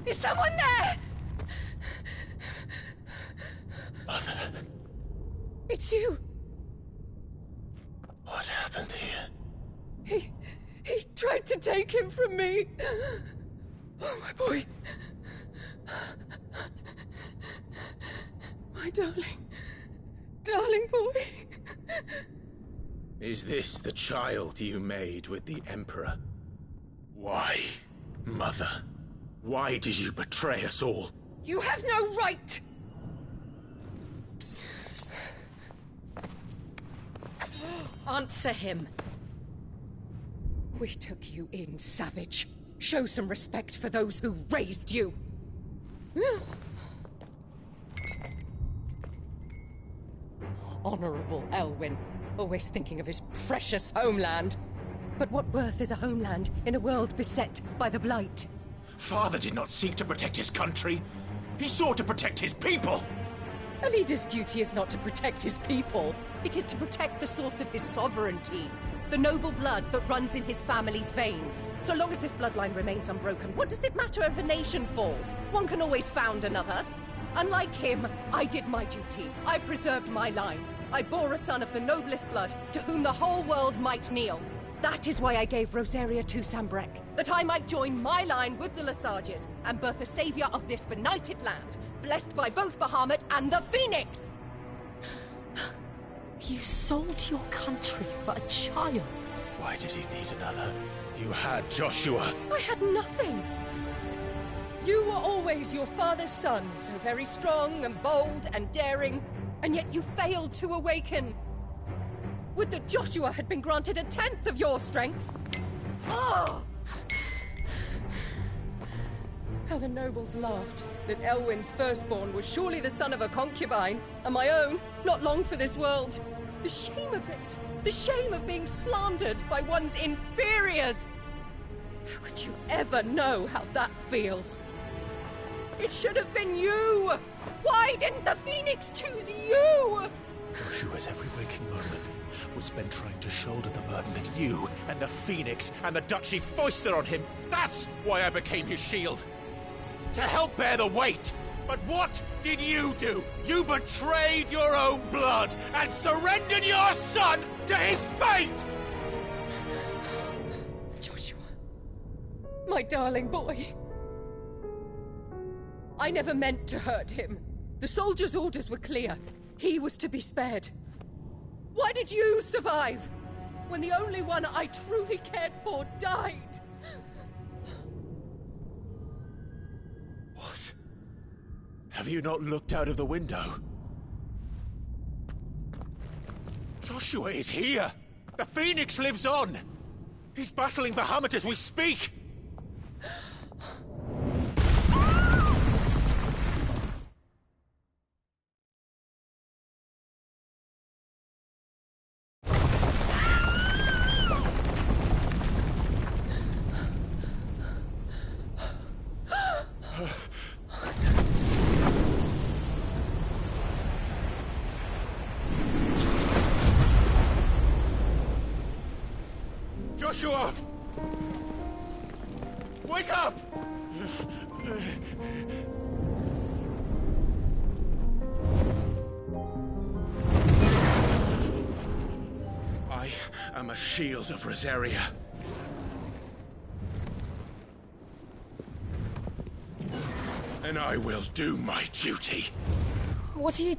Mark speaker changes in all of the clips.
Speaker 1: Is someone there?
Speaker 2: Mother.
Speaker 1: It's you.
Speaker 2: What happened here?
Speaker 1: He tried to take him from me. Oh, my boy. My darling boy.
Speaker 2: Is this the child you made with the Emperor? Why, Mother? Why did you betray us all?
Speaker 1: You have no right! Answer him. We took you in, savage. Show some respect for those who raised you. Honorable Elwyn, always thinking of his precious homeland. But what worth is a homeland in a world beset by the Blight?
Speaker 2: Father did not seek to protect his country. He sought to protect his people.
Speaker 1: A leader's duty is not to protect his people. It is to protect the source of his sovereignty. The noble blood that runs in his family's veins. So long as this bloodline remains unbroken, what does it matter if a nation falls? One can always found another. Unlike him, I did my duty. I preserved my line. I bore a son of the noblest blood, to whom the whole world might kneel. That is why I gave Rosaria to Sambrek, that I might join my line with the Lesages and birth a savior of this benighted land, blessed by both Bahamut and the Phoenix!
Speaker 3: You sold your country for a child.
Speaker 2: Why did he need another? You had Joshua.
Speaker 1: I had nothing. You were always your father's son, so very strong and bold and daring, and yet you failed to awaken. Would that Joshua had been granted 1/10 of your strength? Oh! How the nobles laughed that Elwyn's firstborn was surely the son of a concubine, and my own, not long for this world. The shame of it! The shame of being slandered by one's inferiors! How could you ever know how that feels? It should have been you! Why didn't the Phoenix choose you?
Speaker 2: Joshua's every waking moment was spent trying to shoulder the burden that you and the Phoenix and the Duchy foisted on him. That's why I became his shield. To help bear the weight. But what did you do? You betrayed your own blood and surrendered your son to his fate!
Speaker 1: Joshua, my darling boy. I never meant to hurt him. The soldiers' orders were clear. He was to be spared. Why did you survive when the only one I truly cared for died?
Speaker 2: What? Have you not looked out of the window? Joshua is here! The Phoenix lives on! He's battling Bahamut as we speak! Joshua! Wake up! I am a shield of Rosaria. And I will do my duty.
Speaker 3: What are you...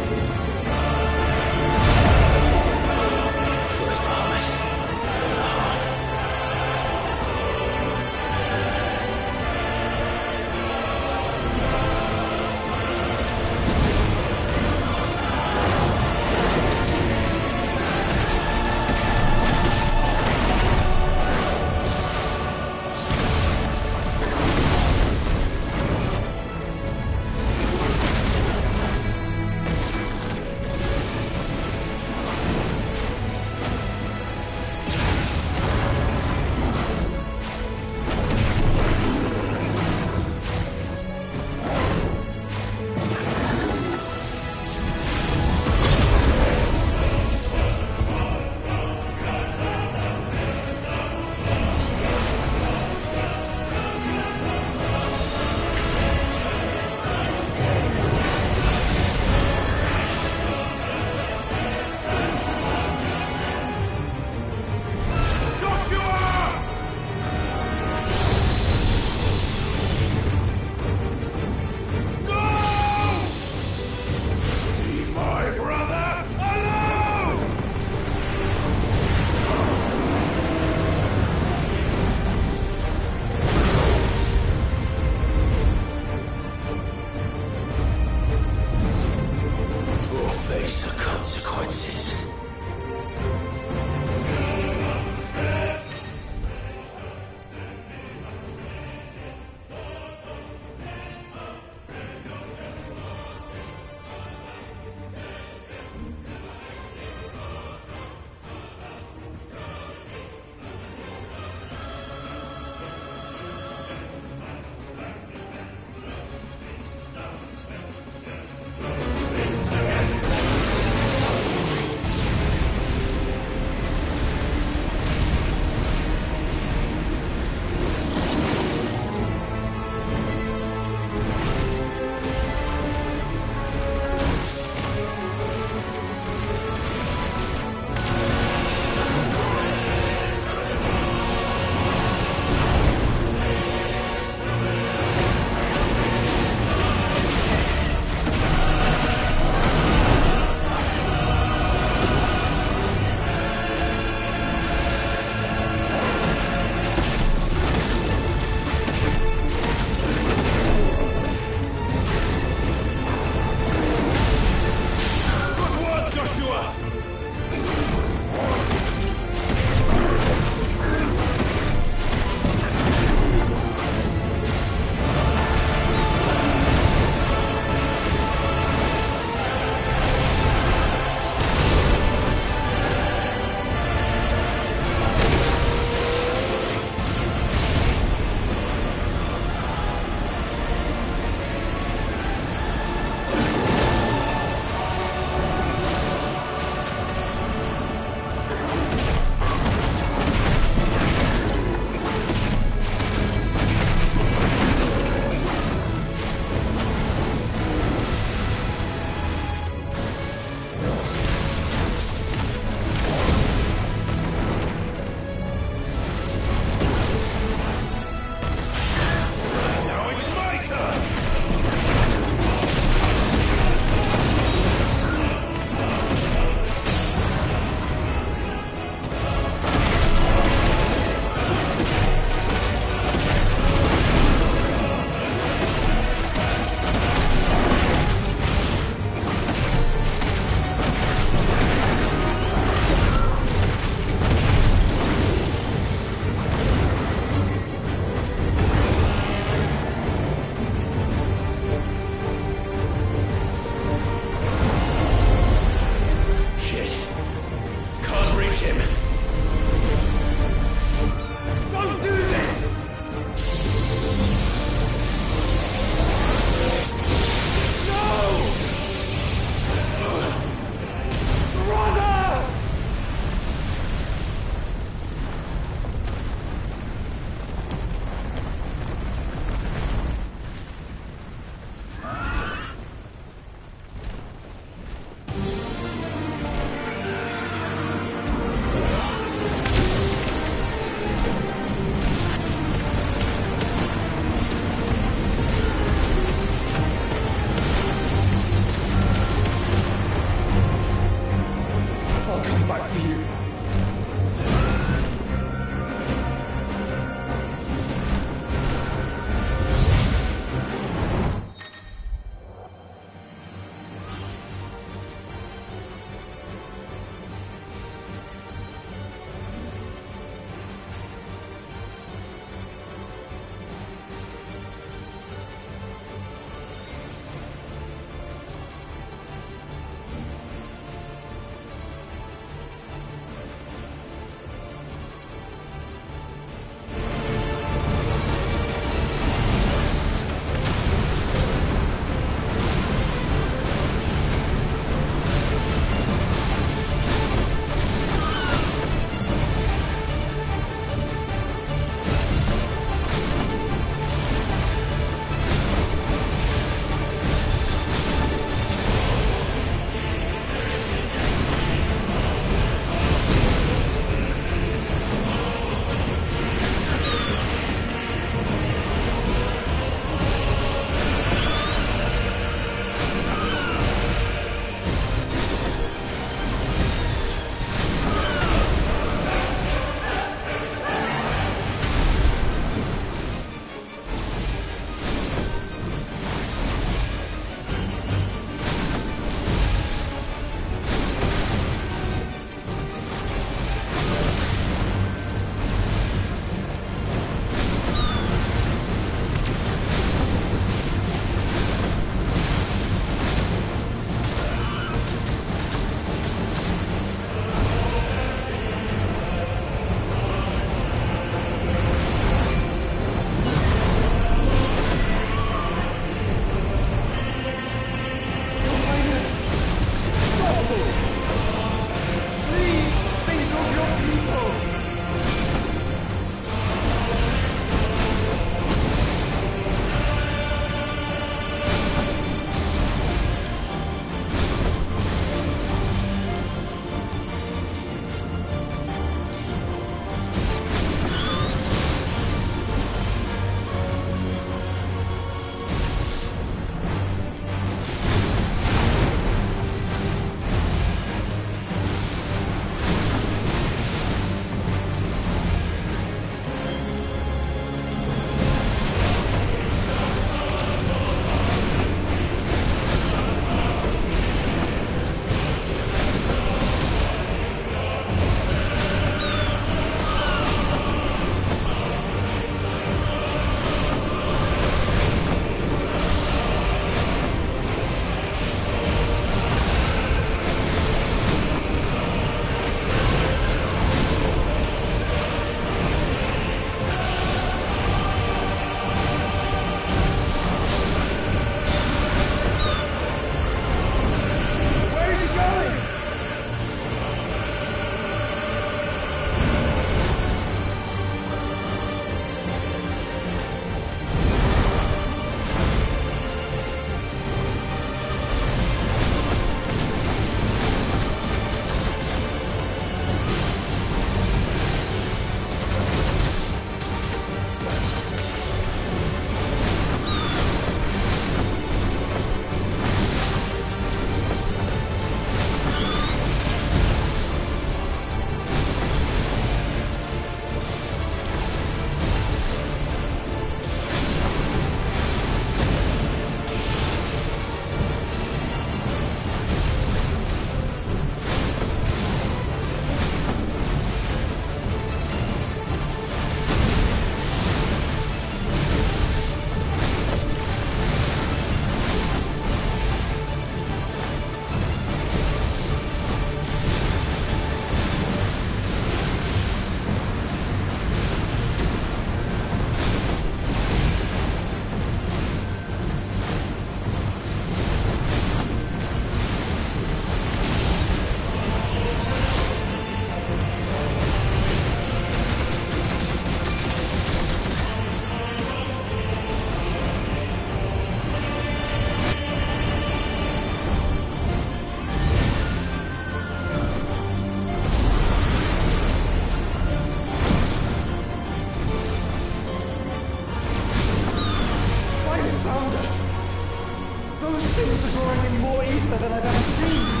Speaker 4: Those things are drawing in more ether than I've ever seen.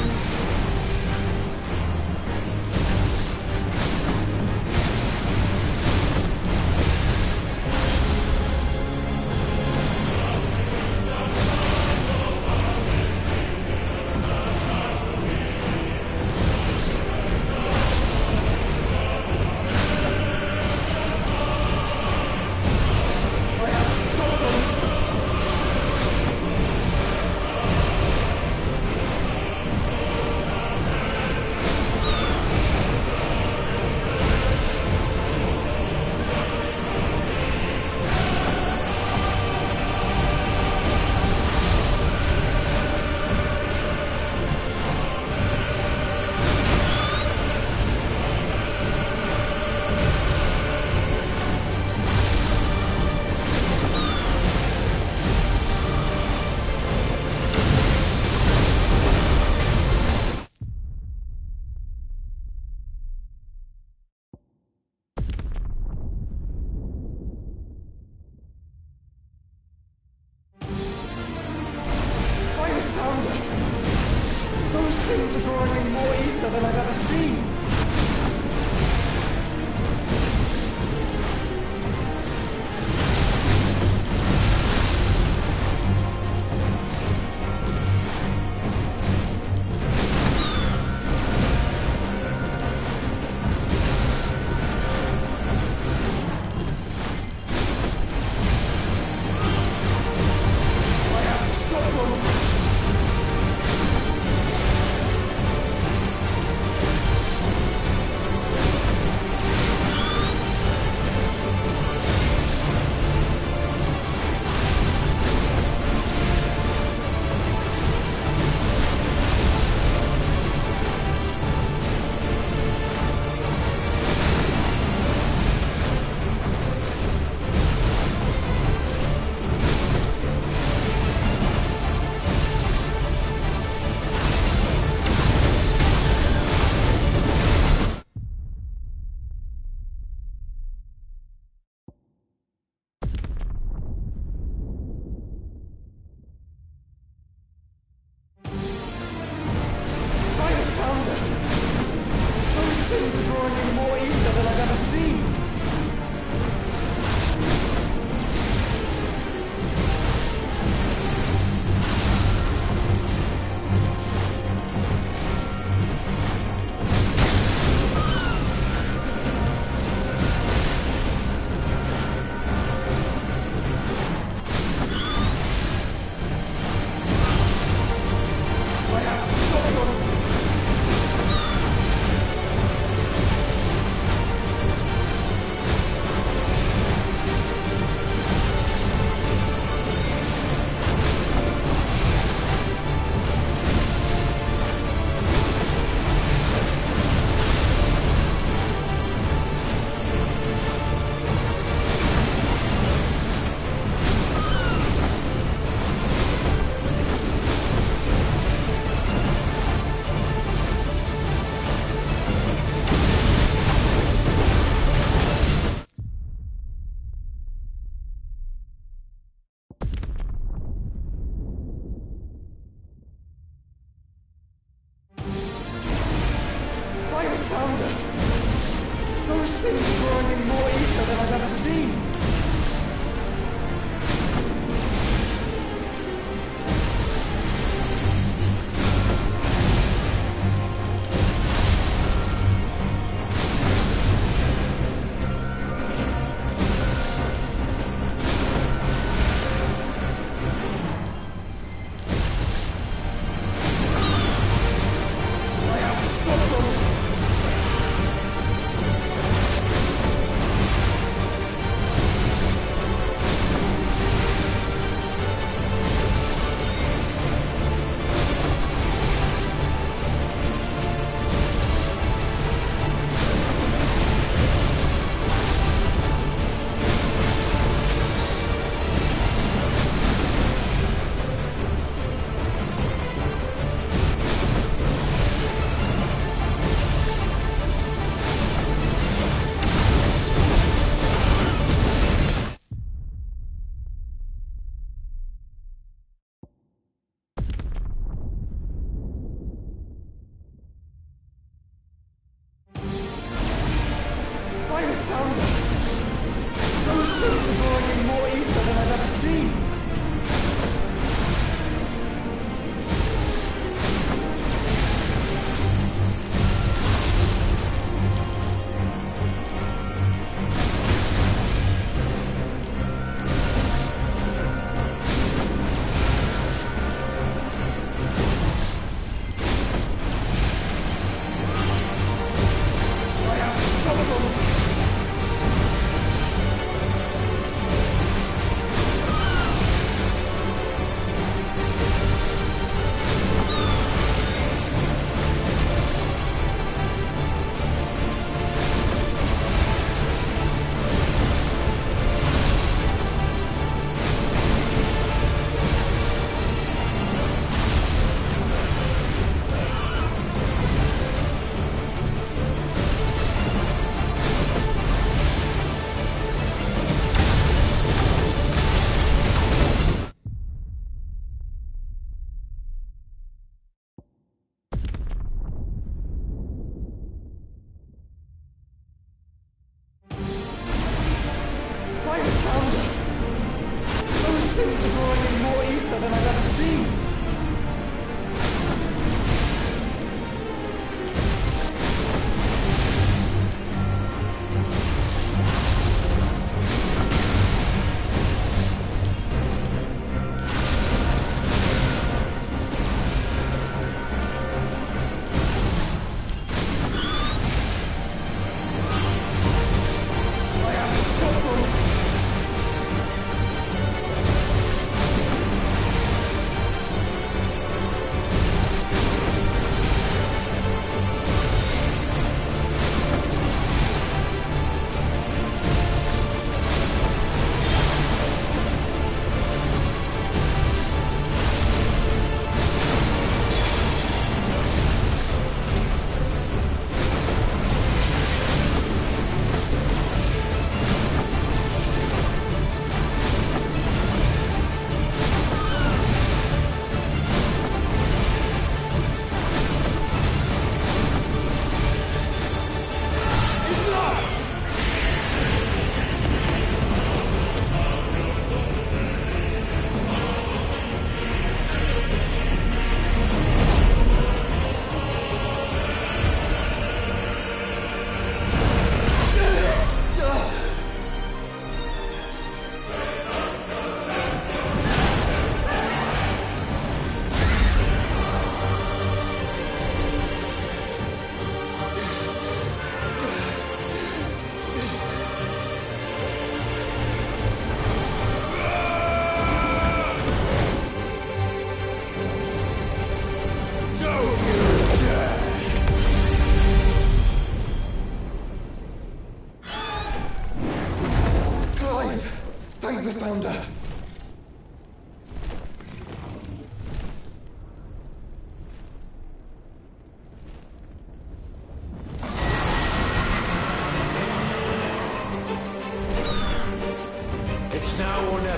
Speaker 4: Things are drawing in more ether than I've ever seen.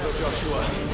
Speaker 2: ever, Joshua.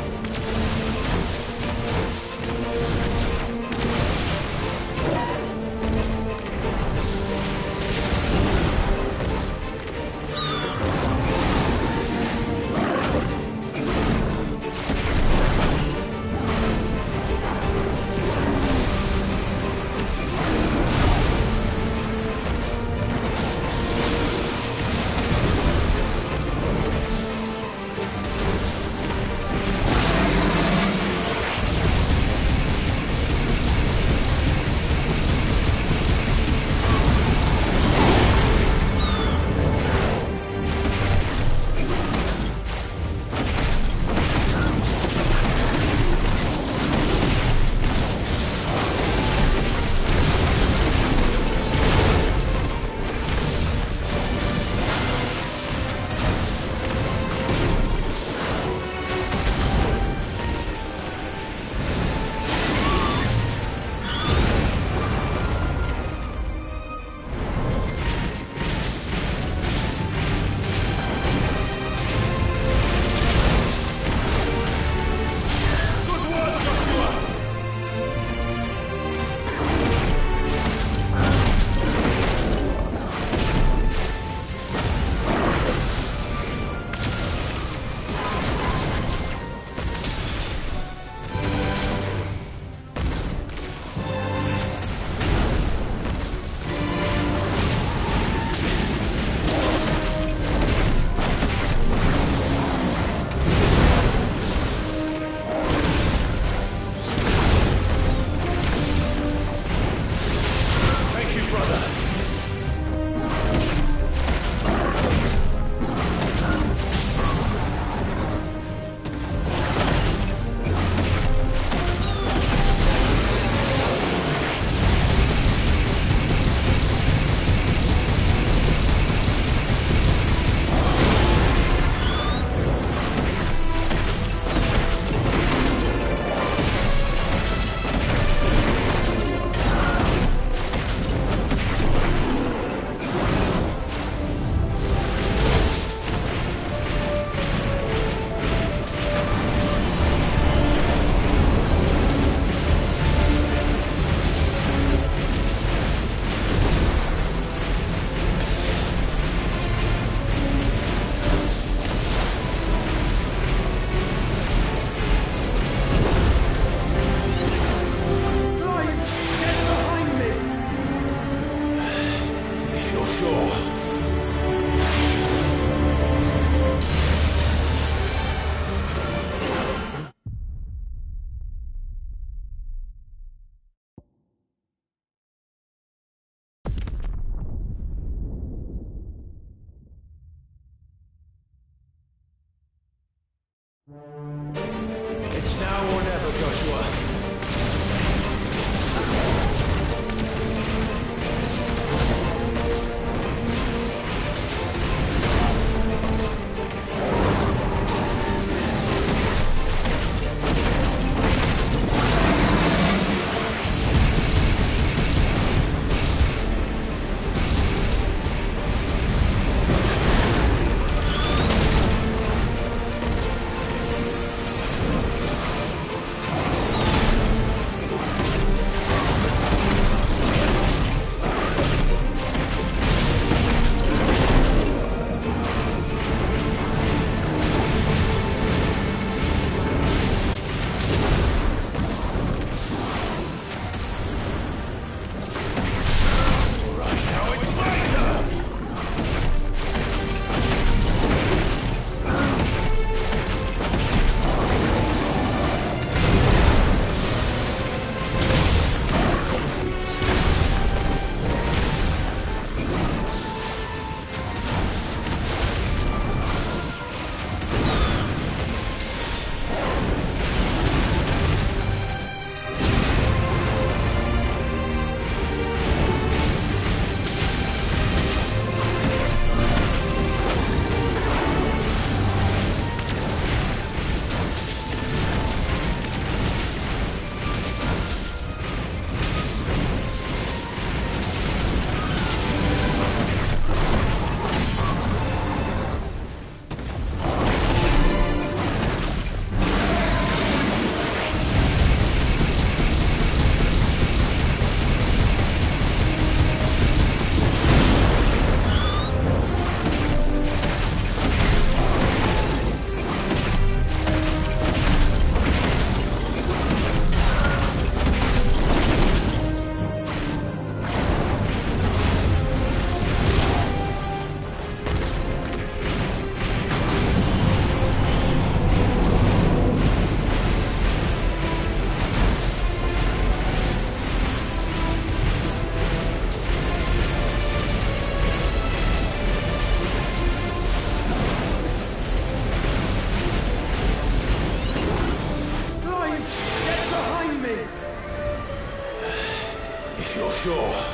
Speaker 2: sure.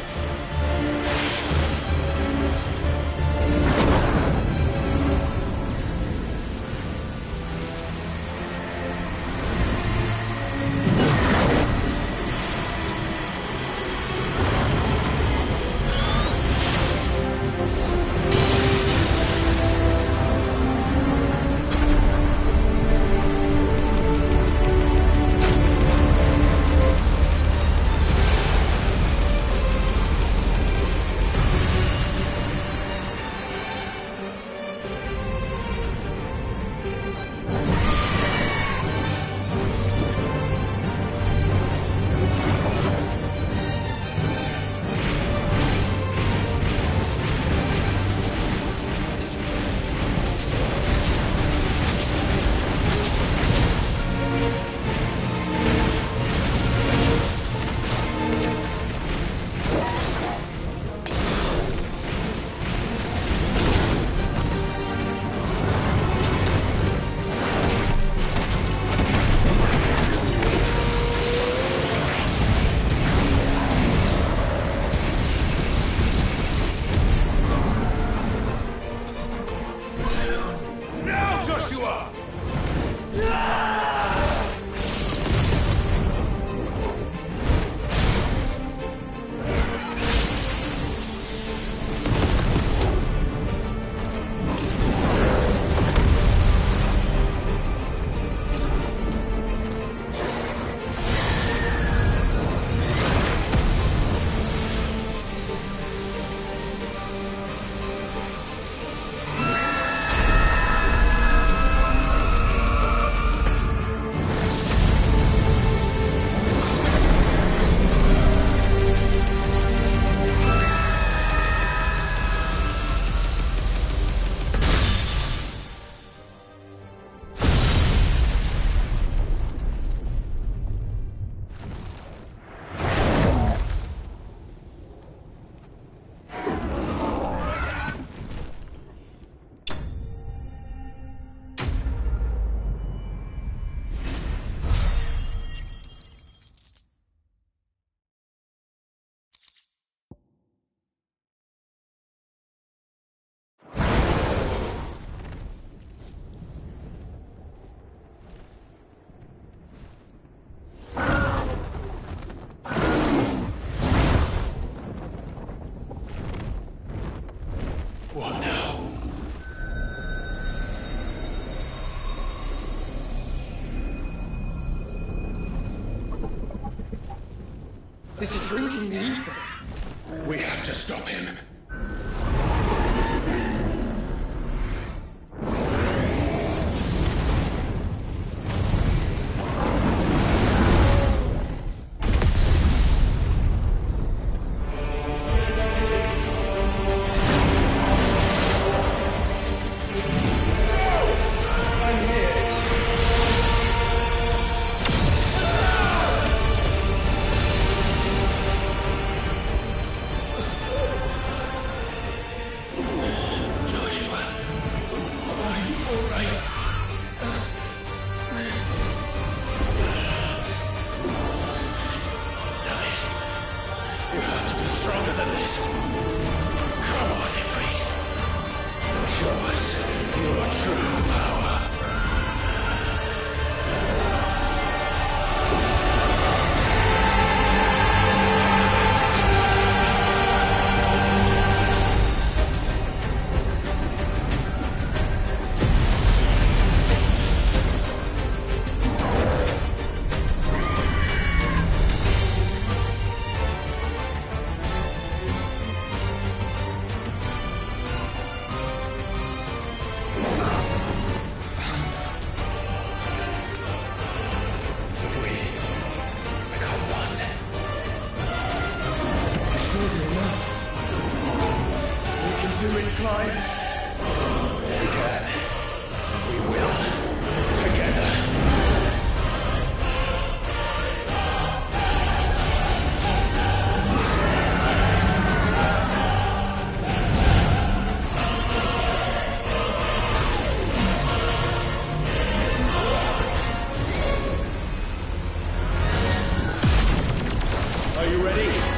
Speaker 2: What now?
Speaker 4: This is drinking the ether.
Speaker 2: We have to stop him. do it, Clive. We can. We will. Together. Are you ready?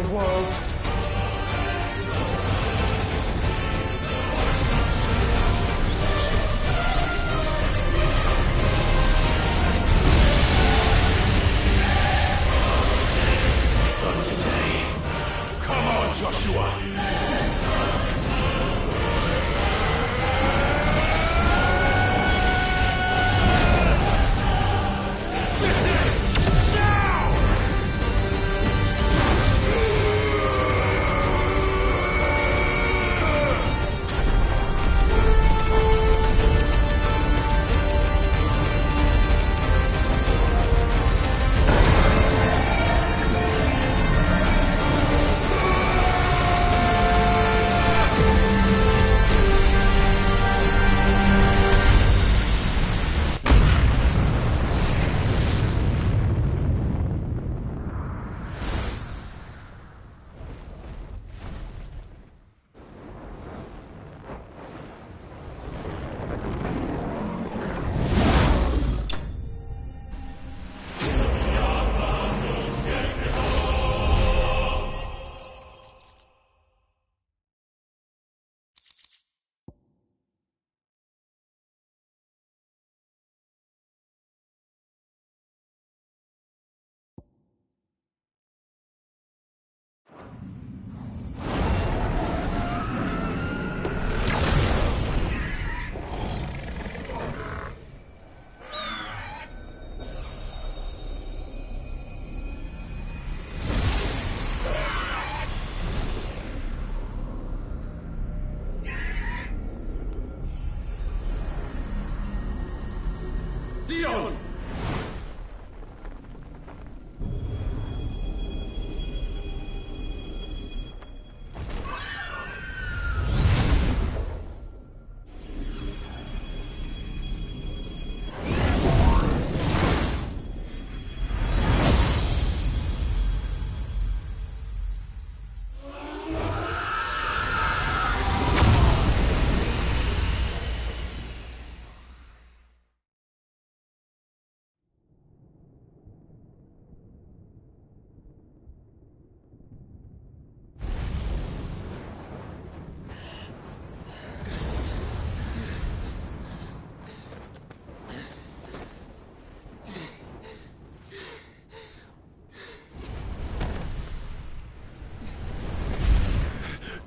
Speaker 4: world.
Speaker 2: Not today. Come on, Joshua!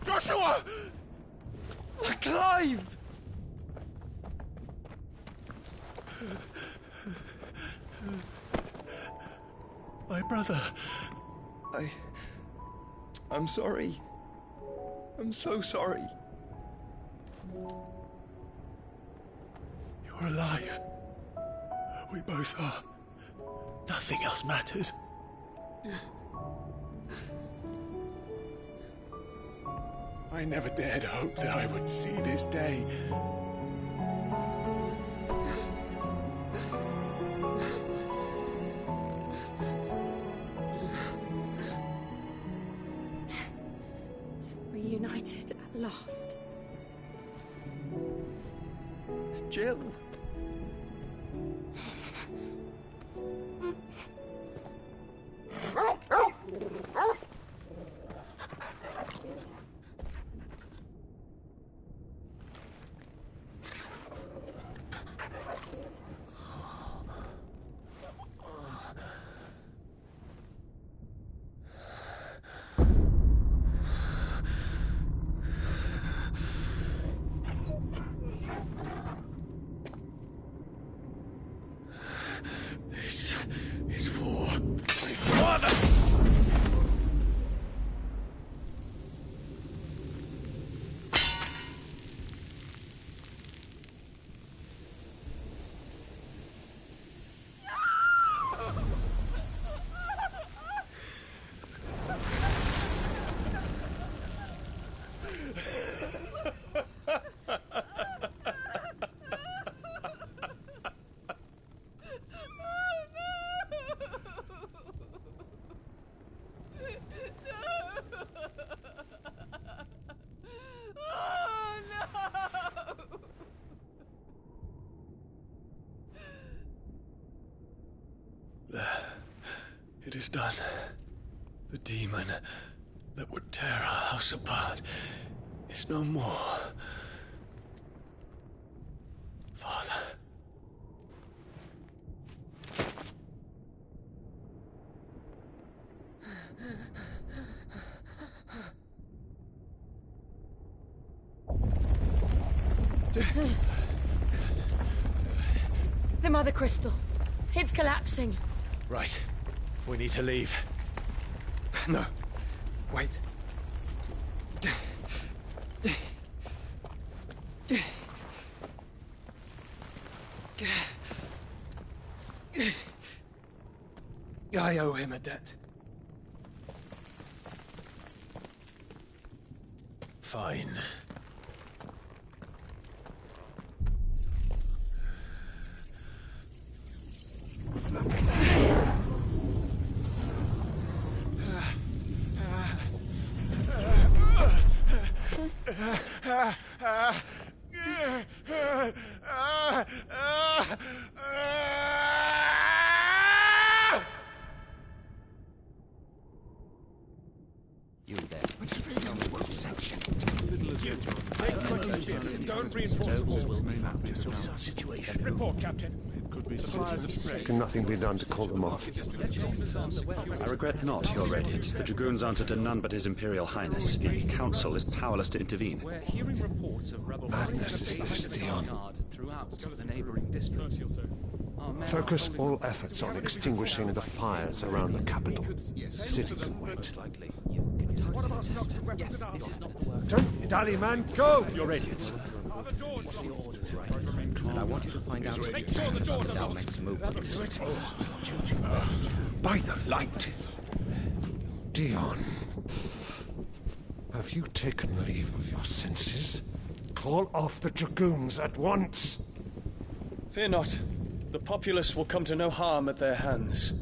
Speaker 2: Joshua!
Speaker 4: Clive!
Speaker 2: My brother.
Speaker 4: I'm sorry. I'm so sorry.
Speaker 2: You're alive. We both are. Nothing else matters. I never dared hope that I would see this day.
Speaker 3: Reunited at last.
Speaker 4: Jill.
Speaker 2: This is for my father! It is done. The demon
Speaker 5: that would tear our house apart is no more. Father.
Speaker 3: The Mother Crystal. It's collapsing.
Speaker 5: Right. We need to leave. No. Wait. I owe him a debt. Fine.
Speaker 6: You there. Tell me what section.
Speaker 7: Don't reinforce the walls.
Speaker 6: Will be found. What is our situation?
Speaker 7: Report, Captain. It could be supplies of spray.
Speaker 8: Can nothing be done to call them off?
Speaker 9: I regret not, Your Radiance. The Dragoons answer to none but His Imperial Highness. The Council is powerless to intervene.
Speaker 6: We're hearing reports of rebel
Speaker 8: Madness is this, Dion.
Speaker 6: throughout the neighboring districts.
Speaker 8: Focus all efforts on extinguishing the fires around the capital. The city can wait.
Speaker 7: What about stocks of weapons and armor?
Speaker 8: Don't dally, man, go!
Speaker 9: Your Radiance.
Speaker 7: Are the doors
Speaker 6: And I want you to find out
Speaker 7: Make sure the doors are
Speaker 6: Dow
Speaker 7: locked.
Speaker 6: makes movements.
Speaker 8: By the light! Dion, have you taken leave of your senses? Call off the Dragoons at once!
Speaker 5: Fear not. The populace will come to no harm at their hands.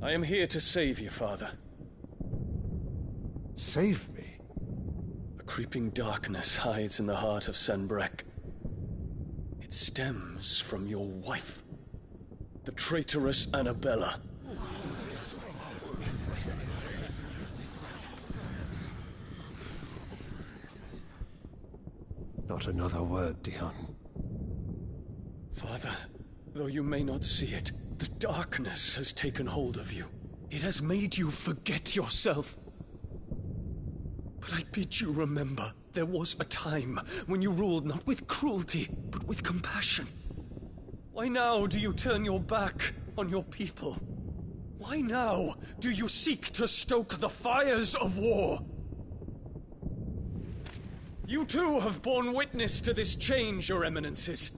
Speaker 5: I am here to save you, Father.
Speaker 8: Save me?
Speaker 5: A creeping darkness hides in the heart of Sanbreque. It stems from your wife, the traitorous Annabella.
Speaker 8: Not another word, Dion.
Speaker 5: Father, though you may not see it, the darkness has taken hold of you. It has made you forget yourself. But I bid you remember, there was a time when you ruled not with cruelty, but with compassion. Why now do you turn your back on your people? Why now do you seek to stoke the fires of war? You too have borne witness to this change, Your Eminences.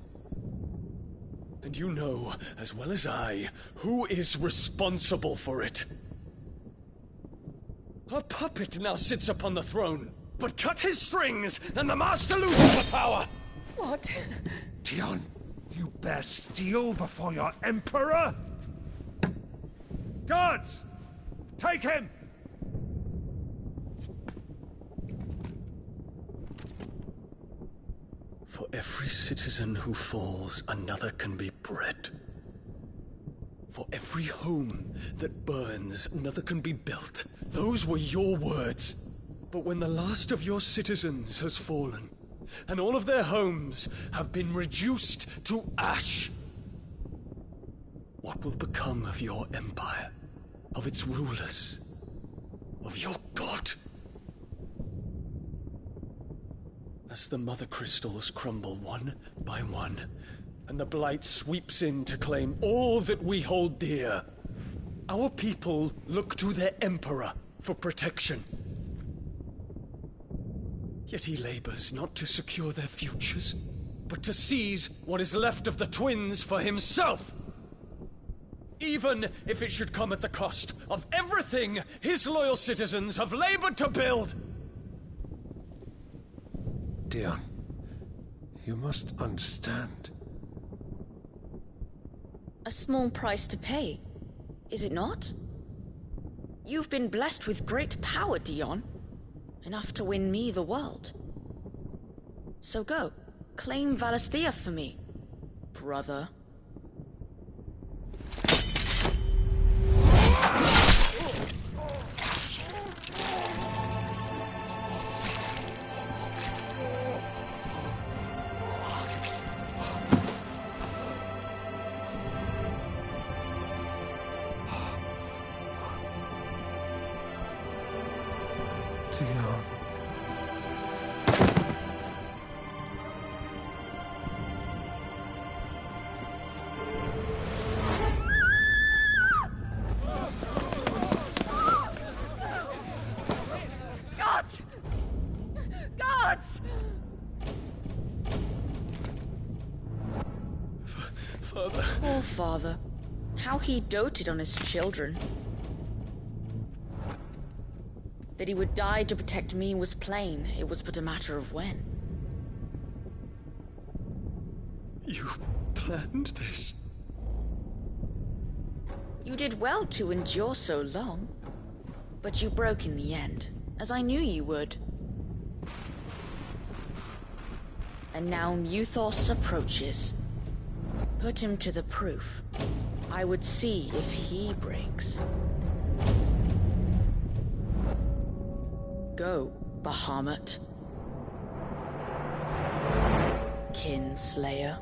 Speaker 5: And you know, as well as I, who is responsible for it. A puppet now sits upon the throne, but cut his strings, and the master loses the power!
Speaker 3: What?
Speaker 8: Dion, you bear steel before your Emperor? Guards! Take him!
Speaker 5: For every citizen who falls, another can be bred. For every home that burns, another can be built. Those were your words. But when the last of your citizens has fallen, and all of their homes have been reduced to ash, what will become of your empire, of its rulers, of your god? As the Mother Crystals crumble one by one, and the Blight sweeps in to claim all that we hold dear, our people look to their Emperor for protection. Yet he labors not to secure their futures, but to seize what is left of the twins for himself. Even if it should come at the cost of everything his loyal citizens have labored to build.
Speaker 8: Dion, you must understand.
Speaker 3: A small price to pay, is it not? You've been blessed with great power, Dion. Enough to win me the world. So go, claim Valisthea for me, brother.
Speaker 1: Guards! Guards!
Speaker 5: Father.
Speaker 3: Poor father. How he doted on his children. That he would die to protect me was plain. It was but a matter of when.
Speaker 5: You planned this?
Speaker 3: You did well to endure so long. But you broke in the end, as I knew you would. And now Muthos approaches. Put him to the proof. I would see if he breaks. Go, Bahamut. Kinslayer.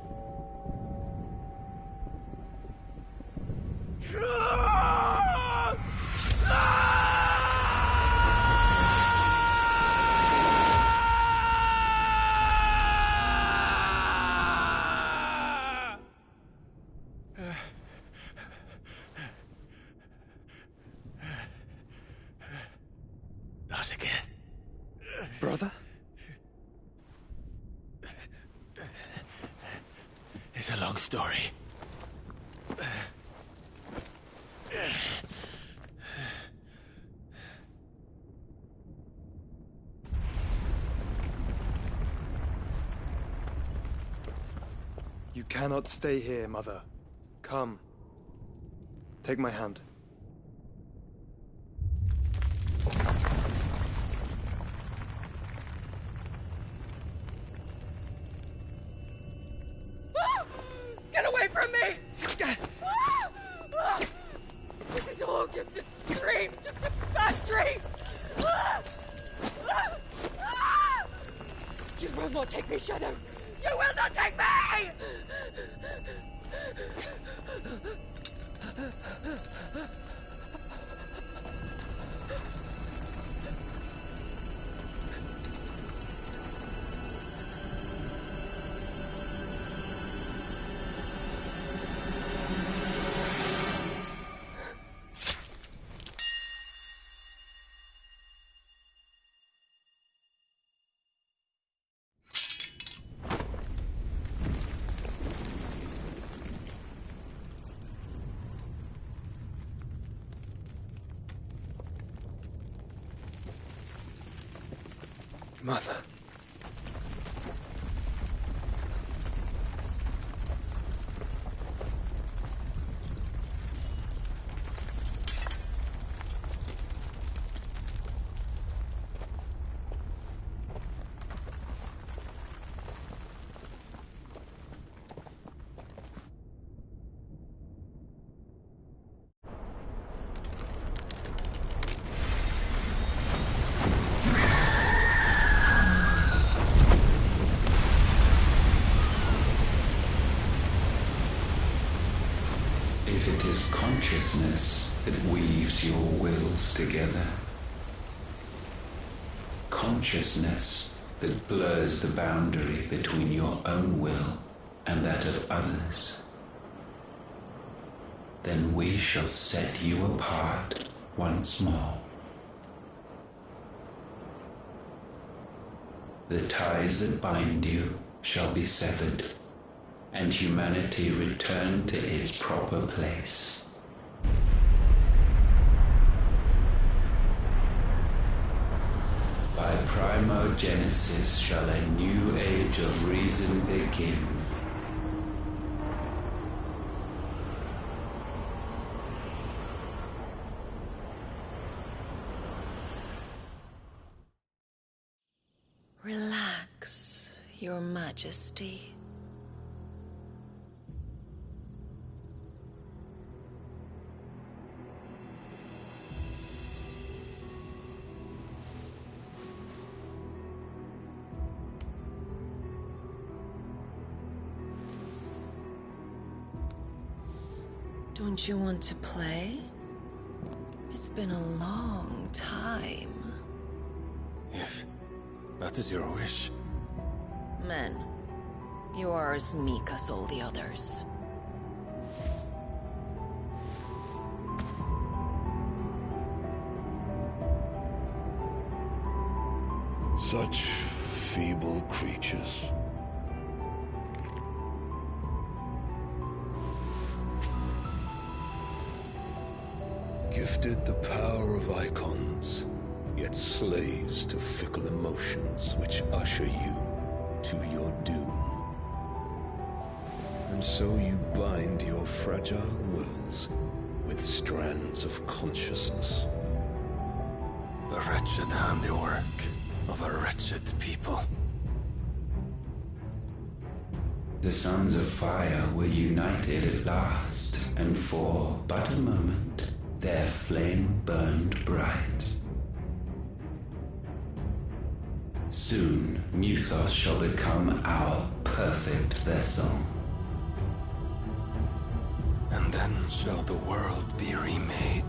Speaker 2: Not again.
Speaker 5: Brother?
Speaker 2: It's a long story.
Speaker 5: You cannot stay here, Mother. Come. Take my hand.
Speaker 1: Get away from me! This is all just a dream, just a bad dream! You will not take me, Shadow! You will not take me!
Speaker 5: Mother.
Speaker 10: If it is consciousness that weaves your wills together, consciousness that blurs the boundary between your own will and that of others, then we shall set you apart once more. The ties that bind you shall be severed, and humanity return to its proper place. By primogenesis shall a new age of reason begin.
Speaker 11: Relax, Your Majesty. Don't you want to play? It's been a long time.
Speaker 2: If that is your wish.
Speaker 11: Men, you are as meek as all the others.
Speaker 8: Such feeble creatures. Gifted the power of icons, yet slaves to fickle emotions which usher you to your doom. And so you bind your fragile wills with strands of consciousness.
Speaker 10: The wretched handiwork of a wretched people. The Sons of Fire were united at last, and for but a moment, their flame burned bright. Soon, Mythos shall become our perfect vessel. And then shall the world be remade.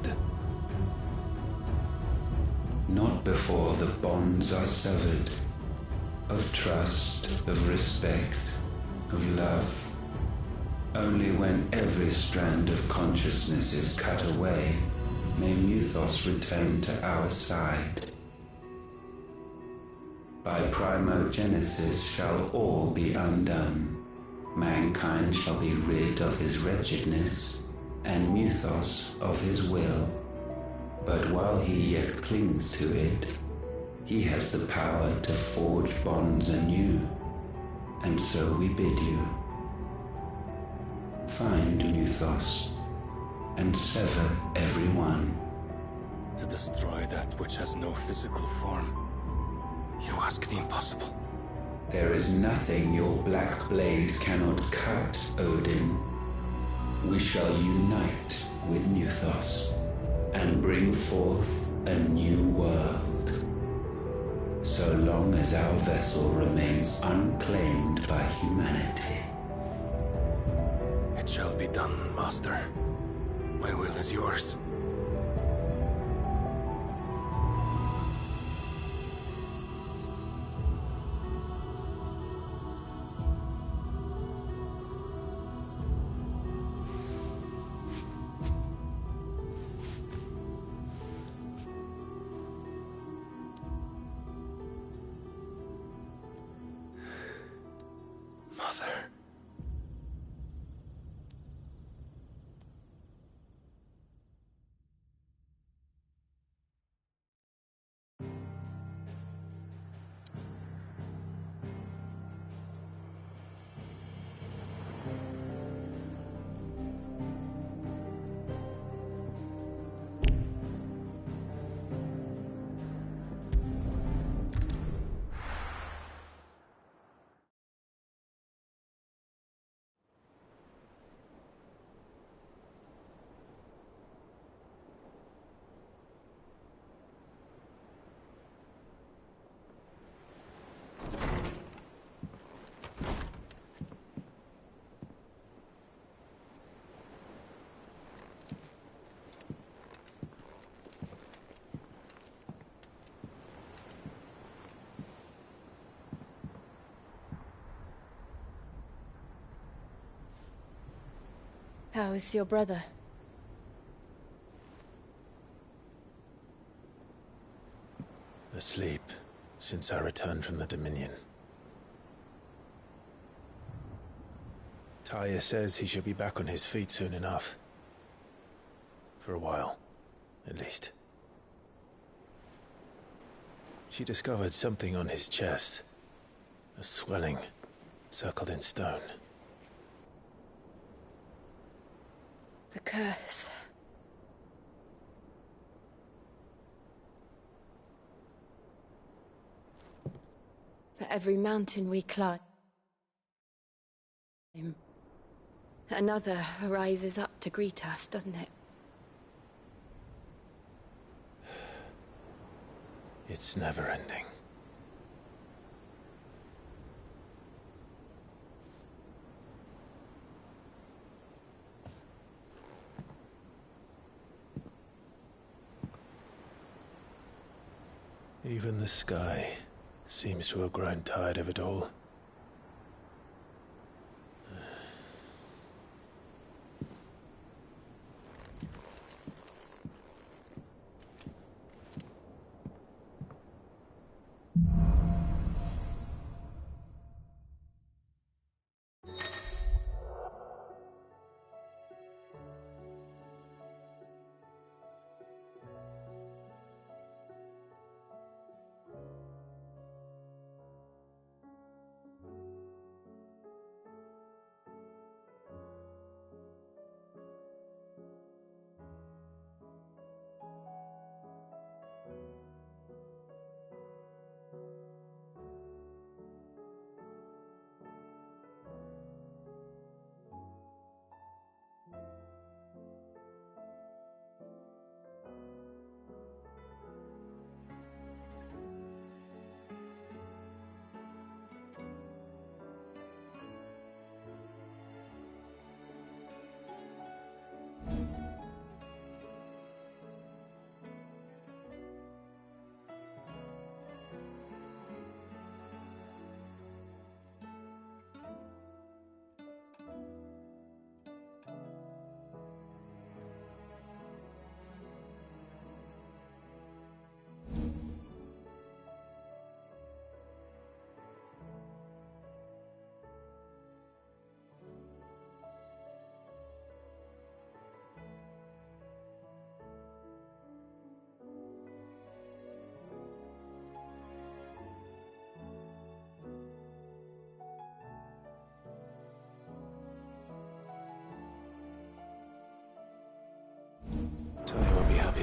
Speaker 10: Not before the bonds are severed, of trust, of respect, of love. Only when every strand of consciousness is cut away, may Mythos return to our side. By primogenesis shall all be undone. Mankind shall be rid of his wretchedness, and Mythos of his will. But while he yet clings to it, he has the power to forge bonds anew. And so we bid you, find Mythos, and sever every one. To destroy that which has no physical form, you ask the impossible. There is nothing your black blade cannot cut, Odin. We shall unite with Mythos, and bring forth a new world. So long as our vessel remains unclaimed by humanity. It shall be done, Master. My will is yours. Mother.
Speaker 11: How is your brother?
Speaker 2: Asleep since I returned from the Dominion. Taya says he should be back on his feet soon enough. For a while, at least. She discovered something on his chest. A swelling, circled in stone.
Speaker 11: The curse. For every mountain we climb, another rises up to greet us, doesn't it?
Speaker 2: It's never ending. Even the sky seems to have grown tired of it all.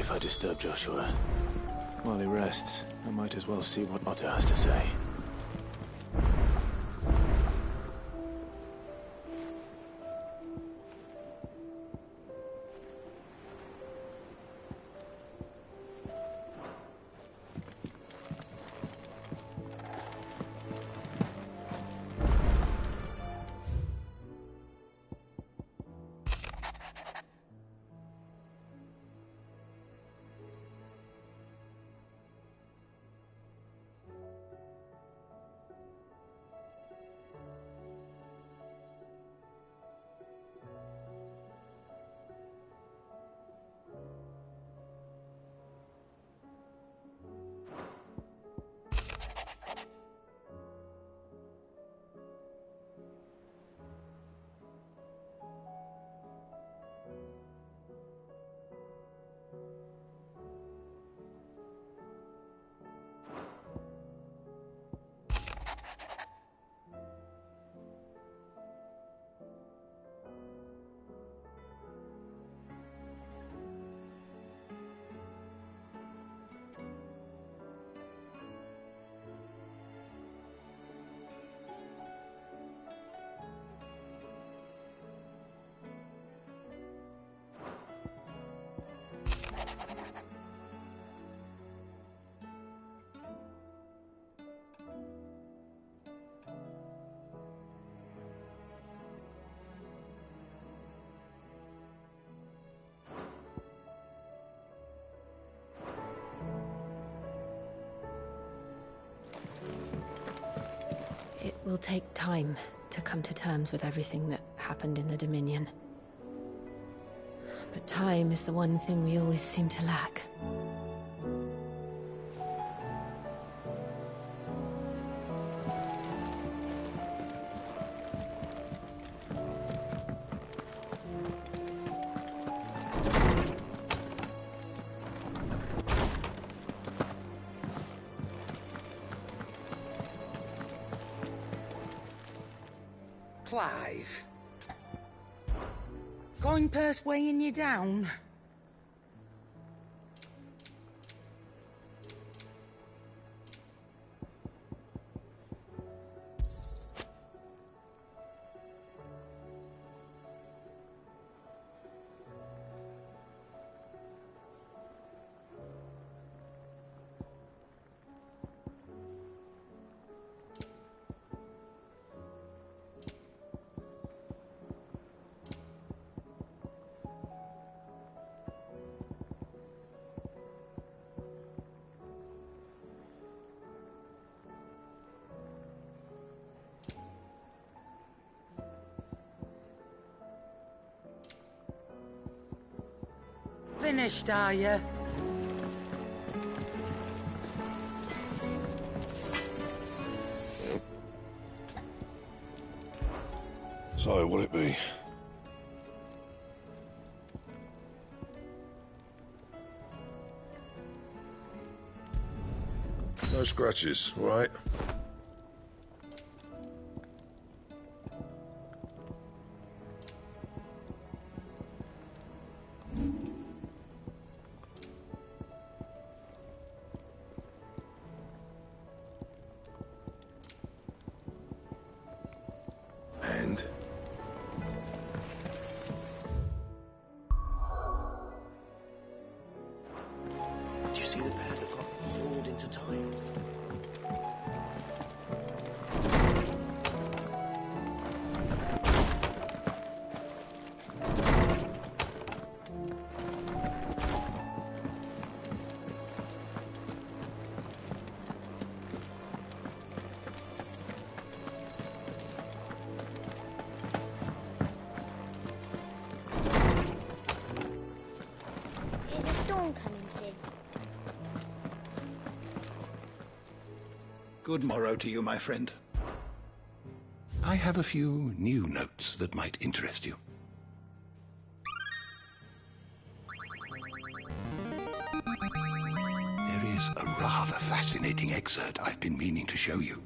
Speaker 2: if I disturb Joshua. While he rests, I might as well see what Otto has to say.
Speaker 11: It will take time to come to terms with everything that happened in the Dominion. But time is the one thing we always seem to lack.
Speaker 12: Clive. Coin purse weighing you down? Finished, are you?
Speaker 8: So, will it be? No scratches, all right? And?
Speaker 6: Did you see the pair that got hauled into tiles?
Speaker 13: Is a storm coming, Sid?
Speaker 14: Good morrow to you, my friend. I have a few new notes that might interest you. There is a rather fascinating excerpt I've been meaning to show you.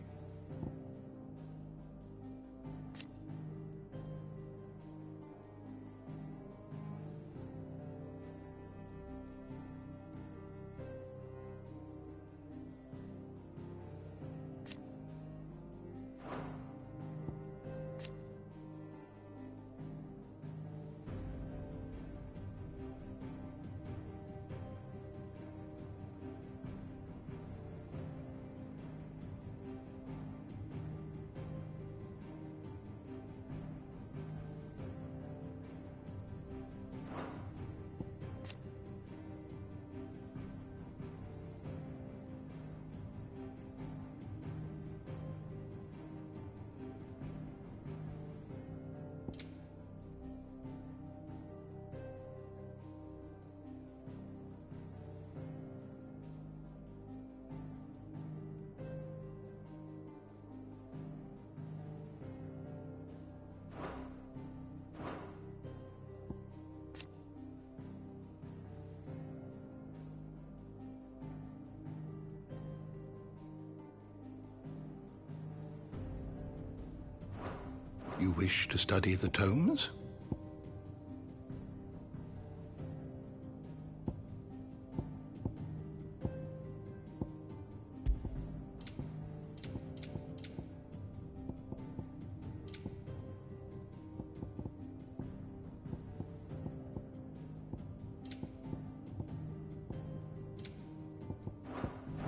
Speaker 14: You wish to study the tomes?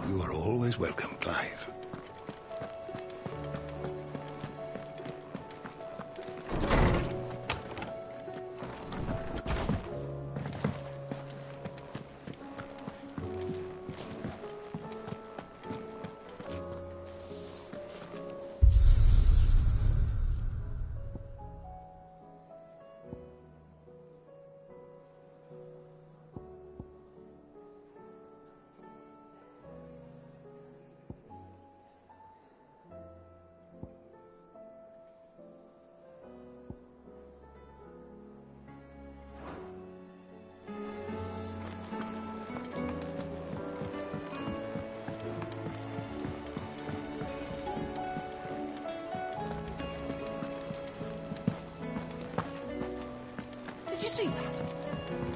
Speaker 14: You are always welcome, Clive.
Speaker 12: Did you see that?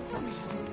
Speaker 12: Tell me you saw it.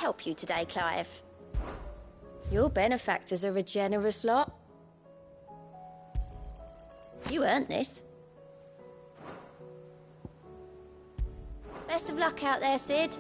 Speaker 13: Help you today, Clive? Your benefactors are a generous lot. You earned this. Best of luck out there, Sid.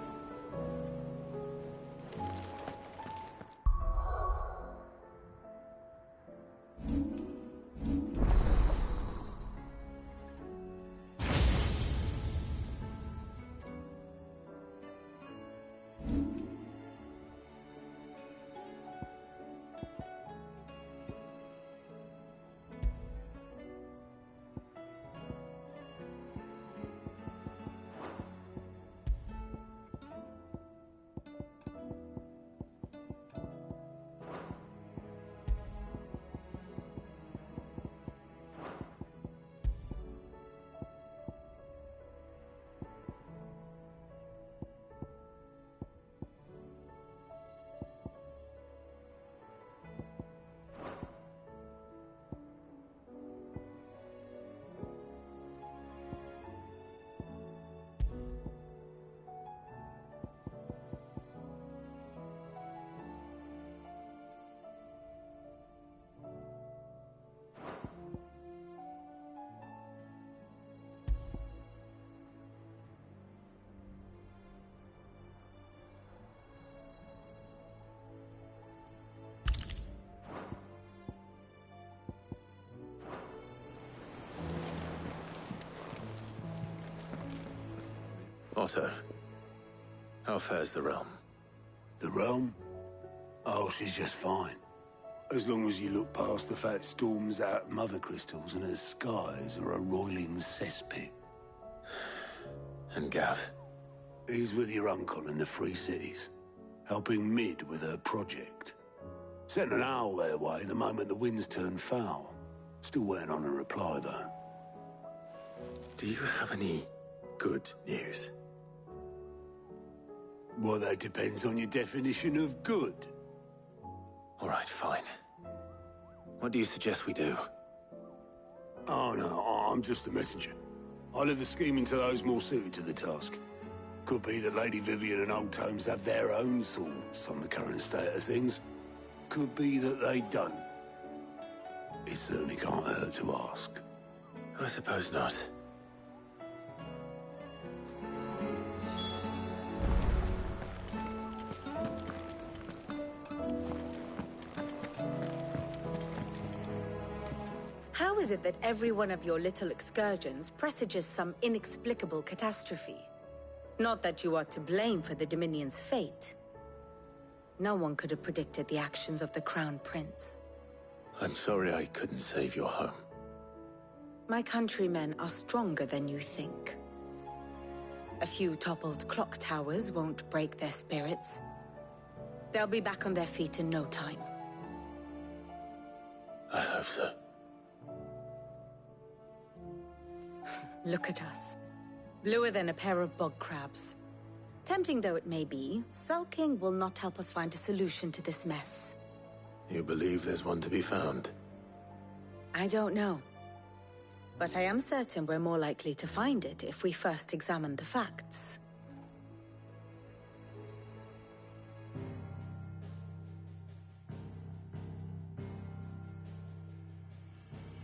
Speaker 15: Otto, how fares the realm?
Speaker 16: The realm? Oh, she's just fine. As long as you look past the fat storms out mother crystals and her skies are a roiling cesspit.
Speaker 15: And Gav?
Speaker 16: He's with your uncle in the Free Cities, helping Mid with her project. Sent an owl their way the moment the winds turned foul. Still waiting on a reply, though.
Speaker 15: Do you have any good news?
Speaker 16: Well, that depends on your definition of good.
Speaker 15: All right, fine. What do you suggest we do?
Speaker 16: Oh, no, I'm just a messenger. I leave the scheming to those more suited to the task. Could be that Lady Vivian and Old Tomes have their own thoughts on the current state of things. Could be that they don't. It certainly can't hurt to ask.
Speaker 15: I suppose not.
Speaker 17: How is it that every one of your little excursions presages some inexplicable catastrophe? Not that you are to blame for the Dominion's fate. No one could have predicted the actions of the Crown Prince.
Speaker 15: I'm sorry I couldn't save your home.
Speaker 17: My countrymen are stronger than you think. A few toppled clock towers won't break their spirits. They'll be back on their feet in no time.
Speaker 15: I hope so.
Speaker 17: Look at us. Bluer than a pair of bog crabs. Tempting though it may be, sulking will not help us find a solution to this mess.
Speaker 15: You believe there's one to be found?
Speaker 17: I don't know. But I am certain we're more likely to find it if we first examine the facts.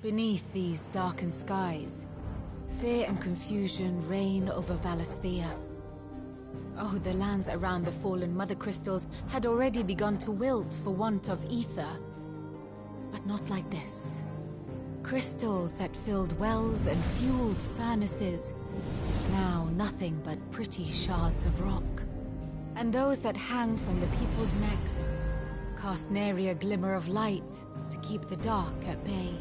Speaker 18: Beneath these darkened skies, fear and confusion reign over Valisthea. Oh, the lands around the fallen Mother Crystals had already begun to wilt for want of ether. But not like this. Crystals that filled wells and fueled furnaces. Now nothing but pretty shards of rock. And those that hang from the people's necks cast nary a glimmer of light to keep the dark at bay.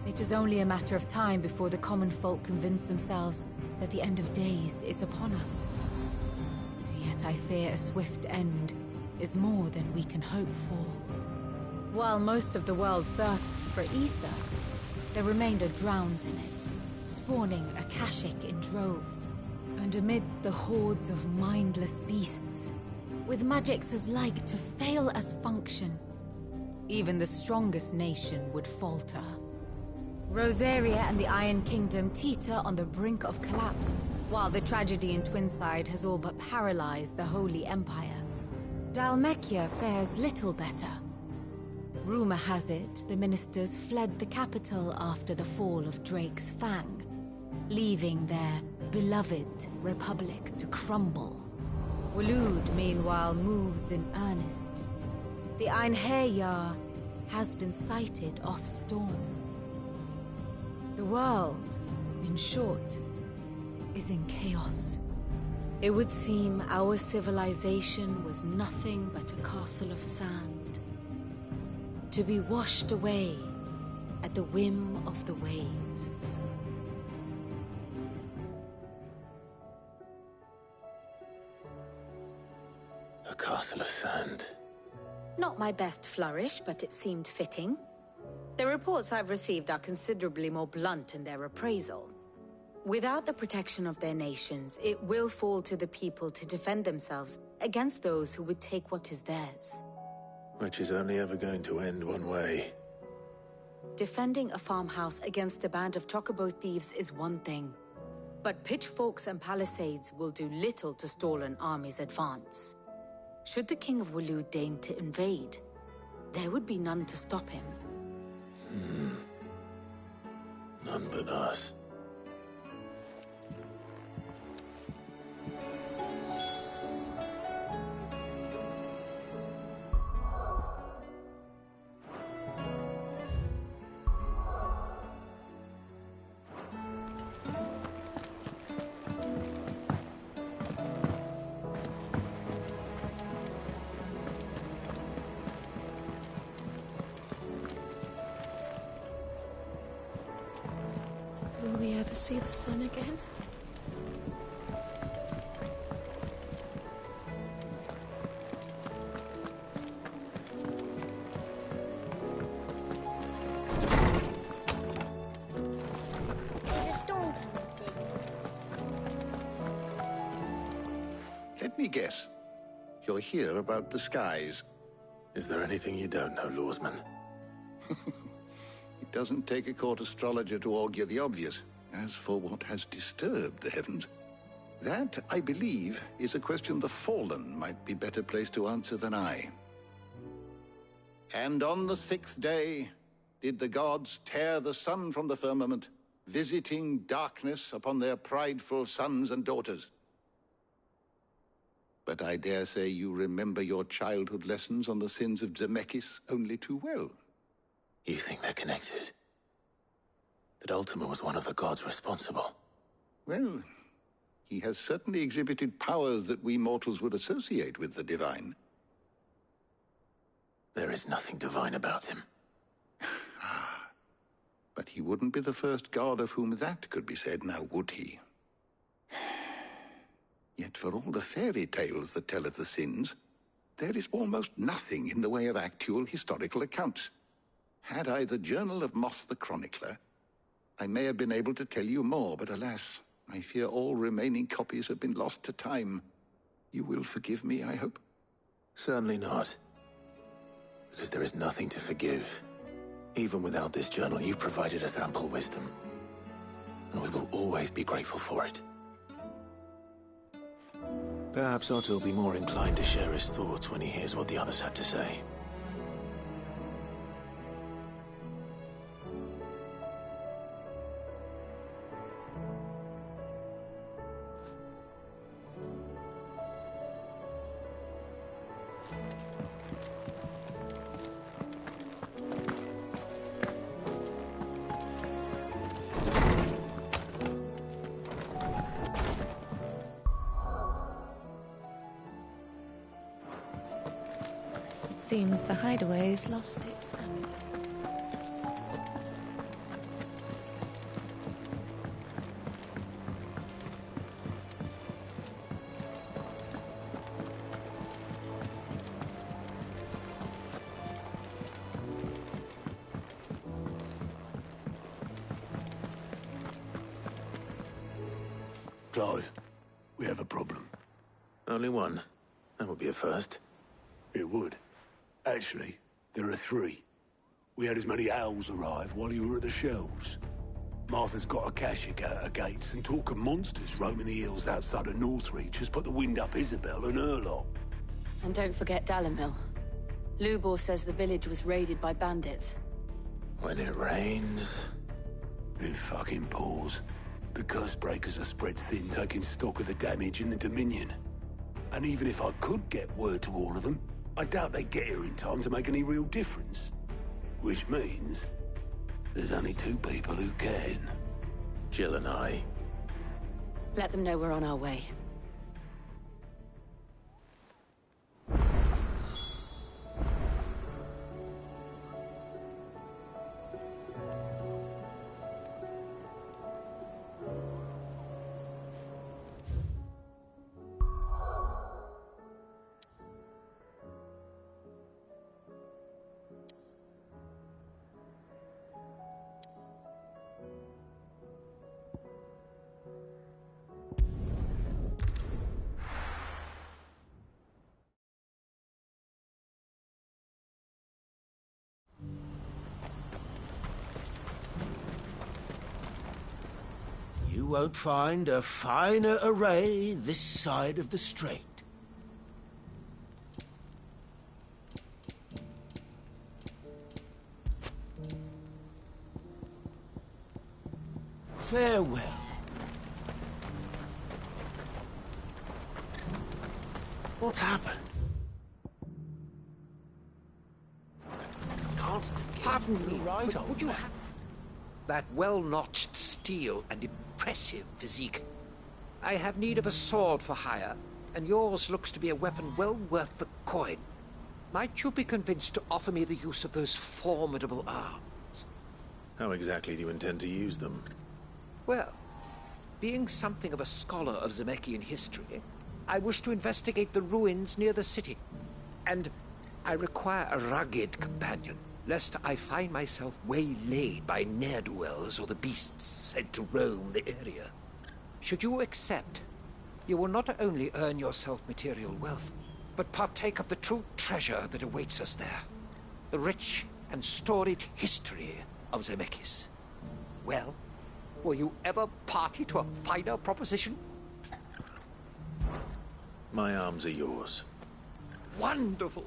Speaker 18: It is only a matter of time before the common folk convince themselves that the end of days is upon us. Yet I fear a swift end is more than we can hope for. While most of the world thirsts for ether, the remainder drowns in it, spawning Akashic in droves. And amidst the hordes of mindless beasts, with magics as like to fail as function, even the strongest nation would falter. Rosaria and the Iron Kingdom teeter on the brink of collapse, while the tragedy in Twinside has all but paralyzed the Holy Empire. Dalmekia fares little better. Rumor has it the ministers fled the capital after the fall of Drake's Fang, leaving their beloved republic to crumble. Waloed, meanwhile, moves in earnest. The Einherjar has been sighted off-storm. The world, in short, is in chaos. It would seem our civilization was nothing but a castle of sand, to be washed away at the whim of the waves.
Speaker 15: A castle of sand.
Speaker 17: Not my best flourish, but it seemed fitting. The reports I've received are considerably more blunt in their appraisal. Without the protection of their nations, it will fall to the people to defend themselves against those who would take what is theirs.
Speaker 15: Which is only ever going to end one way.
Speaker 17: Defending a farmhouse against a band of chocobo thieves is one thing, but pitchforks and palisades will do little to stall an army's advance. Should the King of Waloed deign to invade, there would be none to stop him.
Speaker 15: None but us.
Speaker 11: Will we ever see the sun again?
Speaker 13: There's a storm coming soon.
Speaker 14: Let me guess. You're here about the skies.
Speaker 15: Is there anything you don't know, Lawsman?
Speaker 14: It doesn't take a court astrologer to augur the obvious. As for what has disturbed the heavens, that, I believe, is a question the Fallen might be better placed to answer than I. And on the 6th day did the gods tear the sun from the firmament, visiting darkness upon their prideful sons and daughters. But I dare say you remember your childhood lessons on the sins of Zemeckis only too well.
Speaker 15: You think they're connected? That Ultima was one of the gods responsible?
Speaker 14: Well, he has certainly exhibited powers that we mortals would associate with the divine.
Speaker 15: There is nothing divine about him.
Speaker 14: But he wouldn't be the first god of whom that could be said, now would he? Yet for all the fairy tales that tell of the sins, there is almost nothing in the way of actual historical accounts. Had I the Journal of Moss the Chronicler, I may have been able to tell you more, but alas, I fear all remaining copies have been lost to time. You will forgive me, I hope?
Speaker 15: Certainly not. Because there is nothing to forgive. Even without this journal, you've provided us ample wisdom. And we will always be grateful for it. Perhaps Otto will be more inclined to share his thoughts when he hears what the others had to say.
Speaker 11: Seems the hideaway's lost its ammo.
Speaker 16: Clive, we have a problem.
Speaker 15: Only one. That would be a first.
Speaker 16: It would. Actually, there are 3. We had as many owls arrive while you were at the shelves. Martha's got a Kashik out her gates, and talk of monsters roaming the hills outside of Northreach has put the wind up Isabel and her lot.
Speaker 17: And don't forget Dalimil. Lubor says the village was raided by bandits.
Speaker 15: When it rains...
Speaker 16: It fucking pours. The curse breakers are spread thin, taking stock of the damage in the Dominion. And even if I could get word to all of them, I doubt they get here in time to make any real difference. Which means there's only 2 people who can.
Speaker 15: Jill and I.
Speaker 17: Let them know we're on our way.
Speaker 19: You won't find a finer array this side of the strait. Farewell. What's happened?
Speaker 6: Pardon me, but would you have that well-notched steel and impressive physique? I have need of a sword for hire, and yours looks to be a weapon well worth the coin. Might you be convinced to offer me the use of those formidable arms?
Speaker 15: How exactly do you intend to use them?
Speaker 6: Well, being something of a scholar of Zemeckis history, I wish to investigate the ruins near the city. And I require a rugged companion, lest I find myself waylaid by ne'er-do-wells or the beasts said to roam the area. Should you accept, you will not only earn yourself material wealth, but partake of the true treasure that awaits us there. The rich and storied history of Zemeckis. Well, were you ever party to a finer proposition?
Speaker 15: My arms are yours.
Speaker 6: Wonderful!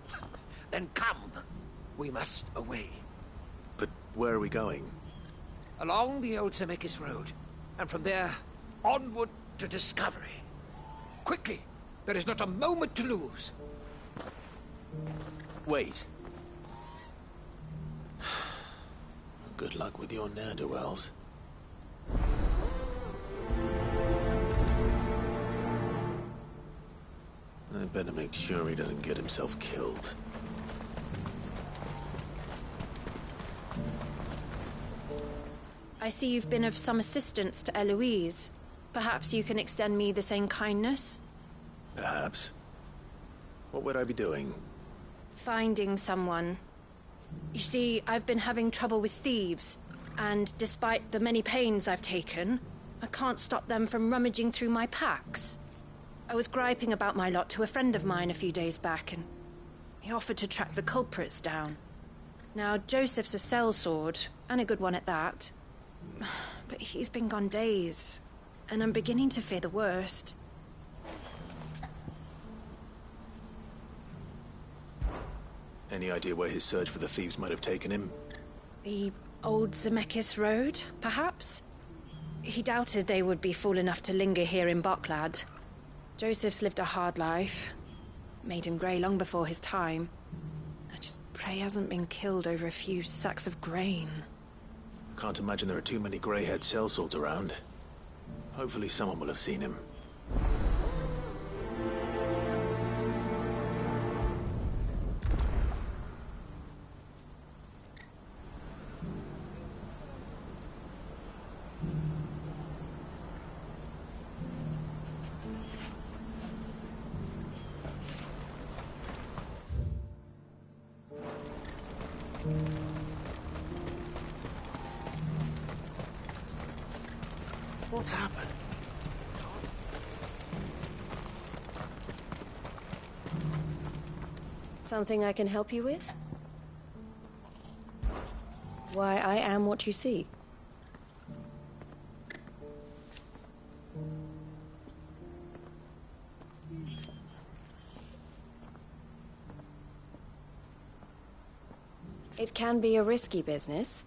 Speaker 6: Then come. We must away.
Speaker 15: But where are we going?
Speaker 6: Along the old Zemeckis Road, and from there, onward to discovery. Quickly! There is not a moment to lose.
Speaker 15: Wait. Good luck with your ne'er-do-wells. I better make sure he doesn't get himself killed.
Speaker 13: I see you've been of some assistance to Eloise. Perhaps you can extend me the same kindness?
Speaker 15: Perhaps. What would I be doing?
Speaker 13: Finding someone. You see, I've been having trouble with thieves, and despite the many pains I've taken, I can't stop them from rummaging through my packs. I was griping about my lot to a friend of mine a few days back, and he offered to track the culprits down. Now, Joseph's a sellsword, and a good one at that. But he's been gone days, and I'm beginning to fear the worst.
Speaker 15: Any idea where his search for the thieves might have taken him?
Speaker 13: The old Zemeckis Road, perhaps? He doubted they would be fool enough to linger here in Boklad. Joseph's lived a hard life. Made him grey long before his time. I just pray he hasn't been killed over a few sacks of grain.
Speaker 15: Can't imagine there are too many grey-haired sellswords around. Hopefully someone will have seen him.
Speaker 6: What's happened?
Speaker 13: Something I can help you with? Why, I am what you see. It can be a risky business.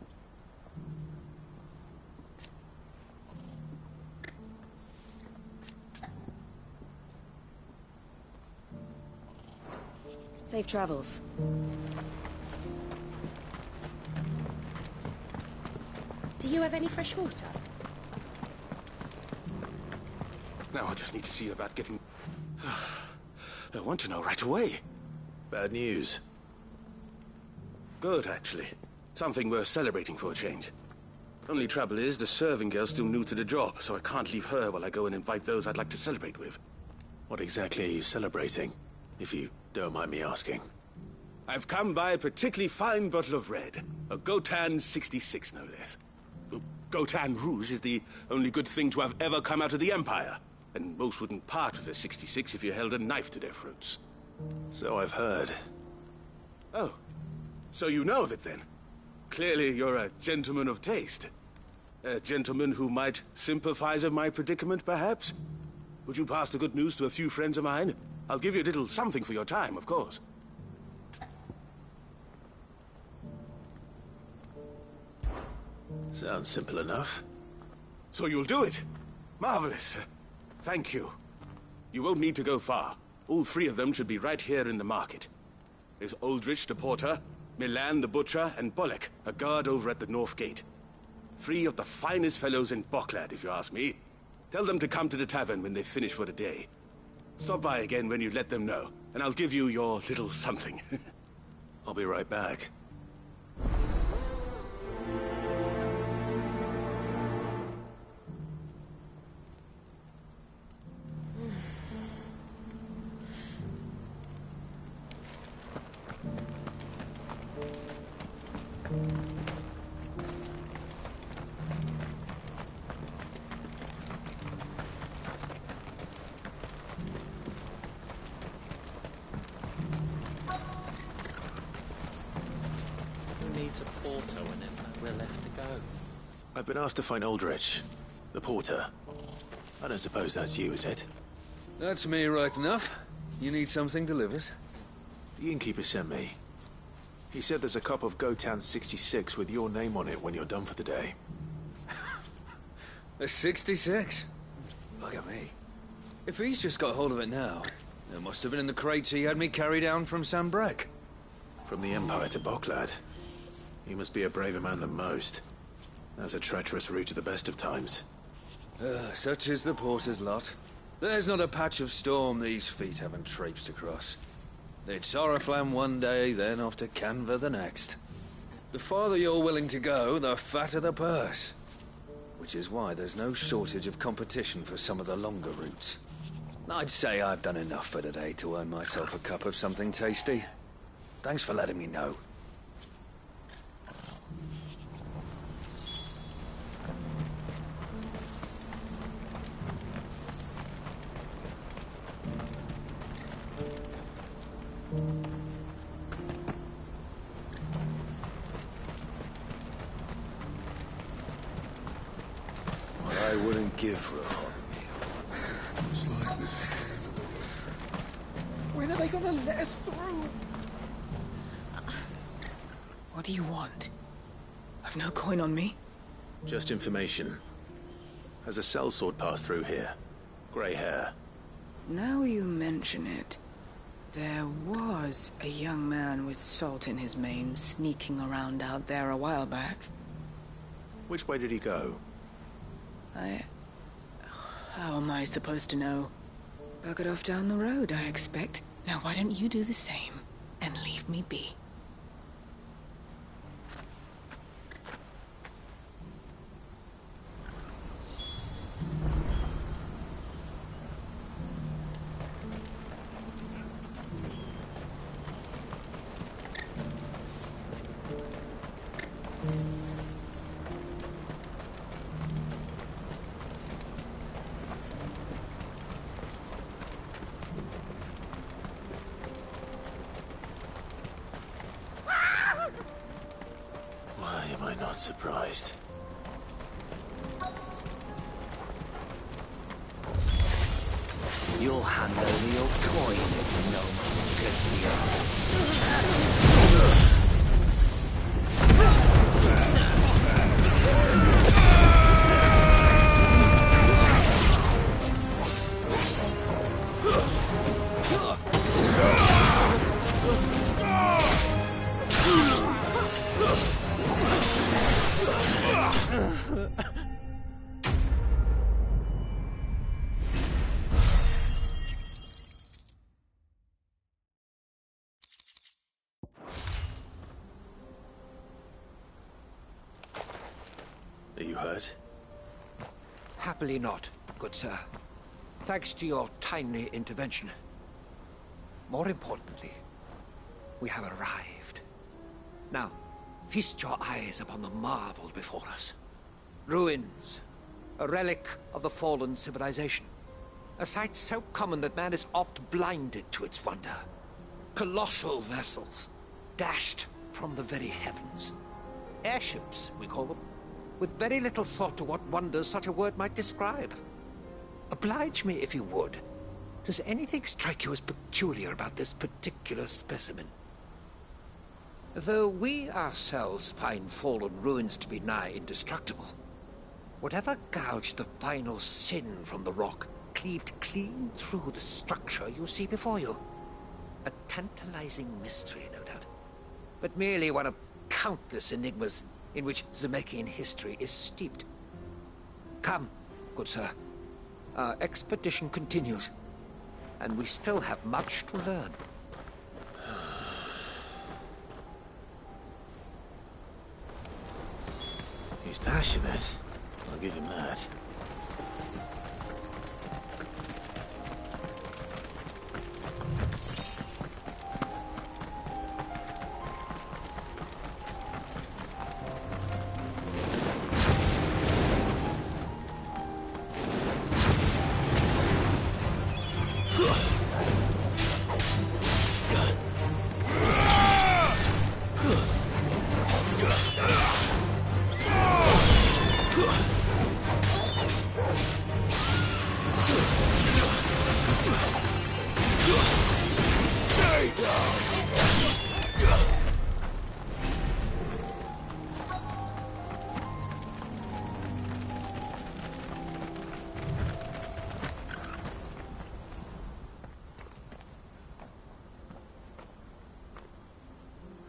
Speaker 13: Safe travels.
Speaker 1: Do you have any fresh water?
Speaker 15: Now I just need to see about getting... I want to know right away. Bad news. Good, actually. Something worth celebrating for a change. Only trouble is, the serving girl's still new to the job, so I can't leave her while I go and invite those I'd like to celebrate with. What exactly are you celebrating, if you don't mind me asking? I've come by a particularly fine bottle of red. A Gotan 66, no less. Gotan Rouge is the only good thing to have ever come out of the Empire. And most wouldn't part with a 66 if you held a knife to their throats. So I've heard. Oh. So you know of it, then? Clearly you're a gentleman of taste. A gentleman who might sympathize with my predicament, perhaps? Would you pass the good news to a few friends of mine? I'll give you a little something for your time, of course. Sounds simple enough. So you'll do it? Marvelous. Thank you. You won't need to go far. All three of them should be right here in the market. There's Aldrich, the porter, Milan, the butcher, and Bolek, a guard over at the north gate. Three of the finest fellows in Boklad, if you ask me. Tell them to come to the tavern when they finish for the day. Stop by again when you let them know, and I'll give you your little something. I'll be right back.
Speaker 6: needs a porter when there's nowhere left to go?
Speaker 15: I've been asked to find Aldrich, the porter. I don't suppose that's you, is it?
Speaker 20: That's me right enough. You need something delivered?
Speaker 15: The innkeeper sent me. He said there's a cup of Gotan 66 with your name on it when you're done for the day.
Speaker 20: A 66? Look at me. If he's just got hold of it now, it must have been in the crates he had me carry down from Sambrek.
Speaker 15: From the Empire to Boklad. He must be a braver man than most. That's a treacherous route at the best of times.
Speaker 20: Such is the porter's lot. There's not a patch of storm these feet haven't traipsed across. It's Oriflamme one day, then off to Canva the next. The farther you're willing to go, the fatter the purse. Which is why there's no shortage of competition for some of the longer routes. I'd say I've done enough for today to earn myself a cup of something tasty. Thanks for letting me know. What I wouldn't give for a hot meal.
Speaker 8: Looks like this is the end of the road.
Speaker 12: When are they gonna let us through?
Speaker 11: What do you want? I've no coin on me.
Speaker 15: Just information. Has a sellsword passed through here? Grey hair.
Speaker 11: Now you mention it, there was a young man with salt in his mane sneaking around out there a while back.
Speaker 15: Which way did he go?
Speaker 11: How am I supposed to know? Buggered off down the road, I expect. Now why don't you do the same and leave me be?
Speaker 15: Why am I not surprised?
Speaker 6: You'll hand over your coin if you know what's good for
Speaker 15: Are you hurt?
Speaker 6: Happily not, good sir. Thanks to your timely intervention. More importantly, we have arrived. Now, feast your eyes upon the marvel before us. Ruins, a relic of the fallen civilization. A sight so common that man is oft blinded to its wonder. Colossal vessels, dashed from the very heavens. Airships, we call them, with very little thought to what wonders such a word might describe. Oblige me, if you would. Does anything strike you as peculiar about this particular specimen? Though we ourselves find fallen ruins to be nigh indestructible, whatever gouged the final sin from the rock cleaved clean through the structure you see before you. A tantalizing mystery, no doubt, but merely one of countless enigmas in which Zemeckis history is steeped. Come, good sir. Our expedition continues, and we still have much to learn.
Speaker 15: He's passionate. I'll give him that.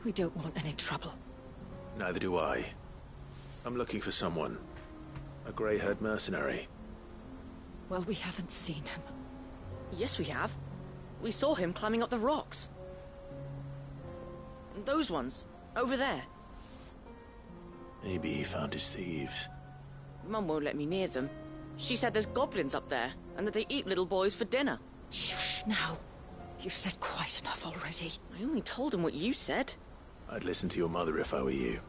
Speaker 1: We don't want any trouble.
Speaker 15: Neither do I. I'm looking for someone. A grey-haired mercenary.
Speaker 1: Well, we haven't seen him.
Speaker 3: Yes, we have. We saw him climbing up the rocks. Those ones, over there.
Speaker 15: Maybe he found his thieves.
Speaker 3: Mum won't let me near them. She said there's goblins up there, and that they eat little boys for dinner.
Speaker 1: Shush, now. You've said quite enough already.
Speaker 3: I only told him what you said.
Speaker 15: I'd listen to your mother if I were you.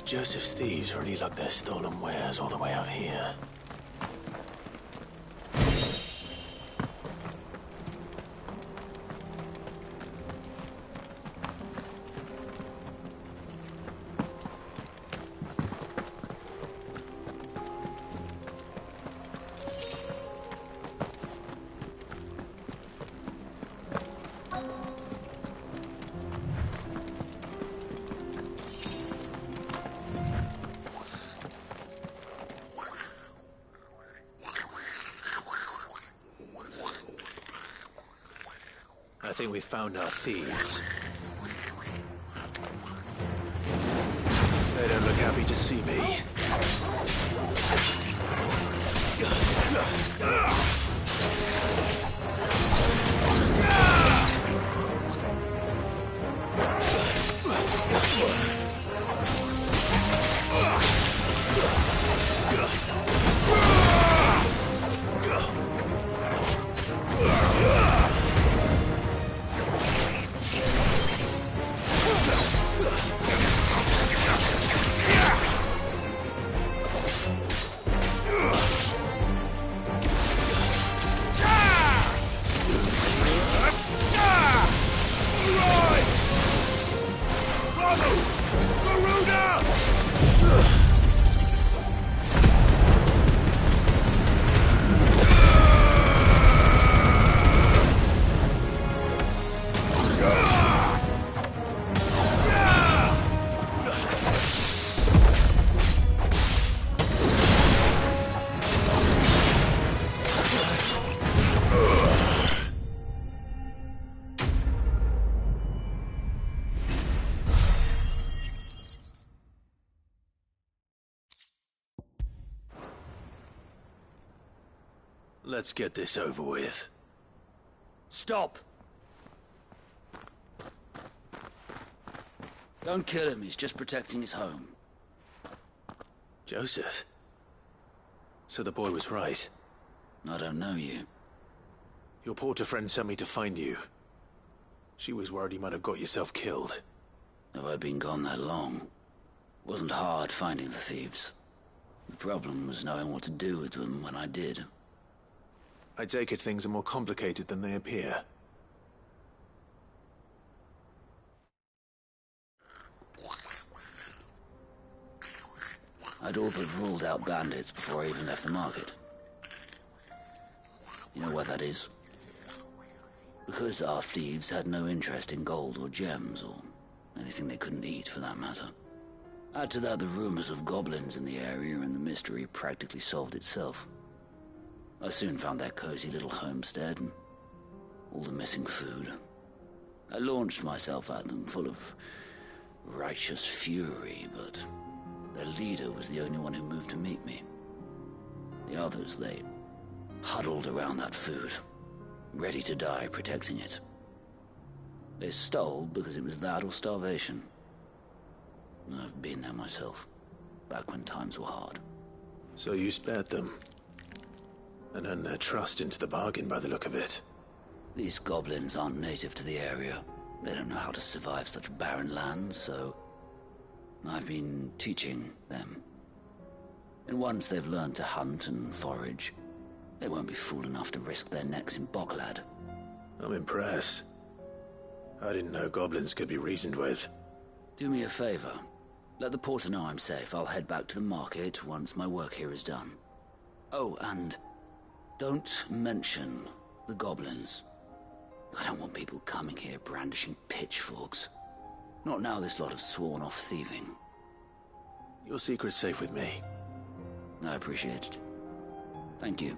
Speaker 15: Joseph's thieves really lug their stolen wares all the way out here. I think we've found our thieves. They don't look happy to see me. Let's get this over with.
Speaker 21: Stop! Don't kill him, he's just protecting his home.
Speaker 15: Joseph? So the boy was right.
Speaker 21: I don't know you.
Speaker 15: Your porter friend sent me to find you. She was worried you might have got yourself killed.
Speaker 21: Have I been gone that long? Wasn't hard finding the thieves. The problem was knowing what to do with them when I did.
Speaker 15: I take it things are more complicated than they appear.
Speaker 21: I'd all but ruled out bandits before I even left the market. You know why that is? Because our thieves had no interest in gold or gems, or anything they couldn't eat for that matter. Add to that the rumors of goblins in the area, and the mystery practically solved itself. I soon found their cozy little homestead, and all the missing food. I launched myself at them, full of righteous fury, but their leader was the only one who moved to meet me. The others, they huddled around that food, ready to die protecting it. They stole because it was that or starvation. I've been there myself, back when times were hard.
Speaker 15: So you spared them, and earned their trust into the bargain by the look of it.
Speaker 21: These goblins aren't native to the area. They don't know how to survive such barren lands, so I've been teaching them. And once they've learned to hunt and forage, they won't be fool enough to risk their necks in Bocklad.
Speaker 15: I'm impressed. I didn't know goblins could be reasoned with.
Speaker 21: Do me a favor. Let the porter know I'm safe. I'll head back to the market once my work here is done. Oh, and don't mention the goblins. I don't want people coming here brandishing pitchforks. Not now this lot have sworn off thieving.
Speaker 15: Your secret's safe with me.
Speaker 21: I appreciate it. Thank you.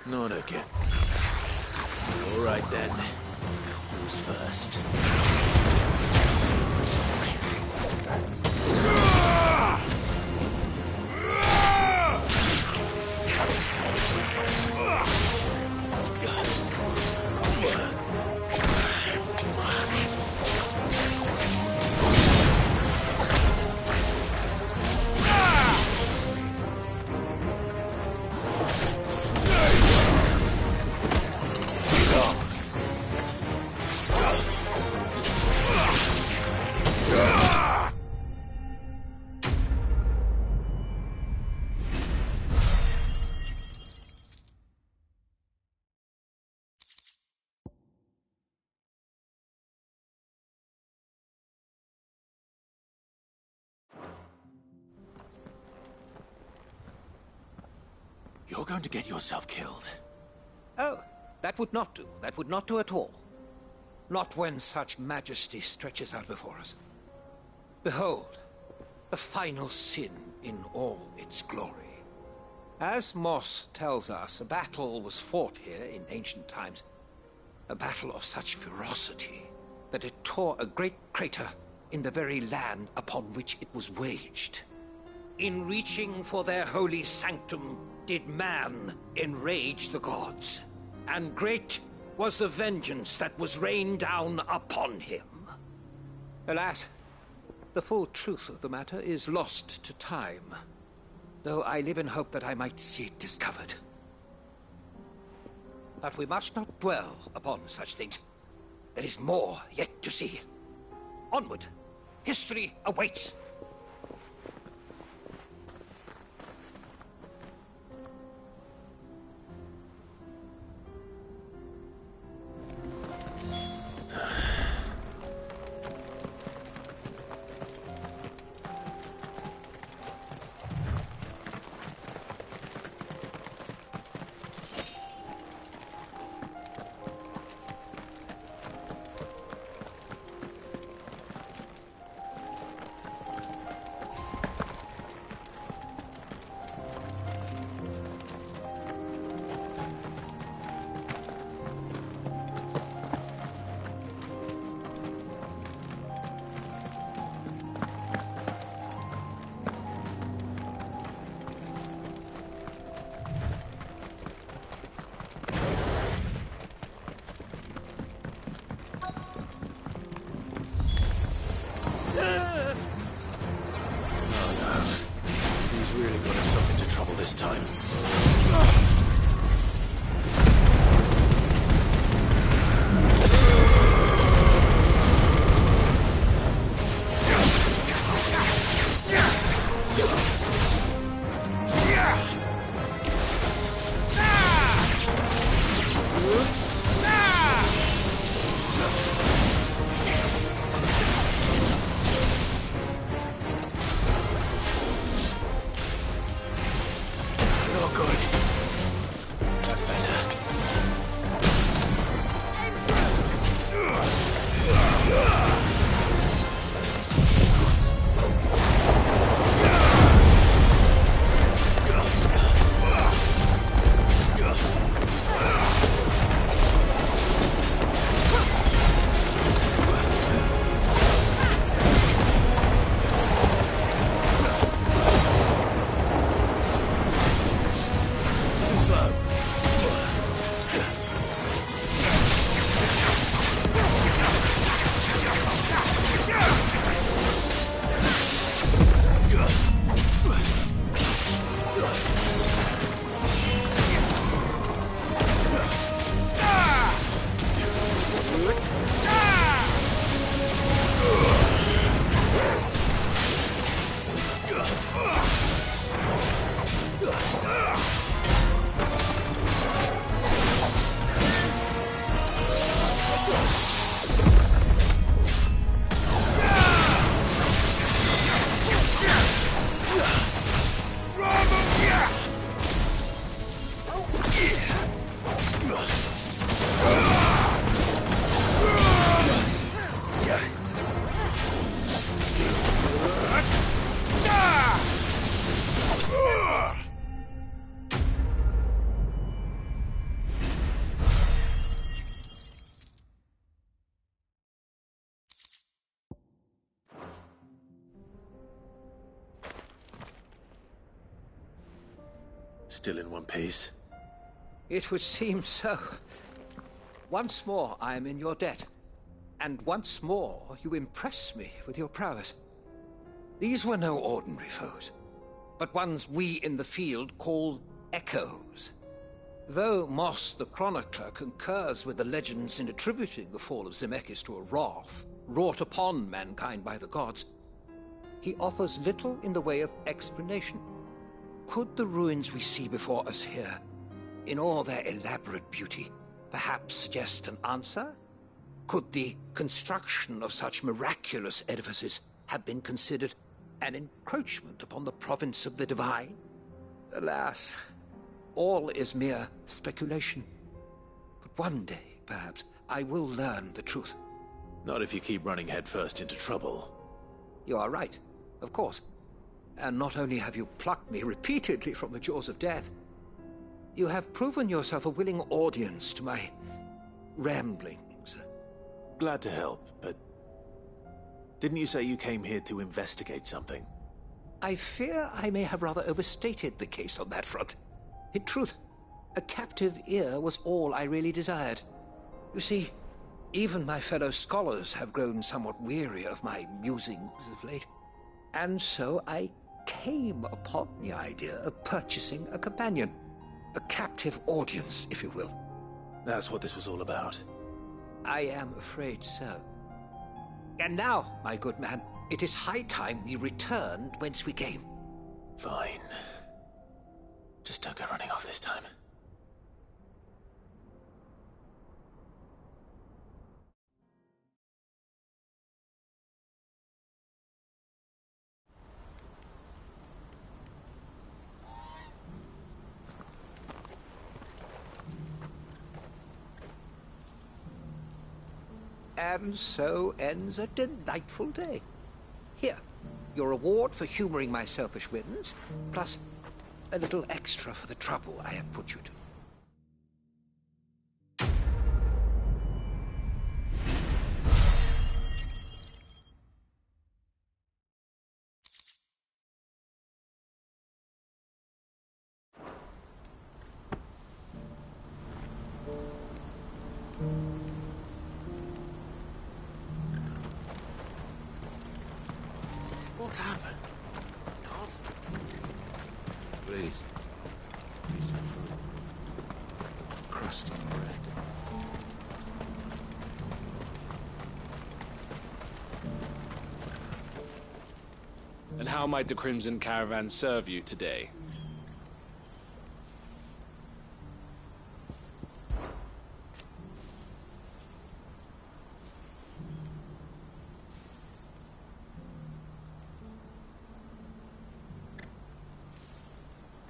Speaker 15: Not again. All right then. Who's first? You're going to get yourself killed.
Speaker 6: Oh, that would not do. That would not do at all. Not when such majesty stretches out before us. Behold, the final sin in all its glory. As Moss tells us, a battle was fought here in ancient times. A battle of such ferocity that it tore a great crater in the very land upon which it was waged. In reaching for their holy sanctum, did man enrage the gods, and great was the vengeance that was rained down upon him. Alas, the full truth of the matter is lost to time, though I live in hope that I might see it discovered. But we must not dwell upon such things. There is more yet to see. Onward, history awaits.
Speaker 2: Still in one piece?
Speaker 6: It would seem so. Once more I am in your debt. And once more you impress me with your prowess. These were no ordinary foes, but ones we in the field call echoes. Though Moss the Chronicler concurs with the legends in attributing the fall of Zemeckis to a wrath wrought upon mankind by the gods, he offers little in the way of explanation. Could the ruins we see before us here, in all their elaborate beauty, perhaps suggest an answer? Could the construction of such miraculous edifices have been considered an encroachment upon the province of the divine? Alas, all is mere speculation. But one day, perhaps, I will learn the truth.
Speaker 2: Not if you keep running headfirst into trouble.
Speaker 6: You are right, of course. And not only have you plucked me repeatedly from the jaws of death, you have proven yourself a willing audience to my ramblings.
Speaker 2: Glad to help, but didn't you say you came here to investigate something?
Speaker 6: I fear I may have rather overstated the case on that front. In truth, a captive ear was all I really desired. You see, even my fellow scholars have grown somewhat weary of my musings of late. And so I came upon the idea of purchasing a companion. A captive audience, if you will.
Speaker 2: That's what this was all about.
Speaker 6: I am afraid so. And now, my good man, it is high time we returned whence we came.
Speaker 2: Fine. Just don't go running off this time.
Speaker 6: And so ends a delightful day. Here, your reward for humoring my selfish whims, plus a little extra for the trouble I have put you to.
Speaker 2: What's happened? God.
Speaker 19: Please. Piece of fruit. Crust of bread.
Speaker 4: And how might the Crimson Caravan serve you today?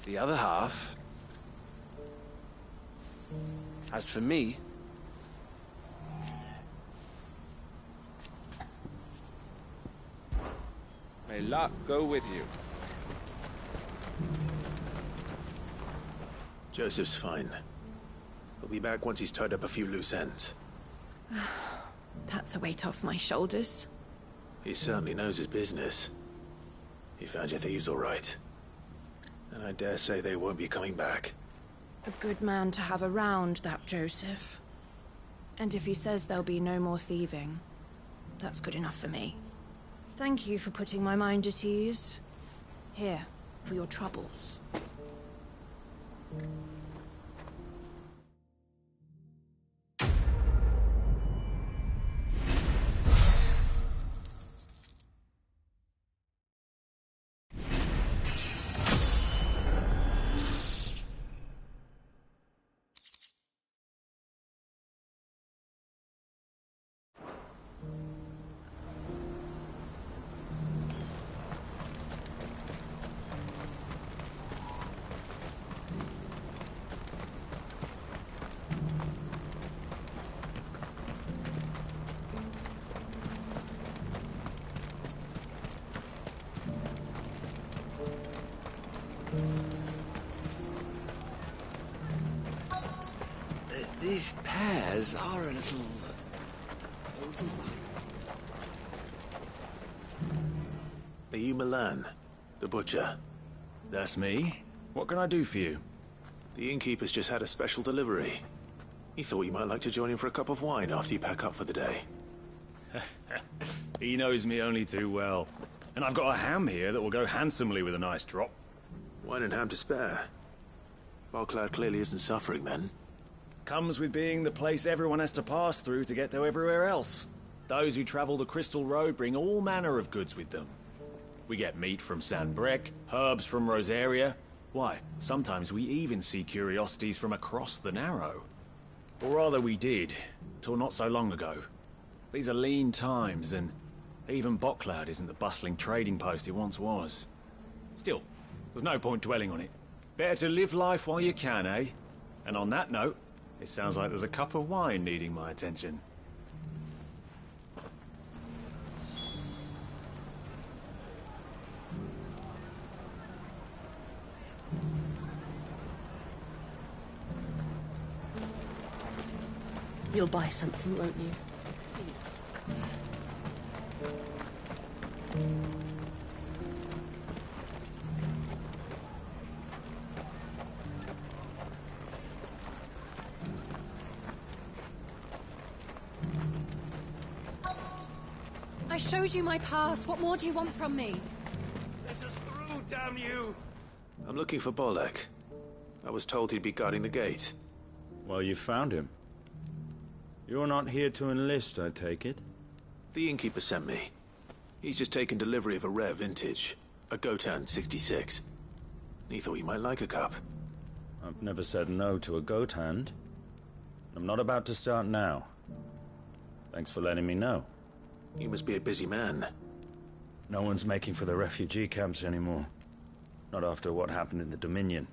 Speaker 4: The other half. As for me, may luck go with you.
Speaker 2: Joseph's fine. He'll be back once he's tied up a few loose ends.
Speaker 13: That's a weight off my shoulders.
Speaker 2: He certainly knows his business. He found your thieves all right. And I dare say they won't be coming back.
Speaker 13: A good man to have around, that Joseph. And if he says there'll be no more thieving, that's good enough for me. Thank you for putting my mind at ease. Here, for your troubles.
Speaker 6: These pears are a little...
Speaker 15: Are you Milan, the butcher?
Speaker 9: That's me. What can I do for you?
Speaker 15: The innkeeper's just had a special delivery. He thought you might like to join him for a cup of wine after you pack up for the day.
Speaker 9: He knows me only too well. And I've got a ham here that will go handsomely with a nice drop.
Speaker 15: Wine and ham to spare. Bocklad clearly isn't suffering, then.
Speaker 9: Comes with being the place everyone has to pass through to get to everywhere else. Those who travel the Crystal Road bring all manner of goods with them. We get meat from San Brec, herbs from Rosaria. Why, sometimes we even see curiosities from across the Narrow. Or rather we did, till not so long ago. These are lean times, and even Bocklad isn't the bustling trading post it once was. Still, there's no point dwelling on it. Better to live life while you can, eh? And on that note, it sounds like there's a cup of wine needing my attention.
Speaker 1: You'll buy something, won't you?
Speaker 18: I showed you my pass. What more do you want from me?
Speaker 15: Let us through, damn you! I'm looking for Bolek. I was told he'd be guarding the gate.
Speaker 22: Well, you found him. You're not here to enlist, I take it?
Speaker 15: The innkeeper sent me. He's just taken delivery of a rare vintage, a Gotan 66. He thought you might like a cup.
Speaker 22: I've never said no to a goat hand. I'm not about to start now. Thanks for letting me know.
Speaker 15: You must be a busy man.
Speaker 22: No one's making for the refugee camps anymore. Not after what happened in the Dominion.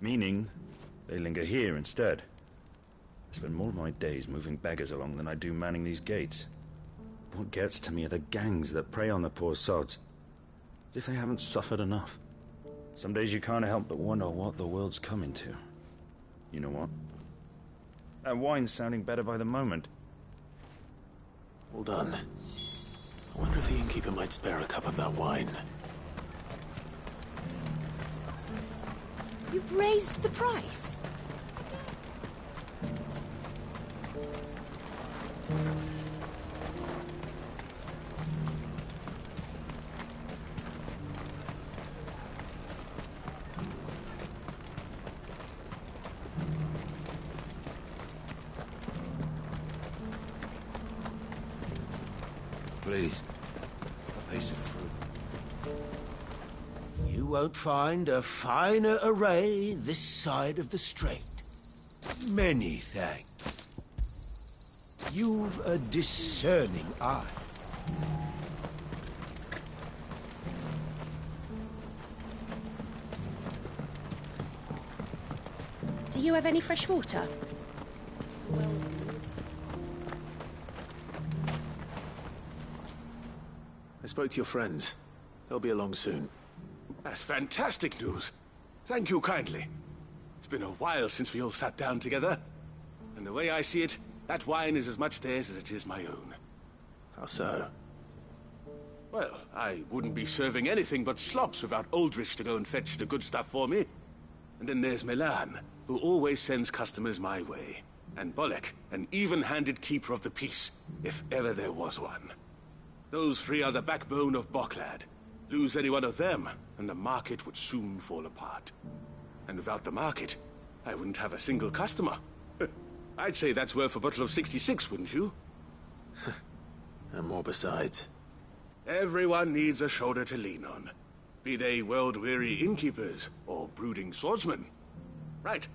Speaker 22: Meaning, they linger here instead. I spend more of my days moving beggars along than I do manning these gates. What gets to me are the gangs that prey on the poor sods. As if they haven't suffered enough. Some days you can't help but wonder what the world's coming to. You know what? That wine's sounding better by the moment.
Speaker 15: Well done. I wonder if the innkeeper might spare a cup of that wine.
Speaker 18: You've raised the price.
Speaker 19: Please, a piece of fruit. You won't find a finer array this side of the strait. Many thanks. You've a discerning eye.
Speaker 1: Do you have any fresh water?
Speaker 15: I spoke to your friends. They'll be along soon.
Speaker 23: That's fantastic news. Thank you kindly. It's been a while since we all sat down together. And the way I see it, that wine is as much theirs as it is my own.
Speaker 15: How so?
Speaker 23: Well, I wouldn't be serving anything but slops without Aldrich to go and fetch the good stuff for me. And then there's Milan, who always sends customers my way. And Bolek, an even-handed keeper of the peace, if ever there was one. Those three are the backbone of Bocklad. Lose any one of them, and the market would soon fall apart. And without the market, I wouldn't have a single customer. I'd say that's worth a bottle of 66, wouldn't you?
Speaker 15: And more besides.
Speaker 23: Everyone needs a shoulder to lean on. Be they world-weary innkeepers or brooding swordsmen. Right,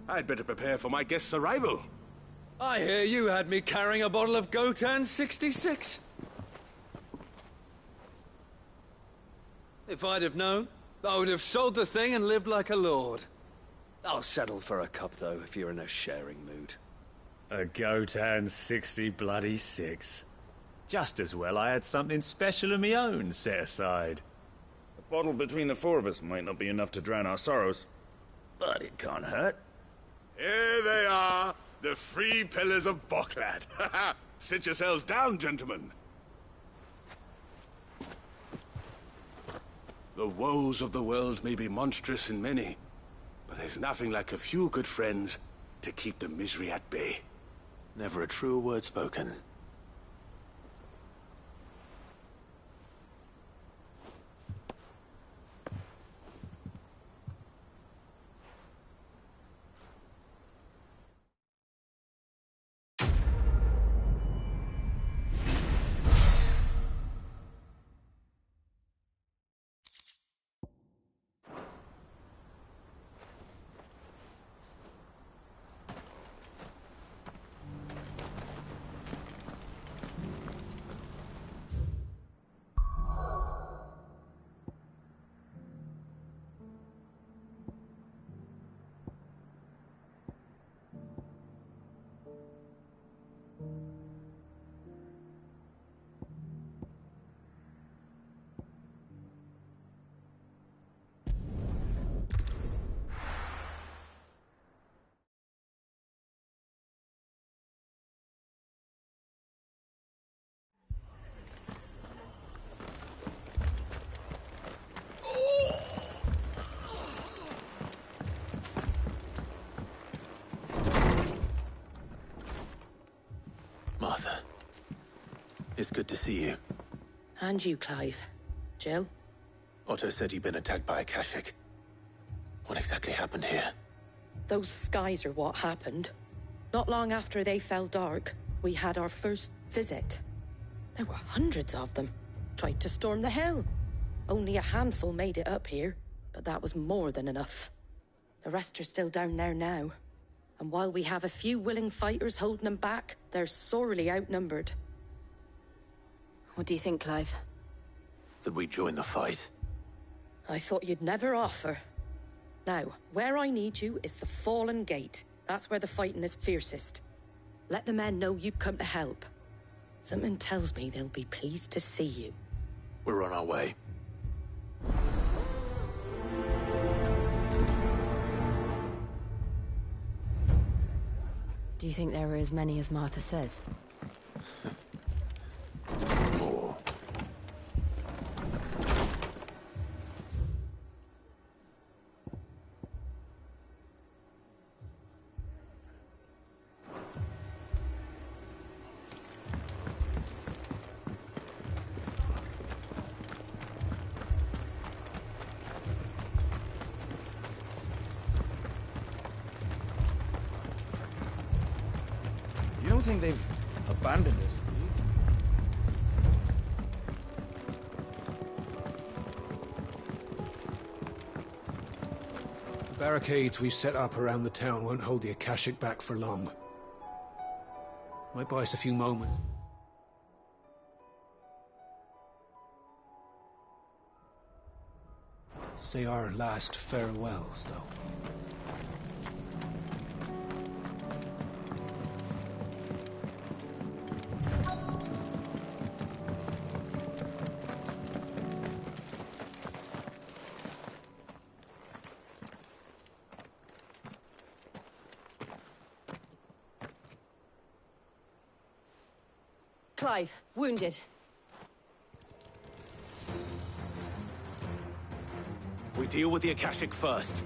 Speaker 23: I'd better prepare for my guest's arrival.
Speaker 20: I hear you had me carrying a bottle of Gotan 66. If I'd have known, I would have sold the thing and lived like a lord. I'll settle for a cup, though, if you're in a sharing mood.
Speaker 9: A Gotan 66. Just as well I had something special of my own set aside.
Speaker 22: A bottle between the four of us might not be enough to drown our sorrows, but it can't hurt.
Speaker 23: Here they are,
Speaker 15: The Free Pillars of Boklad. Sit yourselves down, gentlemen. The woes of the world may be monstrous in many, but there's nothing like a few good friends to keep the misery at bay.
Speaker 2: Never a truer word spoken. Martha, it's good to see you.
Speaker 1: And you, Clive. Jill?
Speaker 2: Otto said you'd been attacked by a Kashik. What exactly happened here?
Speaker 1: Those skies are what happened. Not long after they fell dark, we had our first visit. There were hundreds of them. Tried to storm the hill. Only a handful made it up here, but that was more than enough. The rest are still down there now. And while we have a few willing fighters holding them back, they're sorely outnumbered.
Speaker 13: What do you think, Clive?
Speaker 2: That we join the fight?
Speaker 1: I thought you'd never offer. Now, where I need you is the Fallen Gate. That's where the fighting is fiercest. Let the men know you've come to help. Something tells me they'll be pleased to see you.
Speaker 2: We're on our way.
Speaker 13: Do you think there are as many as Martha says?
Speaker 2: More.
Speaker 5: You don't think they've abandoned us, do you?
Speaker 7: The barricades we've set up around the town won't hold the Akashic back for long. Might buy us a few moments. To say our last farewells, though.
Speaker 1: Clive, wounded.
Speaker 2: We deal with the Akashic first.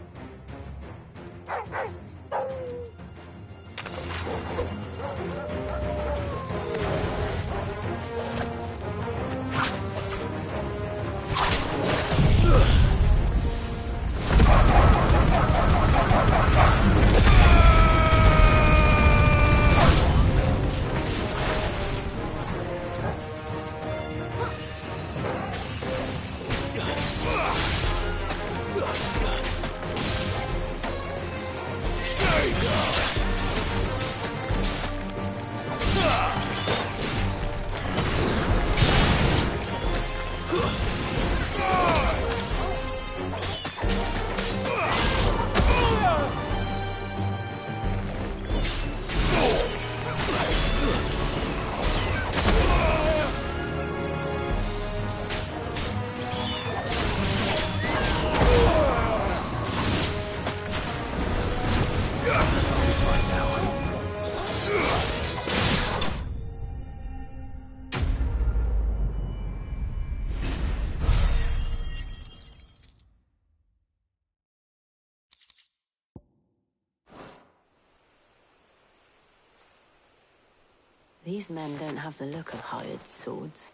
Speaker 10: These men don't have the look of hired swords.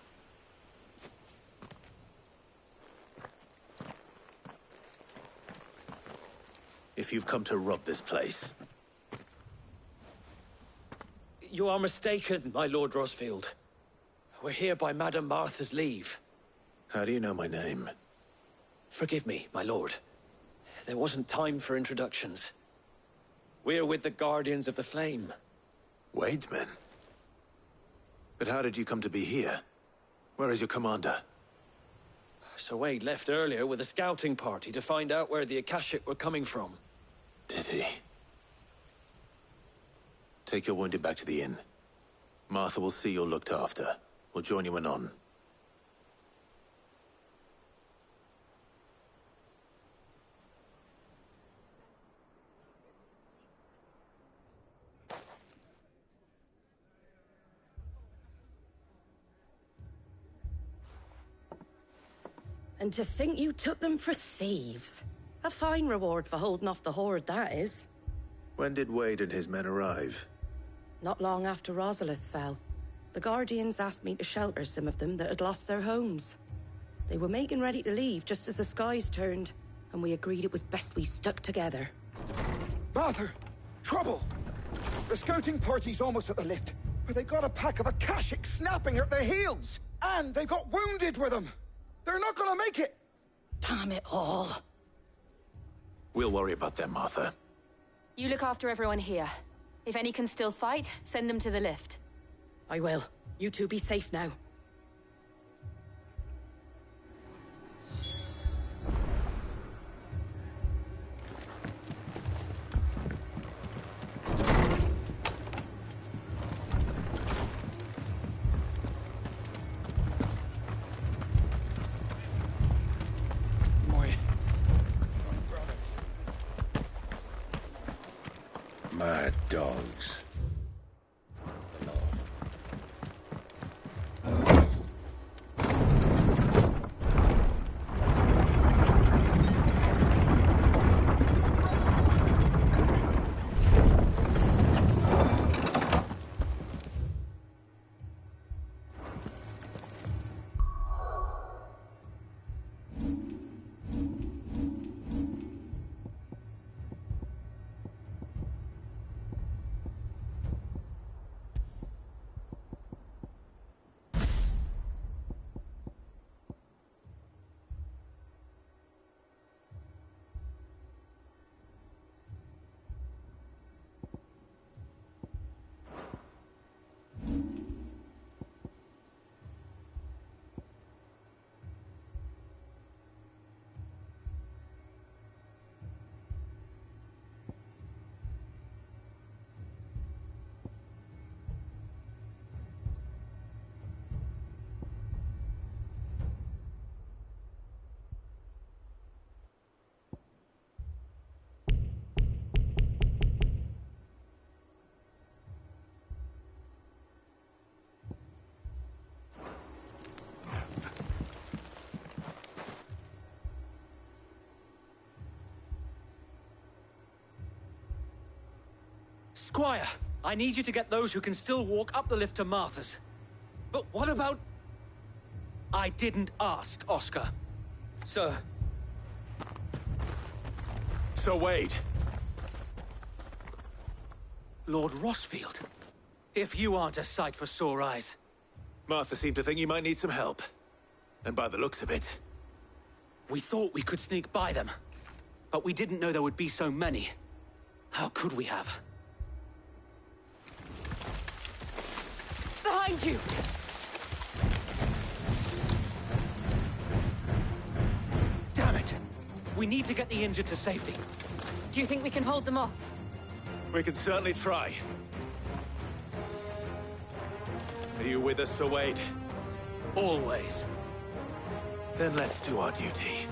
Speaker 2: If you've come to rob this place...
Speaker 14: You are mistaken, my Lord Rosfield. We're here by Madame Martha's leave.
Speaker 2: How do you know my name?
Speaker 14: Forgive me, my lord. There wasn't time for introductions. We're with the Guardians of the Flame.
Speaker 2: Wade's men? But how did you come to be here? Where is your commander?
Speaker 14: Sir Wade left earlier with a scouting party to find out where the Akashic were coming from.
Speaker 2: Did he? Take your wounded back to the inn. Martha will see you're looked after. We'll join you anon.
Speaker 1: And to think you took them for thieves. A fine reward for holding off the horde, that is.
Speaker 2: When did Wade and his men arrive?
Speaker 1: Not long after Rosalith fell. The Guardians asked me to shelter some of them that had lost their homes. They were making ready to leave just as the skies turned, and we agreed it was best we stuck together.
Speaker 12: Martha! Trouble! The scouting party's almost at the lift, but they got a pack of Akashic snapping at their heels! And they've got wounded with them! They're not gonna make it!
Speaker 1: Damn it all.
Speaker 2: We'll worry about them, Martha.
Speaker 10: You look after everyone here. If any can still fight, send them to the lift.
Speaker 1: I will. You two be safe now.
Speaker 8: Mad dogs.
Speaker 14: Squire, I need you to get those who can still walk up the lift to Martha's. But what about... I didn't ask, Oscar. Sir.
Speaker 2: Sir Wade.
Speaker 14: Lord Rosfield. If you aren't a sight for sore eyes.
Speaker 2: Martha seemed to think you might need some help. And by the looks of it...
Speaker 14: We thought we could sneak by them. But we didn't know there would be so many. How could we have?
Speaker 1: Behind you!
Speaker 14: Damn it! We need to get the injured to safety.
Speaker 10: Do you think we can hold them off?
Speaker 2: We can certainly try. Are you with us, Sir Wade?
Speaker 14: Always.
Speaker 2: Then let's do our duty.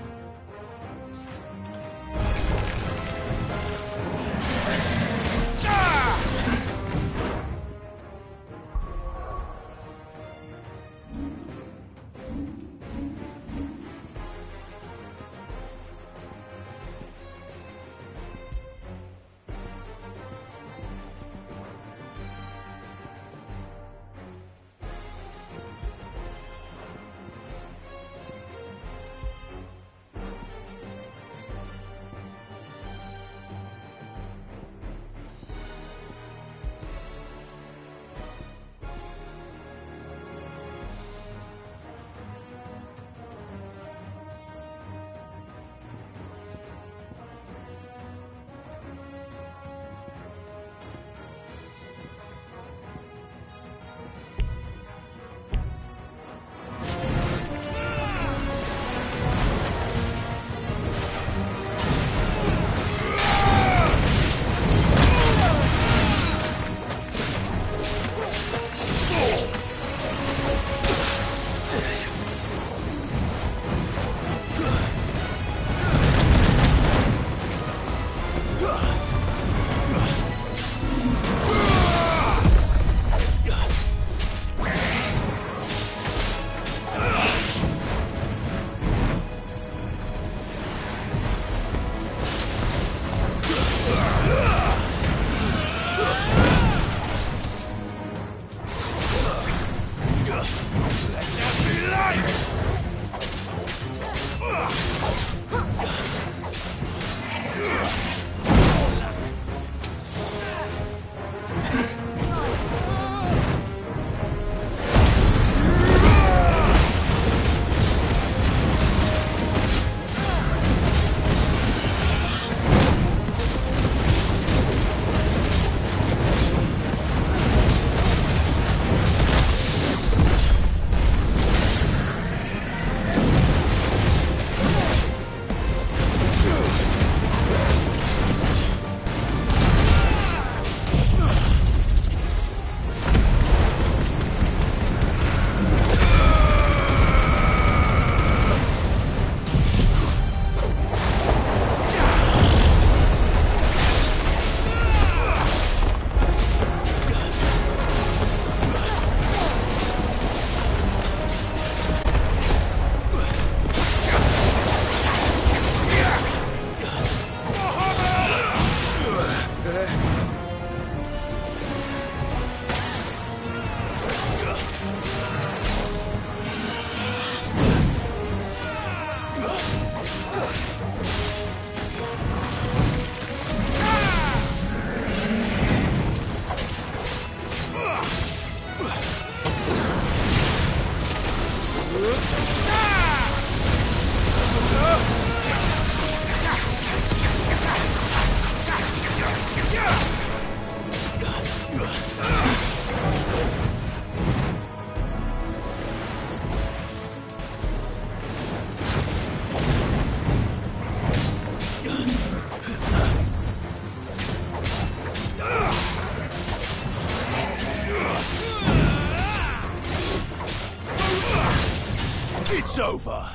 Speaker 2: It's over!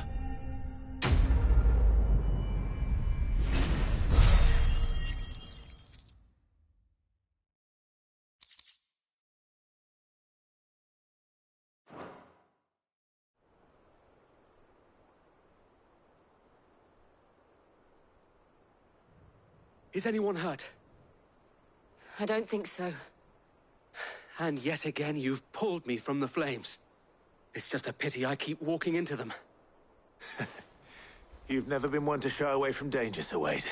Speaker 14: Is anyone hurt?
Speaker 10: I don't think so.
Speaker 14: And yet again, you've pulled me from the flames. It's just a pity I keep walking into them.
Speaker 2: You've never been one to shy away from danger, Sir Wade.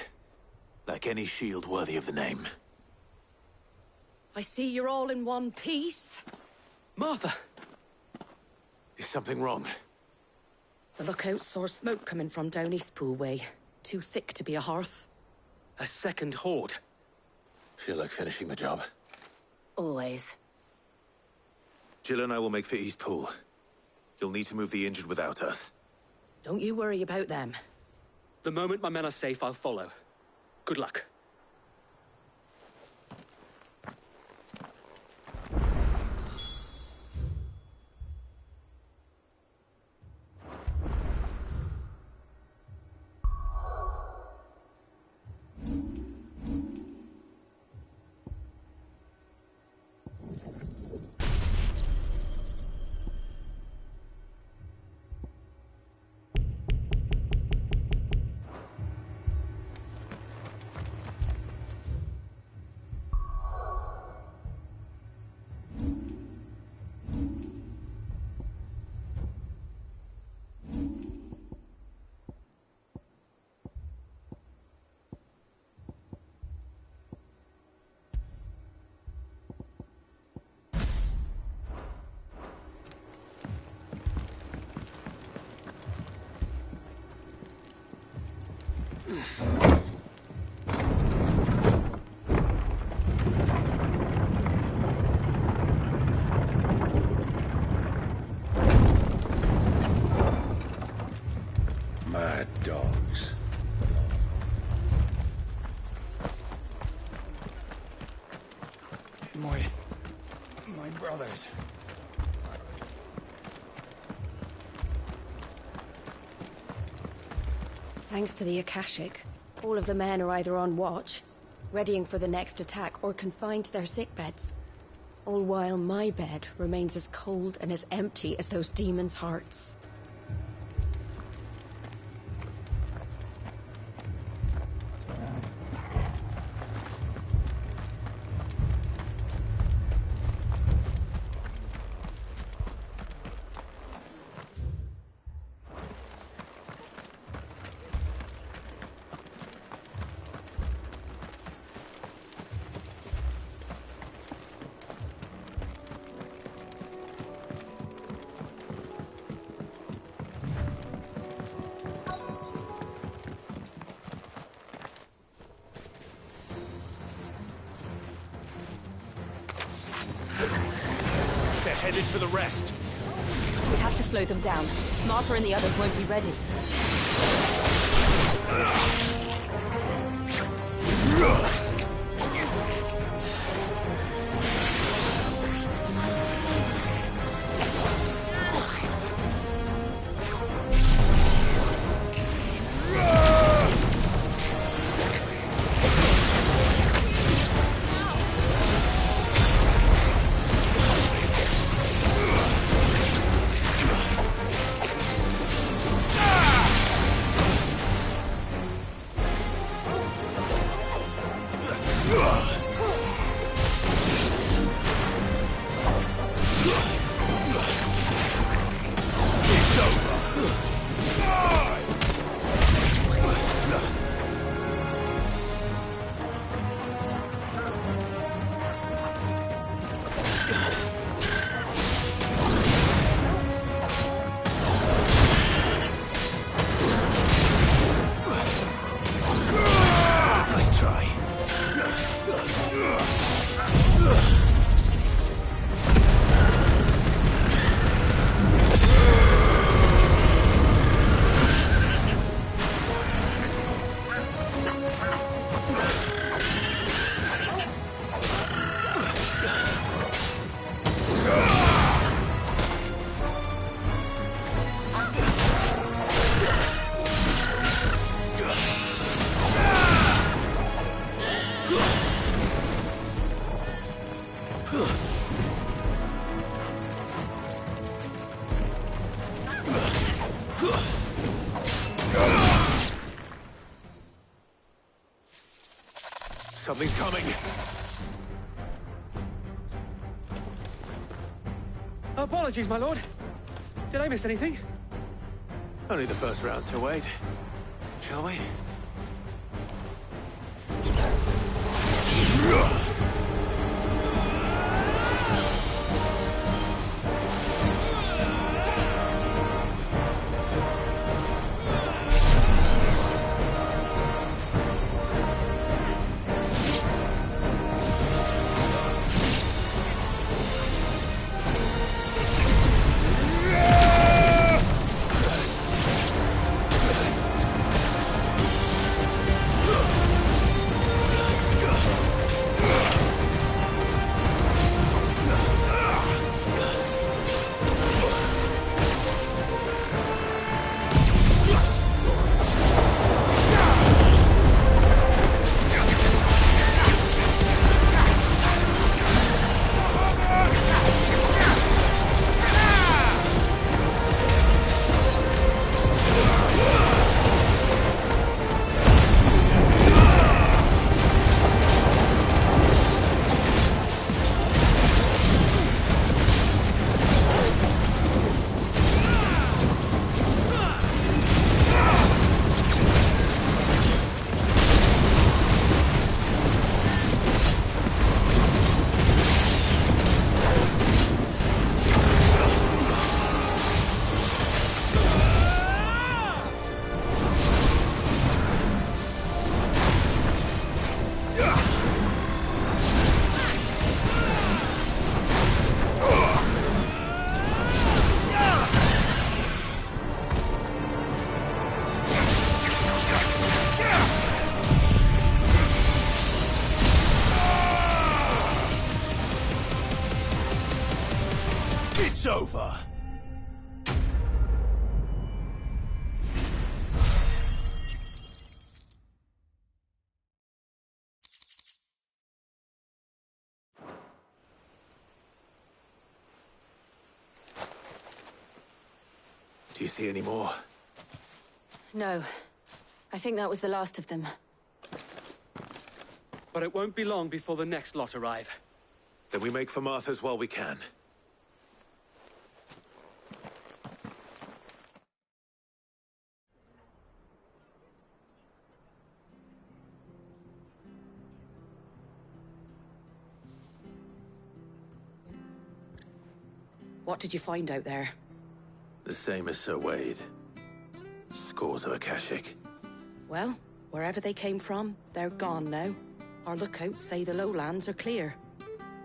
Speaker 2: Like any shield worthy of the name.
Speaker 1: I see you're all in one piece.
Speaker 14: Martha!
Speaker 2: Is something wrong?
Speaker 1: The lookout saw smoke coming from down Eastpool way. Too thick to be a hearth.
Speaker 14: A second horde.
Speaker 2: Feel like finishing the job.
Speaker 10: Always.
Speaker 2: Jill and I will make for Eastpool. You'll need to move the injured without us.
Speaker 1: Don't you worry about them.
Speaker 14: The moment my men are safe, I'll follow. Good luck.
Speaker 8: Mad dogs.
Speaker 12: My brothers.
Speaker 13: Thanks to the Akashic, all of the men are either on watch, readying for the next attack, or confined to their sickbeds. All while my bed remains as cold and as empty as those demons' hearts.
Speaker 2: They're headed for the rest.
Speaker 10: We have to slow them down. Martha and the others won't be ready.
Speaker 2: Something's coming.
Speaker 14: Apologies, my lord. Did I miss anything?
Speaker 2: Only the first round, so wait. Shall we? It's over! Do you see any more?
Speaker 10: No. I think that was the last of them.
Speaker 14: But it won't be long before the next lot arrive.
Speaker 2: Then we make for Martha's while we can.
Speaker 1: What did you find out there?
Speaker 2: The same as Sir Wade. Scores of Akashic.
Speaker 1: Well, wherever they came from, they're gone now. Our lookouts say the lowlands are clear.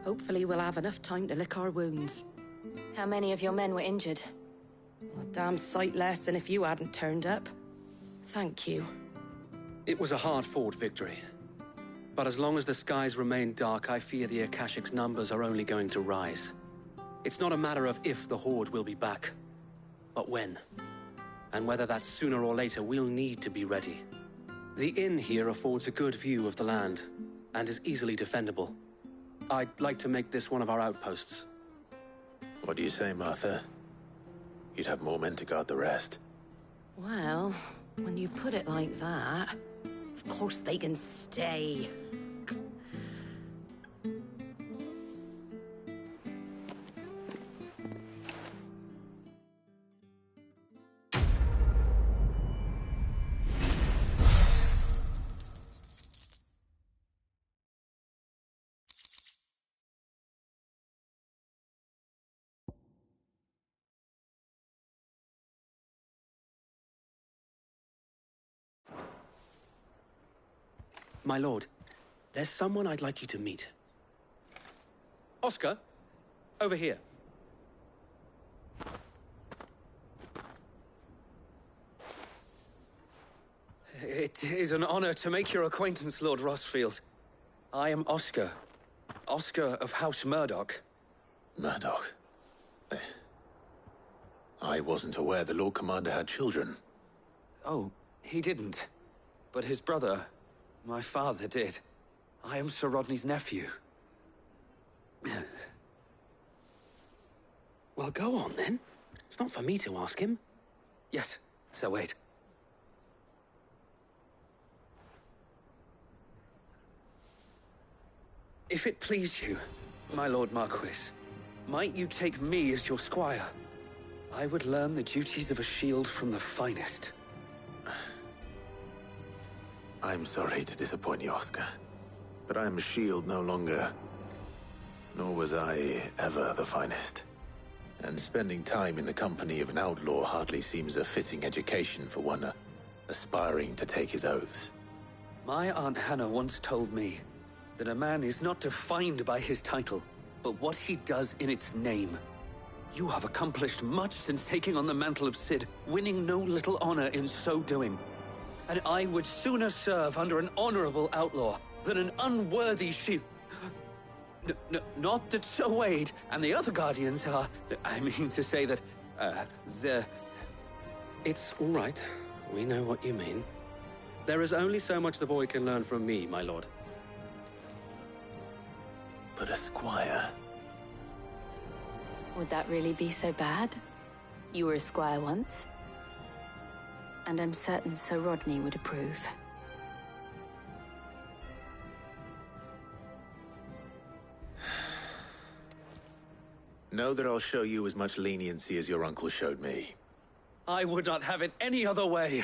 Speaker 1: Hopefully we'll have enough time to lick our wounds.
Speaker 10: How many of your men were injured?
Speaker 1: A damn sight less than if you hadn't turned up. Thank you.
Speaker 14: It was a hard-fought victory. But as long as the skies remain dark, I fear the Akashic's numbers are only going to rise. It's not a matter of if the Horde will be back, but when. And whether that's sooner or later, we'll need to be ready. The inn here affords a good view of the land, and is easily defendable. I'd like to make this one of our outposts.
Speaker 2: What do you say, Martha? You'd have more men to guard the rest.
Speaker 1: Well, when you put it like that, of course they can stay.
Speaker 14: My lord, there's someone I'd like you to meet. Oscar, over here.
Speaker 11: It is an honor to make your acquaintance, Lord Rossfield. I am Oscar. Oscar of House Murdoch.
Speaker 2: Murdoch? I wasn't aware the Lord Commander had children.
Speaker 11: Oh, he didn't. But his brother, my father, did. I am Sir Rodney's nephew.
Speaker 14: Well, go on then. It's not for me to ask him.
Speaker 11: Yes, So wait. If it please you, my Lord Marquis, might you take me as your squire? I would learn the duties of a shield from the finest.
Speaker 2: I'm sorry to disappoint you, Oscar, but I'm a shield no longer. Nor was I ever the finest. And spending time in the company of an outlaw hardly seems a fitting education for one aspiring to take his oaths.
Speaker 11: My Aunt Hannah once told me that a man is not defined by his title, but what he does in its name. You have accomplished much since taking on the mantle of Cid, winning no little honor in so doing. And I would sooner serve under an honorable outlaw than an unworthy shield. Not that Sir Wade and the other Guardians are... I mean to say that, they're...
Speaker 14: It's all right. We know what you mean. There is only so much the boy can learn from me, my lord.
Speaker 2: But a squire...
Speaker 10: Would that really be so bad? You were a squire once. And I'm certain Sir Rodney would approve.
Speaker 2: Know that I'll show you as much leniency as your uncle showed me.
Speaker 11: I would not have it any other way.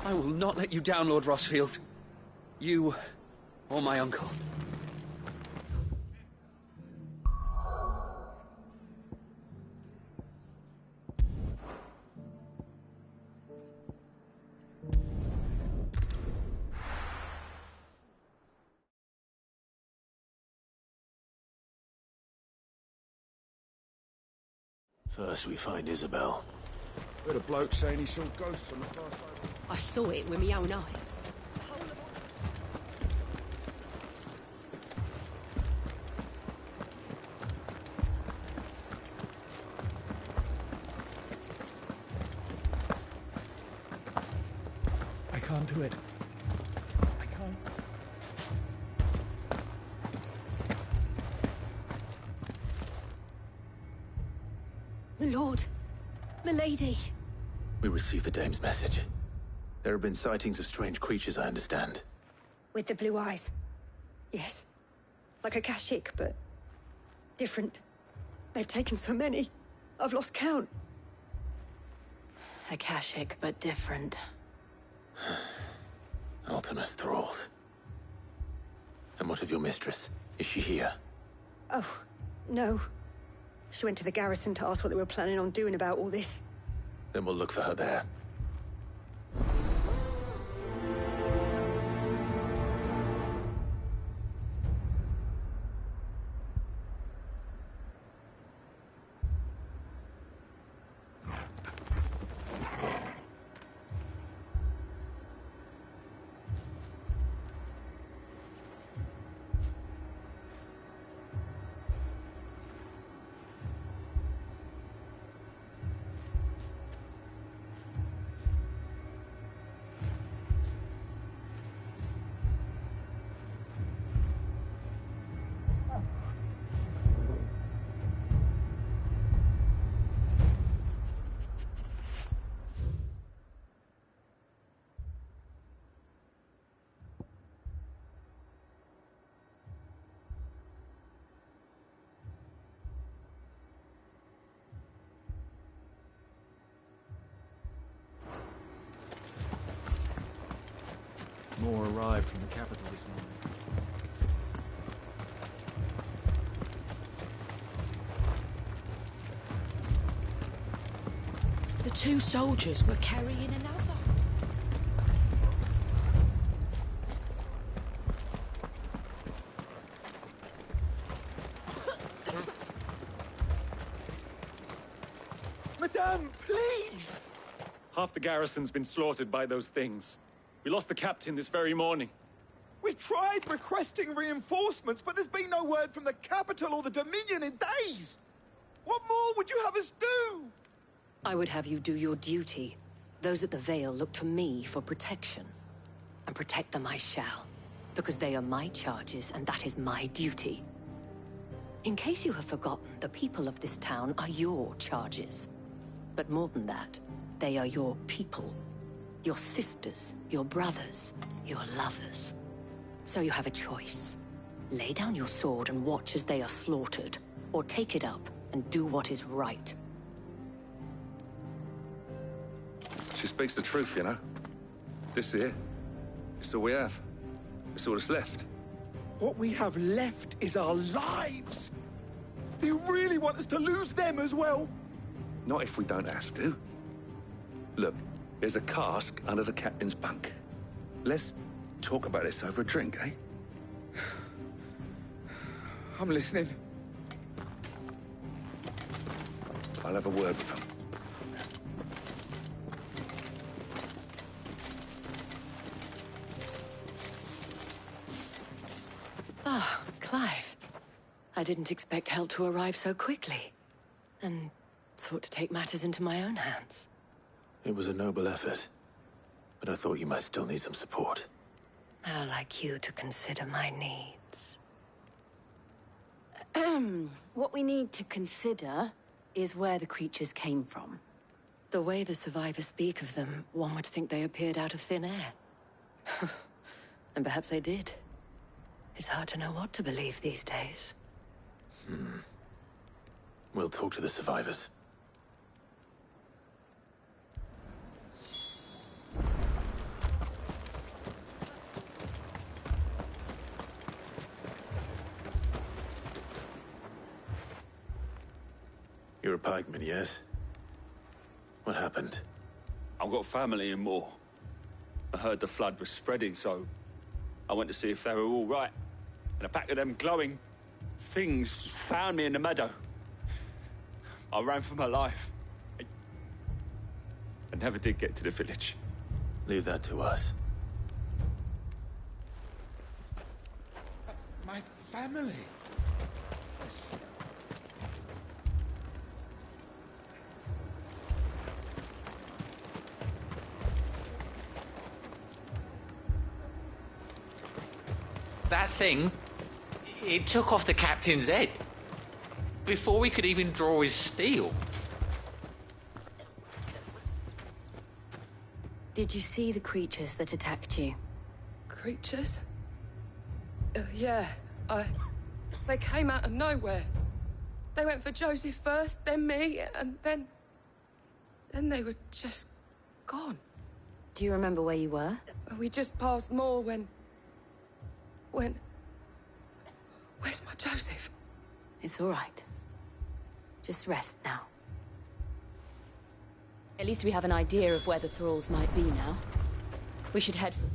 Speaker 11: I will not let you down, Lord Rosfield. You, or my uncle.
Speaker 2: First we find Isabel.
Speaker 12: Heard a bloke saying he saw ghosts on the far side.
Speaker 1: I saw it with my own eyes.
Speaker 5: I can't do it. I can't.
Speaker 1: My lord, milady.
Speaker 2: We received the dame's message. There have been sightings of strange creatures, I understand.
Speaker 1: With the blue eyes. Yes. Like a Kashik, but different. They've taken so many. I've lost count.
Speaker 10: A Kashik, but different.
Speaker 2: Ultimus thralls. And what of your mistress? Is she here?
Speaker 1: Oh, no. She went to the garrison to ask what they were planning on doing about all this.
Speaker 2: Then we'll look for her there.
Speaker 9: More arrived from the capital this morning.
Speaker 13: The two soldiers were carrying another.
Speaker 12: Madame, please!
Speaker 9: Half the garrison's been slaughtered by those things. We lost the captain this very morning.
Speaker 12: We've tried requesting reinforcements, but there's been no word from the capital or the Dominion in days! What more would you have us do?
Speaker 1: I would have you do your duty. Those at the Vale look to me for protection. And protect them I shall. Because they are my charges, and that is my duty.
Speaker 3: In case you have forgotten, the people of this town are your charges. But more than that, they are your people. Your sisters, your brothers, your lovers. So you have a choice. Lay down your sword and watch as they are slaughtered, or take it up and do what is right.
Speaker 16: She speaks the truth, you know. This here, it's all we have. It's all that's left.
Speaker 12: What we have left is our lives! Do you really want us to lose them as well?
Speaker 16: Not if we don't have to. Look, there's a cask under the captain's bunk. Let's talk about this over a drink, eh?
Speaker 12: I'm listening.
Speaker 16: I'll have a word with him.
Speaker 3: Ah, Clive. I didn't expect help to arrive so quickly. And sought to take matters into my own hands.
Speaker 2: It was a noble effort, but I thought you might still need some support.
Speaker 3: How like you to consider my needs. What we need to consider is where the creatures came from. The way the survivors speak of them, one would think they appeared out of thin air. And perhaps they did. It's hard to know what to believe these days.
Speaker 2: We'll talk to the survivors. You're a pikeman, yes? What happened?
Speaker 17: I've got family in Moor. I heard the flood was spreading, so I went to see if they were all right. And a pack of them glowing things found me in the meadow. I ran for my life. I never did get to the village.
Speaker 2: Leave that to us.
Speaker 12: My family.
Speaker 24: That thing, it took off the captain's head. Before we could even draw his steel.
Speaker 3: Did you see the creatures that attacked you?
Speaker 1: Creatures? Yeah, they came out of nowhere. They went for Joseph first, then me, and then they were just gone.
Speaker 3: Do you remember where you were?
Speaker 1: We just passed Moor when... Where's my Joseph?
Speaker 3: It's all right. Just rest now. At least we have an idea of where the thralls might be now. We should head for...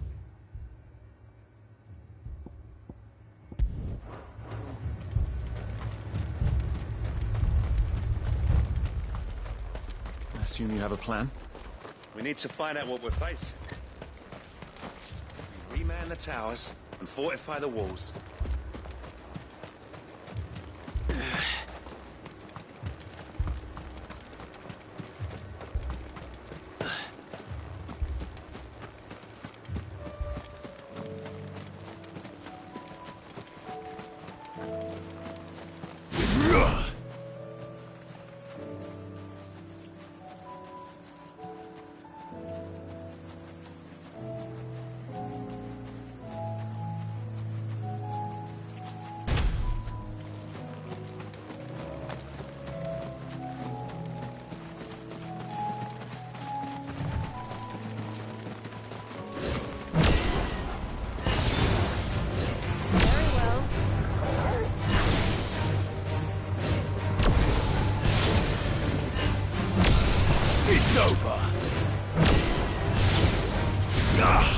Speaker 9: I assume you have a plan?
Speaker 22: We need to find out what we're facing. We reman the towers and fortify the walls.
Speaker 19: It's over. Ah.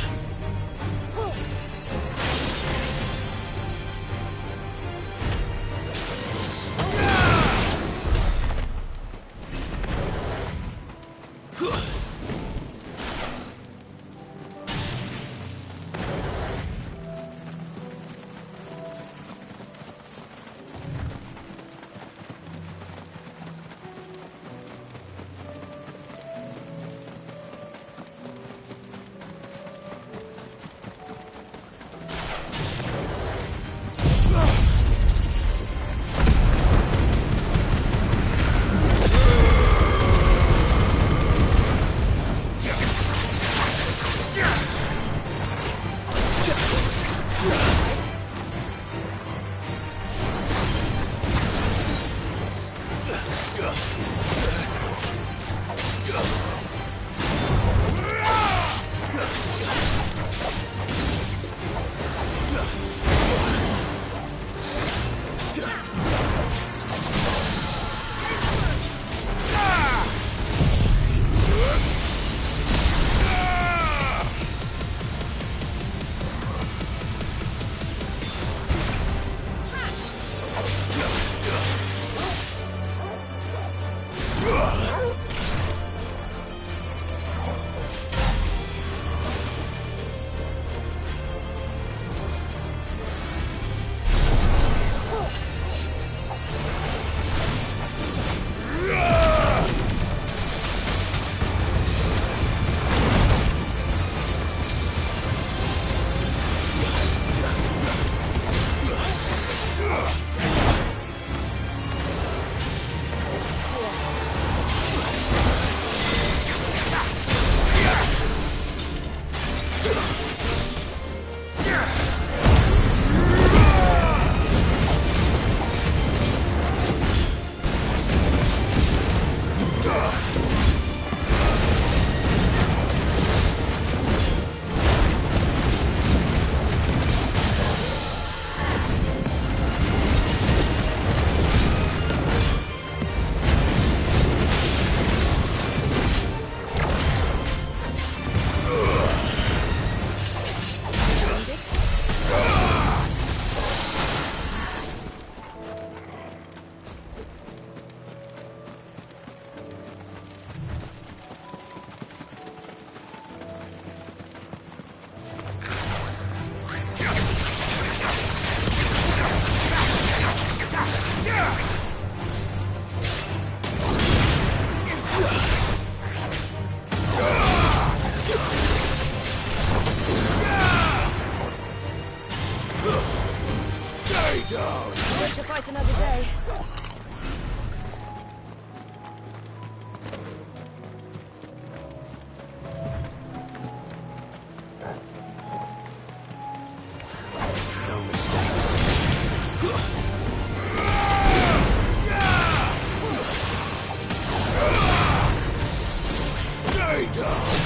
Speaker 13: another day.
Speaker 2: No mistakes. Stay down!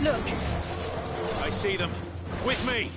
Speaker 13: Look!
Speaker 2: I see them. With me!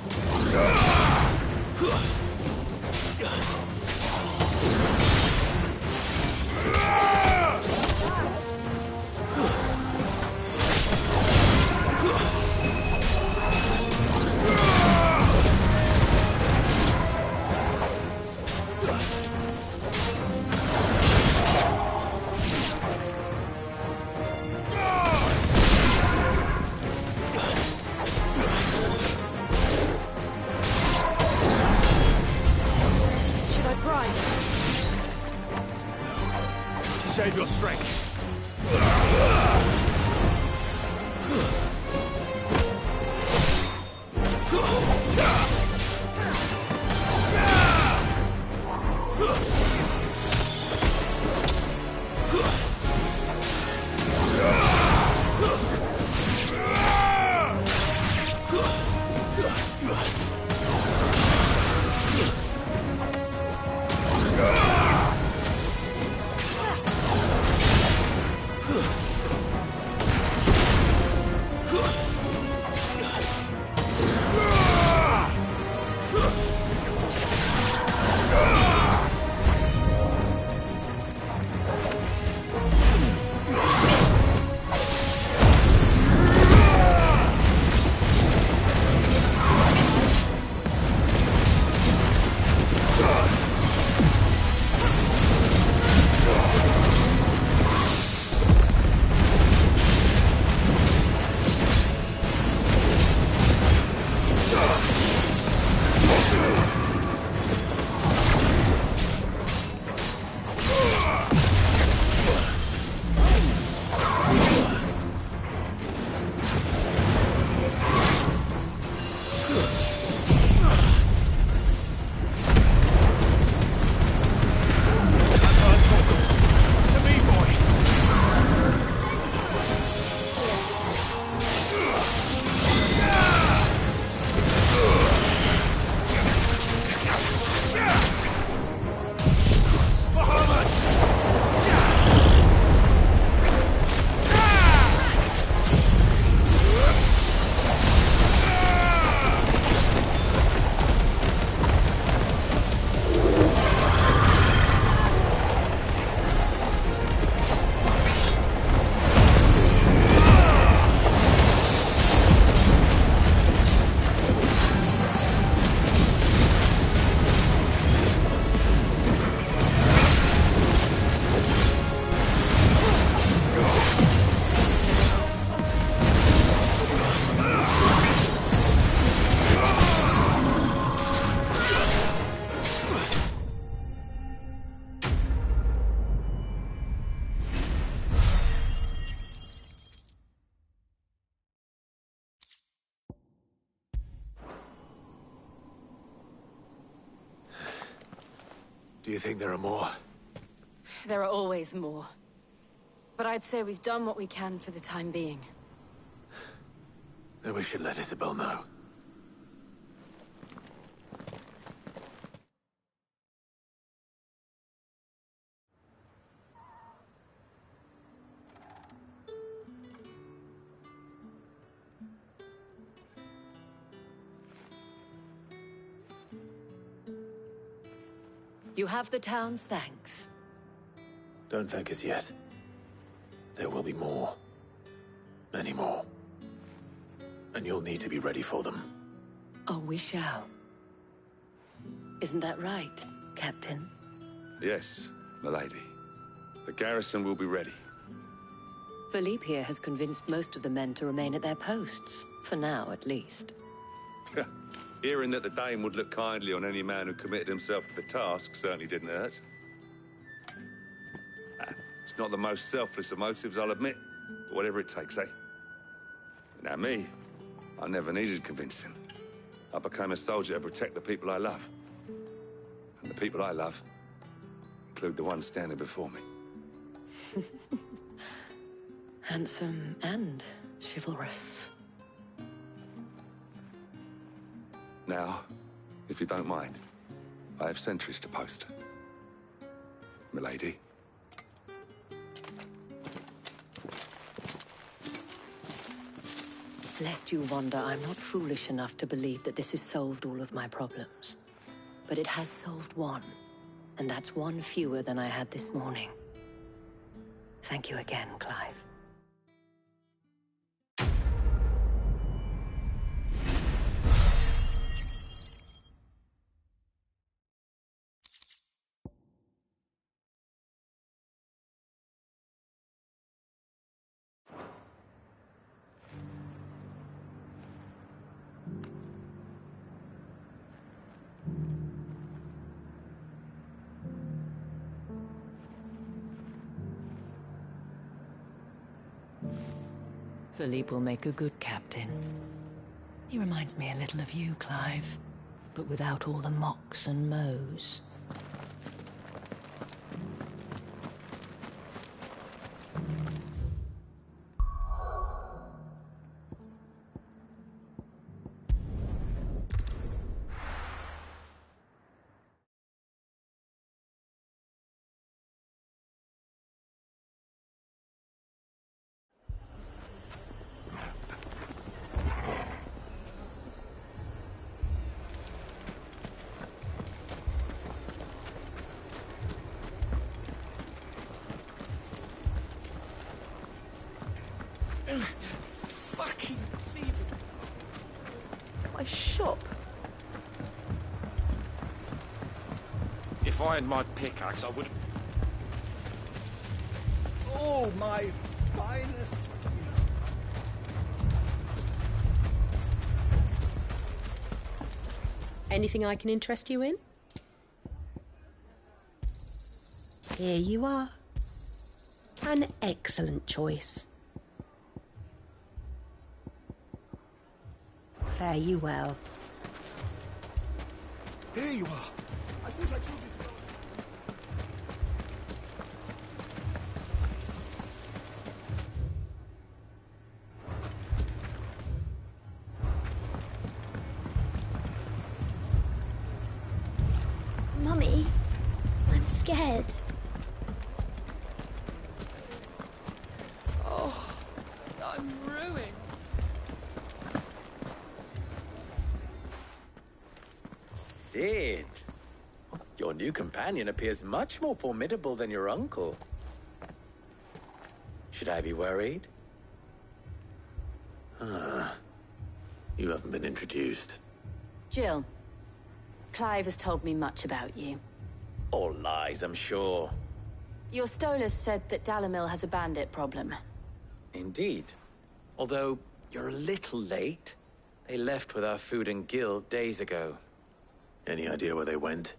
Speaker 2: Save your strength. Do you think there are more?
Speaker 10: There are always more. But I'd say we've done what we can for the time being.
Speaker 2: Then we should let Isabel know.
Speaker 3: You have the town's thanks.
Speaker 2: Don't thank us yet. There will be more. Many more. And you'll need to be ready for them.
Speaker 3: Oh, we shall. Isn't that right, Captain?
Speaker 16: Yes, milady. The garrison will be ready.
Speaker 3: Philippe here has convinced most of the men to remain at their posts. For now, at least.
Speaker 16: Hearing that the Dame would look kindly on any man who committed himself to the task certainly didn't hurt. It's not the most selfless of motives, I'll admit. But whatever it takes, eh? Now me, I never needed convincing. I became a soldier to protect the people I love. And the people I love include the ones standing before me.
Speaker 3: Handsome and chivalrous.
Speaker 16: Now, if you don't mind, I have sentries to post. Milady.
Speaker 3: Lest you wonder, I'm not foolish enough to believe that this has solved all of my problems. But it has solved one, and that's one fewer than I had this morning. Thank you again, Clive. Philippe will make a good captain. He reminds me a little of you, Clive, but without all the mocks and mows.
Speaker 2: Fucking leave it.
Speaker 4: My shop.
Speaker 2: If I had my pickaxe, I would.
Speaker 5: Oh, my finest.
Speaker 4: Anything I can interest you in? Here you are. An excellent choice. Fare you well.
Speaker 5: Here you are. I thought I told you to go.
Speaker 6: Mummy, I'm scared.
Speaker 1: Oh, I'm ruined.
Speaker 18: Sid! Your new companion appears much more formidable than your uncle. Should I be worried?
Speaker 2: You haven't been introduced.
Speaker 10: Jill, Clive has told me much about you.
Speaker 18: All lies, I'm sure.
Speaker 10: Your Stolas said that Dalamil has a bandit problem.
Speaker 18: Indeed. Although, you're a little late. They left with our food and guild days ago.
Speaker 2: Any idea where they went?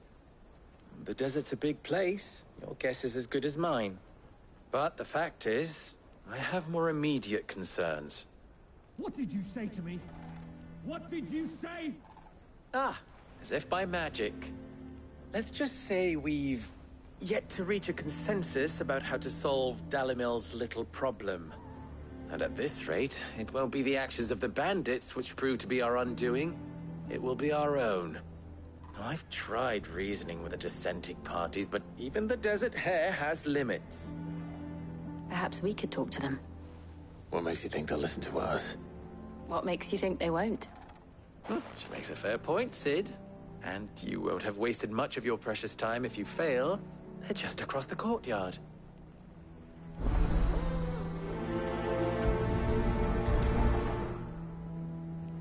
Speaker 18: The desert's a big place. Your guess is as good as mine. But the fact is, I have more immediate concerns.
Speaker 21: What did you say to me? What did you say?
Speaker 18: Ah, as if by magic. Let's just say we've yet to reach a consensus about how to solve Dalamil's little problem. And at this rate, it won't be the actions of the bandits which prove to be our undoing. It will be our own. I've tried reasoning with the dissenting parties, but even the Desert Hare has limits.
Speaker 10: Perhaps we could talk to them.
Speaker 2: What makes you think they'll listen to us?
Speaker 10: What makes you think they won't?
Speaker 18: She makes a fair point, Sid. And you won't have wasted much of your precious time if you fail. They're just across the courtyard.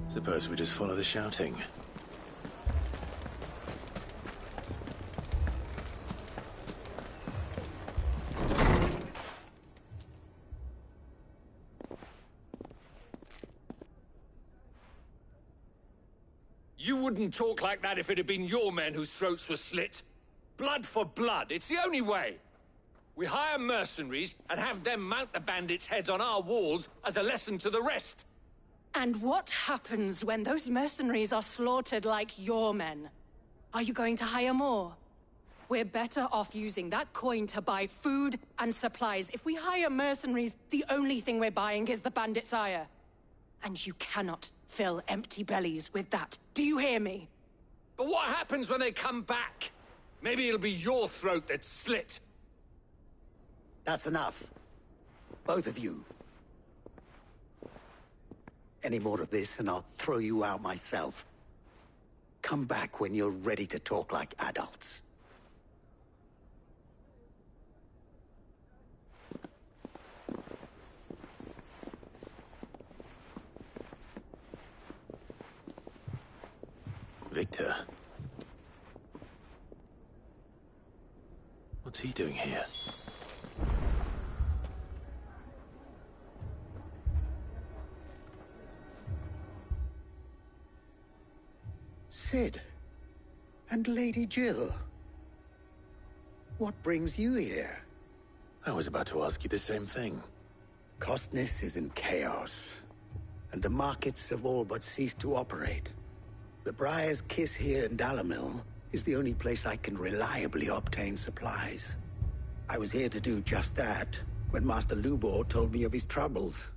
Speaker 2: Suppose we just follow the shouting.
Speaker 17: You wouldn't talk like that if it had been your men whose throats were slit. Blood for blood, it's the only way. We hire mercenaries and have them mount the bandits' heads on our walls as a lesson to the rest.
Speaker 13: And what happens when those mercenaries are slaughtered like your men? Are you going to hire more? We're better off using that coin to buy food and supplies. If we hire mercenaries, the only thing we're buying is the bandit's ire. And you cannot fill empty bellies with that. Do you hear me?
Speaker 17: But what happens when they come back? Maybe it'll be your throat that's slit.
Speaker 25: That's enough. Both of you.
Speaker 7: Any more of this and I'll throw you out myself. Come back when you're ready to talk like adults.
Speaker 15: Victor. What's he doing here?
Speaker 7: Sid. And Lady Jill. What brings you here?
Speaker 15: I was about to ask you the same thing.
Speaker 7: Costness is in chaos, and the markets have all but ceased to operate. The Briar's Kiss here in Dalimil is the only place I can reliably obtain supplies. I was here to do just that when Master Lubor told me of his troubles.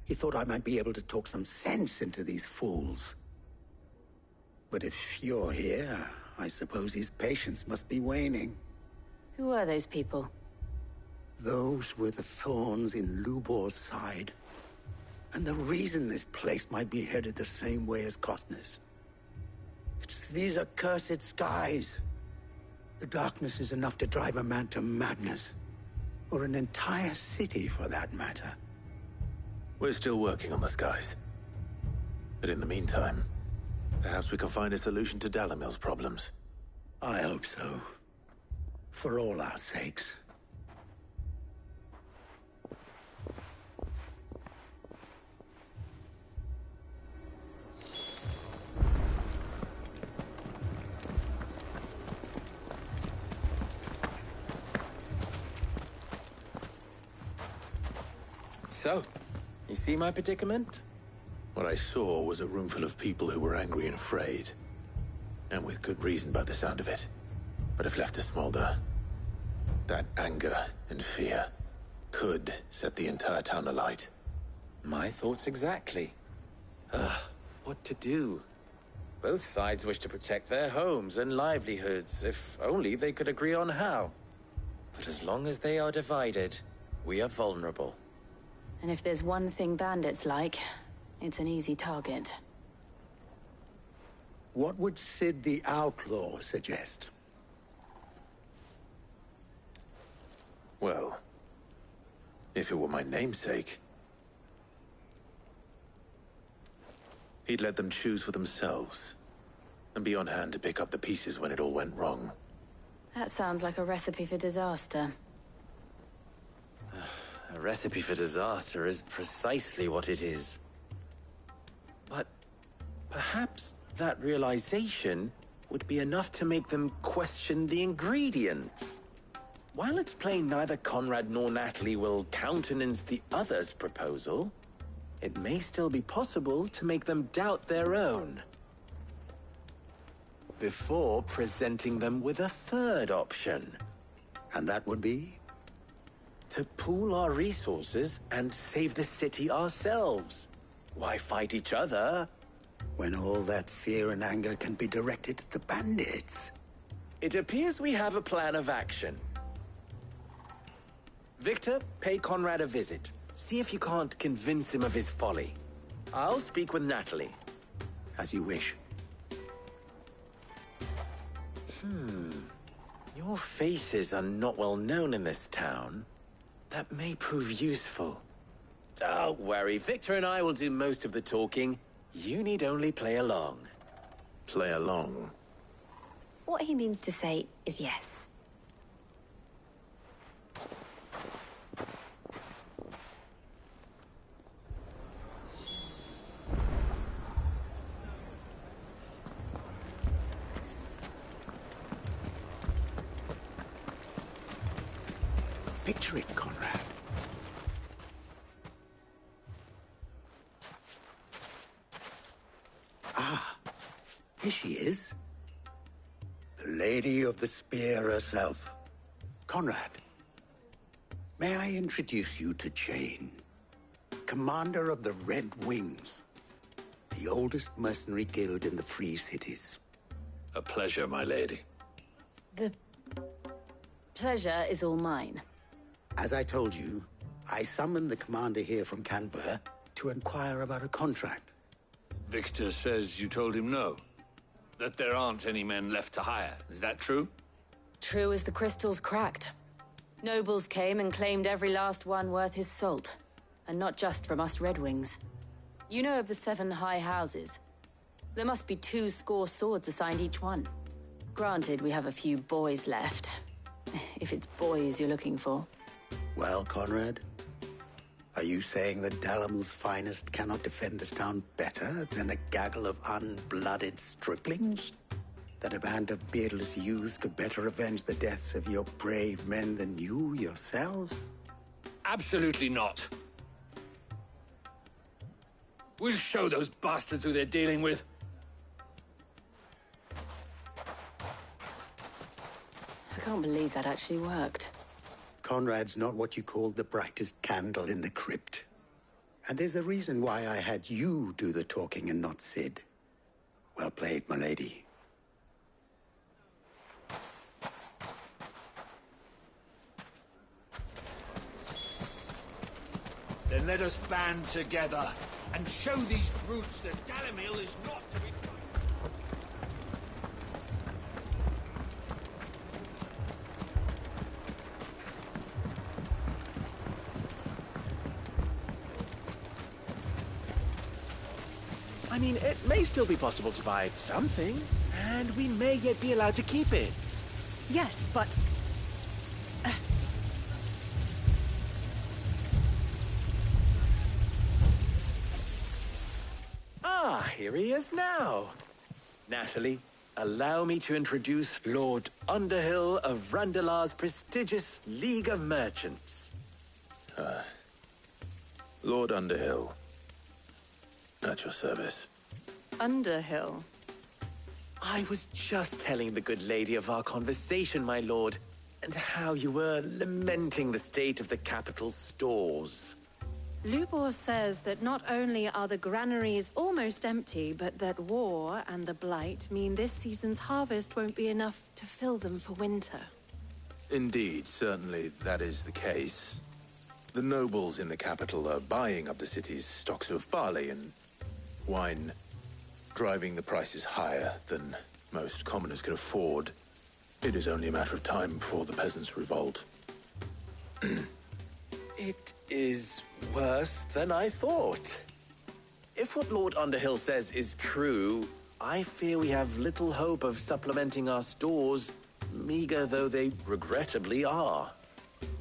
Speaker 7: He thought I might be able to talk some sense into these fools. But if you're here, I suppose his patience must be waning.
Speaker 10: Who are those people?
Speaker 7: Those were the thorns in Lubor's side. And the reason this place might be headed the same way as Costness. It's these accursed skies. The darkness is enough to drive a man to madness. Or an entire city, for that matter.
Speaker 15: We're still working on the skies. But in the meantime, perhaps we can find a solution to Dalimil's problems.
Speaker 7: I hope so. For all our sakes.
Speaker 18: So, you see my predicament?
Speaker 15: What I saw was a room full of people who were angry and afraid. And with good reason by the sound of it. But if left to smolder, that anger and fear could set the entire town alight.
Speaker 18: My thoughts exactly. What to do? Both sides wish to protect their homes and livelihoods, if only they could agree on how. But as long as they are divided, we are vulnerable.
Speaker 10: And if there's one thing bandits like, it's an easy target.
Speaker 7: What would Sid the Outlaw suggest?
Speaker 15: Well, if it were my namesake, he'd let them choose for themselves, and be on hand to pick up the pieces when it all went wrong.
Speaker 10: That sounds like a recipe for disaster.
Speaker 18: A recipe for disaster is precisely what it is. But perhaps that realization would be enough to make them question the ingredients. While it's plain neither Conrad nor Natalie will countenance the other's proposal, it may still be possible to make them doubt their own. Before presenting them with a third option.
Speaker 7: And that would be?
Speaker 18: To pool our resources and save the city ourselves. Why fight each other?
Speaker 7: When all that fear and anger can be directed at the bandits.
Speaker 18: It appears we have a plan of action. Victor, pay Conrad a visit. See if you can't convince him of his folly. I'll speak with Natalie.
Speaker 7: As you wish.
Speaker 18: Your faces are not well known in this town. That may prove useful. Don't worry, Victor and I will do most of the talking. You need only play along.
Speaker 15: Play along?
Speaker 6: What he means to say is yes.
Speaker 7: Picture it, Conrad. Ah, here she is. The Lady of the Spear herself. Conrad, may I introduce you to Jane, commander of the Red Wings, the oldest mercenary guild in the Free Cities.
Speaker 15: A pleasure, my lady.
Speaker 10: The pleasure is all mine.
Speaker 7: As I told you, I summoned the commander here from Canver to inquire about a contract.
Speaker 8: Victor says you told him no. That there aren't any men left to hire. Is that true?
Speaker 10: True as the crystals cracked. Nobles came and claimed every last one worth his salt. And not just from us Red Wings. You know of the 7 high houses. There must be 2 swords assigned each one. Granted, we have a few boys left. If it's boys you're looking for.
Speaker 7: Well, Conrad, are you saying that Dalamil's finest cannot defend this town better than a gaggle of unblooded striplings? That a band of beardless youths could better avenge the deaths of your brave men than you yourselves?
Speaker 8: Absolutely not. We'll show those bastards who they're dealing with.
Speaker 10: I can't believe that actually worked.
Speaker 7: Conrad's not what you call the brightest candle in the crypt. And there's a reason why I had you do the talking and not Sid. Well played, my lady.
Speaker 8: Then let us band together and show these brutes that Dalamil is not to be trusted.
Speaker 14: I mean, it may still be possible to buy something, and we may yet be allowed to keep it.
Speaker 1: Yes, but...
Speaker 14: Ah, here he is now. Natalie, allow me to introduce Lord Underhill of Randalar's prestigious League of Merchants.
Speaker 15: Lord Underhill. At your service.
Speaker 10: Underhill?
Speaker 14: I was just telling the good lady of our conversation, my lord, and how you were lamenting the state of the capital's stores.
Speaker 13: Lubor says that not only are the granaries almost empty, but that war and the Blight mean this season's harvest won't be enough to fill them for winter.
Speaker 15: Indeed, certainly that is the case. The nobles in the capital are buying up the city's stocks of barley and wine, driving the prices higher than most commoners can afford. It is only a matter of time before the peasants revolt.
Speaker 14: It is worse than I thought. If what Lord Underhill says is true, I fear we have little hope of supplementing our stores, meager though they regrettably are.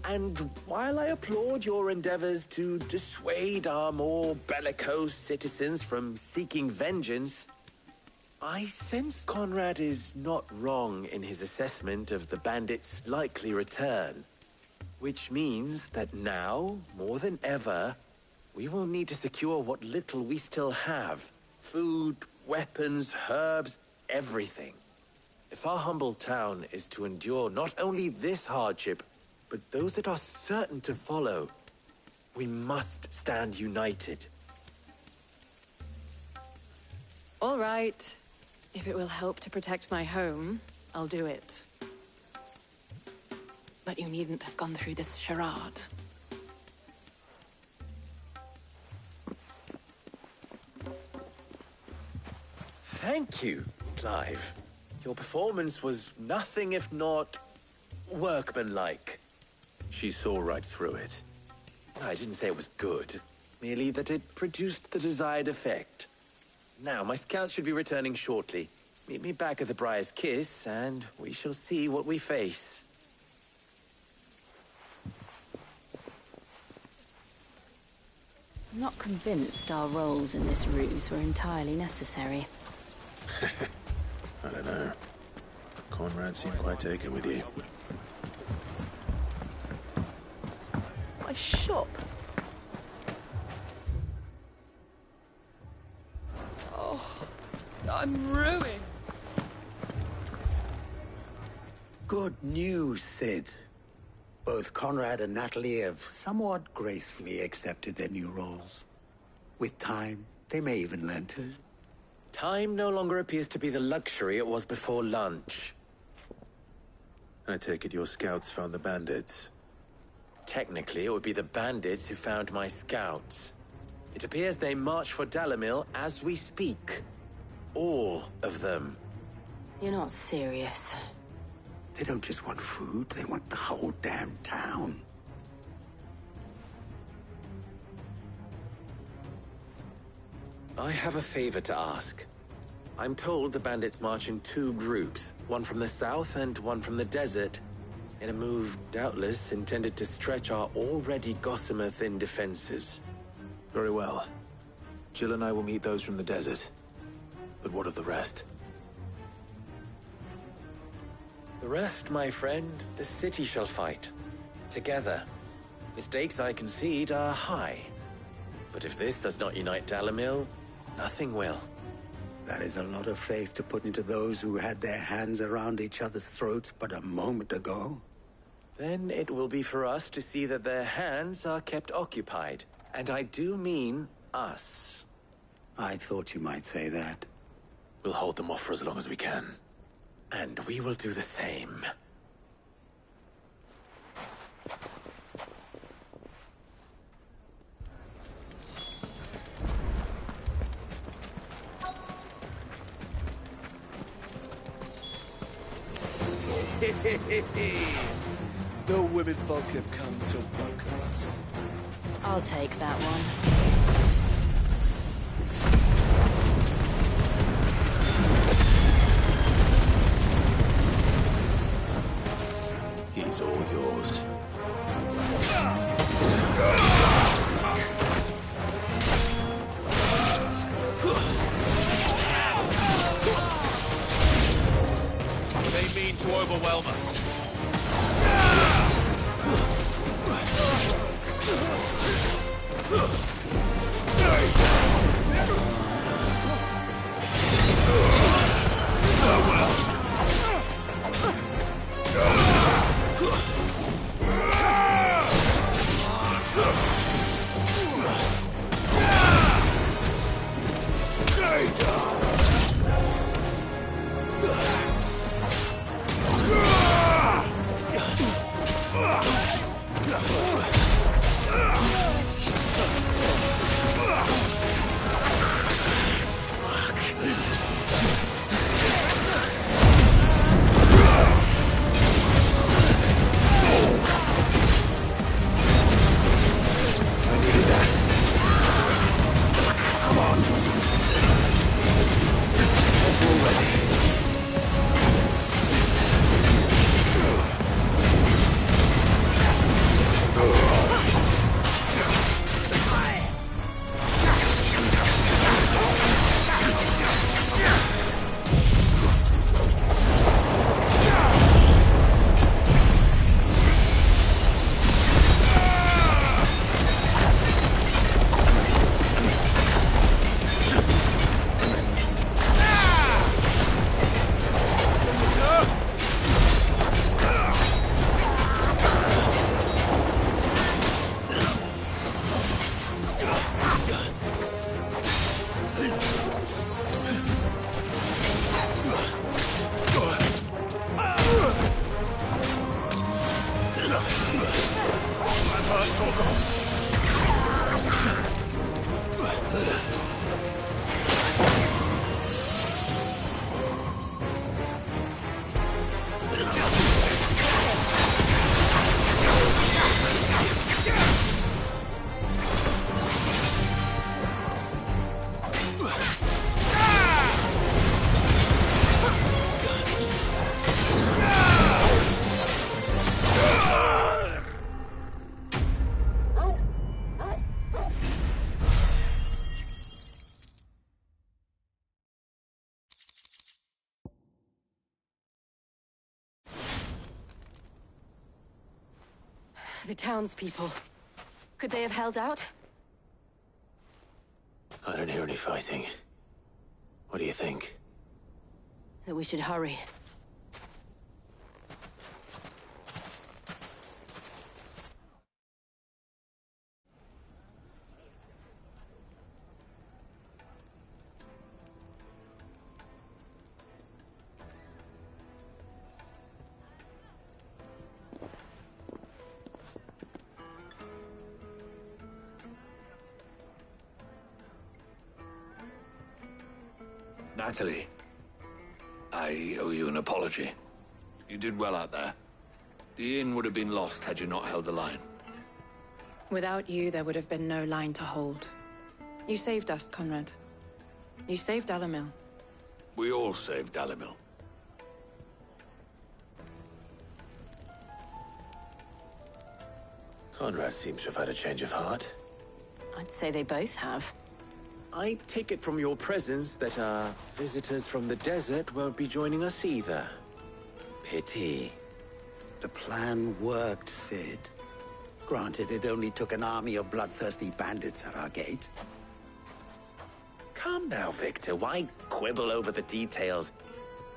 Speaker 14: And while I applaud your endeavors to dissuade our more bellicose citizens from seeking vengeance, I sense Conrad is not wrong in his assessment of the bandits' likely return. Which means that now, more than ever, we will need to secure what little we still have. Food, weapons, herbs, everything. If our humble town is to endure not only this hardship, but those that are certain to follow, we must stand united.
Speaker 13: All right. If it will help to protect my home, I'll do it. But you needn't have gone through this charade.
Speaker 14: Thank you, Clive. Your performance was nothing if not workmanlike.
Speaker 15: She saw right through it.
Speaker 14: I didn't say it was good, merely that it produced the desired effect. Now, my scouts should be returning shortly. Meet me back at the Briar's Kiss, and we shall see what we face.
Speaker 10: I'm not convinced our roles in this ruse were entirely necessary.
Speaker 15: I don't know. Conrad seemed quite taken with you.
Speaker 1: My shop. Oh, I'm ruined.
Speaker 7: Good news, Sid. Both Conrad and Natalie have somewhat gracefully accepted their new roles. With time, they may even learn to.
Speaker 14: Time no longer appears to be the luxury it was before lunch.
Speaker 15: I take it your scouts found the bandits.
Speaker 14: Technically, it would be the bandits who found my scouts.
Speaker 18: It appears they march for Dalimil as we speak. All of them.
Speaker 10: You're not serious.
Speaker 7: They don't just want food, they want the whole damn town.
Speaker 18: I have a favor to ask. I'm told the bandits march in 2 groups, one from the south and one from the desert, in a move doubtless intended to stretch our already gossamer-thin defenses.
Speaker 15: Very well. Jill and I will meet those from the desert. But what of the rest?
Speaker 18: The rest, my friend, the city shall fight. Together. The stakes, I concede, are high. But if this does not unite Dalimil, nothing will.
Speaker 7: That is a lot of faith to put into those who had their hands around each other's throats but a moment ago.
Speaker 18: Then it will be for us to see that their hands are kept occupied. And I do mean us.
Speaker 7: I thought you might say that.
Speaker 15: We'll hold them off for as long as we can.
Speaker 18: And we will do the same.
Speaker 5: The women folk have come to welcome us.
Speaker 10: I'll take that one.
Speaker 15: He's all yours.
Speaker 2: They mean to overwhelm us.
Speaker 10: The townspeople. Could they have held out?
Speaker 15: I don't hear any fighting. What do you think?
Speaker 10: That we should hurry.
Speaker 8: Natalie, I owe you an apology. You did well out there. The inn would have been lost had you not held the line.
Speaker 13: Without you, there would have been no line to hold. You saved us, Conrad. You saved Dalimil.
Speaker 8: We all saved Dalimil.
Speaker 15: Conrad seems to have had a change of heart.
Speaker 10: I'd say they both have.
Speaker 18: I take it from your presence that our visitors from the desert won't be joining us either. Pity.
Speaker 7: The plan worked, Sid. Granted, it only took an army of bloodthirsty bandits at our gate.
Speaker 18: Calm now, Victor. Why quibble over the details?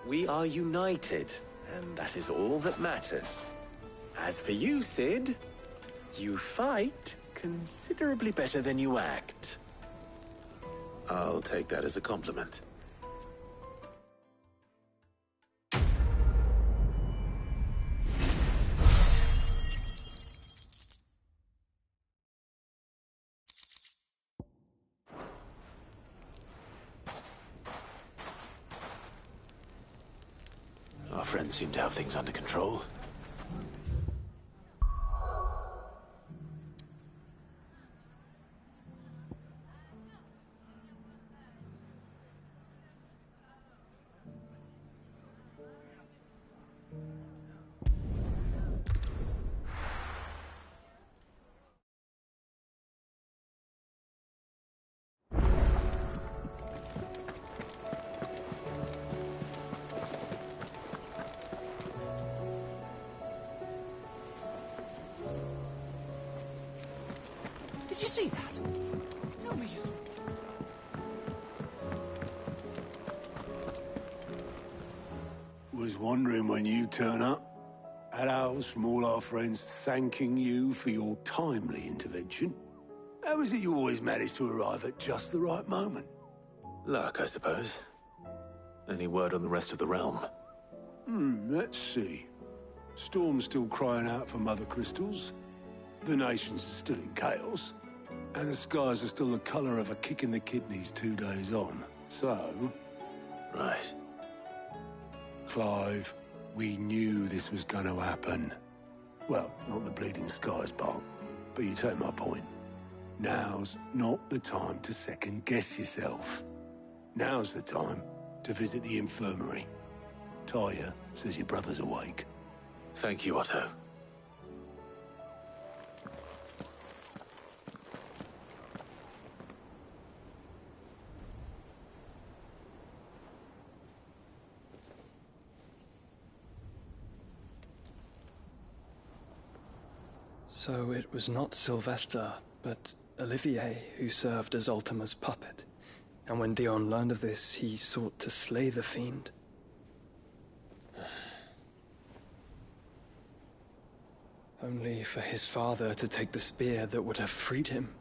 Speaker 18: We are united, and that is all that matters. As for you, Sid, you fight considerably better than you act.
Speaker 15: I'll take that as a compliment. Our friends seem to have things under control.
Speaker 5: Did you see that? Tell me you saw.
Speaker 19: Was wondering when you turn up. Had owls from all our friends thanking you for your timely intervention. How is it you always manage to arrive at just the right moment?
Speaker 15: Luck, I suppose. Any word on the rest of the realm?
Speaker 19: Let's see. Storm's still crying out for mother crystals. The nations are still in chaos. And the skies are still the colour of a kick in the kidneys 2 days on. So...
Speaker 15: Right.
Speaker 19: Clive, we knew this was going to happen. Well, not the bleeding skies part, but you take my point. Now's not the time to second-guess yourself. Now's the time to visit the infirmary. Taya says your brother's awake.
Speaker 15: Thank you, Otto.
Speaker 11: So it was not Sylvester, but Olivier who served as Ultima's puppet. And when Dion learned of this, he sought to slay the fiend. Only for his father to take the spear that would have freed him.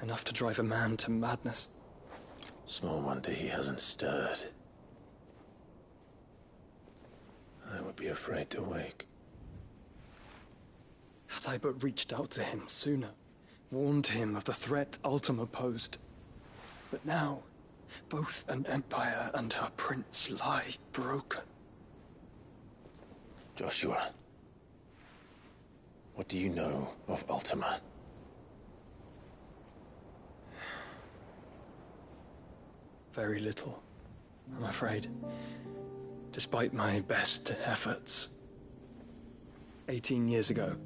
Speaker 11: Enough to drive a man to madness.
Speaker 15: Small wonder he hasn't stirred. I would be afraid to wake.
Speaker 11: Had I but reached out to him sooner, warned him of the threat Ultima posed. But now, both an empire and her prince lie broken.
Speaker 15: Joshua, what do you know of Ultima?
Speaker 11: Very little, I'm afraid. Despite my best efforts. 18 years ago,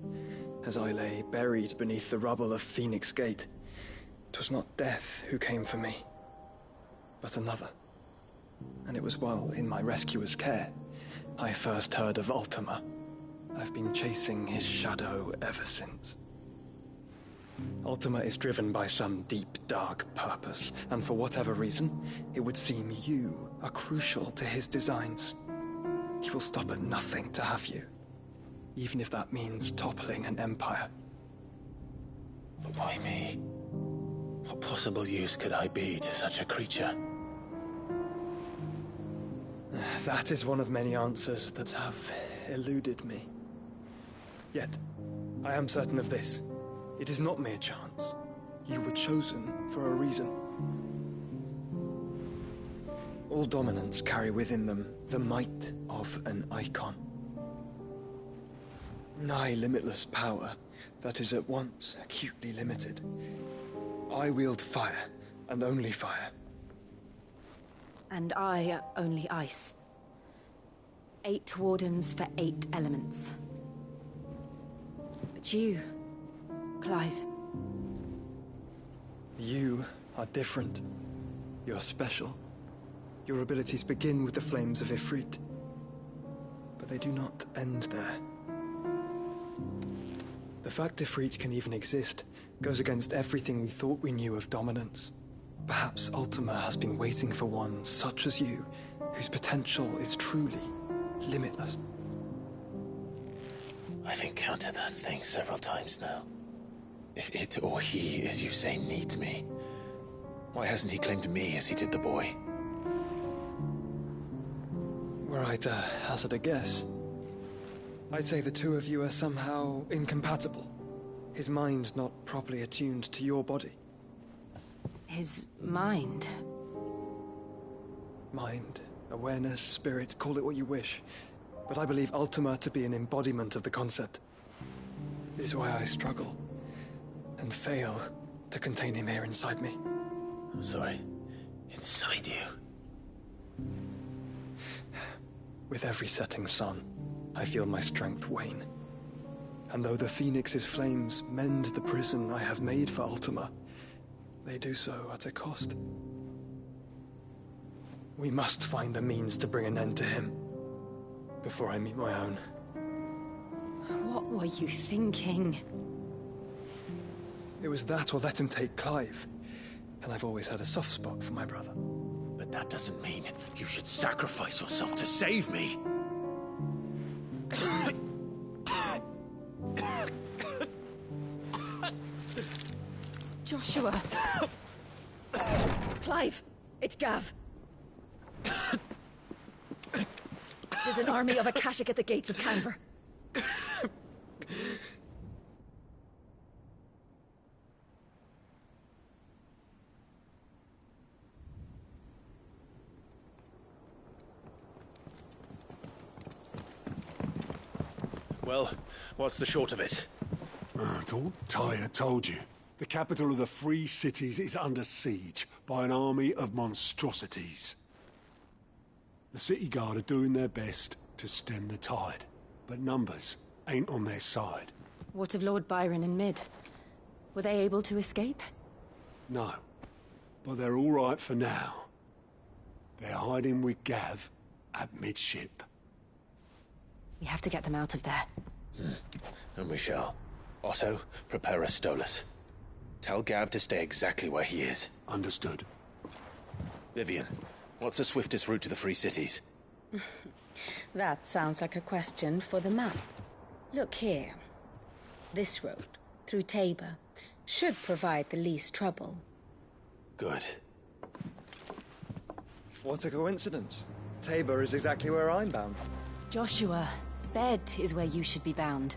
Speaker 11: as I lay buried beneath the rubble of Phoenix Gate, 'twas not death who came for me, but another. And it was while in my rescuer's care, I first heard of Ultima. I've been chasing his shadow ever since. Ultima is driven by some deep, dark purpose, and for whatever reason, it would seem you are crucial to his designs. He will stop at nothing to have you. Even if that means toppling an empire.
Speaker 15: But why me? What possible use could I be to such a creature?
Speaker 11: That is one of many answers that have eluded me. Yet, I am certain of this. It is not mere chance. You were chosen for a reason. All dominants carry within them the might of an icon. Nigh limitless power that is at once acutely limited. I wield fire, and only fire.
Speaker 10: And I only ice. 8 wardens for 8 elements. But you, Clive.
Speaker 11: You are different. You're special. Your abilities begin with the flames of Ifrit. But they do not end there. The fact Ifrit can even exist goes against everything we thought we knew of dominance. Perhaps Ultima has been waiting for one such as you, whose potential is truly limitless.
Speaker 15: I've encountered that thing several times now. If it or he, as you say, needs me, why hasn't he claimed me as he did the boy?
Speaker 11: Were I to hazard a guess, I'd say the two of you are somehow incompatible. His mind not properly attuned to your body.
Speaker 10: His mind?
Speaker 11: Mind, awareness, spirit, call it what you wish. But I believe Ultima to be an embodiment of the concept. This is why I struggle and fail to contain him here inside me.
Speaker 15: I'm sorry. Inside you?
Speaker 11: With every setting sun, I feel my strength wane. And though the Phoenix's flames mend the prison I have made for Ultima, they do so at a cost. We must find a means to bring an end to him before I meet my own.
Speaker 10: What were you thinking?
Speaker 11: It was that or let him take Clive. And I've always had a soft spot for my brother.
Speaker 2: But that doesn't mean you should sacrifice yourself to save me.
Speaker 1: Joshua. Clive, it's Gav. There's an army of Akashic at the gates of Canver.
Speaker 2: Well, what's the short of it?
Speaker 19: It's all Tyre told you. The capital of the Free Cities is under siege by an army of monstrosities. The city guard are doing their best to stem the tide, but numbers ain't on their side.
Speaker 10: What of Lord Byron and Mid? Were they able to escape?
Speaker 19: No, but they're all right for now. They're hiding with Gav at midship.
Speaker 10: We have to get them out of there.
Speaker 15: And we shall. Otto, prepare a Stolas. Tell Gav to stay exactly where he is.
Speaker 19: Understood.
Speaker 15: Vivian, what's the swiftest route to the Free Cities?
Speaker 13: That sounds like a question for the map. Look here. This road, through Tabor, should provide the least trouble.
Speaker 15: Good.
Speaker 11: What a coincidence. Tabor is exactly where I'm bound.
Speaker 10: Joshua, bed is where you should be bound.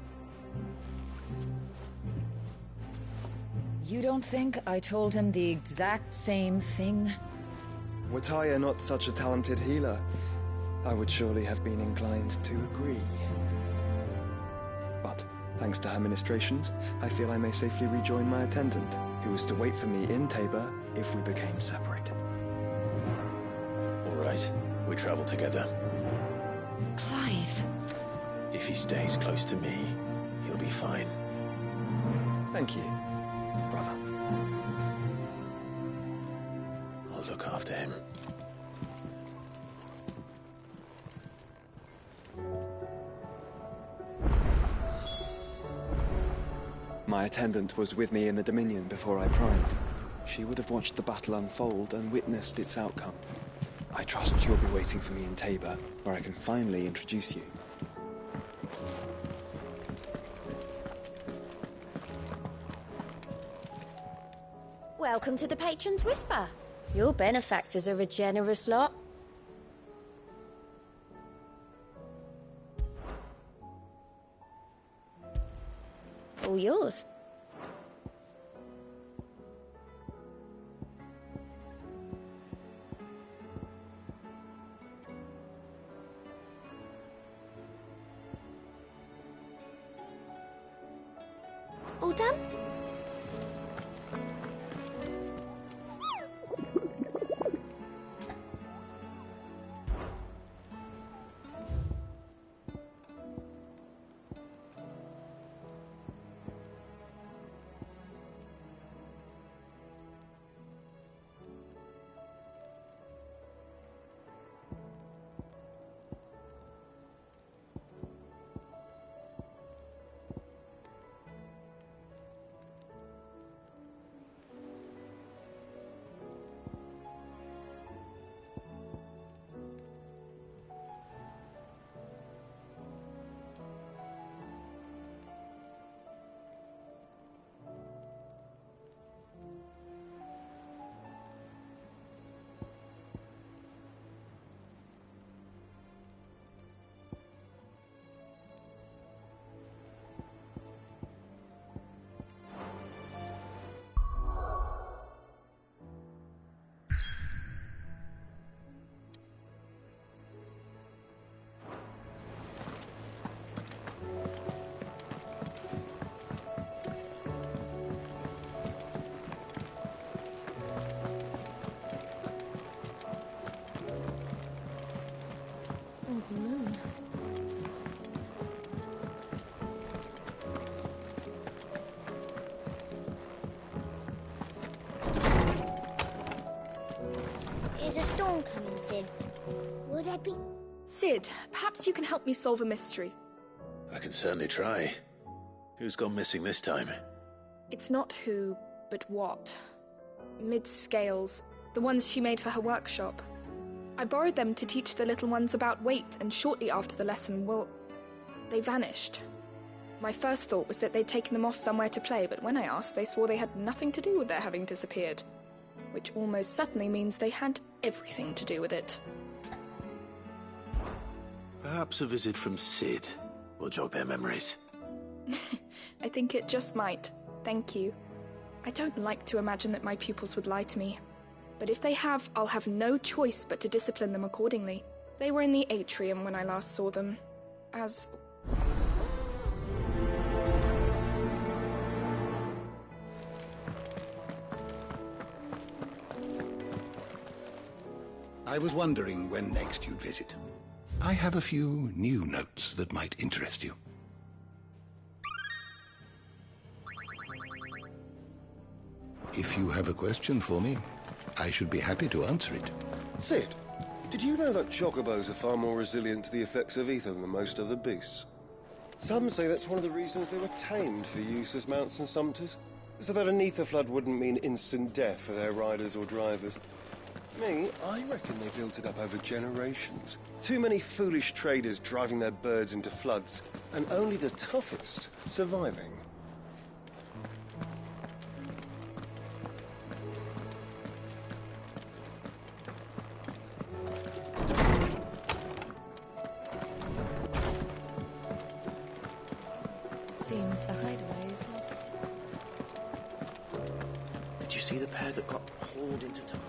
Speaker 12: You don't think I told him the exact same thing?
Speaker 11: Were Tyre not such a talented healer, I would surely have been inclined to agree. But, thanks to her ministrations, I feel I may safely rejoin my attendant, who was to wait for me in Tabor if we became separated.
Speaker 15: All right, we travel together.
Speaker 10: Clive.
Speaker 15: If he stays close to me, he'll be fine.
Speaker 11: Thank you, brother.
Speaker 15: I'll look after him.
Speaker 11: My attendant was with me in the Dominion before I primed. She would have watched the battle unfold and witnessed its outcome. I trust she'll be waiting for me in Tabor, where I can finally introduce you.
Speaker 13: Welcome to the Patron's Whisper. Your benefactors are a generous lot. All yours.
Speaker 9: all done? The moon. Is a storm coming, Sid? Will there be...
Speaker 20: Sid, perhaps you can help me solve a mystery.
Speaker 15: I can certainly try. Who's gone missing this time?
Speaker 20: It's not who, but what. Mid's scales, the ones she made for her workshop. I borrowed them to teach the little ones about weight, and shortly after the lesson, well, they vanished. My first thought was that they'd taken them off somewhere to play, but when I asked, they swore they had nothing to do with their having disappeared. Which almost certainly means they had everything to do with it.
Speaker 15: Perhaps a visit from Sid will jog their memories.
Speaker 20: I think it just might. Thank you. I don't like to imagine that my pupils would lie to me. But if they have, I'll have no choice but to discipline them accordingly. They were in the atrium when I last saw them. As...
Speaker 23: I was wondering when next you'd visit. I have a few new notes that might interest you. If you have a question for me, I should be happy to answer it.
Speaker 24: Sid, did you know that chocobos are far more resilient to the effects of ether than most other beasts? Some say that's one of the reasons they were tamed for use as mounts and sumpters, so that an ether flood wouldn't mean instant death for their riders or drivers. Me, I reckon they built it up over generations. Too many foolish traders driving their birds into floods, and only the toughest surviving.
Speaker 12: Seems the hideaway is lost.
Speaker 14: Did you see the pair that got hauled into time?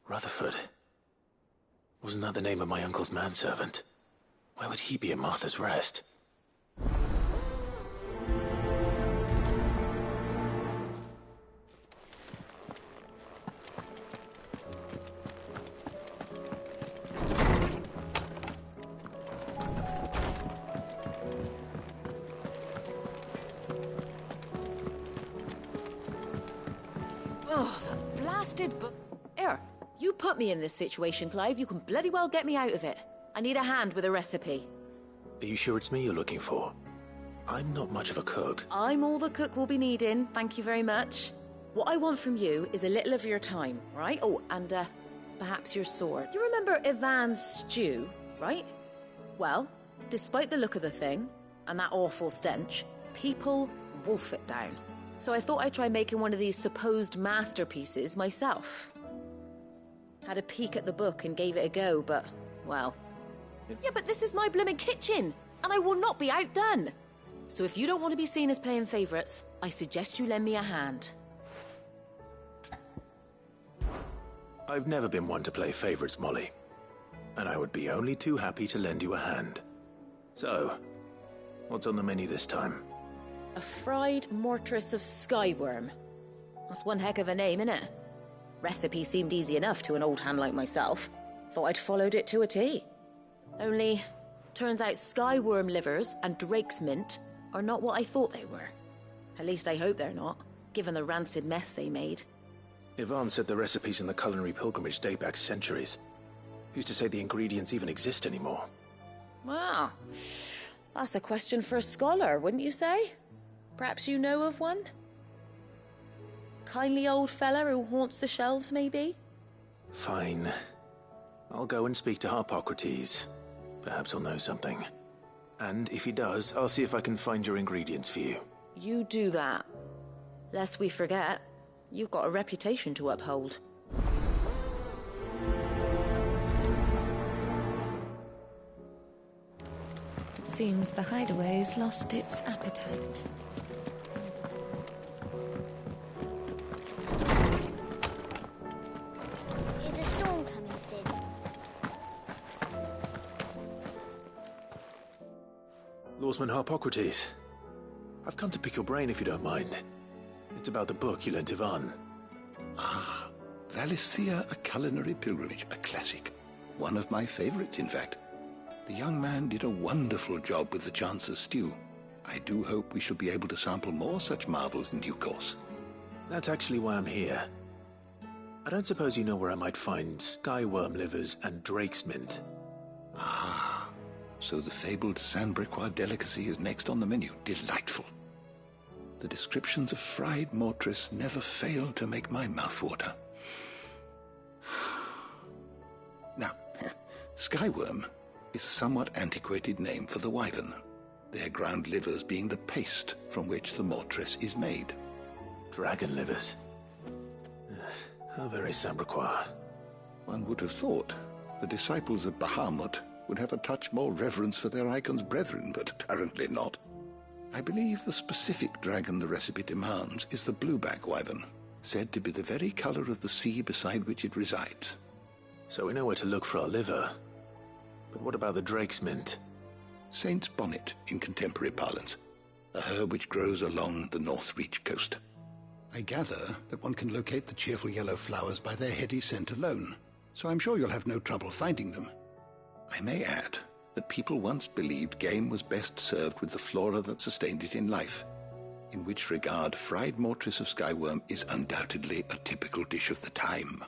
Speaker 15: Rutherford. Wasn't that the name of my uncle's manservant? Why would he be at Martha's Rest?
Speaker 3: Oh, that blasted book. Here, you put me in this situation, Clive. You can bloody well get me out of it. I need a hand with a recipe.
Speaker 15: Are you sure it's me you're looking for? I'm not much of a cook.
Speaker 3: I'm all the cook will be needing, thank you very much. What I want from you is a little of your time, right? Oh, and perhaps your sword. You remember Ivan's stew, right? Well, despite the look of the thing, and that awful stench, people wolf it down. So I thought I'd try making one of these supposed masterpieces myself. Had a peek at the book and gave it a go, but, well... Yeah, but this is my blooming kitchen, and I will not be outdone. So if you don't want to be seen as playing favourites, I suggest you lend me a hand.
Speaker 15: I've never been one to play favourites, Molly. And I would be only too happy to lend you a hand. So, what's on the menu this time?
Speaker 3: A fried mortress of skyworm. That's one heck of a name, innit? Recipe seemed easy enough to an old hand like myself. Thought I'd followed it to a T. Only, turns out skyworm livers and drake's mint are not what I thought they were. At least I hope they're not, given the rancid mess they made.
Speaker 15: Yvonne said the recipes in the culinary pilgrimage date back centuries. Who's to say the ingredients even exist anymore?
Speaker 3: Well, that's a question for a scholar, wouldn't you say? Perhaps you know of one? Kindly old fella who haunts the shelves, maybe?
Speaker 15: Fine. I'll go and speak to Harpocrates. Perhaps he'll know something. And if he does, I'll see if I can find your ingredients for you.
Speaker 3: You do that. Lest we forget, you've got a reputation to uphold.
Speaker 12: It seems the hideaway's lost its appetite.
Speaker 9: Is a storm coming, Sid?
Speaker 15: Lawsman Harpocrates. I've come to pick your brain if you don't mind. It's about the book you lent Yvonne.
Speaker 23: Ah, Valisthea, A Culinary Pilgrimage, a classic. One of my favorites, in fact. The young man did a wonderful job with the Chance's stew. I do hope we shall be able to sample more such marvels in due course.
Speaker 15: That's actually why I'm here. I don't suppose you know where I might find skyworm livers and drake's mint.
Speaker 23: Ah, so the fabled Sandbrequois delicacy is next on the menu. Delightful. The descriptions of fried mortress never fail to make my mouth water. Now, skyworm is a somewhat antiquated name for the wyvern, their ground livers being the paste from which the mortress is made.
Speaker 15: Dragon livers? How very Sandbrequois.
Speaker 23: One would have thought the disciples of Bahamut would have a touch more reverence for their icon's brethren, but apparently not. I believe the specific dragon the recipe demands is the blueback wyvern, said to be the very color of the sea beside which it resides.
Speaker 15: So we know where to look for our liver. But what about the drake's mint?
Speaker 23: Saint's bonnet in contemporary parlance, a herb which grows along the North Reach coast. I gather that one can locate the cheerful yellow flowers by their heady scent alone, so I'm sure you'll have no trouble finding them. I may add that people once believed game was best served with the flora that sustained it in life, in which regard fried mortress of skyworm is undoubtedly a typical dish of the time.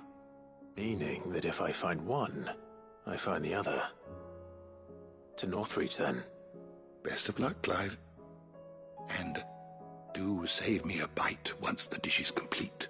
Speaker 15: Meaning that if I find one, I find the other. To Northreach, then.
Speaker 23: Best of luck, Clive. And do save me a bite once the dish is complete.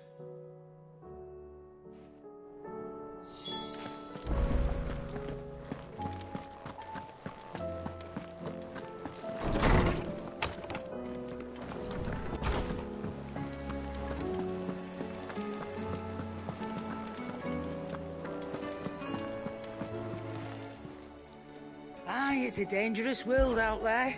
Speaker 4: Aye, it's a dangerous world out there.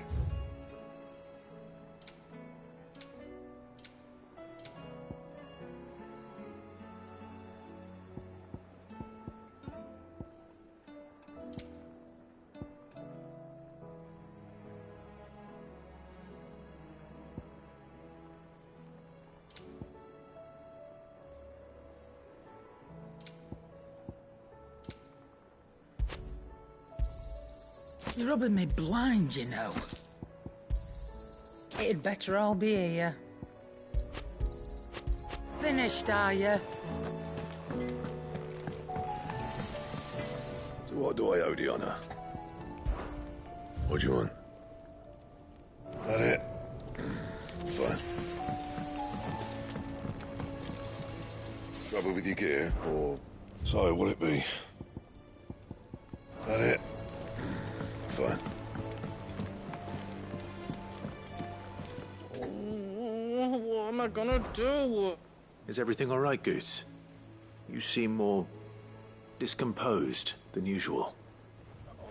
Speaker 4: You're rubbing me blind, you know. It'd better all be here. Finished, are you?
Speaker 19: So what do I owe the honour? What do you want? That it? Fine. Trouble with your gear, or so will it be? That it? Fine.
Speaker 2: What am I gonna do? Is everything all right, Goots? You seem more discomposed than usual.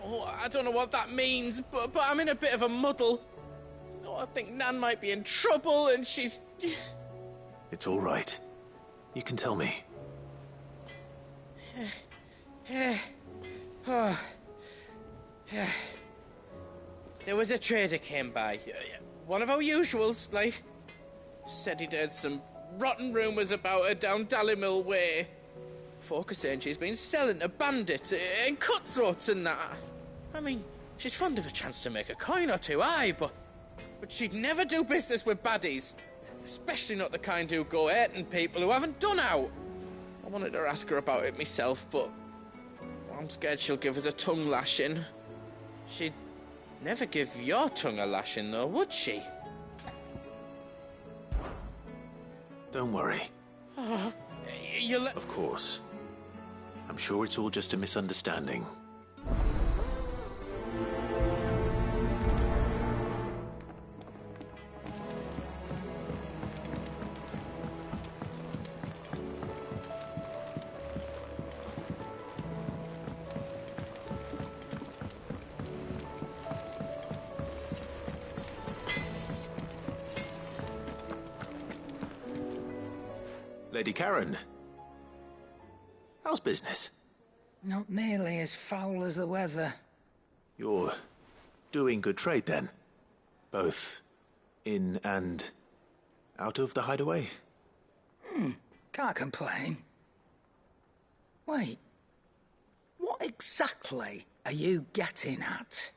Speaker 2: Oh, I don't know what that means, but I'm in a bit of a muddle. Oh, I think Nan might be in trouble, and she's... It's all right. You can tell me. There was a trader came by. One of our usuals, like... Said he'd heard some rotten rumours about her down Dallimil Way. Folk are saying she's been selling to bandits and cutthroats and that. I mean, she's fond of a chance to make a coin or two, aye, but she'd never do business with baddies. Especially not the kind who go hurting people who haven't done out. I wanted to ask her about it myself, but I'm scared she'll give us a tongue lashing. She'd never give your tongue a lashing, though, would she? Don't worry. Of course. I'm sure it's all just a misunderstanding. Lady Karen, how's business?
Speaker 4: Not nearly as foul as the weather.
Speaker 2: You're doing good trade, then? Both in and out of the hideaway?
Speaker 4: Can't complain. Wait. What exactly are you getting at?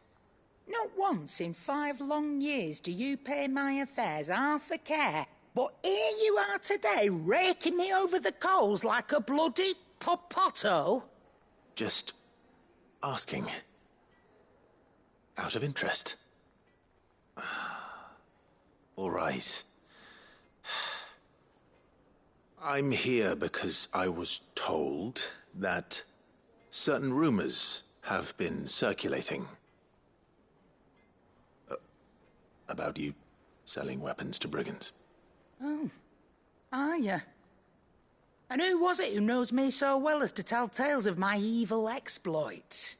Speaker 4: Not once in 5 long years do you pay my affairs half a care. But here you are today, raking me over the coals like a bloody popoto.
Speaker 2: Just asking. Out of interest. All right. I'm here because I was told that certain rumors have been circulating. About you selling weapons to brigands.
Speaker 4: Oh, are you? And who was it who knows me so well as to tell tales of my evil exploits?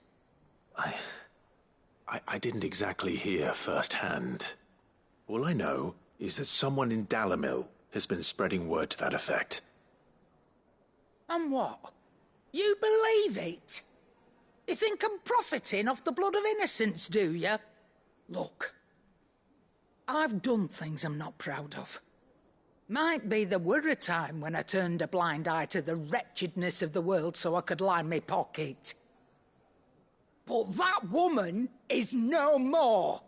Speaker 2: I didn't exactly hear firsthand. All I know is that someone in Dallimil has been spreading word to that effect.
Speaker 4: And what? You believe it? You think I'm profiting off the blood of innocents, do you? Look, I've done things I'm not proud of. Might be there were a time when I turned a blind eye to the wretchedness of the world so I could line my pocket. But that woman is no more.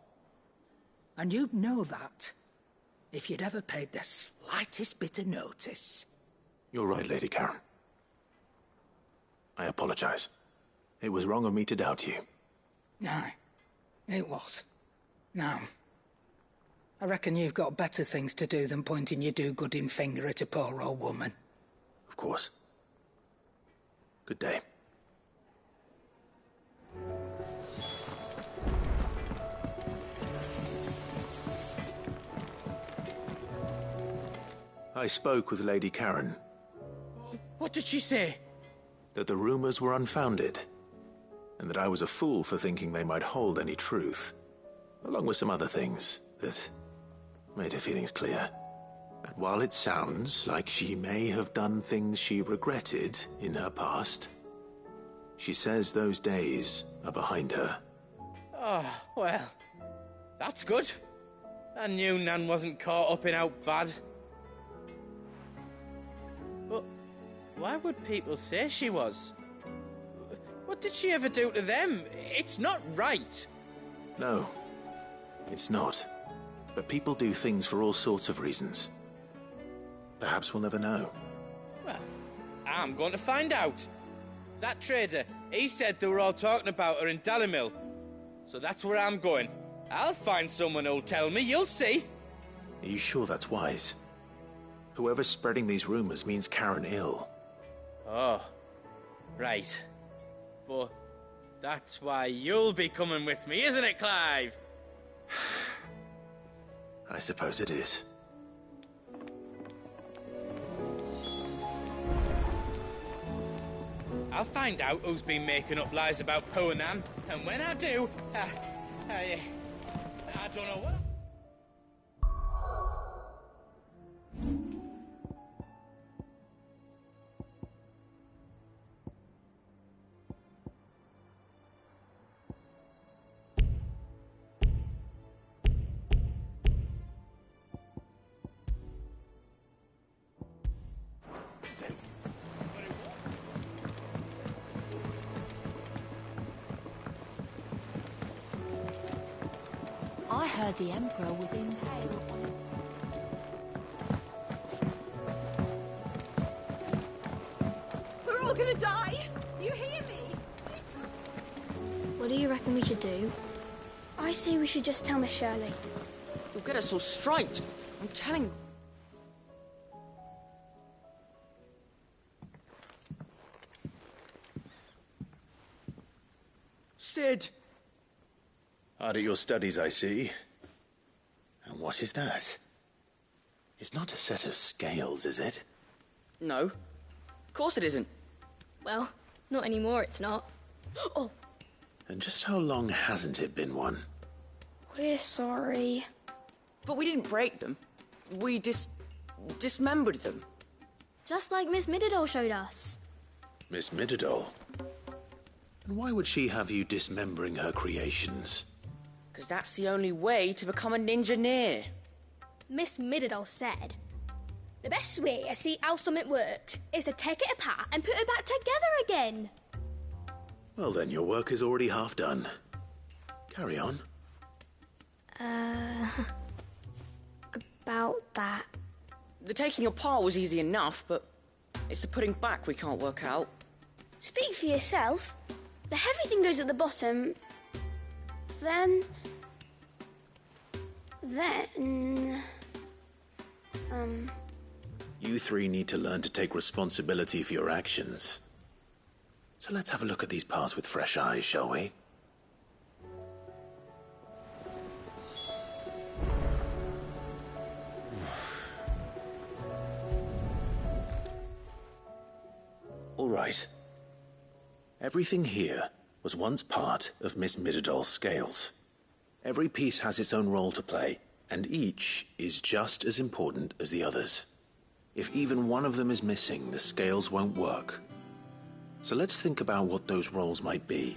Speaker 4: And you'd know that if you'd ever paid the slightest bit of notice.
Speaker 2: You're right, Lady Karen. I apologize. It was wrong of me to doubt you.
Speaker 4: No, it was. Now, I reckon you've got better things to do than pointing your do-gooding finger at a poor old woman.
Speaker 2: Of course. Good day. I spoke with Lady Karen. What did she say?
Speaker 16: That the rumors were unfounded, and that I was a fool for thinking they might hold any truth, along with some other things that made her feelings clear. And while it sounds like she may have done things she regretted in her past, she says those days are behind her.
Speaker 2: Oh, well, that's good. I knew Nan wasn't caught up in out bad. But why would people say she was? What did she ever do to them? It's not right.
Speaker 16: No, it's not. But people do things for all sorts of reasons. Perhaps we'll never know.
Speaker 6: Well, I'm going to find out. That trader, he said they were all talking about her in Dalimil. So that's where I'm going. I'll find someone who'll tell me, you'll see.
Speaker 16: Are you sure that's wise? Whoever's spreading these rumors means Karen ill.
Speaker 6: Oh, right. But that's why you'll be coming with me, isn't it, Clive?
Speaker 16: I suppose it is.
Speaker 6: I'll find out who's been making up lies about Poe and Anne, and when I do, I don't know what...
Speaker 17: I heard the Emperor was impaled on his...
Speaker 9: We're all gonna die! You hear me?
Speaker 21: What do you reckon we should do? I say we should just tell Miss Shirley.
Speaker 22: You'll get us all straight. I'm telling...
Speaker 16: Sid! Hard at your studies, I see. And what is that? It's not a set of scales, is it?
Speaker 22: No. Of course it isn't.
Speaker 21: Well, not anymore, it's not. Oh!
Speaker 16: And just how long hasn't it been one?
Speaker 21: We're sorry.
Speaker 22: But we didn't break them. We dismembered them.
Speaker 21: Just like Miss Mididol showed us.
Speaker 16: Miss Mididol? And why would she have you dismembering her creations?
Speaker 22: Because that's the only way to become a ninja-neer.
Speaker 21: Miss Mididol said, the best way to see how something worked is to take it apart and put it back together again.
Speaker 16: Well then, your work is already half done. Carry on.
Speaker 21: About that.
Speaker 22: The taking apart was easy enough, but it's the putting back we can't work out.
Speaker 21: Speak for yourself. The heavy thing goes at the bottom. Then...
Speaker 16: You three need to learn to take responsibility for your actions. So let's have a look at these parts with fresh eyes, shall we? All right. Everything here was once part of Miss Mididol's scales. Every piece has its own role to play, and each is just as important as the others. If even one of them is missing, the scales won't work. So let's think about what those roles might be.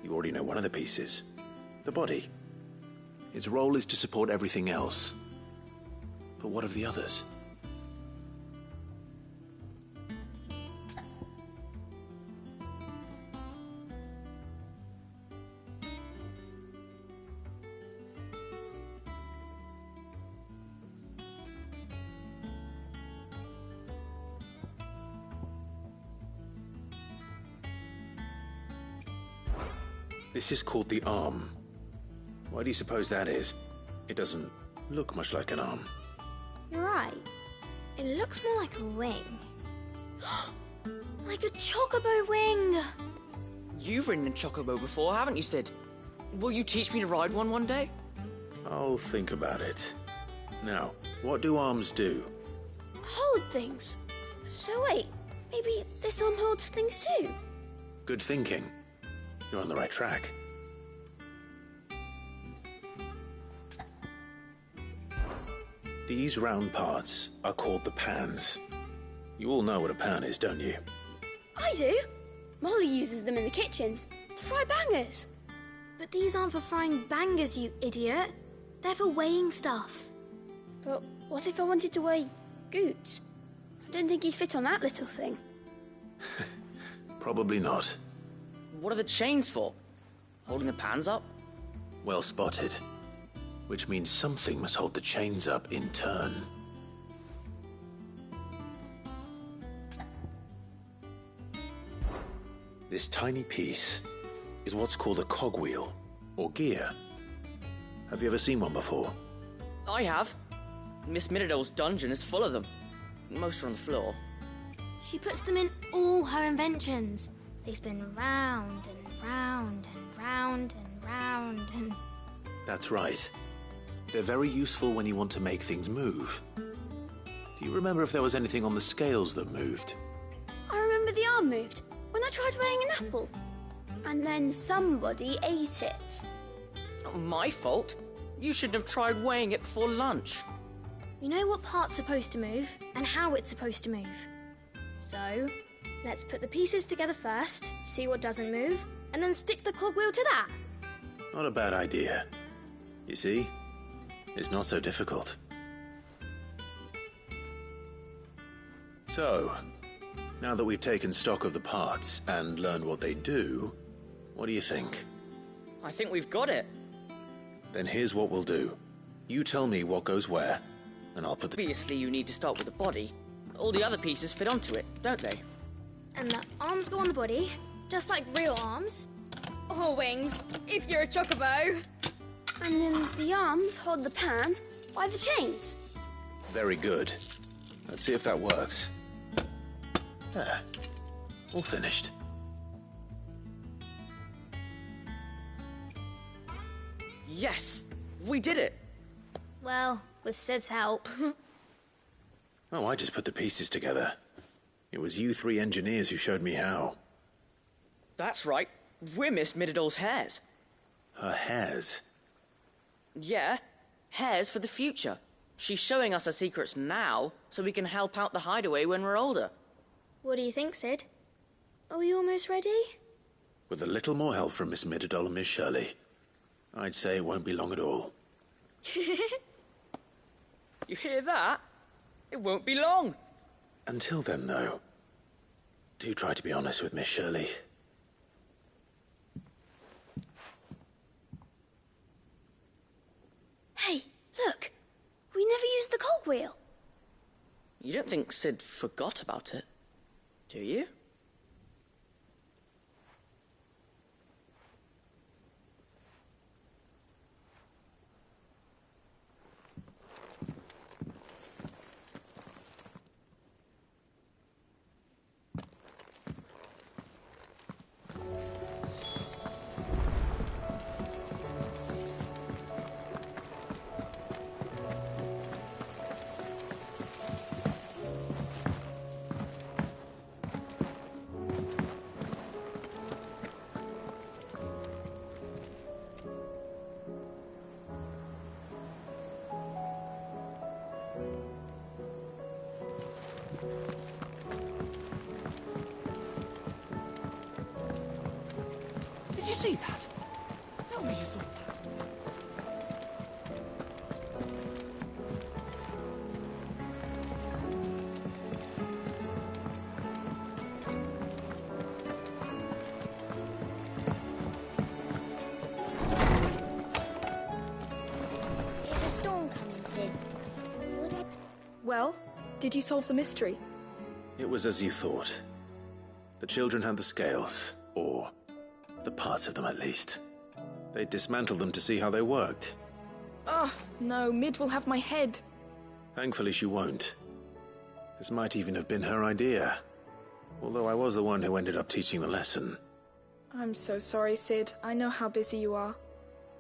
Speaker 16: You already know one of the pieces. The body. Its role is to support everything else. But what of the others? This is called the arm. Why do you suppose that is? It doesn't look much like an arm.
Speaker 21: You're right. It looks more like a wing. Like a chocobo wing!
Speaker 22: You've ridden a chocobo before, haven't you, Sid? Will you teach me to ride one day?
Speaker 16: I'll think about it. Now, what do arms do?
Speaker 21: Hold things. So wait, maybe this arm holds things too?
Speaker 16: Good thinking. You're on the right track. These round parts are called the pans. You all know what a pan is, don't you?
Speaker 21: I do. Molly uses them in the kitchens to fry bangers. But these aren't for frying bangers, you idiot. They're for weighing stuff. But what if I wanted to weigh goods? I don't think he'd fit on that little thing.
Speaker 16: Probably not.
Speaker 22: What are the chains for? Holding the pans up?
Speaker 16: Well spotted. Which means something must hold the chains up in turn. This tiny piece is what's called a cogwheel, or gear. Have you ever seen one before?
Speaker 22: I have. Miss Miradol's dungeon is full of them. Most are on the floor.
Speaker 21: She puts them in all her inventions. They spin round and round and round and round and...
Speaker 16: That's right. They're very useful when you want to make things move. Do you remember if there was anything on the scales that moved?
Speaker 21: I remember the arm moved when I tried weighing an apple. And then somebody ate it.
Speaker 22: Not my fault. You shouldn't have tried weighing it before lunch.
Speaker 21: You know what part's supposed to move and how it's supposed to move. So, let's put the pieces together first, see what doesn't move, and then stick the cogwheel to that.
Speaker 16: Not a bad idea. You see? It's not so difficult. So, now that we've taken stock of the parts and learned what they do, what do you think?
Speaker 22: I think we've got it.
Speaker 16: Then here's what we'll do. You tell me what goes where, and I'll put the...
Speaker 22: Obviously, you need to start with the body. All the other pieces fit onto it, don't they?
Speaker 21: And the arms go on the body, just like real arms. Or wings, if you're a chocobo. And then the arms hold the pans by the chains.
Speaker 16: Very good. Let's see if that works. There. All finished.
Speaker 22: Yes! We did it!
Speaker 21: Well, with Sid's help.
Speaker 16: Oh, I just put the pieces together. It was you three engineers who showed me how.
Speaker 22: That's right. We're Miss Miradol's hairs.
Speaker 16: Her hairs?
Speaker 22: Yeah, hairs for the future. She's showing us her secrets now, so we can help out the hideaway when we're older.
Speaker 21: What do you think, Sid? Are we almost ready?
Speaker 16: With a little more help from Miss Miradol and Miss Shirley, I'd say it won't be long at all.
Speaker 22: You hear that? It won't be long.
Speaker 16: Until then, though, do try to be honest with Miss Shirley.
Speaker 21: Hey, look! We never used the cogwheel.
Speaker 22: You don't think Sid forgot about it, do you?
Speaker 4: Did you see that? Tell me you saw that.
Speaker 9: Is a storm coming, Sid? Will there...
Speaker 20: Well, did you solve the mystery?
Speaker 16: It was as you thought. The children had the scales, or the parts of them at least. They dismantled them to see how they worked.
Speaker 20: Oh, no, Mid will have my head.
Speaker 16: Thankfully she won't. This might even have been her idea. Although I was the one who ended up teaching the lesson.
Speaker 20: I'm so sorry, Sid. I know how busy you are.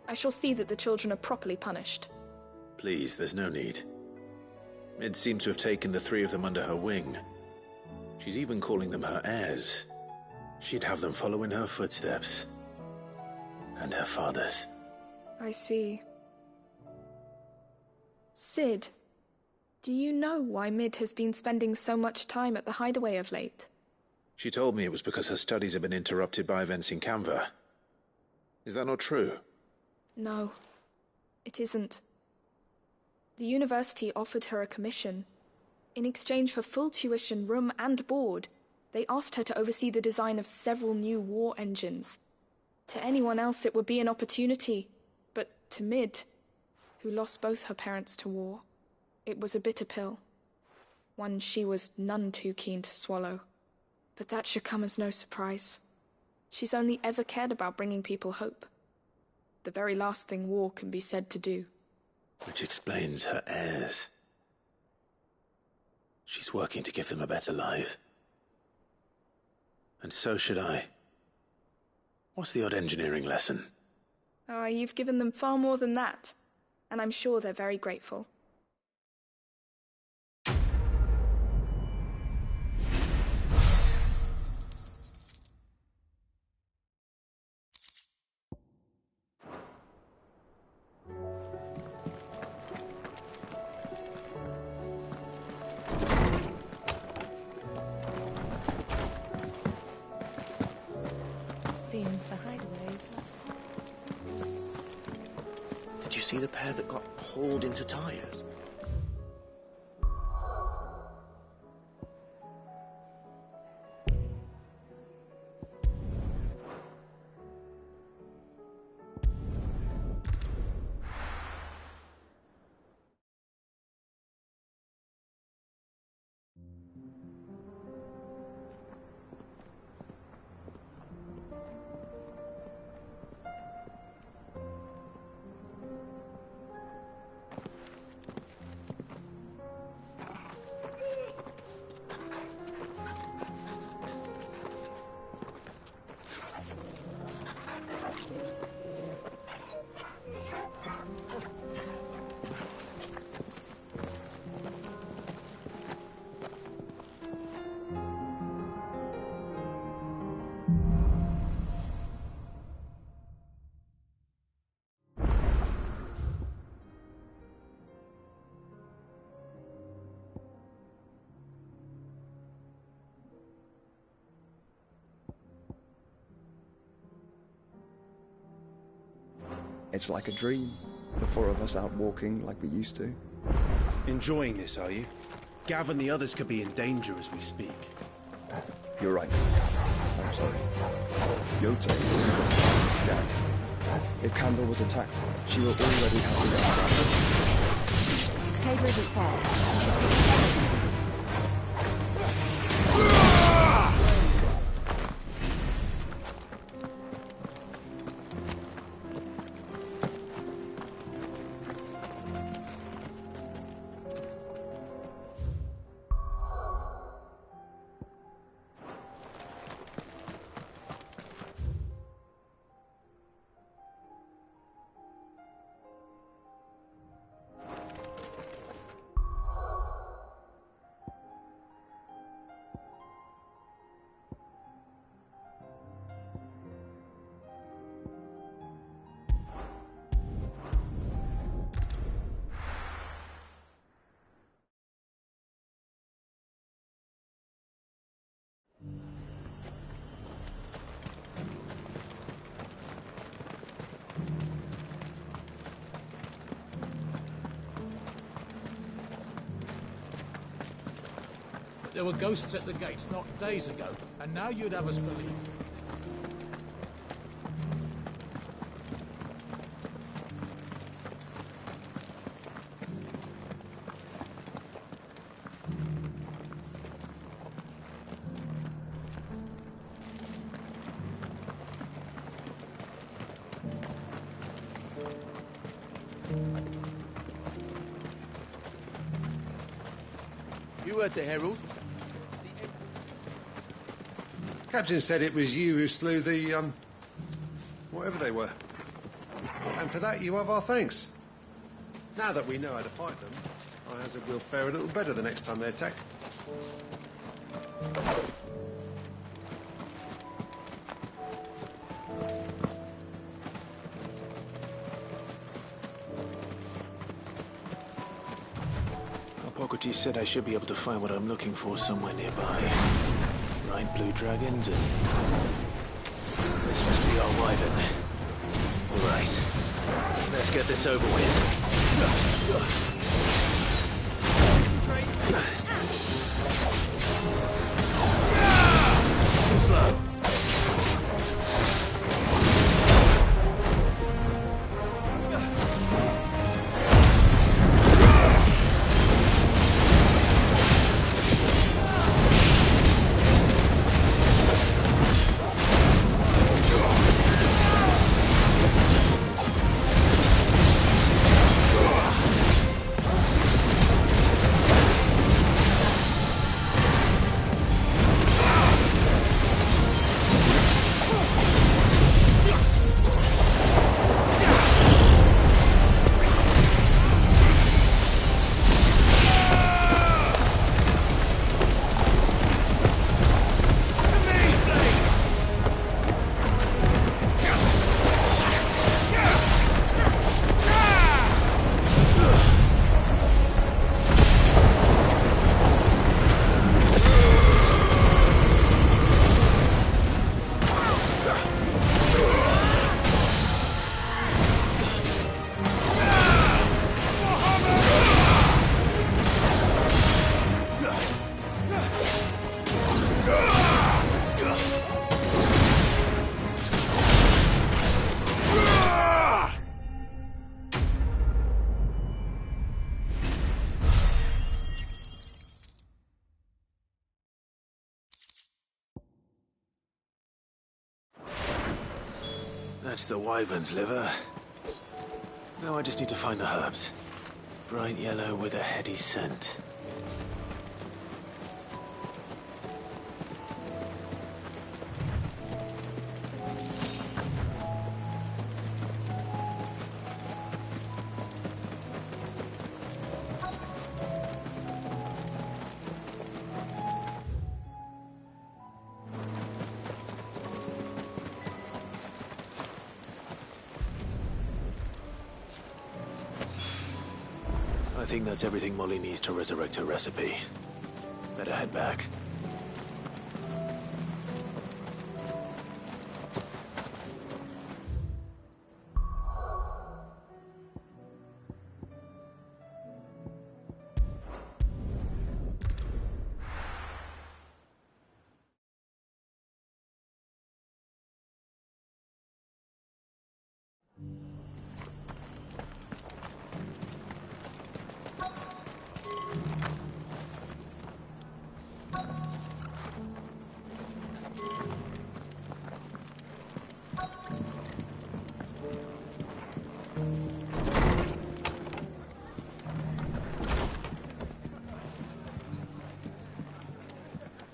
Speaker 20: I shall see that the children are properly punished.
Speaker 16: Please, there's no need. Mid seems to have taken the three of them under her wing. She's even calling them her heirs. She'd have them follow in her footsteps. And her father's.
Speaker 20: I see. Sid, do you know why Mid has been spending so much time at the hideaway of late?
Speaker 16: She told me it was because her studies have been interrupted by events in Canva. Is that not true?
Speaker 20: No, it isn't. The university offered her a commission. In exchange for full tuition, room and board, they asked her to oversee the design of several new war engines. To anyone else it would be an opportunity, but to Mid, who lost both her parents to war, it was a bitter pill. One she was none too keen to swallow. But that should come as no surprise. She's only ever cared about bringing people hope. The very last thing war can be said to do.
Speaker 16: Which explains her heirs. She's working to give them a better life. And so should I. What's the odd engineering lesson?
Speaker 20: Ah, you've given them far more than that. And I'm sure they're very grateful.
Speaker 12: Seems the hideaway is lost.
Speaker 5: Did you see the pair that got hauled into tires?
Speaker 11: It's like a dream. The four of us out walking like we used to.
Speaker 2: Enjoying this, are you? Gav and the others could be in danger as we speak.
Speaker 11: You're right. I'm sorry. Yota is a scout. If Campbell was attacked, she will already have the gun.
Speaker 17: Tabor isn't far.
Speaker 7: There were ghosts at the gates not days ago, and now you'd have us believe.
Speaker 8: You heard the Herald?
Speaker 18: Captain said it was you who slew the, whatever they were. And for that, you have our thanks. Now that we know how to fight them, I hazard we'll fare a little better the next time they attack.
Speaker 16: Hippocrates said I should be able to find what I'm looking for somewhere nearby. Right, blue dragons, and this must be our wyvern. All right, let's get this over with. Too slow. That's the wyvern's liver. Now I just need to find the herbs. Bright yellow with a heady scent. I think that's everything Molly needs to resurrect her recipe. Better head back.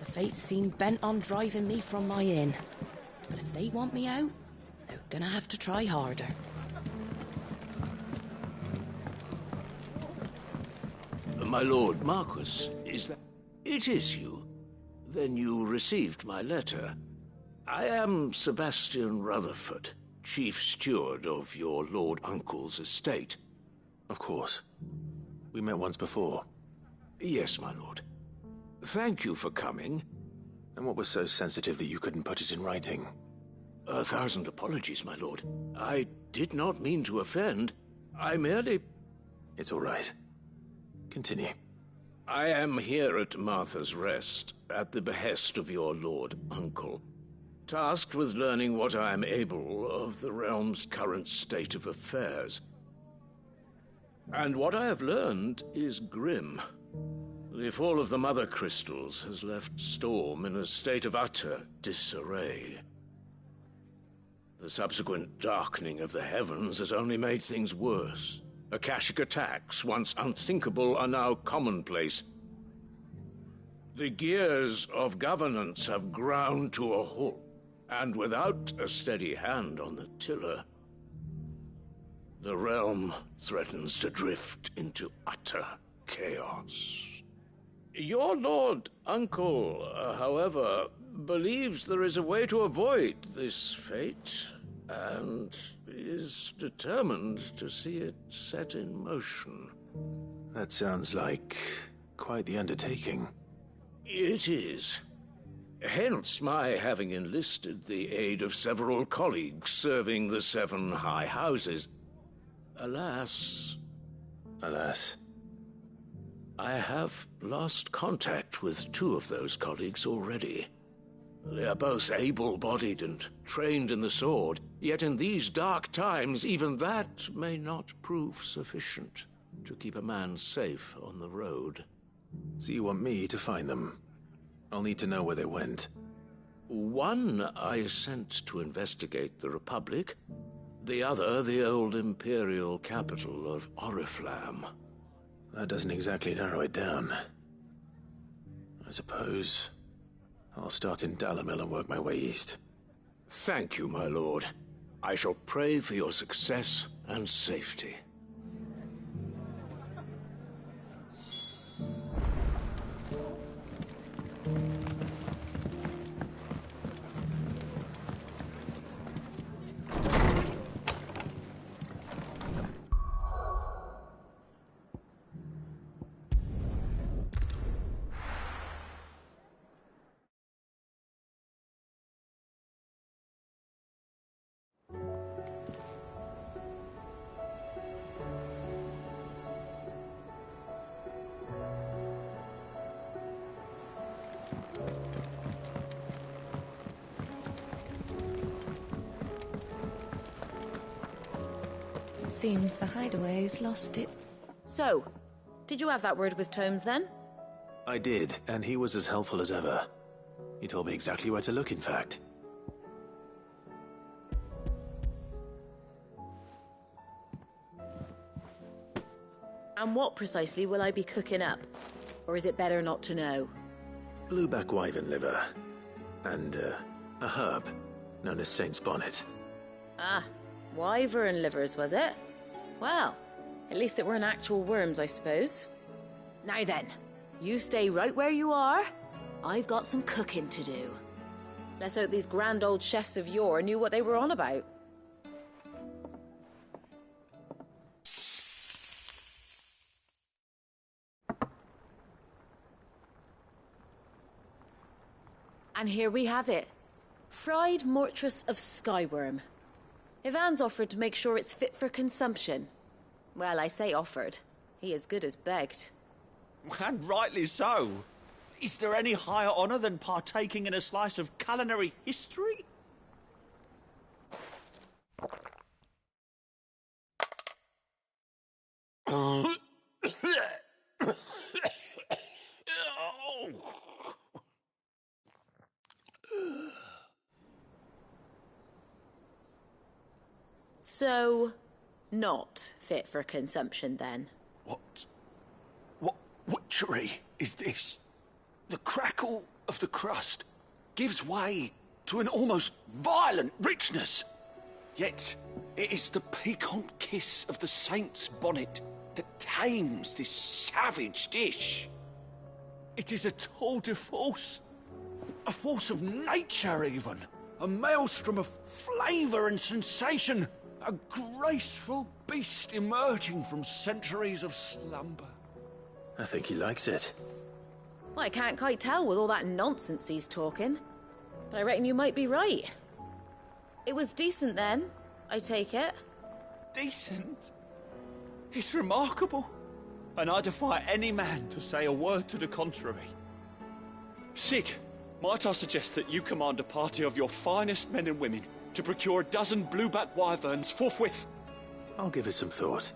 Speaker 3: Fates seem bent on driving me from my inn. But if they want me out, they're gonna have to try harder.
Speaker 1: My lord Marquis, is that... It is you. Then you received my letter. I am Sebastian Rutherford, chief steward of your lord uncle's estate.
Speaker 16: Of course. We met once before.
Speaker 1: Yes, my lord. Thank you for coming.
Speaker 16: And what was so sensitive that you couldn't put it in writing?
Speaker 1: 1,000 apologies, my lord. I did not mean to offend. I merely...
Speaker 16: It's all right. Continue.
Speaker 1: I am here at Martha's Rest, at the behest of your lord uncle, tasked with learning what I am able of the realm's current state of affairs. And what I have learned is grim. The fall of the Mother Crystals has left Storm in a state of utter disarray. The subsequent darkening of the heavens has only made things worse. Akashic attacks, once unthinkable, are now commonplace. The gears of governance have ground to a halt, and without a steady hand on the tiller, the realm threatens to drift into utter chaos. Your lord uncle, however, believes there is a way to avoid this fate, and is determined to see it set in motion.
Speaker 16: That sounds like quite the undertaking.
Speaker 1: It is. Hence my having enlisted the aid of several colleagues serving the 7 high houses. Alas...
Speaker 16: Alas?
Speaker 1: I have lost contact with 2 of those colleagues already. They are both able-bodied and trained in the sword, yet in these dark times even that may not prove sufficient to keep a man safe on the road.
Speaker 16: So you want me to find them? I'll need to know where they went.
Speaker 1: One I sent to investigate the Republic, the other the old Imperial capital of Oriflamme.
Speaker 16: That doesn't exactly narrow it down. I suppose I'll start in Dalimil and work my way east.
Speaker 1: Thank you, my lord. I shall pray for your success and safety.
Speaker 12: Seems the hideaway's lost it.
Speaker 3: So, did you have that word with Tomes then?
Speaker 16: I did, and he was as helpful as ever. He told me exactly where to look, in fact.
Speaker 3: And what precisely will I be cooking up? Or is it better not to know?
Speaker 16: Blueback wyvern liver. And, a herb known as Saint's Bonnet.
Speaker 3: Ah, wyvern livers, was it? Well, at least it weren't actual worms, I suppose. Now then, you stay right where you are. I've got some cooking to do. Let's hope these grand old chefs of yore knew what they were on about. And here we have it. Fried mortress of skyworm. Ivan's offered to make sure it's fit for consumption. Well, I say offered. He as good as begged.
Speaker 10: And rightly so. Is there any higher honour than partaking in a slice of culinary history?
Speaker 3: So, not fit for consumption then?
Speaker 19: What witchery is this? The crackle of the crust gives way to an almost violent richness. Yet, it is the piquant kiss of the saint's bonnet that tames this savage dish. It is a tour de force, a force of nature even, a maelstrom of flavour and sensation, a graceful beast emerging from centuries of slumber.
Speaker 16: I think he likes it.
Speaker 3: Well, I can't quite tell with all that nonsense he's talking. But I reckon you might be right. It was decent then, I take it.
Speaker 10: Decent? It's remarkable. And I defy any man to say a word to the contrary. Sid, might I suggest that you command a party of your finest men and women to procure a dozen blueback wyverns forthwith?
Speaker 16: I'll give it some thought.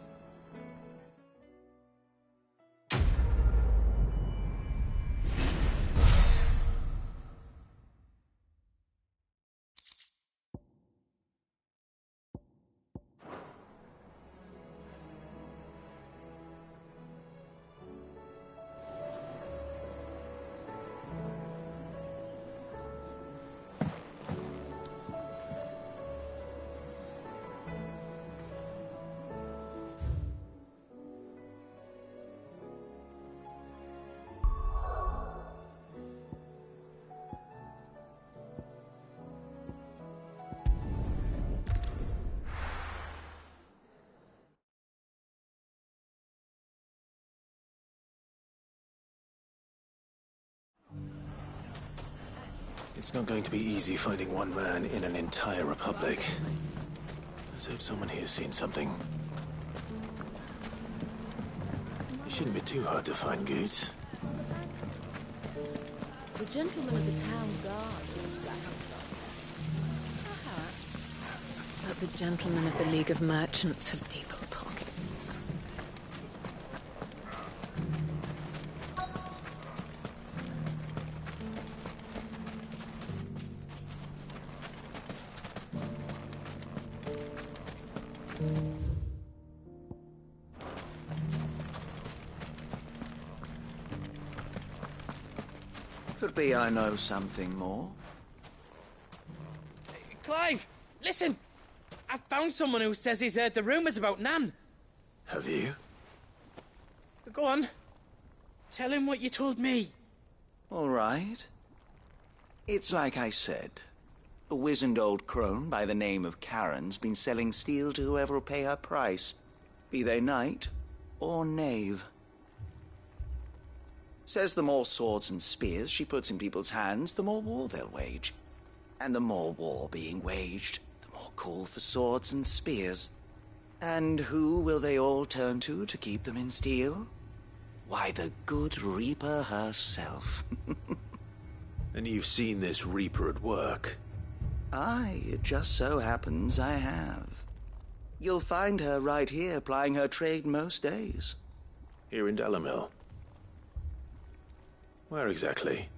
Speaker 16: It's not going to be easy finding one man in an entire republic. Let's hope someone here's seen something. It shouldn't be too hard to find goods.
Speaker 17: The gentleman of the town guard is perhaps.
Speaker 12: But the gentlemen of the League of Merchants have deeper pockets.
Speaker 5: Could be I know something more.
Speaker 6: Clive, listen! I've found someone who says he's heard the rumours about Nan.
Speaker 16: Have you?
Speaker 6: Go on. Tell him what you told me.
Speaker 5: All right. It's like I said. A wizened old crone by the name of Karen's been selling steel to whoever'll pay her price, be they knight or knave. Says the more swords and spears she puts in people's hands, the more war they'll wage. And the more war being waged, the more call for swords and spears. And who will they all turn to keep them in steel? Why, the good Reaper herself.
Speaker 16: And you've seen this Reaper at work?
Speaker 5: Aye, it just so happens I have. You'll find her right here plying her trade most days.
Speaker 16: Here in Dalimil? Where exactly?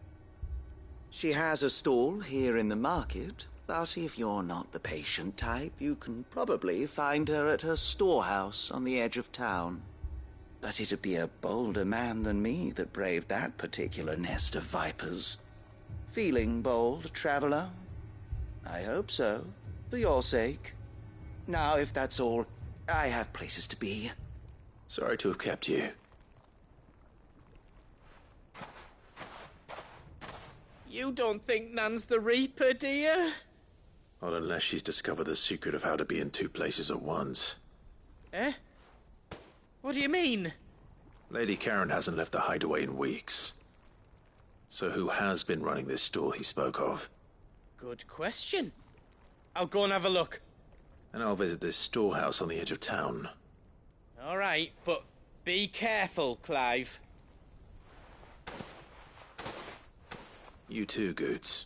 Speaker 5: She has a stall here in the market, but if you're not the patient type, you can probably find her at her storehouse on the edge of town. But it'd be a bolder man than me that braved that particular nest of vipers. Feeling bold, traveler? I hope so, for your sake. Now, if that's all, I have places to be.
Speaker 16: Sorry to have kept you.
Speaker 6: You don't think Nan's the Reaper, do you?
Speaker 16: Not unless she's discovered the secret of how to be in two places at once.
Speaker 6: Eh? What do you mean?
Speaker 16: Lady Karen hasn't left the hideaway in weeks. So who has been running this stall he spoke of?
Speaker 6: Good question. I'll go and have a look.
Speaker 16: And I'll visit this storehouse on the edge of town.
Speaker 6: All right, but be careful, Clive.
Speaker 16: You too, Goots.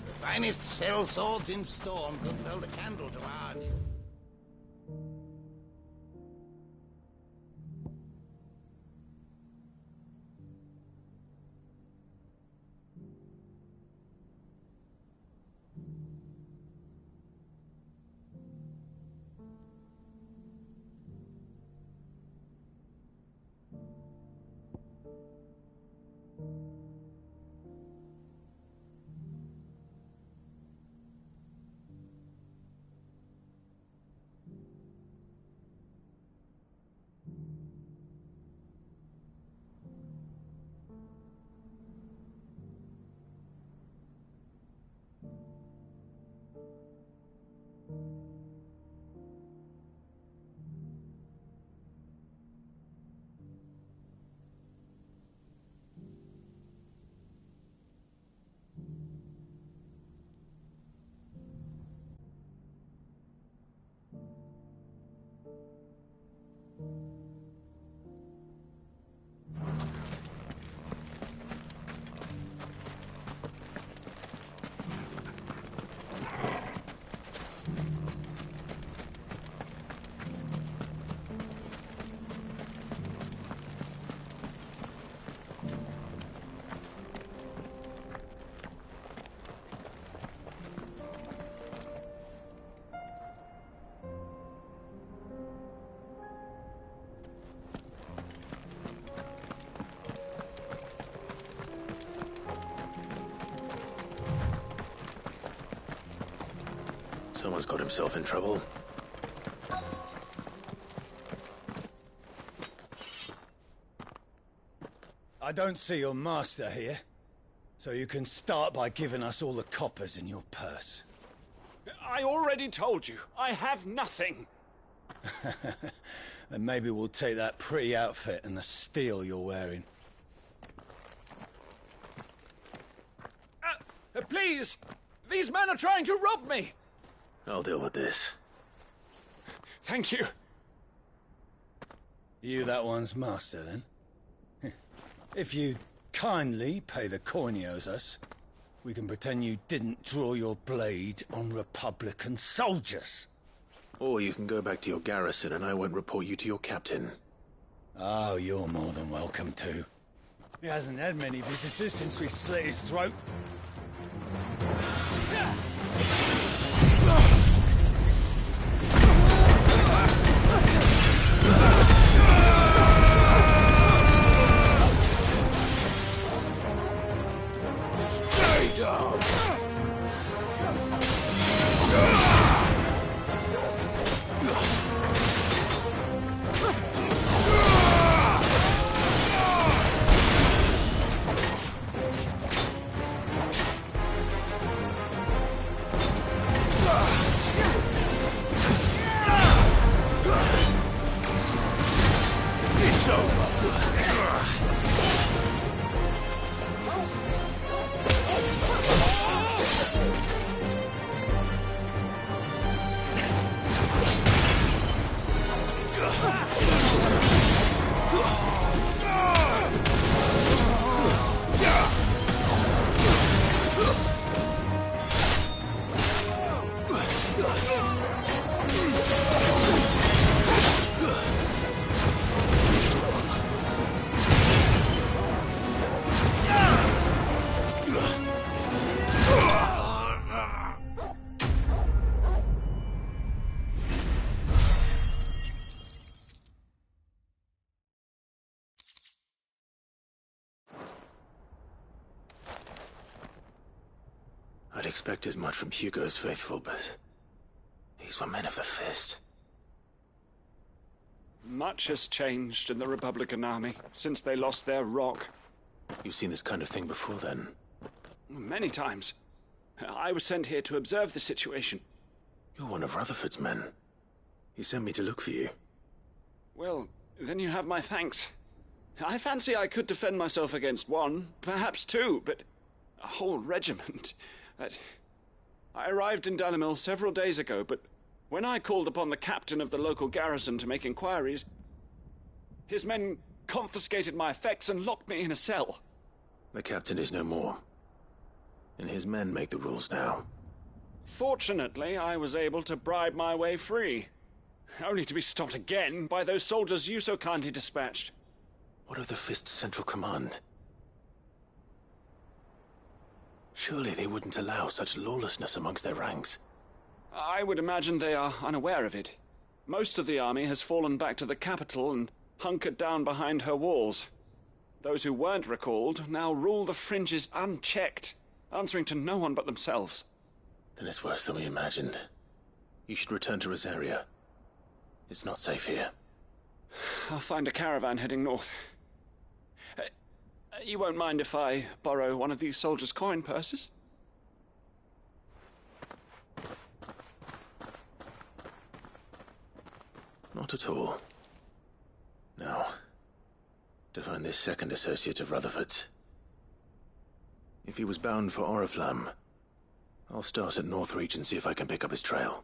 Speaker 13: The finest sell swords in Storm couldn't hold a candle to ours.
Speaker 16: Someone's got himself in trouble.
Speaker 14: I don't see your master here, so you can start by giving us all the coppers in your purse.
Speaker 10: I already told you, I have nothing.
Speaker 14: Then maybe we'll take that pretty outfit and the steel you're wearing.
Speaker 7: Please! These men are trying to rob me!
Speaker 16: I'll deal with this.
Speaker 10: Thank you.
Speaker 14: You that one's master, then? If you'd kindly pay the coin he owes us, we can pretend you didn't draw your blade on Republican soldiers.
Speaker 16: Or you can go back to your garrison and I won't report you to your captain.
Speaker 14: Oh, you're more than welcome to. He hasn't had many visitors since we slit his throat.
Speaker 13: Stay down! It's over!
Speaker 16: I'd expect as much from Hugo's faithful, but these were men of the fist.
Speaker 10: Much has changed in the Republican army since they lost their rock.
Speaker 16: You've seen this kind of thing before, then?
Speaker 10: Many times. I was sent here to observe the situation.
Speaker 16: You're one of Rutherford's men. He sent me to look for you.
Speaker 10: Well, then you have my thanks. I fancy I could defend myself against one, perhaps two, but a whole regiment. I arrived in Dalimil several days ago, but when I called upon the captain of the local garrison to make inquiries, his men confiscated my effects and locked me in a cell.
Speaker 16: The captain is no more, and his men make the rules now.
Speaker 10: Fortunately, I was able to bribe my way free, only to be stopped again by those soldiers you so kindly dispatched.
Speaker 16: What of the Fist's central command? Surely they wouldn't allow such lawlessness amongst their ranks.
Speaker 10: I would imagine they are unaware of it. Most of the army has fallen back to the capital and hunkered down behind her walls. Those who weren't recalled now rule the fringes unchecked, answering to no one but themselves.
Speaker 16: Then it's worse than we imagined. You should return to Rosaria. It's not safe here.
Speaker 10: I'll find a caravan heading north. You won't mind if I borrow one of these soldiers' coin purses?
Speaker 16: Not at all. Now, to find this second associate of Rutherford's. If he was bound for Oriflamme, I'll start at Northreach and see if I can pick up his trail.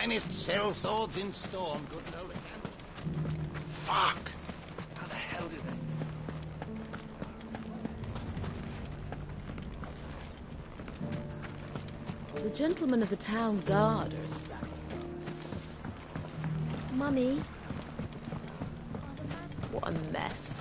Speaker 13: finest shell swords in Storm, good and old again.
Speaker 2: Fuck! How the hell did they...
Speaker 3: The gentlemen of the town guard are strapping.
Speaker 9: Mummy.
Speaker 3: What a mess.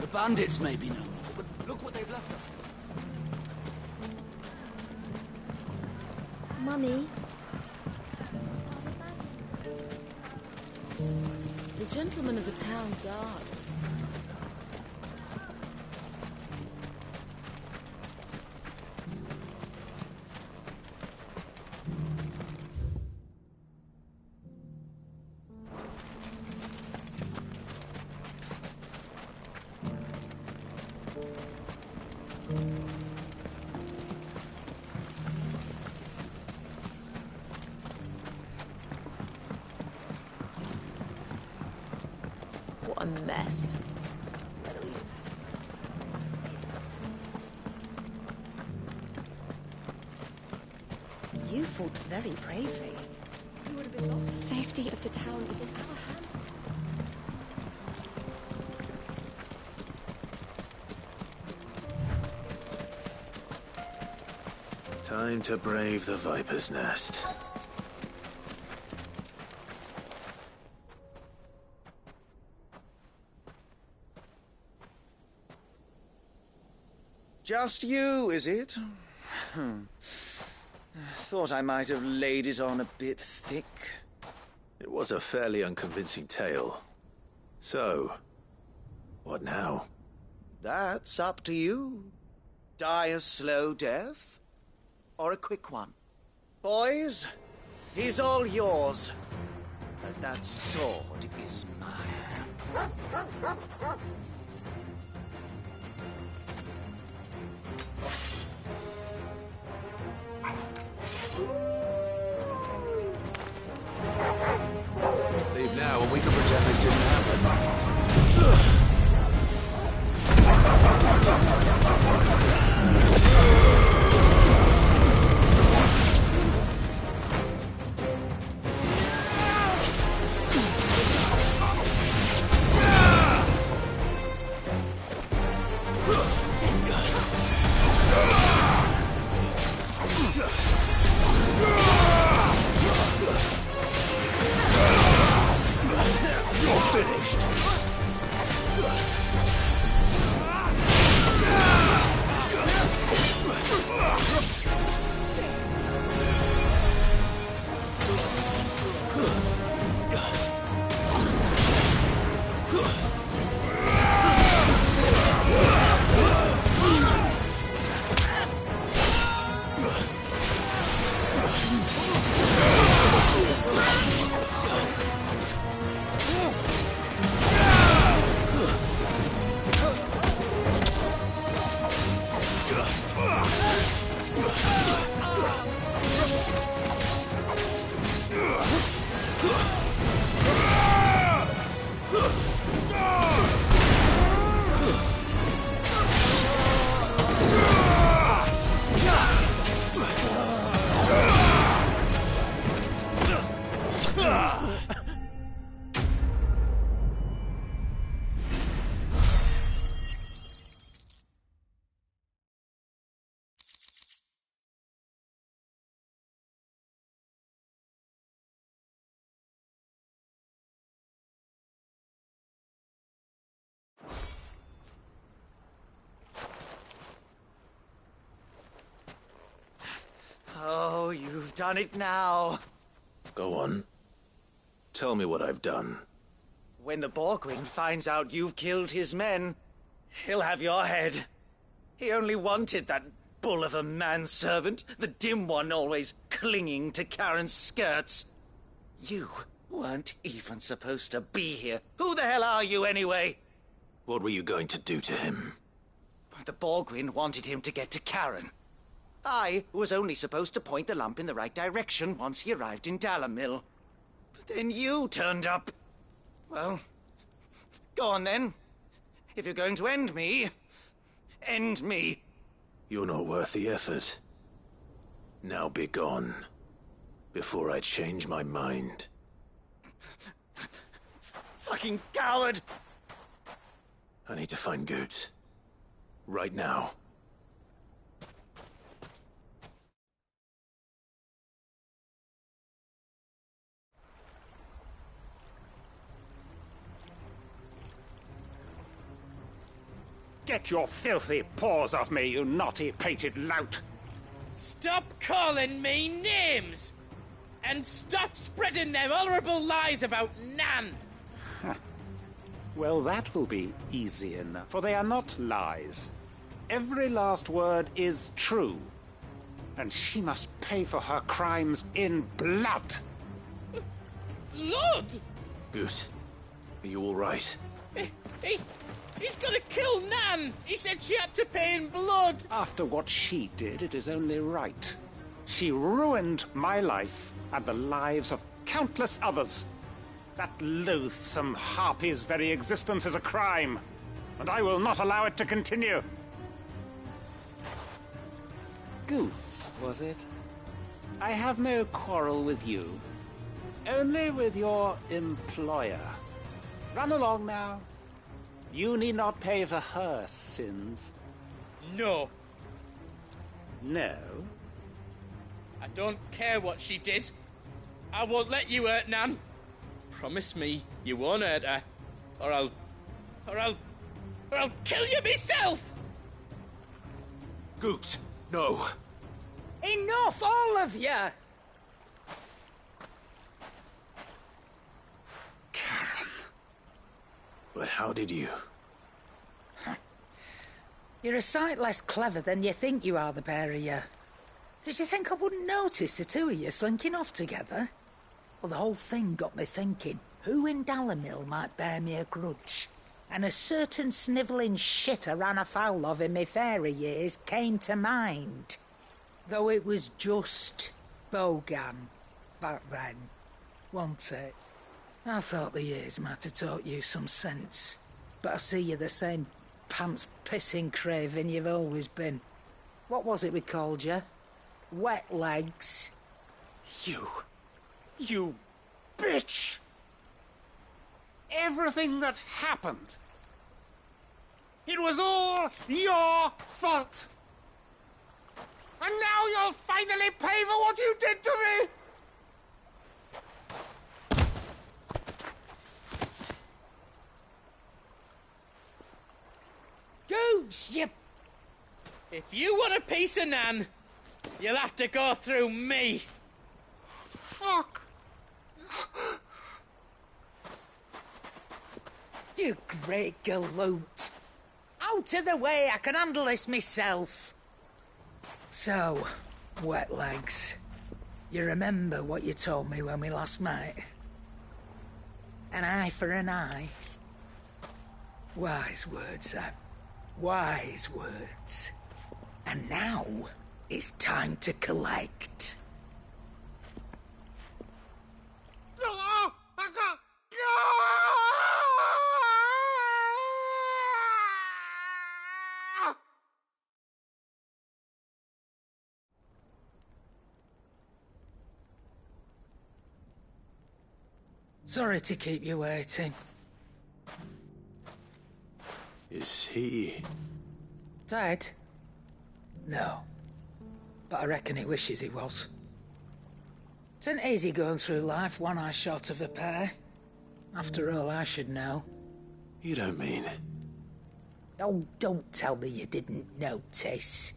Speaker 7: The bandits may be known, but look what they've left us with.
Speaker 9: Mummy.
Speaker 3: The gentlemen of the town guard. What a mess. You fought very bravely.
Speaker 20: You would have been lost. The safety of the town is in our hands.
Speaker 16: Time to brave the Viper's Nest.
Speaker 5: Just you, is it? Thought I might have laid it on a bit thick.
Speaker 16: It was a fairly unconvincing tale. So, what now?
Speaker 5: That's up to you. Die a slow death, or a quick one. Boys, he's all yours. But that sword is mine.
Speaker 16: Leave now and we can pretend this didn't happen.
Speaker 2: You're finished!
Speaker 5: You've done it now.
Speaker 16: Go on. Tell me what I've done.
Speaker 5: When the Borgwyn finds out you've killed his men, he'll have your head. He only wanted that bull of a manservant, the dim one always clinging to Karen's skirts. You weren't even supposed to be here. Who the hell are you, anyway?
Speaker 16: What were you going to do to him?
Speaker 5: The Borgwyn wanted him to get to Karen. I was only supposed to point the lamp in the right direction once he arrived in Dalamil. But then you turned up. Well, go on then. If you're going to end me, end me.
Speaker 16: You're not worth the effort. Now be gone, before I change my mind.
Speaker 5: Fucking coward!
Speaker 16: I need to find Goetz. Right now.
Speaker 2: Get your filthy paws off me, you naughty-pated lout!
Speaker 6: Stop calling me names! And stop spreading them horrible lies about Nan!
Speaker 2: Well, that will be easy enough, for they are not lies. Every last word is true. And she must pay for her crimes in blood.
Speaker 6: Lord!
Speaker 16: Goetz, are you all right?
Speaker 6: He's gonna kill Nan! He said she had to pay in blood!
Speaker 2: After what she did, it is only right. She ruined my life and the lives of countless others. That loathsome harpy's very existence is a crime, and I will not allow it to continue. Goetz, was it? I have no quarrel with you, only with your employer. Run along now. You need not pay for her sins.
Speaker 6: No.
Speaker 2: No?
Speaker 6: I don't care what she did. I won't let you hurt Nan. Promise me you won't hurt her, or I'll kill you myself!
Speaker 16: Goetz, no.
Speaker 4: Enough, all of you!
Speaker 16: Karen. But how did you?
Speaker 4: You're a sight less clever than you think you are, the pair of you. Did you think I wouldn't notice the two of you slinking off together? Well, the whole thing got me thinking, who in Dalamil might bear me a grudge? And a certain snivelling shit I ran afoul of in my fairy years came to mind. Though it was just Bogan back then, wasn't it? I thought the years might have taught you some sense, but I see you're the same pants-pissing craven you've always been. What was it we called you? Wet legs?
Speaker 2: You bitch! Everything that happened, it was all your fault! And now you'll finally pay for what you did to me!
Speaker 4: Goose, you...
Speaker 6: If you want a piece of Nan, you'll have to go through me.
Speaker 2: Fuck!
Speaker 4: You great galoot. Out of the way, I can handle this myself. So, wet legs, you remember what you told me when we last met? An eye for an eye. Wise words, Sam. Wise words. And now, it's time to collect. Sorry to keep you waiting.
Speaker 16: Is he...
Speaker 4: Dead? No. But I reckon he wishes he was. It isn't easy going through life one eye short of a pair. After all, I should know.
Speaker 16: You don't mean...
Speaker 4: Oh, don't tell me you didn't notice.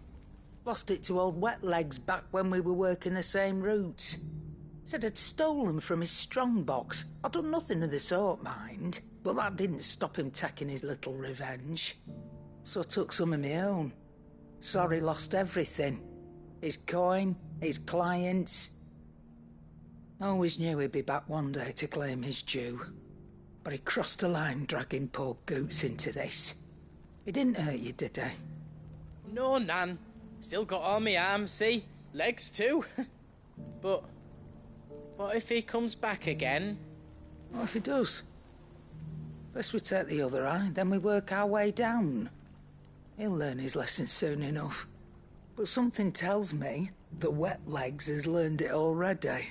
Speaker 4: Lost it to old Wet Legs back when we were working the same routes. Said I'd stolen from his strongbox. I'd done nothing of the sort, mind. But that didn't stop him taking his little revenge. So I took some of my own. Sorry, lost everything. His coin, his clients. Always knew he'd be back one day to claim his due. But he crossed a line dragging poor Goots into this. He didn't hurt you, did he?
Speaker 6: No, Nan. Still got all my arms, see? Legs too. But what if he comes back again?
Speaker 4: What if he does? First we take the other eye, then we work our way down. He'll learn his lesson soon enough. But something tells me the Wet Legs has learned it already.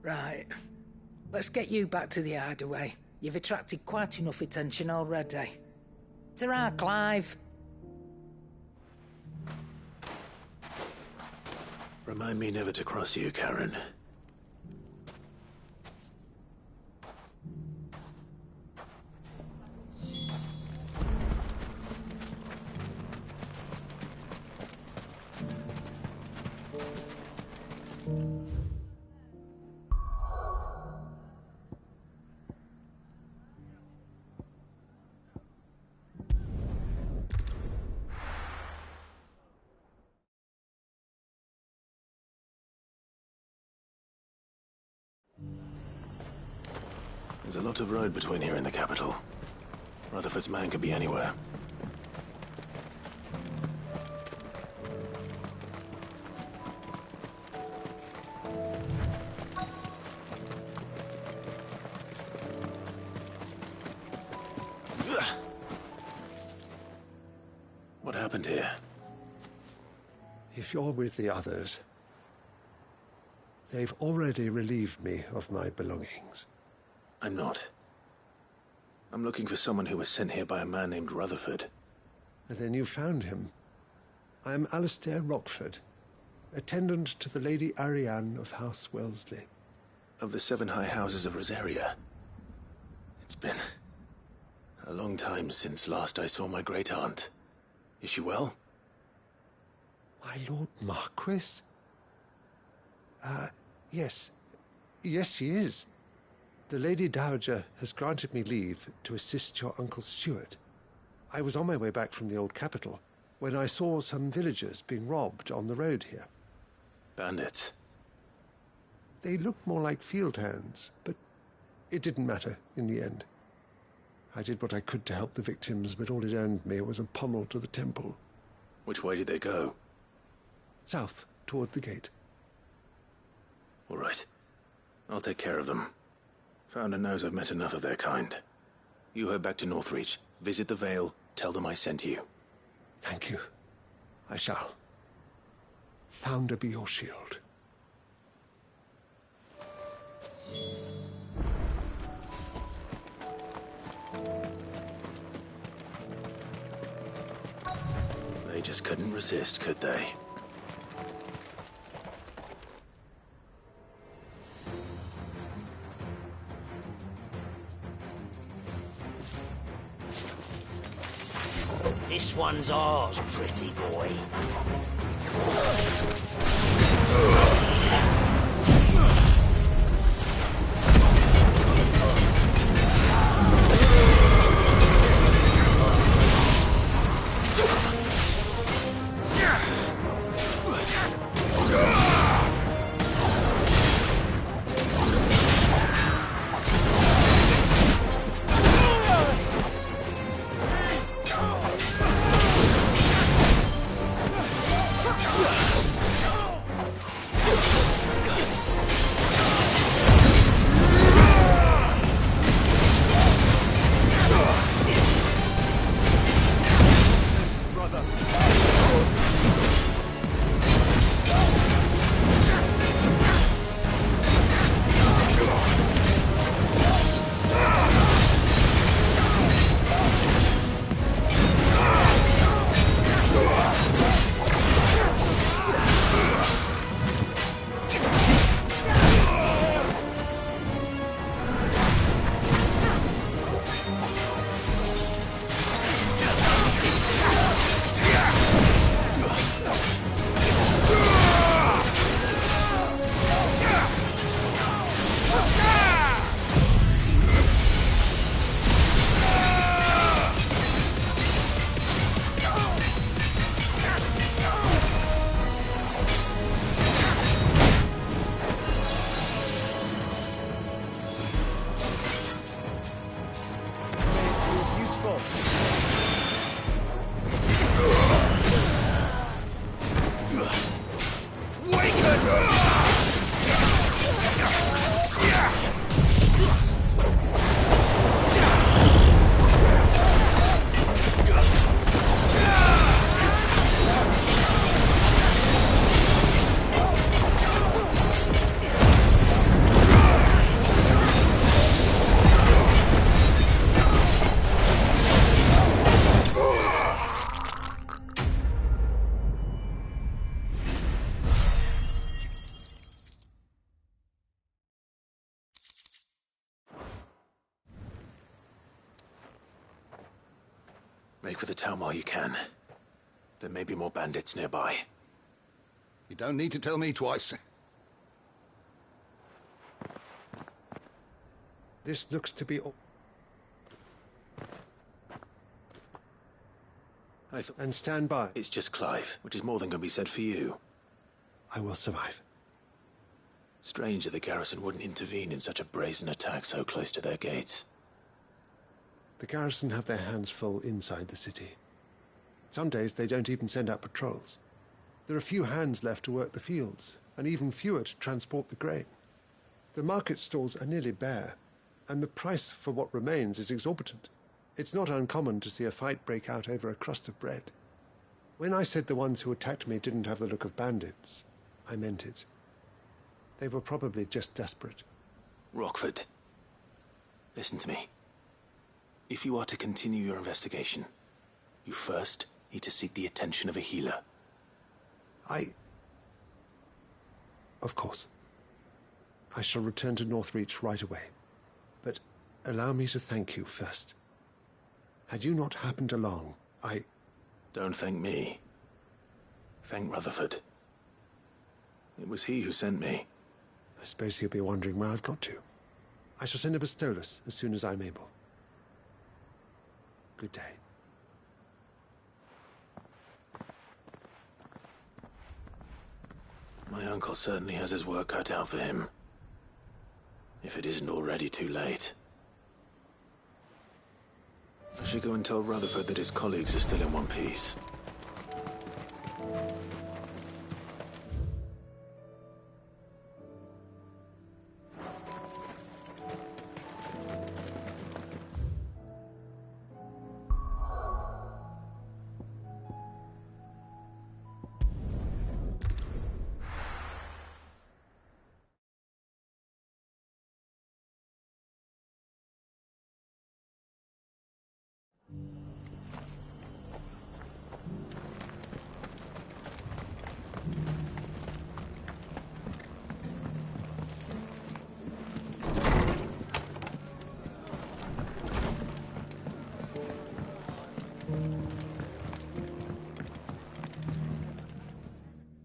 Speaker 4: Right. Let's get you back to the hideaway. You've attracted quite enough attention already. Ta-ra, Clive.
Speaker 16: Remind me never to cross you, Karen. There's a lot of road between here and the capital. Rutherford's man could be anywhere. What happened here?
Speaker 18: If you're with the others, they've already relieved me of my belongings.
Speaker 16: I'm not. I'm looking for someone who was sent here by a man named Rutherford.
Speaker 18: And then you found him. I'm Alistair Rockford, attendant to the Lady Ariane of House Wellesley.
Speaker 16: Of the 7 high houses of Rosaria. It's been a long time since last I saw my great-aunt. Is she well?
Speaker 18: My Lord Marquis? Yes. Yes, she is. The Lady Dowager has granted me leave to assist your Uncle Stuart. I was on my way back from the old capital when I saw some villagers being robbed on the road here.
Speaker 16: Bandits?
Speaker 18: They looked more like field hands, but it didn't matter in the end. I did what I could to help the victims, but all it earned me was a pummel to the temple.
Speaker 16: Which way did they go?
Speaker 18: South, toward the gate.
Speaker 16: All right. I'll take care of them. Founder knows I've met enough of their kind. You head back to Northreach, visit the Vale, tell them I sent you.
Speaker 18: Thank you. I shall. Founder be your shield.
Speaker 16: They just couldn't resist, could they?
Speaker 15: This one's ours, pretty boy.
Speaker 16: Make for the town while you can. There may be more bandits nearby.
Speaker 13: You don't need to tell me twice.
Speaker 18: This looks to be... And stand by.
Speaker 16: It's just Clive, which is more than can be said for you.
Speaker 18: I will survive.
Speaker 16: Strange that the garrison wouldn't intervene in such a brazen attack so close to their gates.
Speaker 18: The garrison have their hands full inside the city. Some days they don't even send out patrols. There are few hands left to work the fields, and even fewer to transport the grain. The market stalls are nearly bare, and the price for what remains is exorbitant. It's not uncommon to see a fight break out over a crust of bread. When I said the ones who attacked me didn't have the look of bandits, I meant it. They were probably just desperate.
Speaker 16: Rockford, listen to me. If you are to continue your investigation, you first need to seek the attention of a healer.
Speaker 18: Of course. I shall return to Northreach right away. But allow me to thank you first. Had you not happened along,
Speaker 16: Don't thank me. Thank Rutherford. It was he who sent me.
Speaker 18: I suppose he'll be wondering where I've got to. I shall send a Bastolus as soon as I'm able. Good day.
Speaker 16: My uncle certainly has his work cut out for him. If it isn't already too late. I should go and tell Rutherford that his colleagues are still in one piece.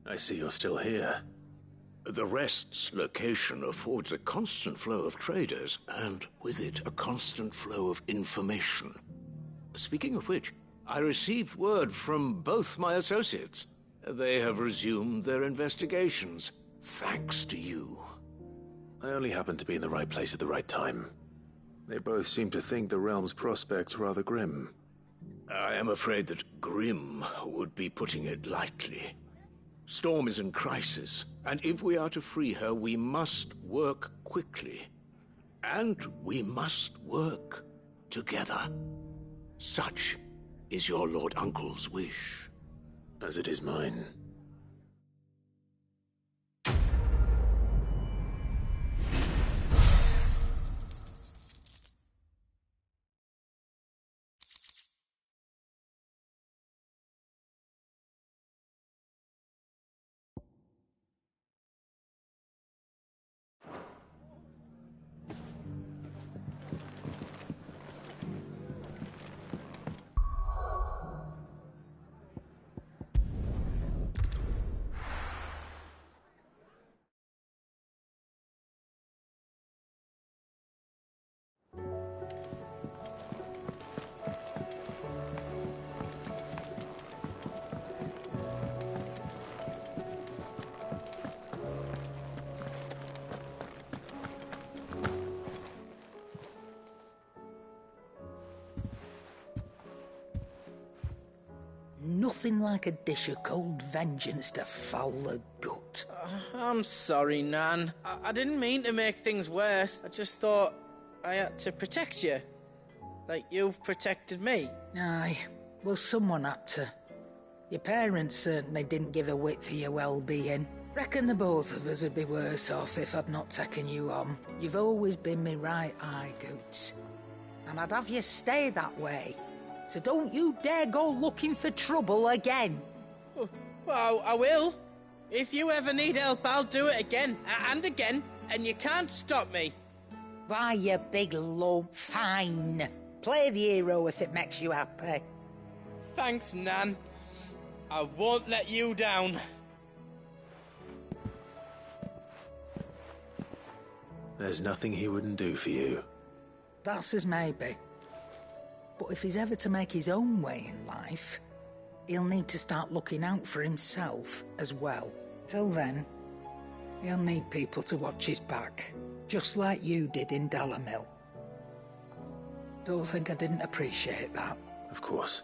Speaker 16: I see you're still here.
Speaker 1: The Rest's location affords a constant flow of traders, and with it, a constant flow of information. Speaking of which, I received word from both my associates. They have resumed their investigations, thanks to you.
Speaker 16: I only happened to be in the right place at the right time. They both seem to think the realm's prospects rather grim.
Speaker 1: I am afraid that grim would be putting it lightly. Storm is in crisis, and if we are to free her, we must work quickly. And we must work together. Such is your Lord Uncle's wish.
Speaker 16: As it is mine.
Speaker 4: Nothing like a dish of cold vengeance to foul the gut.
Speaker 6: I'm sorry, Nan. I didn't mean to make things worse. I just thought I had to protect you. Like you've protected me.
Speaker 4: Aye, well, someone had to. Your parents certainly didn't give a whit for your well-being. Reckon the both of us would be worse off if I'd not taken you on. You've always been me right eye, Goots. And I'd have you stay that way. So don't you dare go looking for trouble again.
Speaker 6: Well, I will. If you ever need help, I'll do it again and again, and you can't stop me.
Speaker 4: Why, you big lump, fine. Play the hero if it makes you happy.
Speaker 6: Thanks, Nan. I won't let you down.
Speaker 16: There's nothing he wouldn't do for you.
Speaker 4: That's as maybe. But if he's ever to make his own way in life, he'll need to start looking out for himself as well. Till then, he'll need people to watch his back, just like you did in Dalamil. Don't think I didn't appreciate that.
Speaker 16: Of course.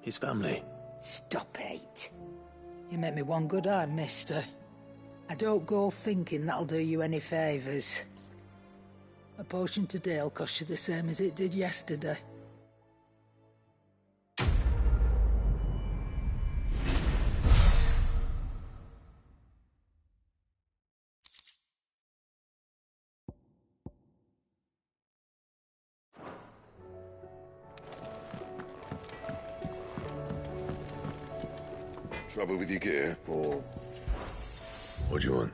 Speaker 16: His family.
Speaker 4: Stop it. You make me one good eye, mister. I don't go thinking that'll do you any favours. A potion today'll cost you the same as it did yesterday.
Speaker 21: Trouble with your gear, or what do you want?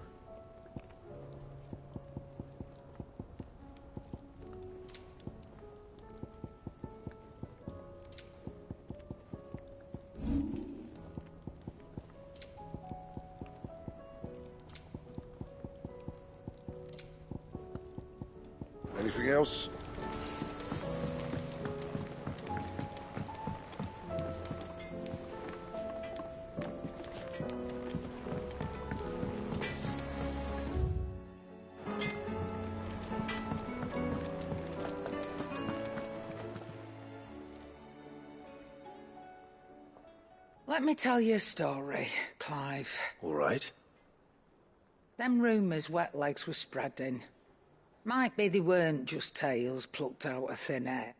Speaker 21: Anything else?
Speaker 4: Let me tell you a story, Clive.
Speaker 16: All right.
Speaker 4: Them rumours wet legs were spreading. Might be they weren't just tales plucked out of thin air.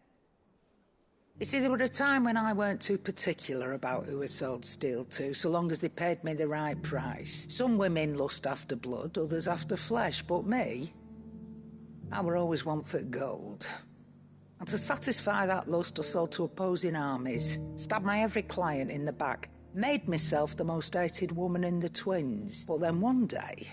Speaker 4: You see, there were a time when I weren't too particular about who I sold steel to, so long as they paid me the right price. Some women lust after blood, others after flesh, but me, I were always one for gold. And to satisfy that lust, I sold to opposing armies, stabbed my every client in the back, made myself the most hated woman in the twins. But then one day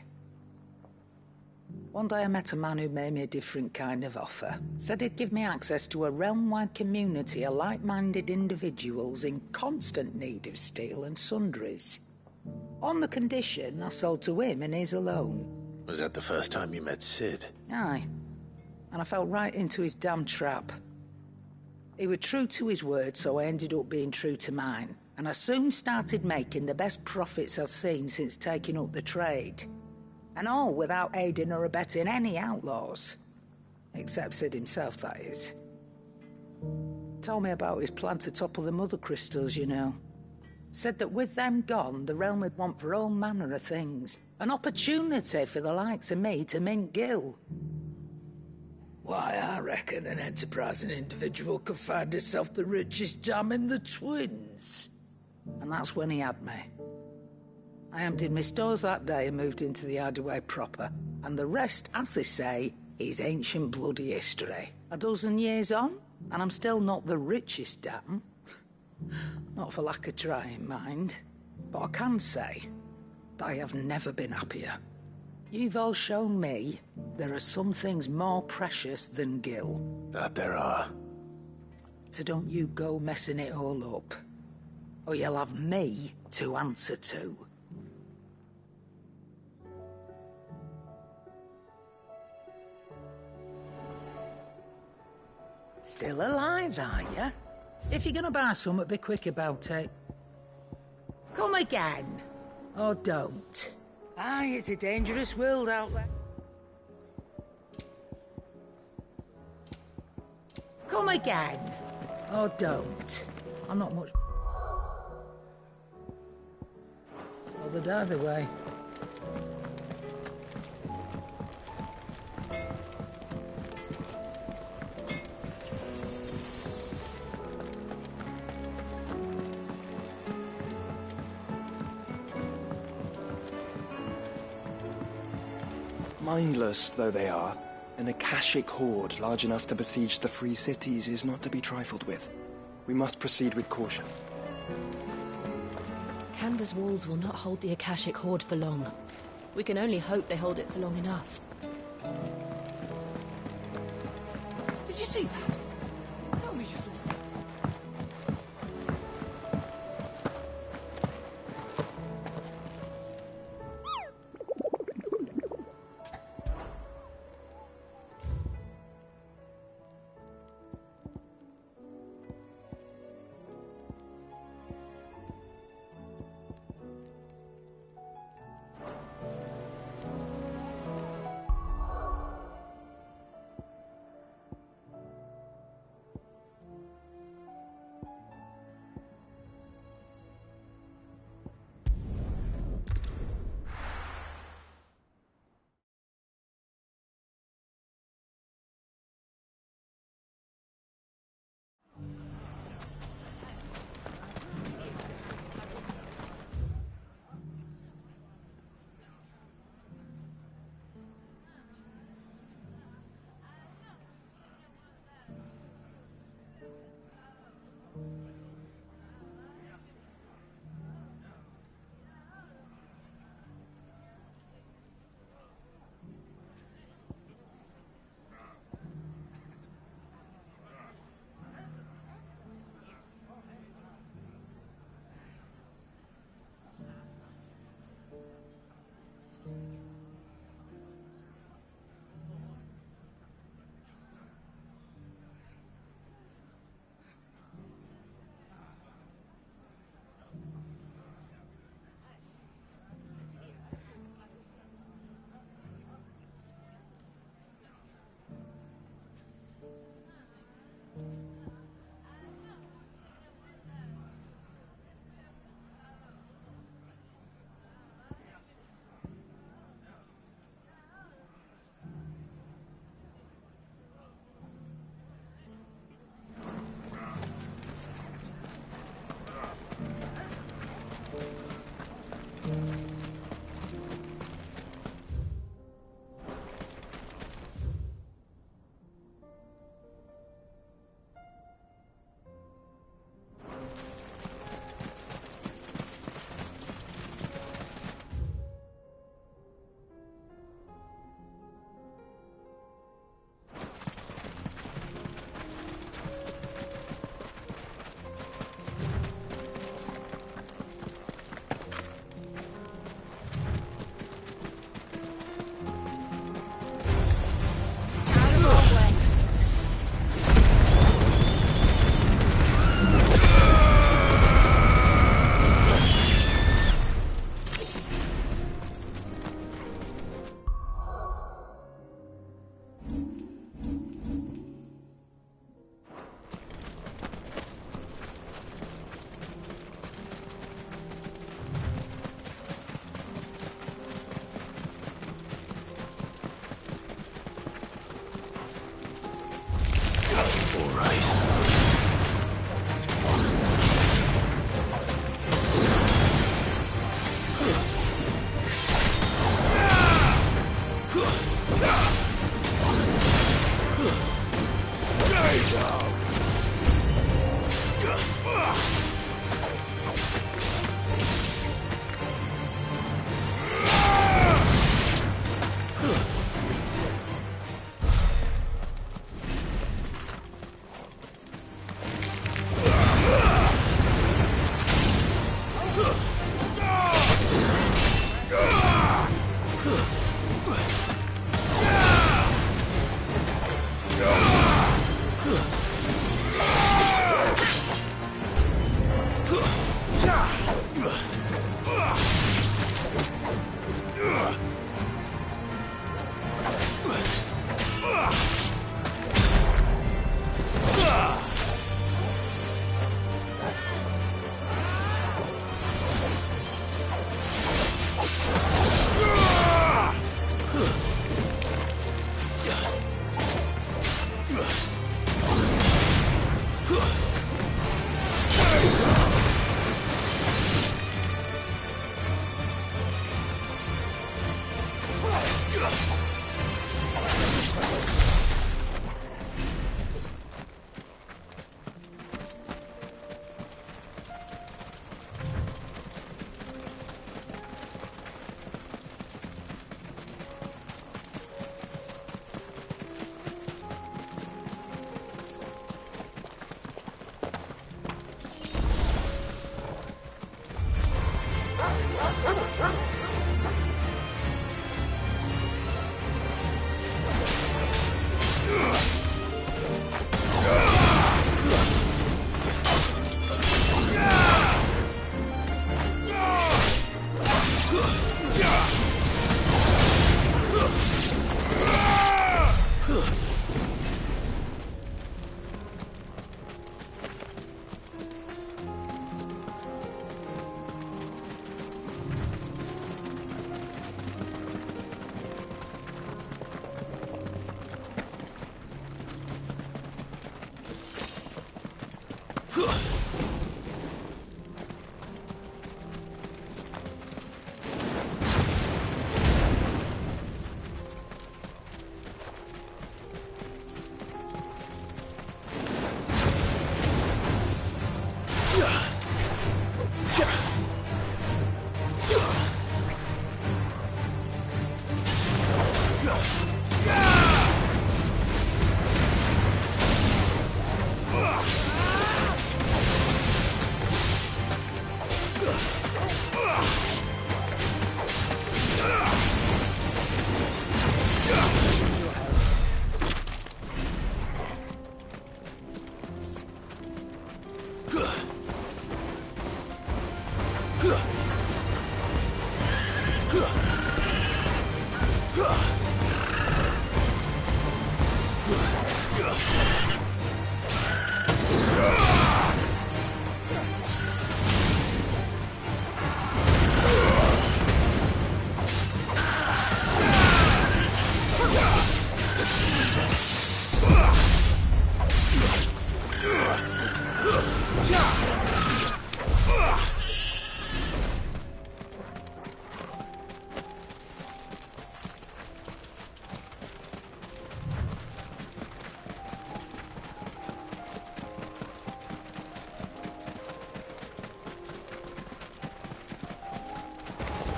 Speaker 4: I met a man who made me a different kind of offer. Said he'd give me access to a realm-wide community of like-minded individuals in constant need of steel and sundries. On the condition I sold to him and his alone.
Speaker 16: Was that the first time you met Sid?
Speaker 4: Aye. And I fell right into his damn trap. He was true to his word, so I ended up being true to mine. And I soon started making the best profits I've seen since taking up the trade. And all without aiding or abetting any outlaws. Except Sid himself, that is. Told me about his plan to topple the mother crystals, you know. Said that with them gone, the realm would want for all manner of things. An opportunity for the likes of me to mint gil. Why, I reckon an enterprising individual could find himself the richest dam in the twins. And that's when he had me. I emptied my stores that day and moved into the hideaway proper. And the rest, as they say, is ancient bloody history. A dozen years on, and I'm still not the richest dam. Not for lack of trying, mind. But I can say that I have never been happier. You've all shown me there are some things more precious than gil.
Speaker 16: That there are.
Speaker 4: So don't you go messing it all up, or you'll have me to answer to. Still alive, are you? If you're gonna buy something, be quick about it. Come again, or don't. Aye, it's a dangerous world out there. Come again, or don't. I'm not much bothered either way.
Speaker 11: Mindless though they are, an Akashic horde large enough to besiege the free cities is not to be trifled with. We must proceed with caution.
Speaker 17: Canva's walls will not hold the Akashic horde for long. We can only hope they hold it for long enough.
Speaker 8: Did you see that? Tell me you saw that.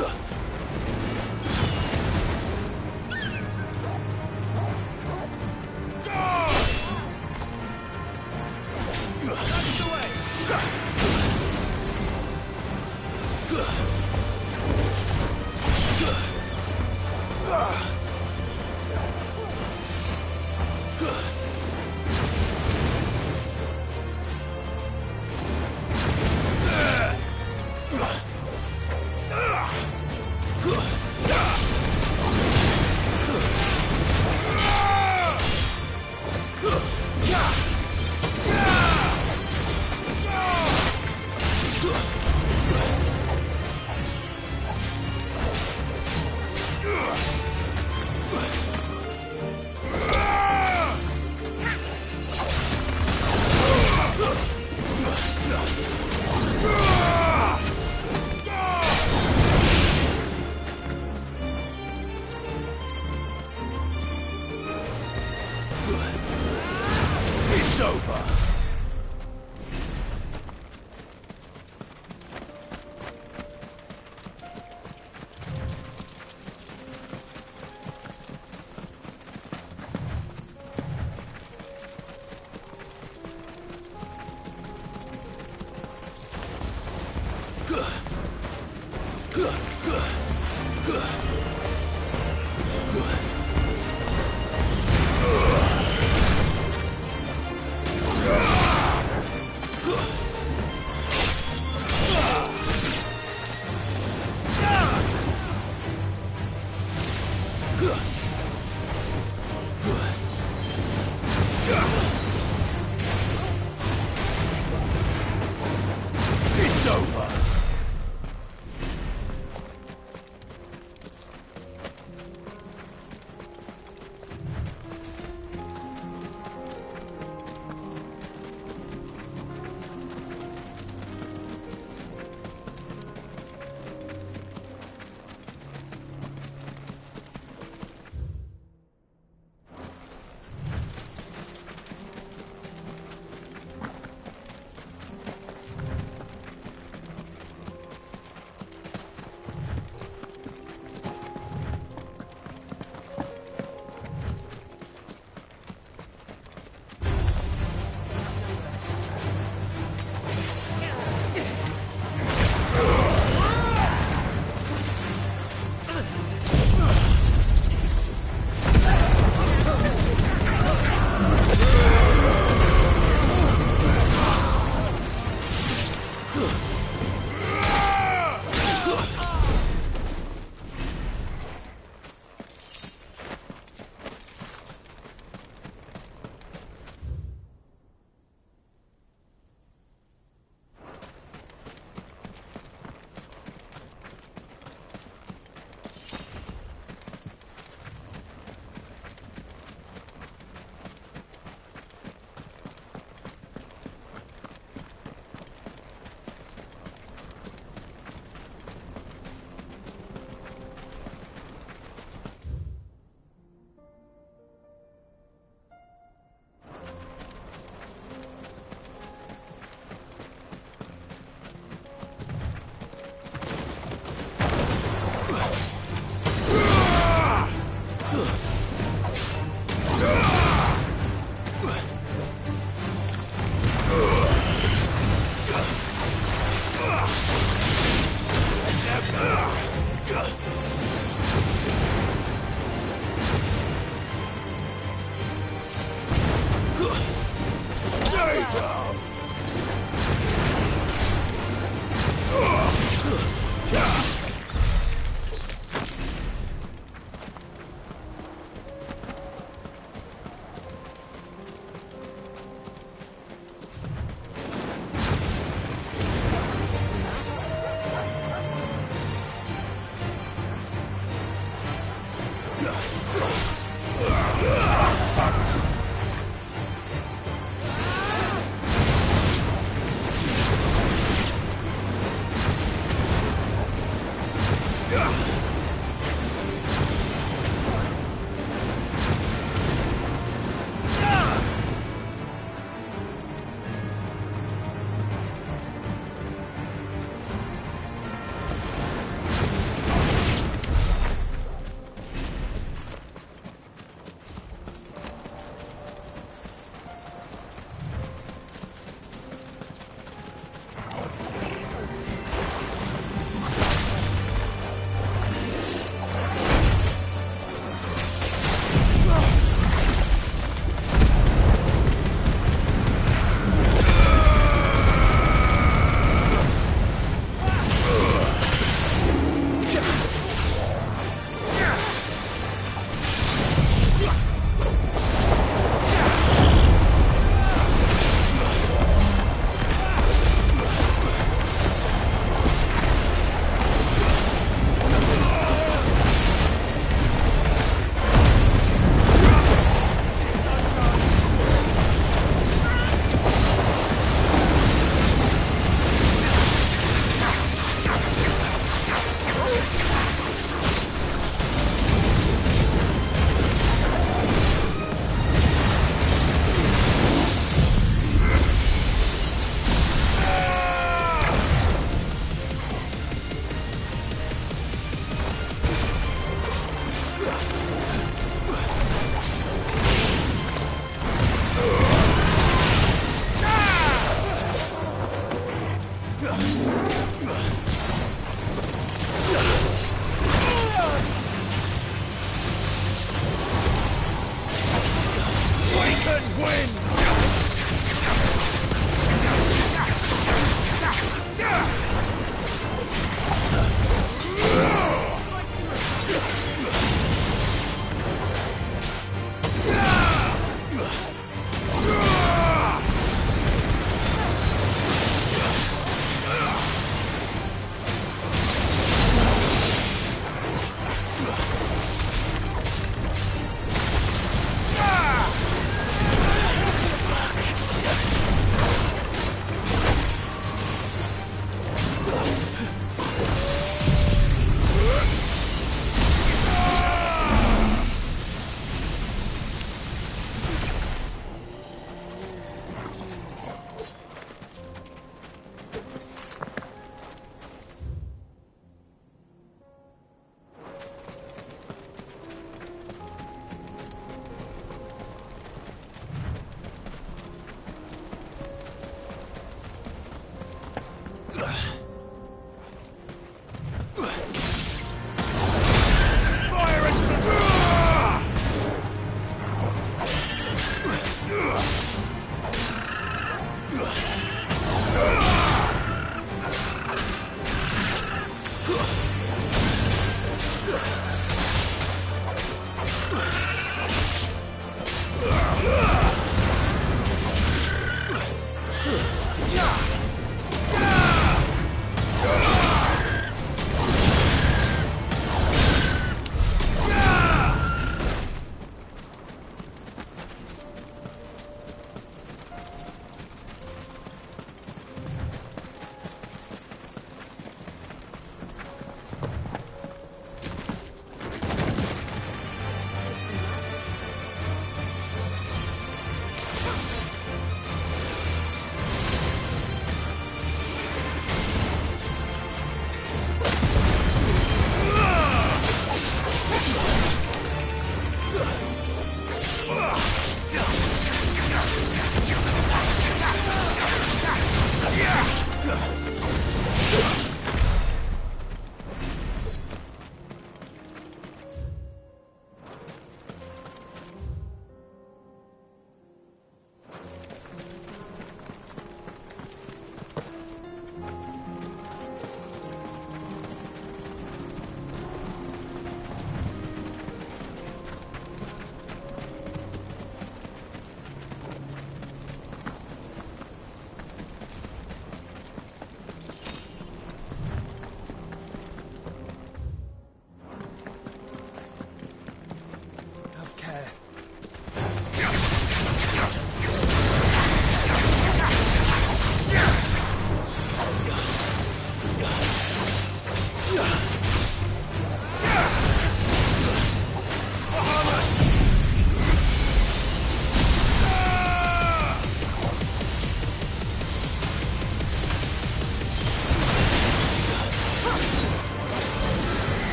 Speaker 2: It's over. It's over.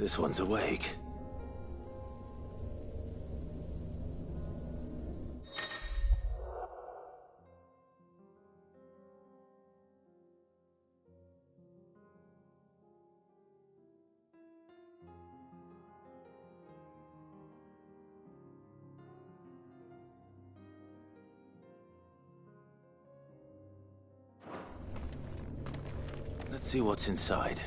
Speaker 16: This one's awake. Let's see what's inside.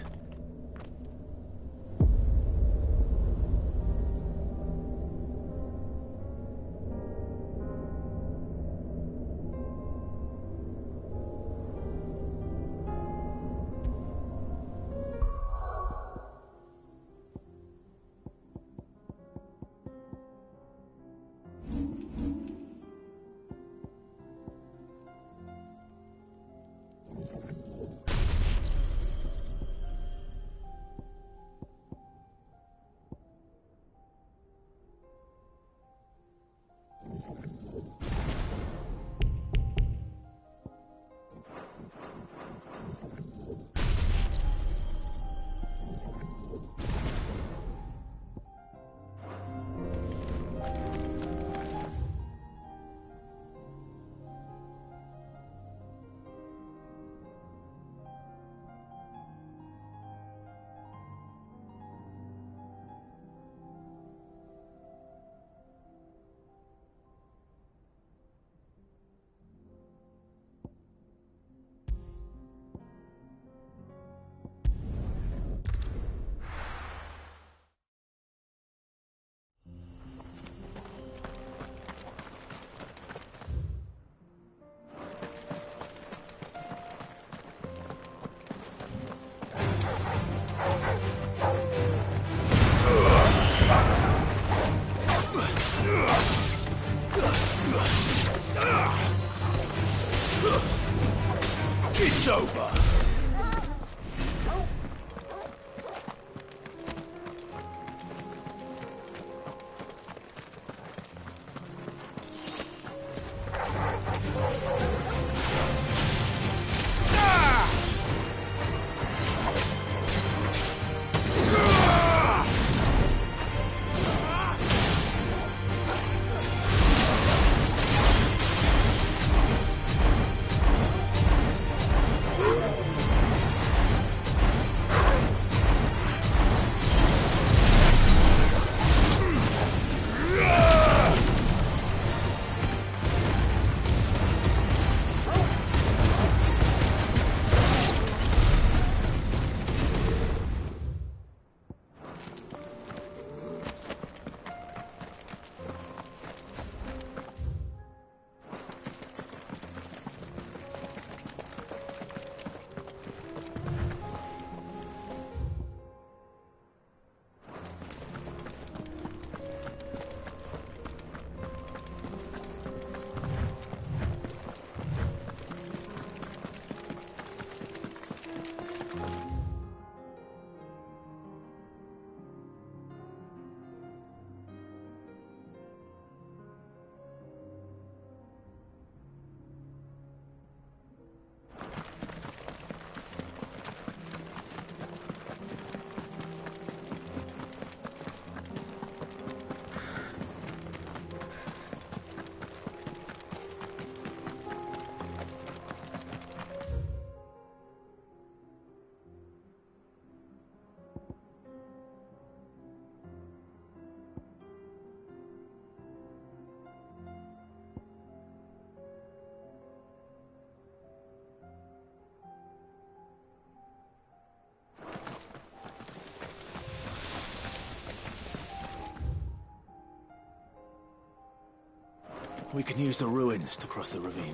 Speaker 2: We can use the ruins to cross the ravine.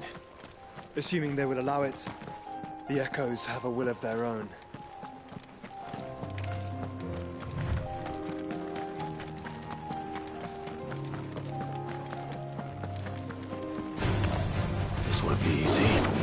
Speaker 11: Assuming they will allow it. The echoes have a will of their own.
Speaker 16: This won't be easy.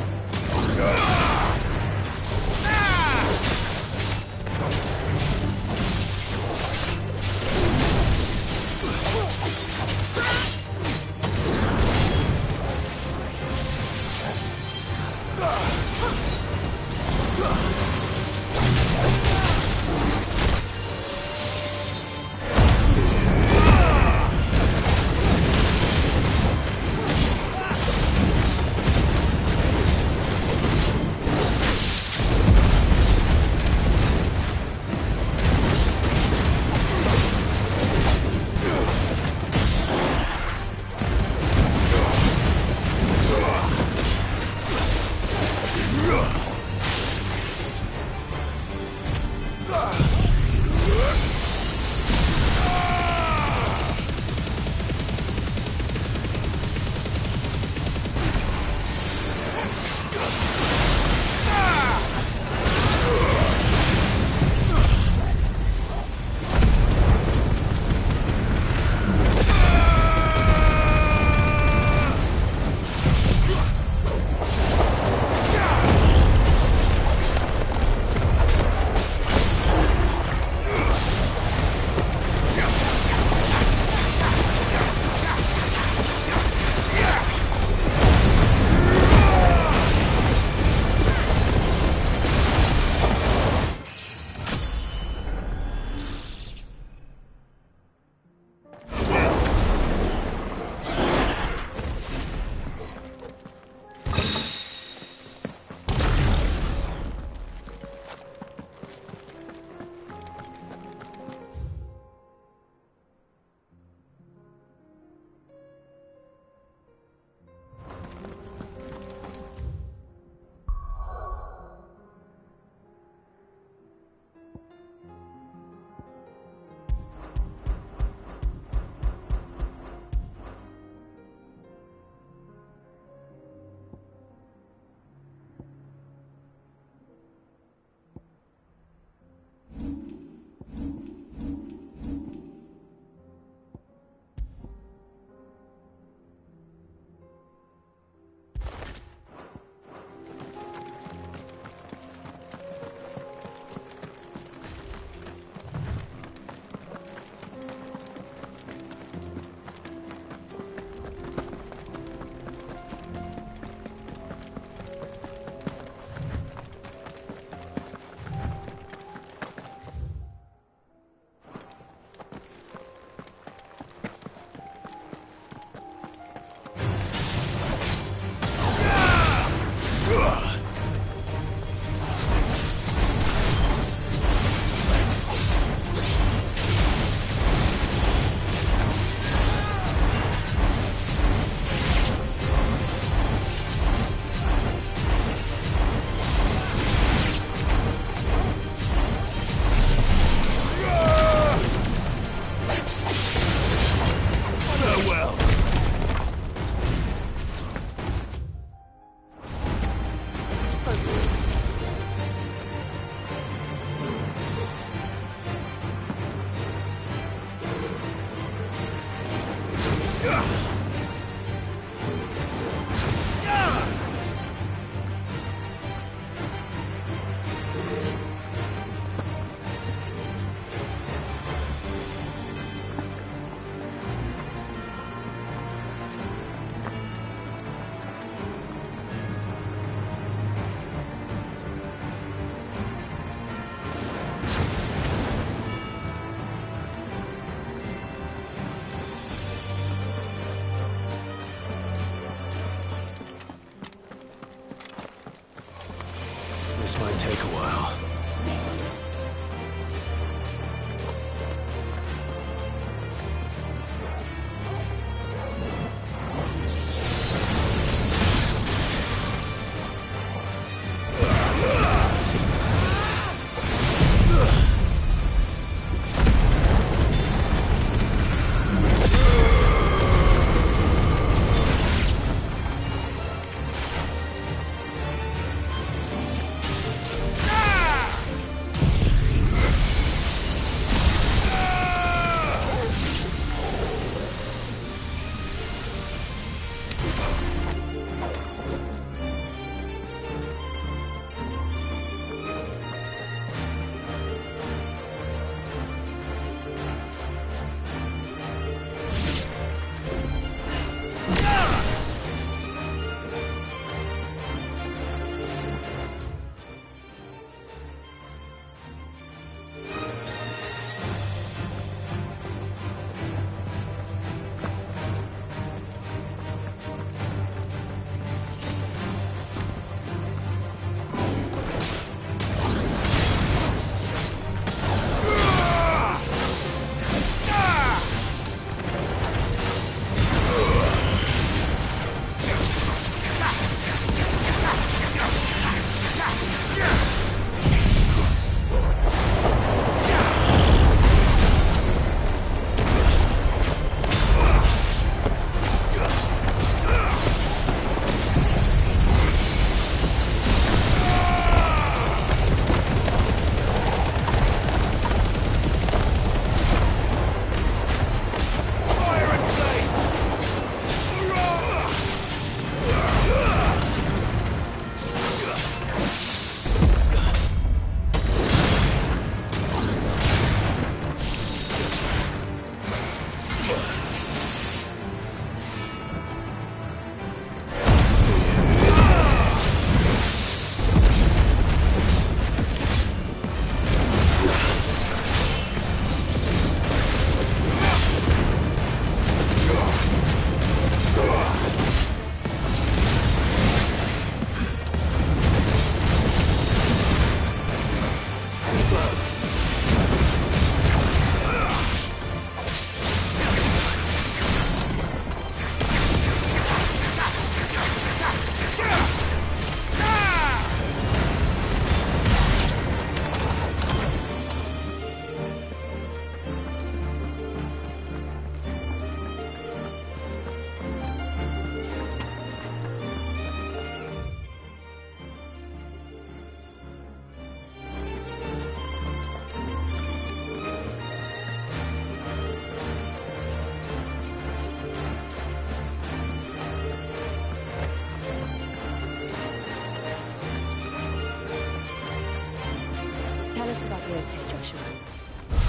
Speaker 17: about the Ote, Joshua?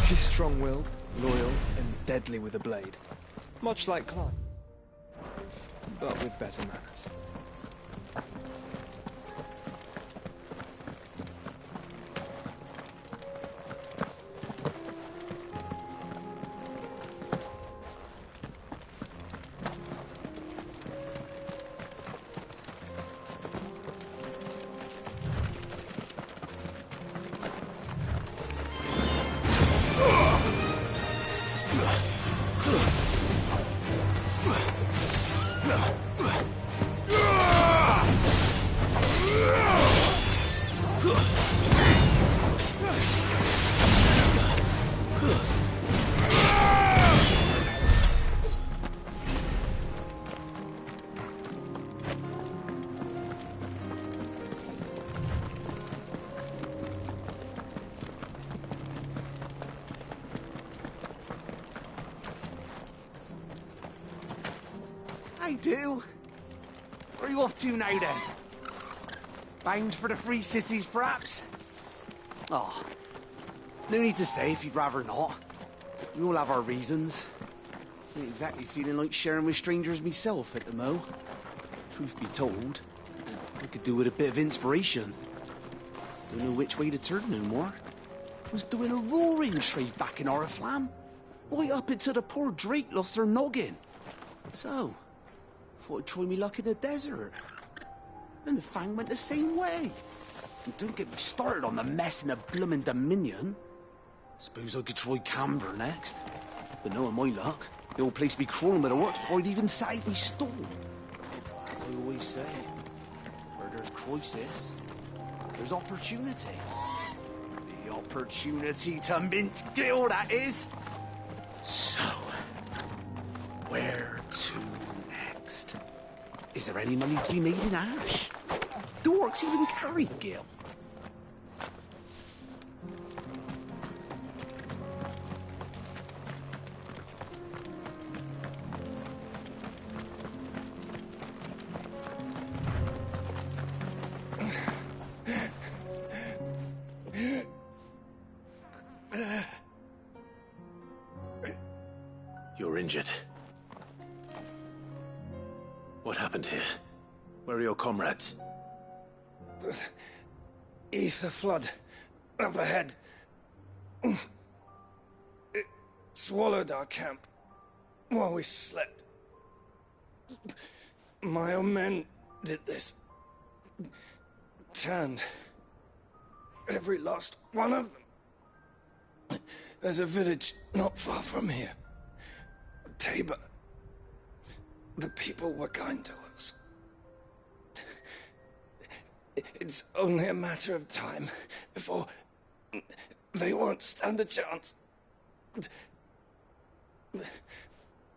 Speaker 11: She's strong-willed, loyal, and deadly with a blade. Much like Clive. But with better manners.
Speaker 19: I do. Where are you off to now, then? Bound for the Free Cities, perhaps? Oh, no need to say if you'd rather not. We all have our reasons. Ain't exactly feeling like sharing with strangers myself at the mo. Truth be told, I could do with a bit of inspiration. Don't know which way to turn no more. Was doing a roaring trade back in Oriflamme. Right up until the poor Drake lost her noggin. So, thought I'd try me luck in the desert. And the Fang went the same way. And don't get me started on the mess in the bloomin' Dominion. Suppose I could try Canberra next. But knowing my luck, the old place be crawling with the works before I'd even sat out me stall. As I always say, where there's crisis, there's opportunity. The opportunity to mint Gil, that is. So, where to next? Is there any money to be made in Ash? Do orcs even carry Gil?
Speaker 16: You're injured. What happened here? Where are your comrades?
Speaker 11: Ether flood. Up ahead. It swallowed our camp while we slept. My own men did this. Turned every last one of them. There's a village not far from here. Tabor. The people were kind to us. It's only a matter of time before they won't stand a chance.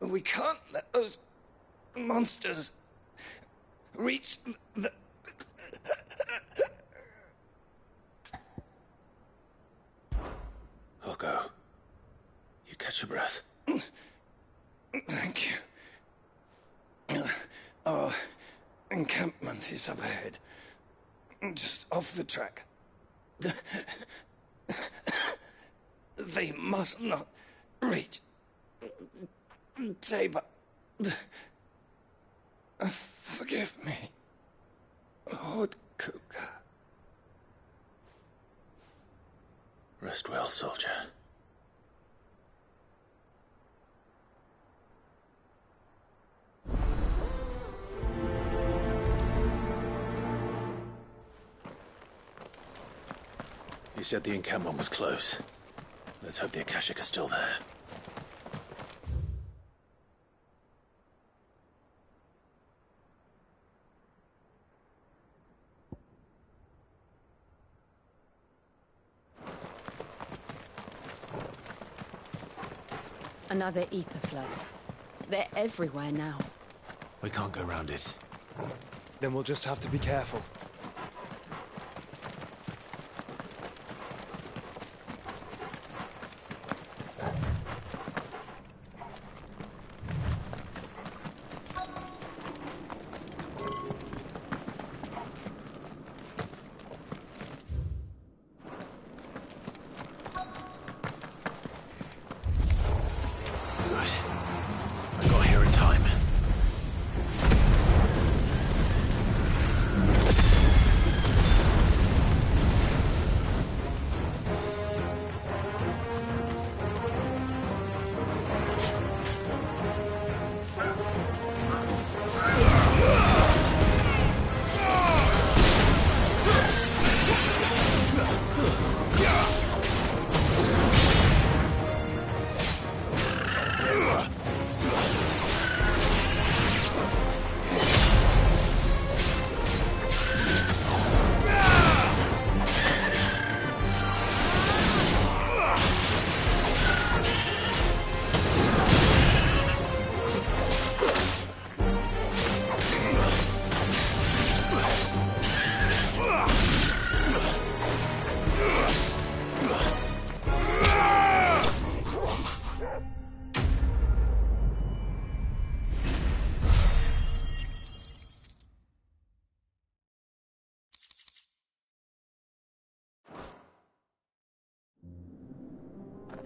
Speaker 11: We can't let those monsters reach the...
Speaker 16: I'll go. You catch your breath.
Speaker 11: Thank you. Our encampment is up ahead. Just off the track. They must not reach Tabor. Forgive me, Lord Kuka.
Speaker 16: Rest well, soldier. You said the encampment was close. Let's hope the Akashic are still there.
Speaker 17: Another ether flood. They're everywhere now.
Speaker 16: We can't go round it.
Speaker 11: Then we'll just have to be careful.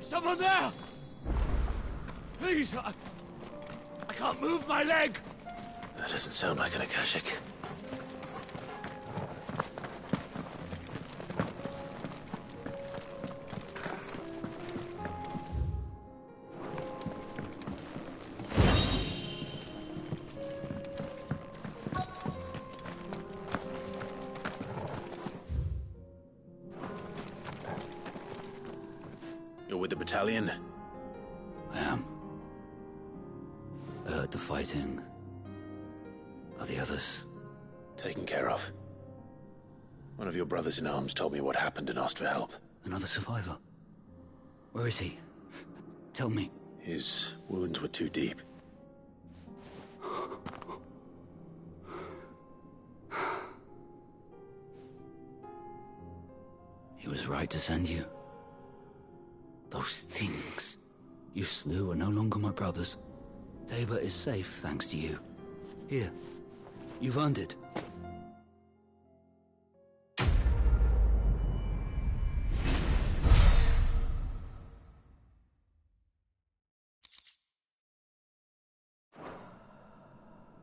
Speaker 7: Someone there! Please, I can't move my leg!
Speaker 16: That doesn't sound like an Akashic. You're with the battalion?
Speaker 15: I am. I heard the fighting. Are the others?
Speaker 16: Taken care of. One of your brothers in arms told me what happened and asked for help.
Speaker 15: Another survivor? Where is he? Tell me.
Speaker 16: His wounds were too deep.
Speaker 15: He was right to send you. Those things you slew are no longer my brothers. Tabor is safe thanks to you. Here, you've earned it.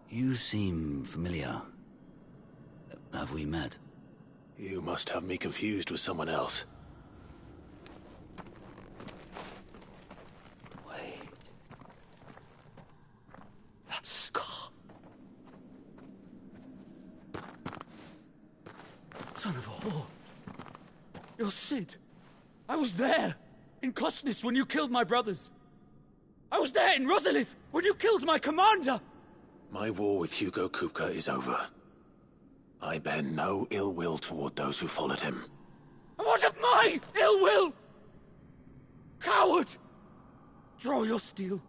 Speaker 15: You seem familiar. Have we met?
Speaker 16: You must have me confused with someone else.
Speaker 15: Wait. That scar.
Speaker 7: Son of a whore. You're Sid. I was there, in Cosnes, when you killed my brothers. I was there in Rosalith, when you killed my commander.
Speaker 16: My war with Hugo Kupka is over. I bear no ill will toward those who followed him.
Speaker 7: And what of my ill will? Coward! Draw your steel.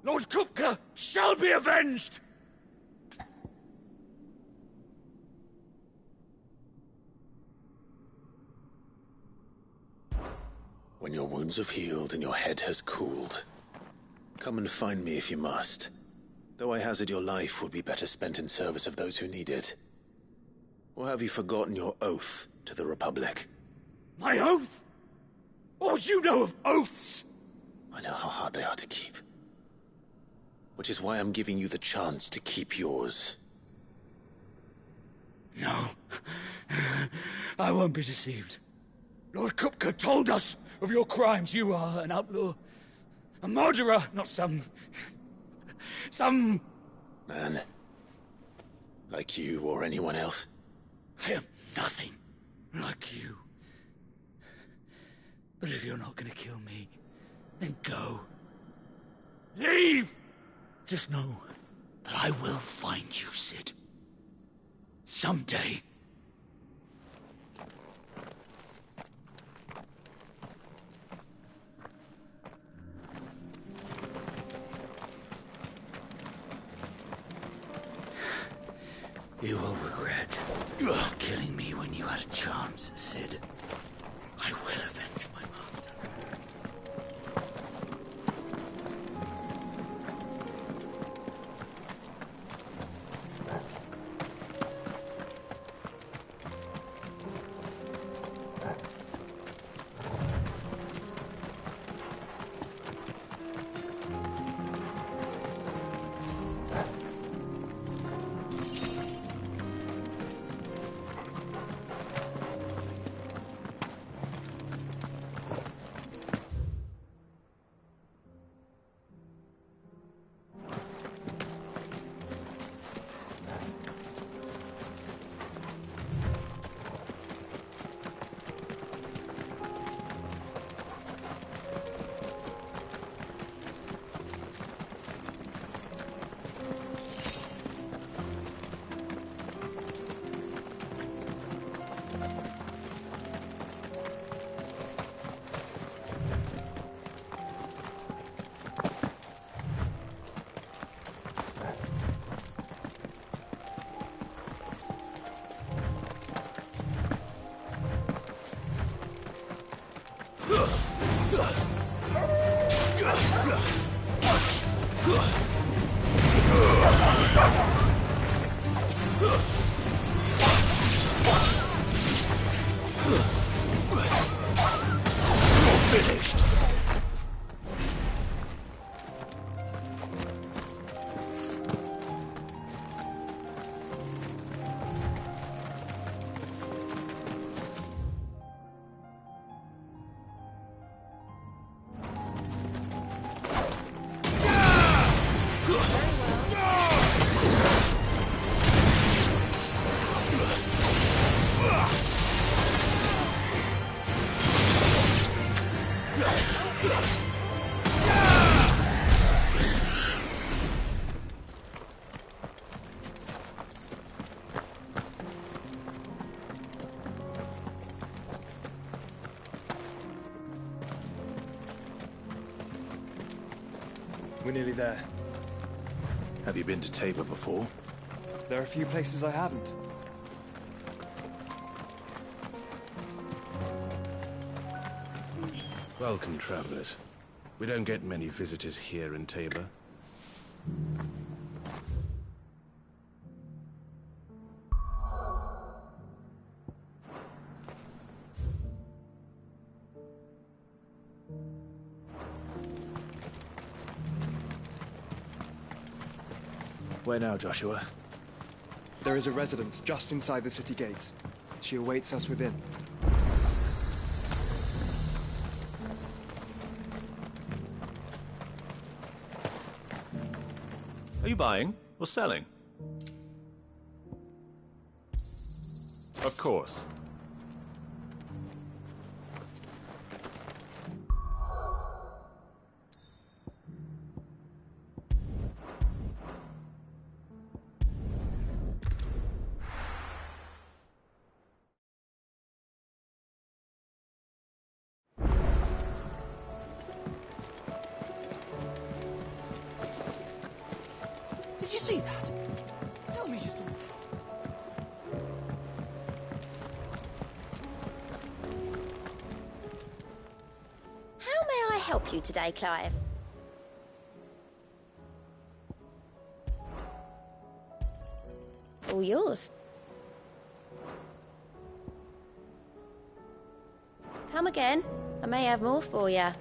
Speaker 7: Lord Kupka shall be avenged!
Speaker 16: When your wounds have healed and your head has cooled, come and find me if you must. Though I hazard your life would be better spent in service of those who need it. Or have you forgotten your oath to the Republic?
Speaker 7: My oath? What would you know of oaths?
Speaker 16: I know how hard they are to keep. Which is why I'm giving you the chance to keep yours.
Speaker 7: No. I won't be deceived. Lord Kupka told us of your crimes. You are an outlaw. A murderer, not some
Speaker 16: man. Like you or anyone else.
Speaker 7: I am nothing like you. But if you're not gonna kill me, then go. Leave! Just know that I will find you, Sid. Someday. You will regret killing me when you had a chance, Sid. I will avenge my master.
Speaker 16: You're finished.
Speaker 11: nearly there.
Speaker 16: Have you been to Tabor before?
Speaker 11: There are a few places I haven't.
Speaker 2: Welcome, travelers. We don't get many visitors here in Tabor.
Speaker 16: Where now, Joshua?
Speaker 11: There is a residence just inside the city gates. She awaits us within.
Speaker 16: Are you buying or selling?
Speaker 2: Of course.
Speaker 19: Did you see that? Tell me you saw that.
Speaker 9: How may I help you today, Clive? All yours. Come again. I may have more for you.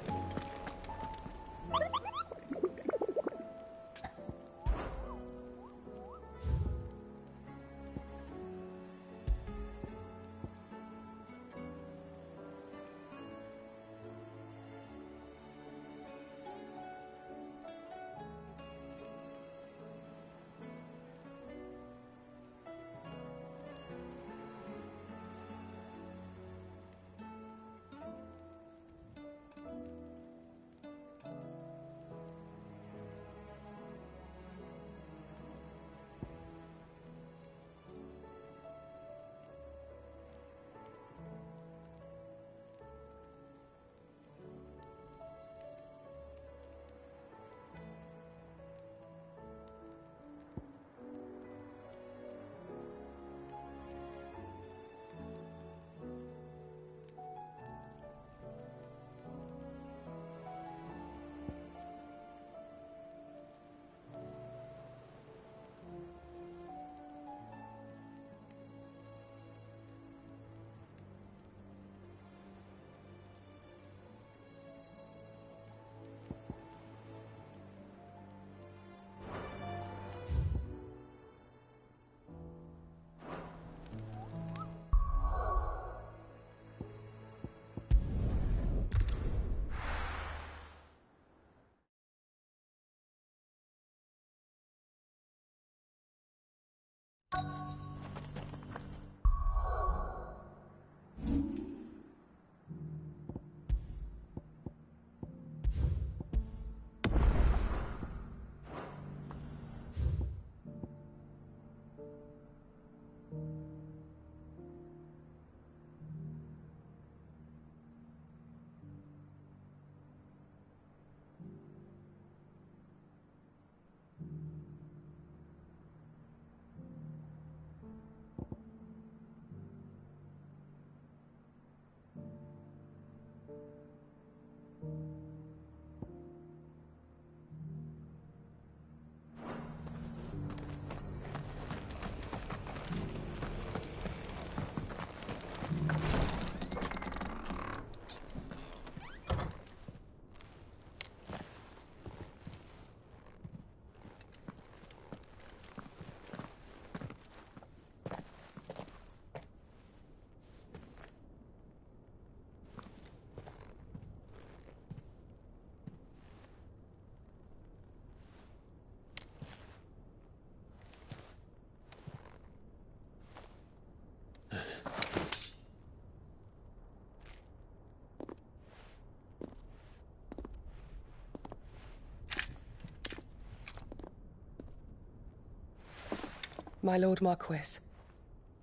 Speaker 12: My Lord Marquis,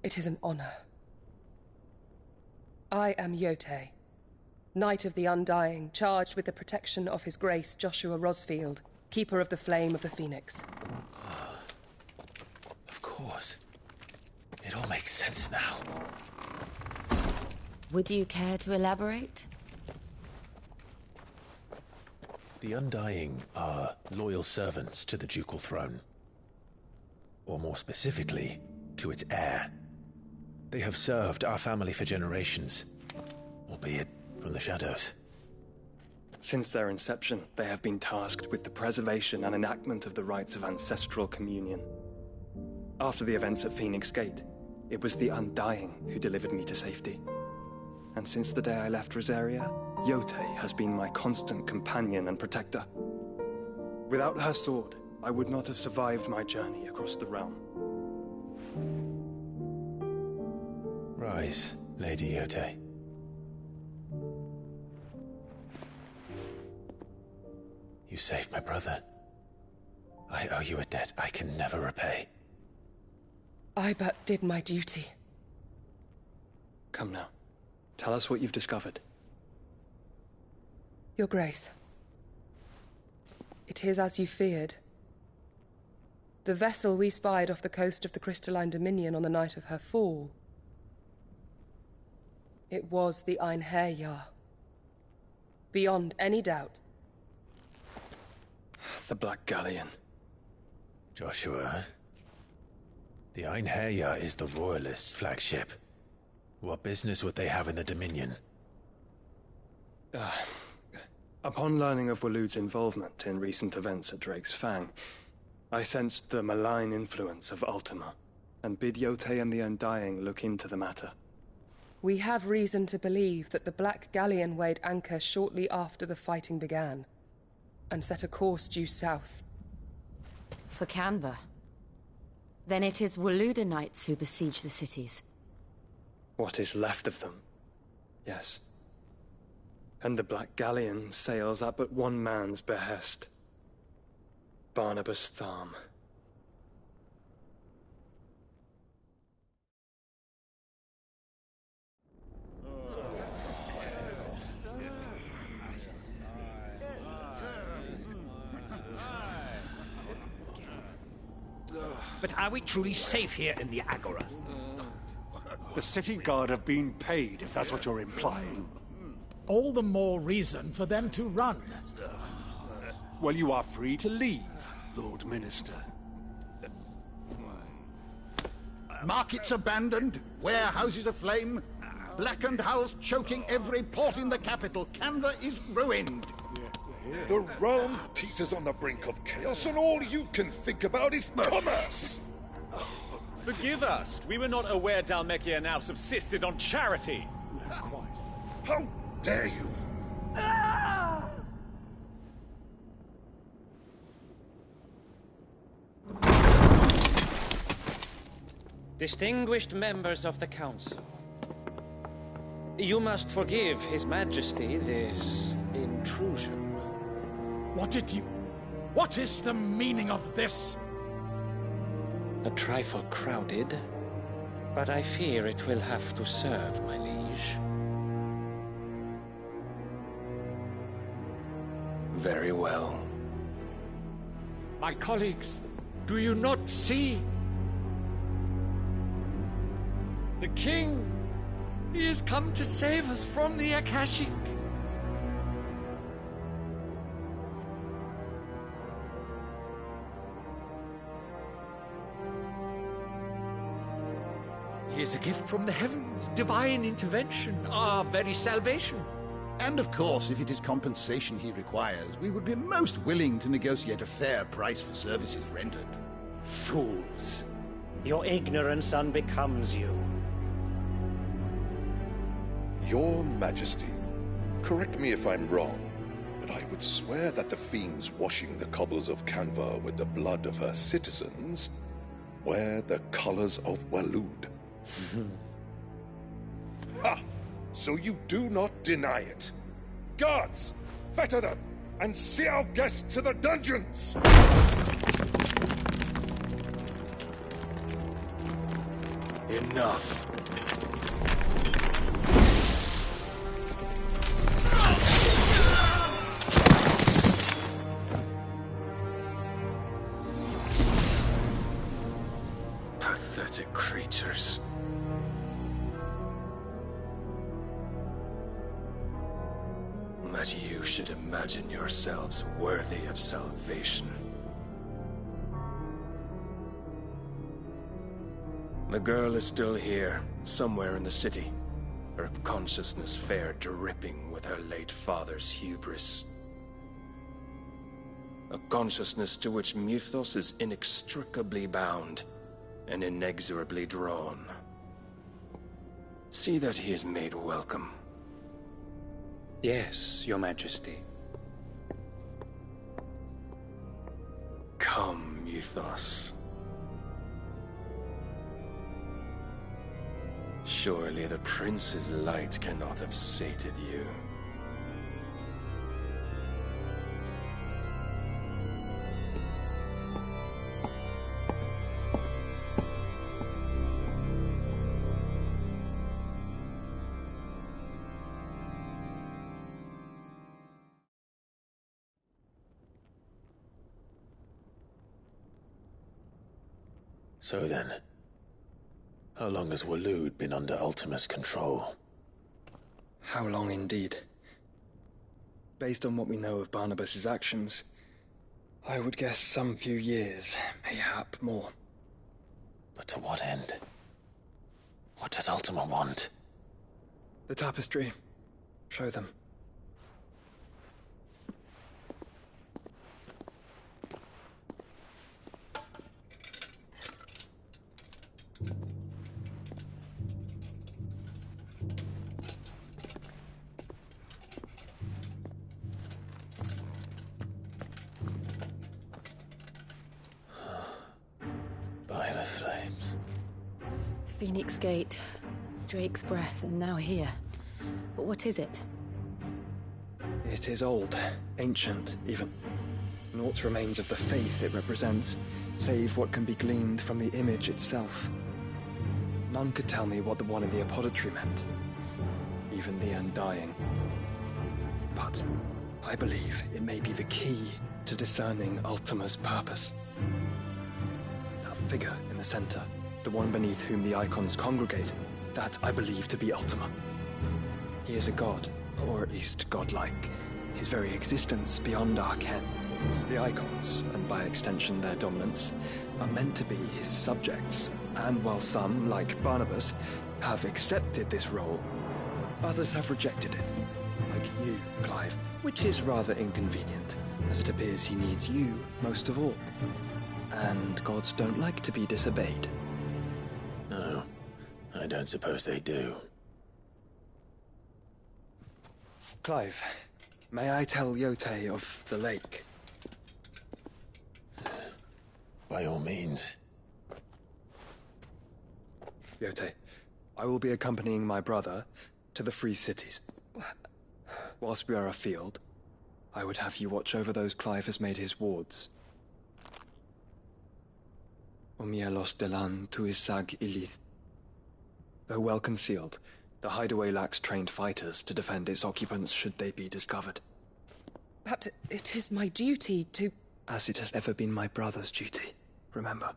Speaker 12: it is an honor. I am Yote, Knight of the Undying, charged with the protection of His Grace Joshua Rosfield, keeper of the flame of the Phoenix.
Speaker 2: Of course. It all makes sense now.
Speaker 3: Would you care to elaborate?
Speaker 16: The Undying are loyal servants to the ducal throne. Or more specifically, to its heir. They have served our family for generations, albeit from the shadows.
Speaker 11: Since their inception, they have been tasked with the preservation and enactment of the rites of ancestral communion. After the events at Phoenix Gate, it was the Undying who delivered me to safety. And since the day I left Rosaria, Yotei has been my constant companion and protector. Without her sword, I would not have survived my journey across the realm.
Speaker 16: Rise, Lady Yotei. You saved my brother. I owe you a debt I can never repay.
Speaker 12: I but did my duty.
Speaker 11: Come now. Tell us what you've discovered.
Speaker 12: Your Grace. It is as you feared. The vessel we spied off the coast of the Crystalline Dominion on the night of her fall. It was the Einherjar. Beyond any doubt.
Speaker 11: The Black Galleon.
Speaker 16: Joshua, the Einherjar is the Royalists' flagship. What business would they have in the Dominion?
Speaker 11: Upon learning of Waloed's involvement in recent events at Drake's Fang, I sensed the malign influence of Ultima, and bid Yotei and the Undying look into the matter.
Speaker 12: We have reason to believe that the Black Galleon weighed anchor shortly after the fighting began, and set a course due south.
Speaker 3: For Canva. Then it is Waloed knights who besiege the cities.
Speaker 11: What is left of them, yes. And the Black Galleon sails at but one man's behest. Barnabas Tharm.
Speaker 14: But are we truly safe here in the Agora?
Speaker 22: The city guard have been paid, if that's what you're implying.
Speaker 23: All the more reason for them to run.
Speaker 22: Well, you are free to leave, Lord Minister.
Speaker 13: Markets abandoned, warehouses aflame, blackened hulls choking every port in the capital. Canva is ruined.
Speaker 24: The realm teeters on the brink of chaos, and all you can think about is commerce!
Speaker 10: Forgive us. We were not aware Dhalmekia now subsisted on charity.
Speaker 24: How dare you?
Speaker 25: Distinguished members of the Council, you must forgive His Majesty this intrusion.
Speaker 23: What is the meaning of this?
Speaker 25: A trifle crowded, but I fear it will have to serve, my liege.
Speaker 26: Very well.
Speaker 23: My colleagues, do you not see? The King! He has come to save us from the Akashic! He is a gift from the heavens, divine intervention, our very salvation.
Speaker 13: And of course, if it is compensation he requires, we would be most willing to negotiate a fair price for services rendered.
Speaker 25: Fools! Your ignorance unbecomes you.
Speaker 24: Your Majesty, correct me if I'm wrong, but I would swear that the fiends washing the cobbles of Canva with the blood of her citizens wear the colors of Waloed. Ha! So you do not deny it. Guards, fetter them, and see our guests to the dungeons!
Speaker 26: Enough.
Speaker 11: pathetic creatures. That you should imagine yourselves worthy of salvation. The girl is still here, somewhere in the city. Her consciousness fair dripping with her late father's hubris. A consciousness to which Mythos is inextricably bound and inexorably drawn. See that he is made welcome.
Speaker 25: Yes, Your Majesty.
Speaker 11: Come, Mythos. Surely the prince's light cannot have sated you.
Speaker 16: So then, how long has Waloed been under Ultima's control?
Speaker 11: How long indeed? Based on what we know of Barnabas's actions, I would guess some few years, mayhap more.
Speaker 16: But to what end? What does Ultima want?
Speaker 11: The tapestry. Show them.
Speaker 16: By the flames.
Speaker 17: Phoenix Gate, Drake's Breath, and now here. But what is it?
Speaker 11: It is old, ancient, even. Naught remains of the faith it represents, save what can be gleaned from the image itself. None could tell me what the one in the apothecary meant, even the Undying. But I believe it may be the key to discerning Ultima's purpose. That figure in the center, the one beneath whom the icons congregate, that I believe to be Ultima. He is a god, or at least godlike, his very existence beyond our ken. The icons, and by extension their dominance, are meant to be his subjects, and while some, like Barnabas, have accepted this role, others have rejected it, like you, Clive, which is rather inconvenient, as it appears he needs you most of all. And gods don't like to be disobeyed.
Speaker 16: No, I don't suppose they do.
Speaker 11: Clive, may I tell Yote of the lake?
Speaker 16: By all means.
Speaker 11: Yote, I will be accompanying my brother to the Free Cities. Whilst we are afield, I would have you watch over those Clive has made his wards. Omielos delan tuisag ilith. Though well concealed, the hideaway lacks trained fighters to defend its occupants should they be discovered.
Speaker 12: But it is my duty to...
Speaker 11: As it has ever been my brother's duty, remember.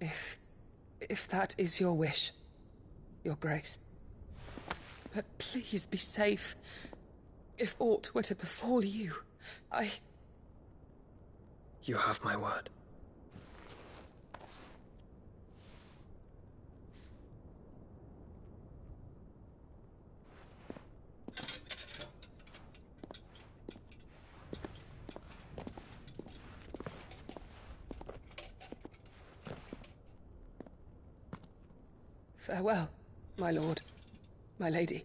Speaker 12: If that is your wish, Your Grace. But please be safe. If aught were to befall you,
Speaker 11: You have my word.
Speaker 12: Farewell, my lord, my lady.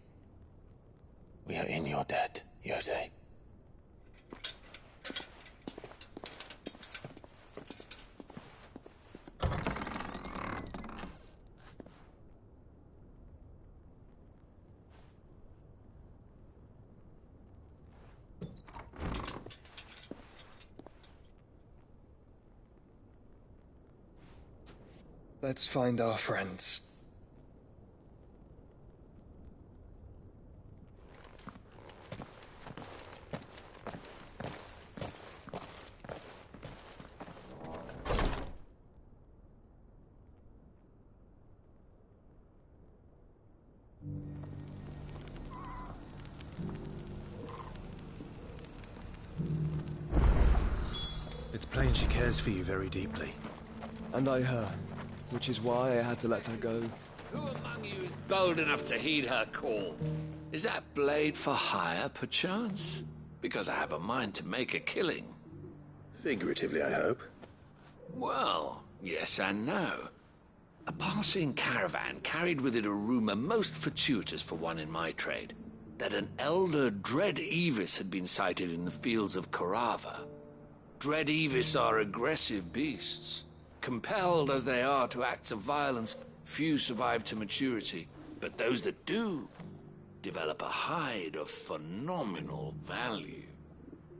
Speaker 16: We are in your debt, Yote.
Speaker 11: Let's find our friends.
Speaker 2: It's plain she cares for you very deeply.
Speaker 11: And I her, which is why I had to let her go.
Speaker 14: Who among you is bold enough to heed her call? Is that blade for hire, perchance? Because I have a mind to make a killing.
Speaker 16: Figuratively, I hope.
Speaker 14: Well, yes and no. A passing caravan carried with it a rumor most fortuitous for one in my trade, that an elder Dread Evis had been sighted in the fields of Carava. Dread Evis are aggressive beasts. Compelled as they are to acts of violence, few survive to maturity, but those that do develop a hide of phenomenal value.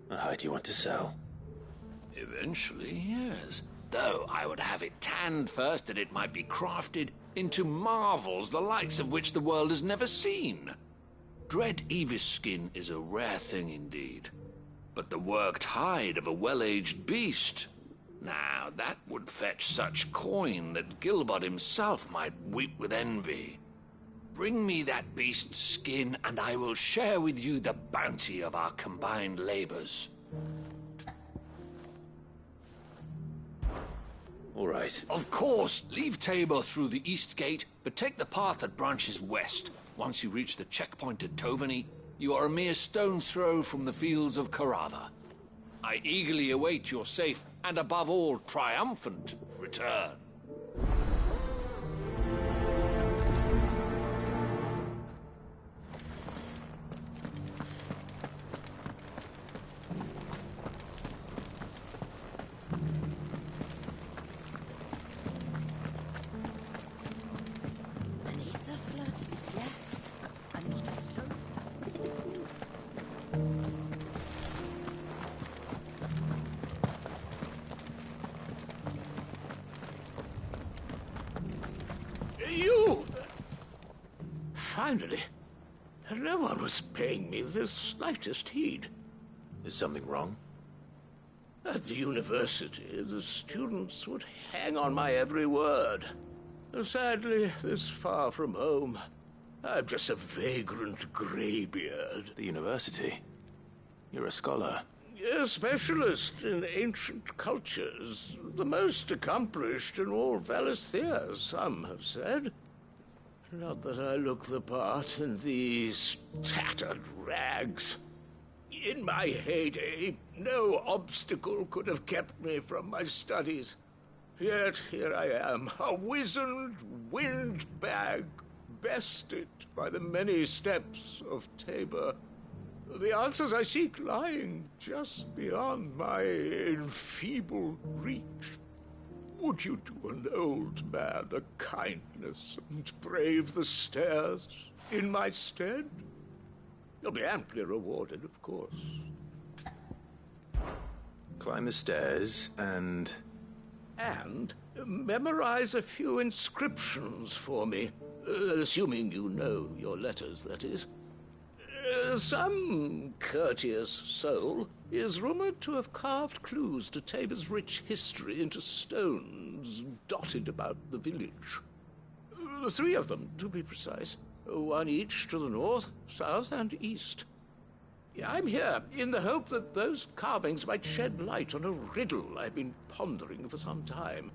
Speaker 16: A hide you want to sell?
Speaker 14: Eventually, yes. Though I would have it tanned first that it might be crafted into marvels the likes of which the world has never seen. Dread Evis skin is a rare thing indeed. But the worked hide of a well-aged beast, now that would fetch such coin that Gilbert himself might weep with envy. Bring me that beast's skin, and I will share with you the bounty of our combined labors.
Speaker 16: All right.
Speaker 14: Of course, leave Tabor through the east gate, but take the path that branches west. Once you reach the checkpoint at Tovany, you are a mere stone's throw from the fields of Carava. I eagerly await your safe, and above all, triumphant return.
Speaker 3: Beneath the flood, yes, and not a stone.
Speaker 21: You! Finally. No one was paying me the slightest heed.
Speaker 16: Is something wrong?
Speaker 21: At the university, the students would hang on my every word. Sadly, this far from home, I'm just a vagrant greybeard.
Speaker 16: The university? You're a scholar.
Speaker 21: A specialist in ancient cultures. The most accomplished in all Valisthea, some have said. Not that I look the part in these tattered rags. In my heyday, no obstacle could have kept me from my studies. Yet here I am, a wizened windbag, bested by the many steps of Tabor. The answers I seek lying just beyond my enfeebled reach. Would you do an old man a kindness and brave the stairs in my stead? You'll be amply rewarded, of course.
Speaker 16: Climb the stairs and
Speaker 21: memorize a few inscriptions for me, assuming you know your letters, that is. Some courteous soul is rumored to have carved clues to Tabor's rich history into stones dotted about the village. 3 of them, to be precise. 1 each to the north, south, and east. I'm here in the hope that those carvings might shed light on a riddle I've been pondering for some time.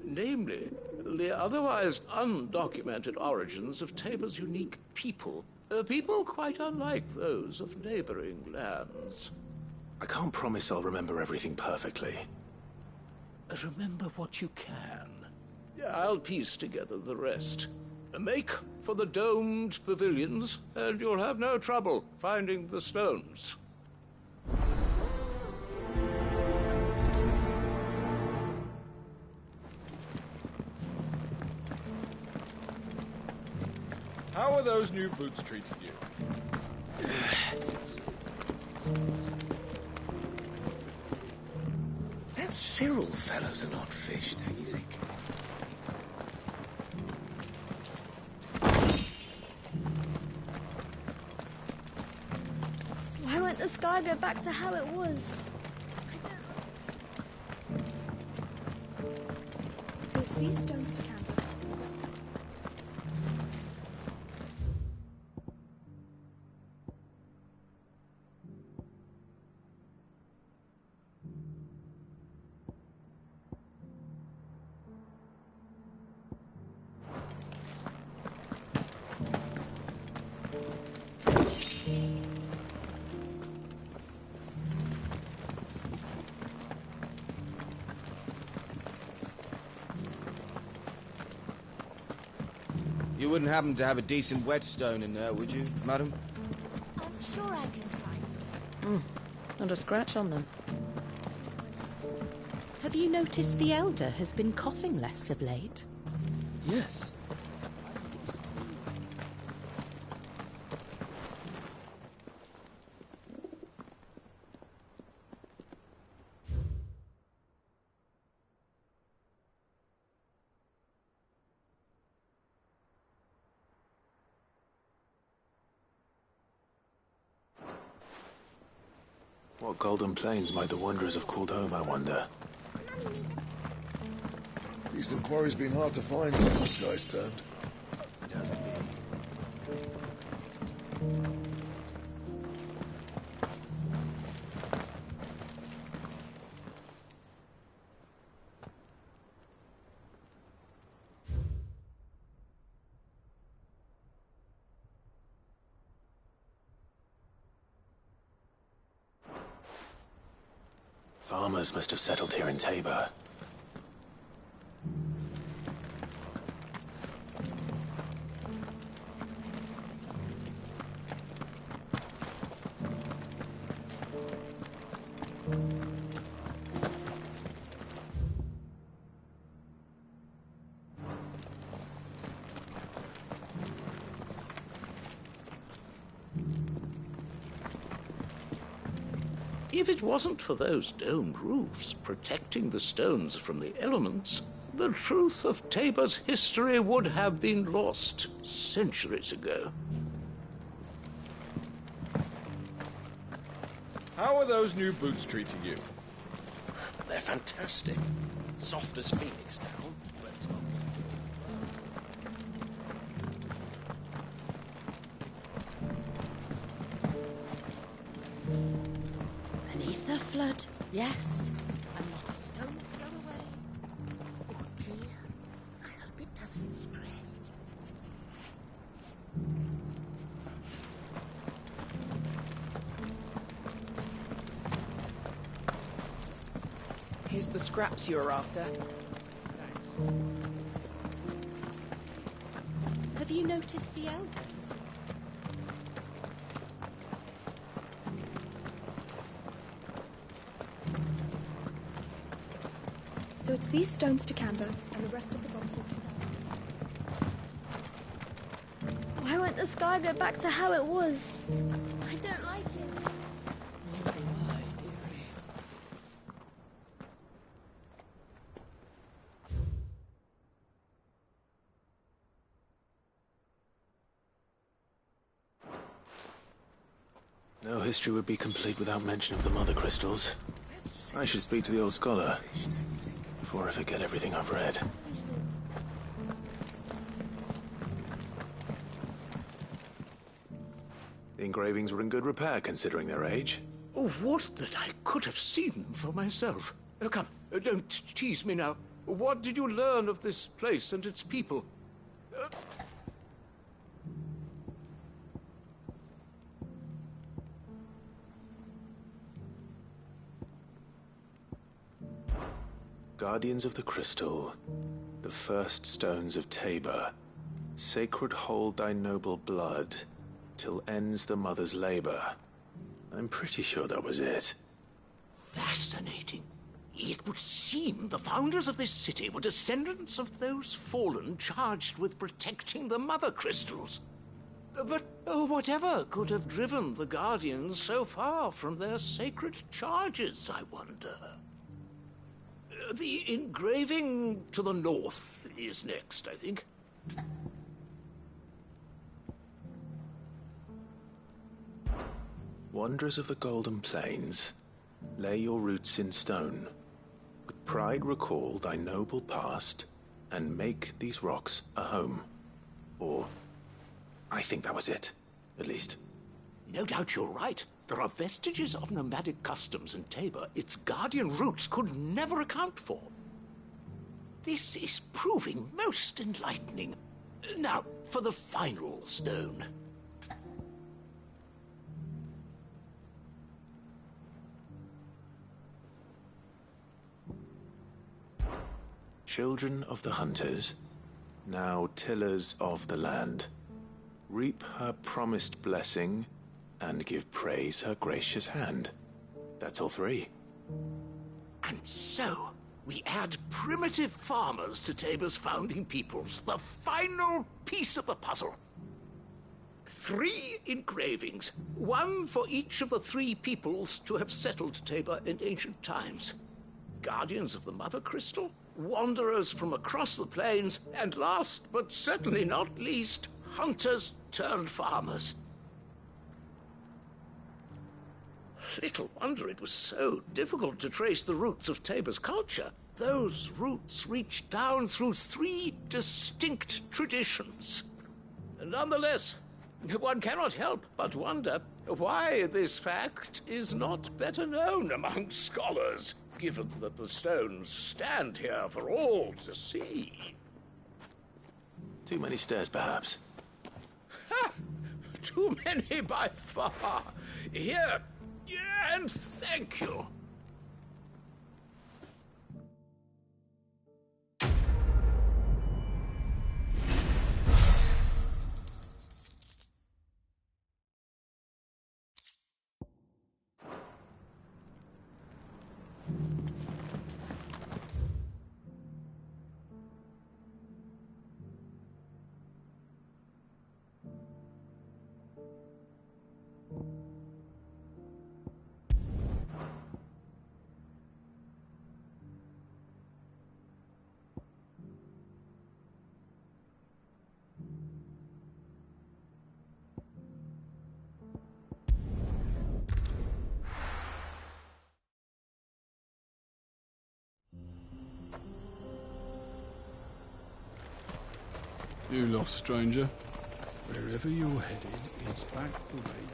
Speaker 21: Namely, the otherwise undocumented origins of Tabor's unique people. People quite unlike those of neighboring lands.
Speaker 16: I can't promise I'll remember everything perfectly.
Speaker 21: Remember what you can. I'll piece together the rest. Make for the domed pavilions, and you'll have no trouble finding the stones.
Speaker 23: How are those new boots treating you?
Speaker 21: That Cyril fellow's an odd fish, don't you think?
Speaker 9: Why won't the sky go back to how it was? So it's these stones to count.
Speaker 1: You wouldn't happen to have a decent whetstone in there, would you, madam?
Speaker 9: I'm sure I can find
Speaker 3: Not a scratch on them.
Speaker 5: Have you noticed the Elder has been coughing less of late?
Speaker 1: Yes.
Speaker 16: What golden plains might the wanderers have called home, I wonder?
Speaker 24: Decent quarry's been hard to find since the sky's turned.
Speaker 16: Farmers must have settled here in Tabor.
Speaker 21: If it wasn't for those domed roofs protecting the stones from the elements, the truth of Tabor's history would have been lost centuries ago.
Speaker 23: How are those new boots treating you?
Speaker 6: They're fantastic. Soft as phoenix down, but
Speaker 5: Beneath the flood, yes. And not a stone's throw away.
Speaker 9: Oh dear, I hope it doesn't spread.
Speaker 18: Here's the scraps you're after.
Speaker 5: Have you noticed the Elder?
Speaker 20: So it's these stones to Canva, and the rest of the boxes to
Speaker 9: Why won't the sky go back to how it was? I don't like it.
Speaker 16: No history would be complete without mention of the mother crystals. I should speak to the old scholar before I forget everything I've read. The engravings were in good repair considering their age.
Speaker 21: Oh, would that I could have seen them for myself. Come, don't tease me now. What did you learn of this place and its people?
Speaker 16: Guardians of the Crystal, the first stones of Tabor, sacred hold thy noble blood, till ends the mother's labor. I'm pretty sure that was it.
Speaker 21: Fascinating. It would seem the founders of this city were descendants of those fallen charged with protecting the mother crystals. But whatever could have driven the Guardians so far from their sacred charges, I wonder? The engraving to the north is next, I think.
Speaker 16: Wanderers of the Golden Plains, lay your roots in stone. With pride recall thy noble past, and make these rocks a home. Or, I think that was it, at least.
Speaker 21: No doubt you're right. There are vestiges of nomadic customs in Tabor its guardian roots could never account for. This is proving most enlightening. Now, for the final stone.
Speaker 16: Children of the Hunters, now tillers of the land, reap her promised blessing, and give praise her gracious hand. That's all three.
Speaker 21: And so, we add primitive farmers to Tabor's founding peoples, the final piece of the puzzle. 3 engravings, 1 for each of the 3 peoples to have settled Tabor in ancient times. Guardians of the Mother Crystal, wanderers from across the plains, and last but certainly not least, hunters turned farmers. Little wonder it was so difficult to trace the roots of Tabor's culture. Those roots reach down through 3 distinct traditions. Nonetheless, one cannot help but wonder why this fact is not better known among scholars, given that the stones stand here for all to see.
Speaker 16: Too many stairs, perhaps.
Speaker 21: Ha! Too many by far. Here, and thank you.
Speaker 4: You lost, stranger. Wherever you're headed, it's back the way.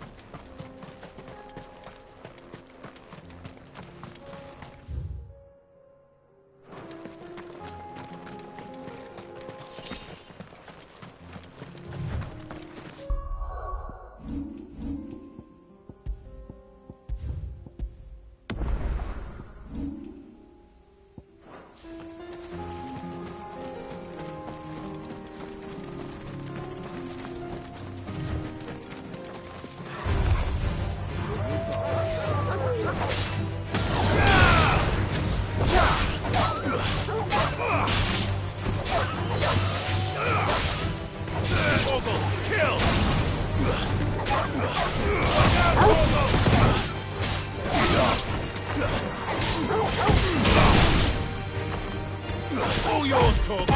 Speaker 2: All yours, Torvald!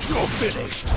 Speaker 2: You're finished!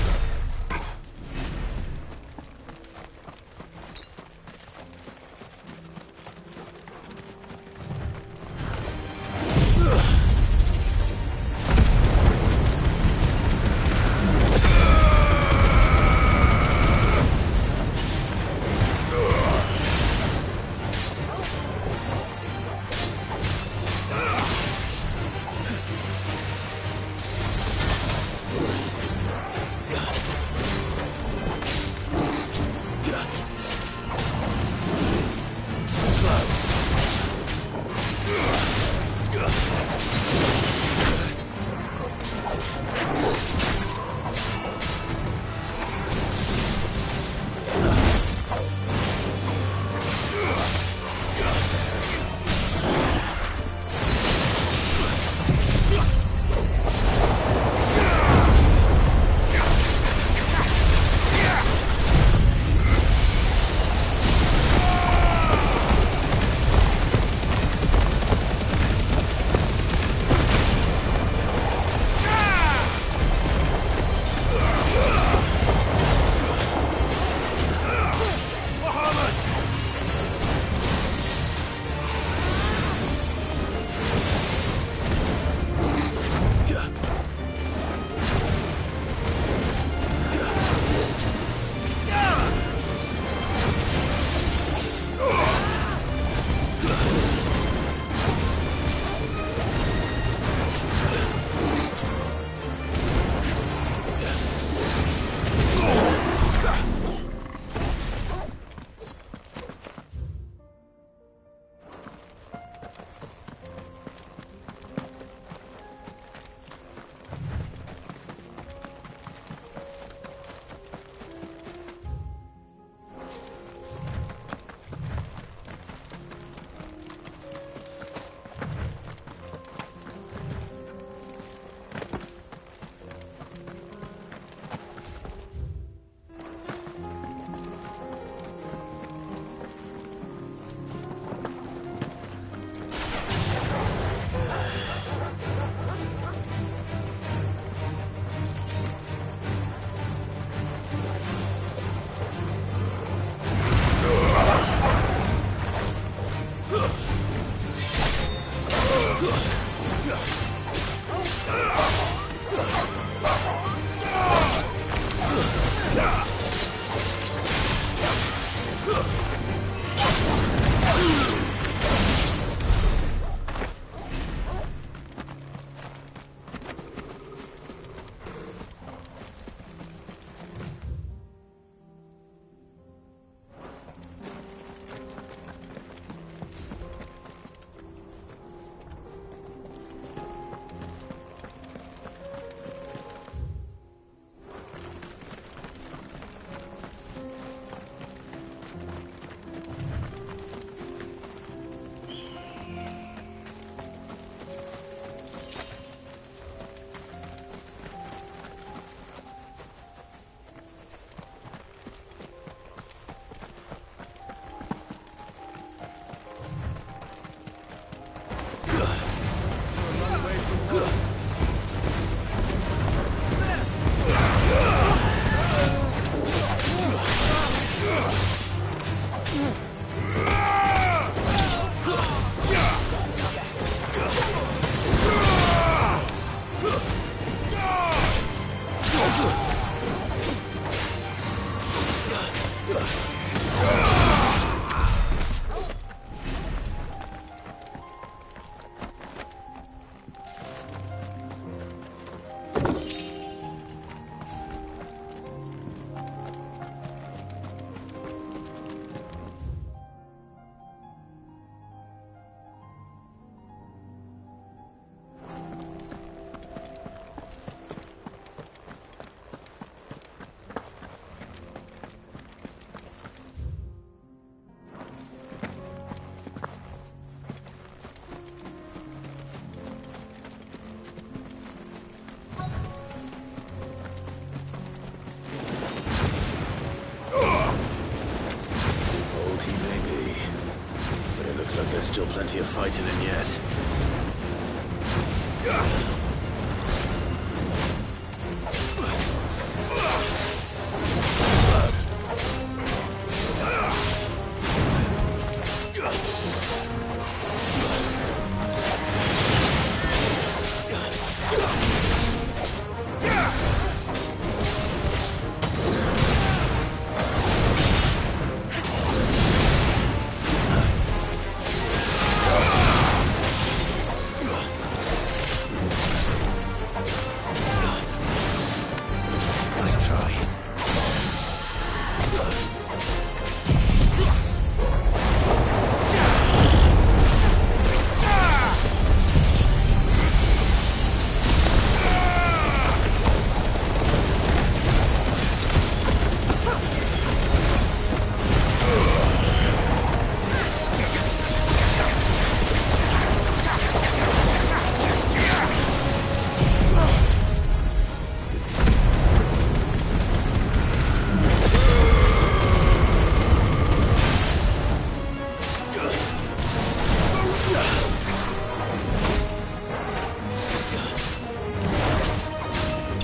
Speaker 16: There's still plenty of fight in him yet.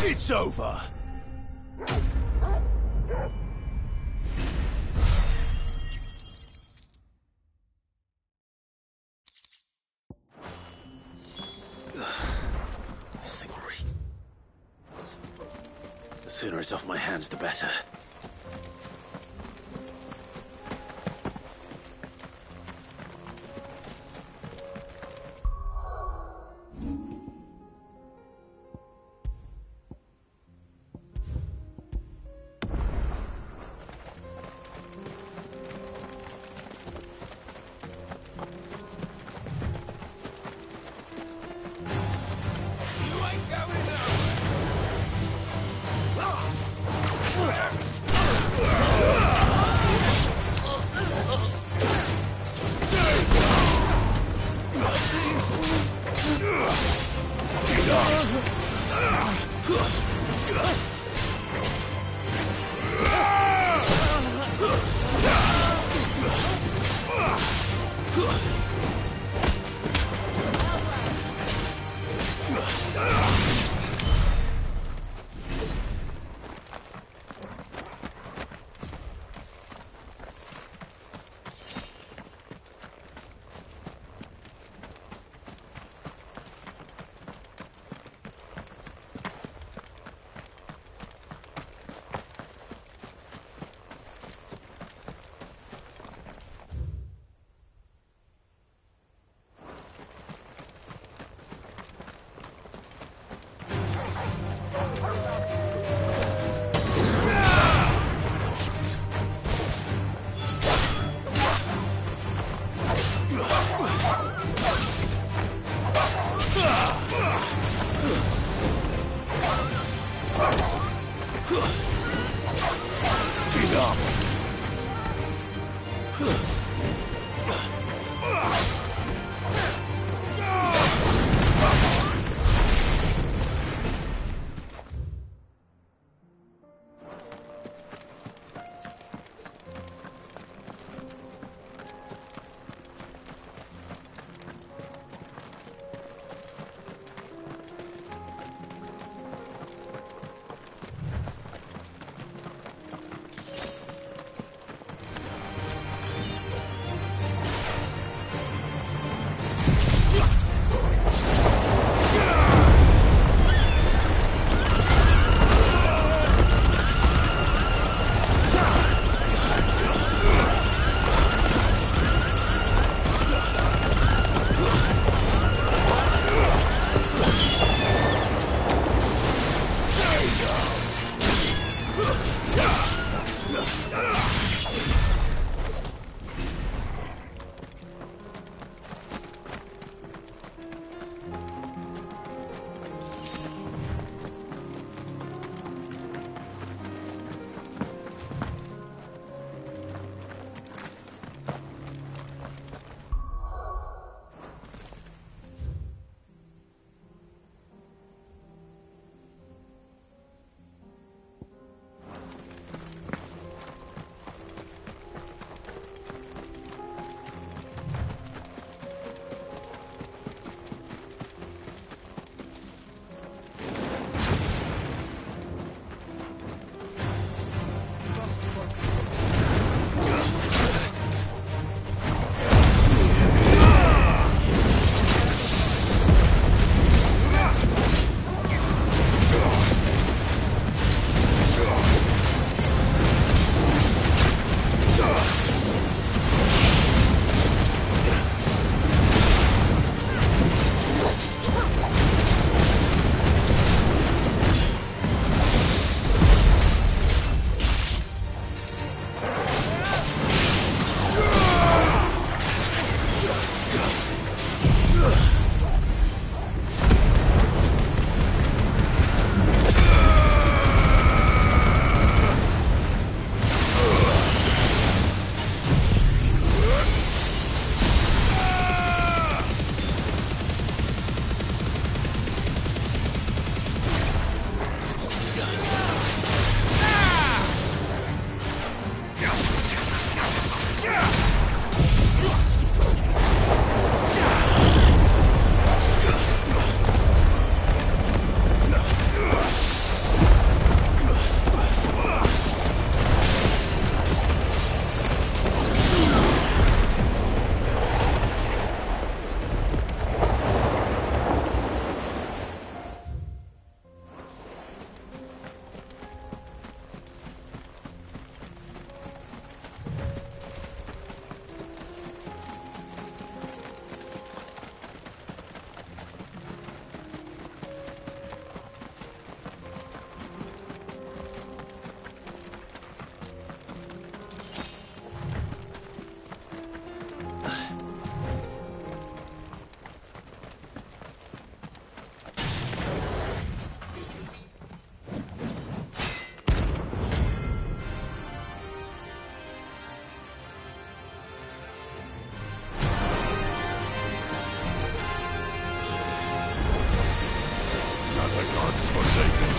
Speaker 2: It's over.
Speaker 16: This thing reeks. The sooner it's off my hands, the better.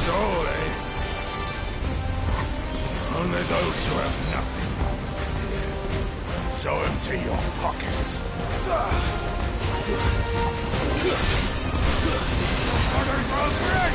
Speaker 7: all, eh? Only those who have nothing. So empty your pockets. Orders will break!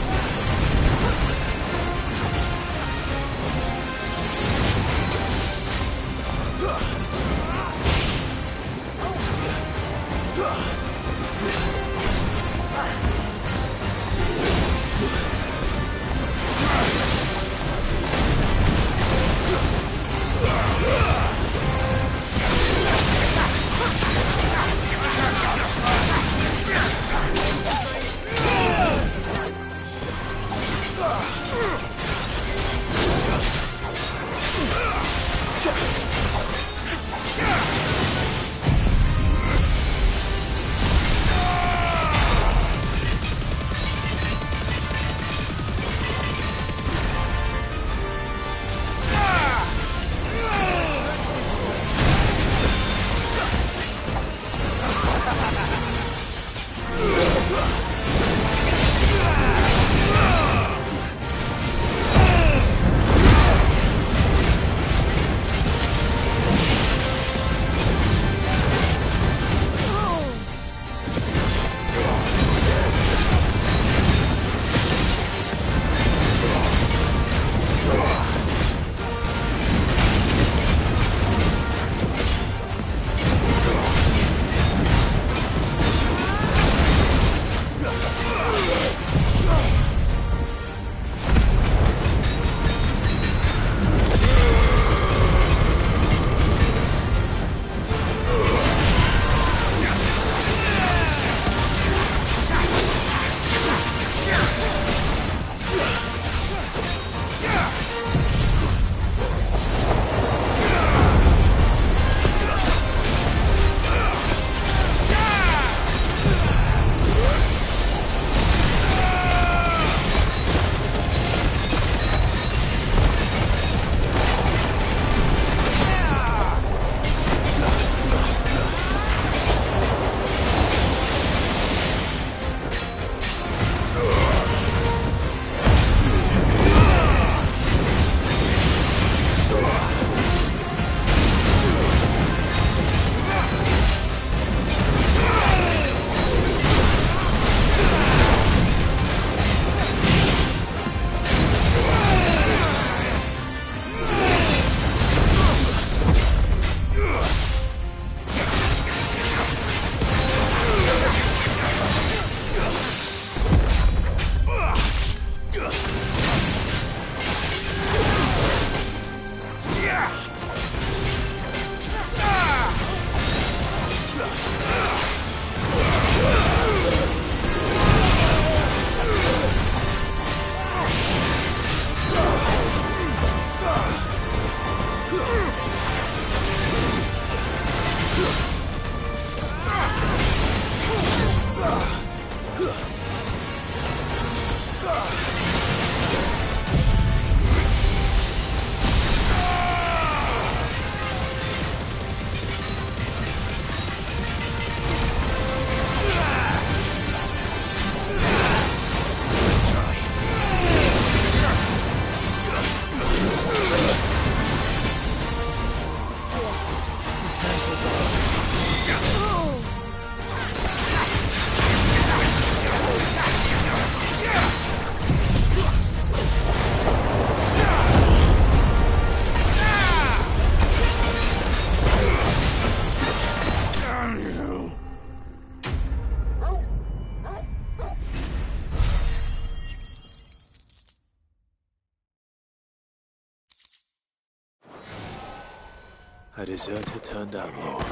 Speaker 16: A deserter turned outlaw.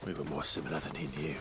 Speaker 16: We were more similar than he knew.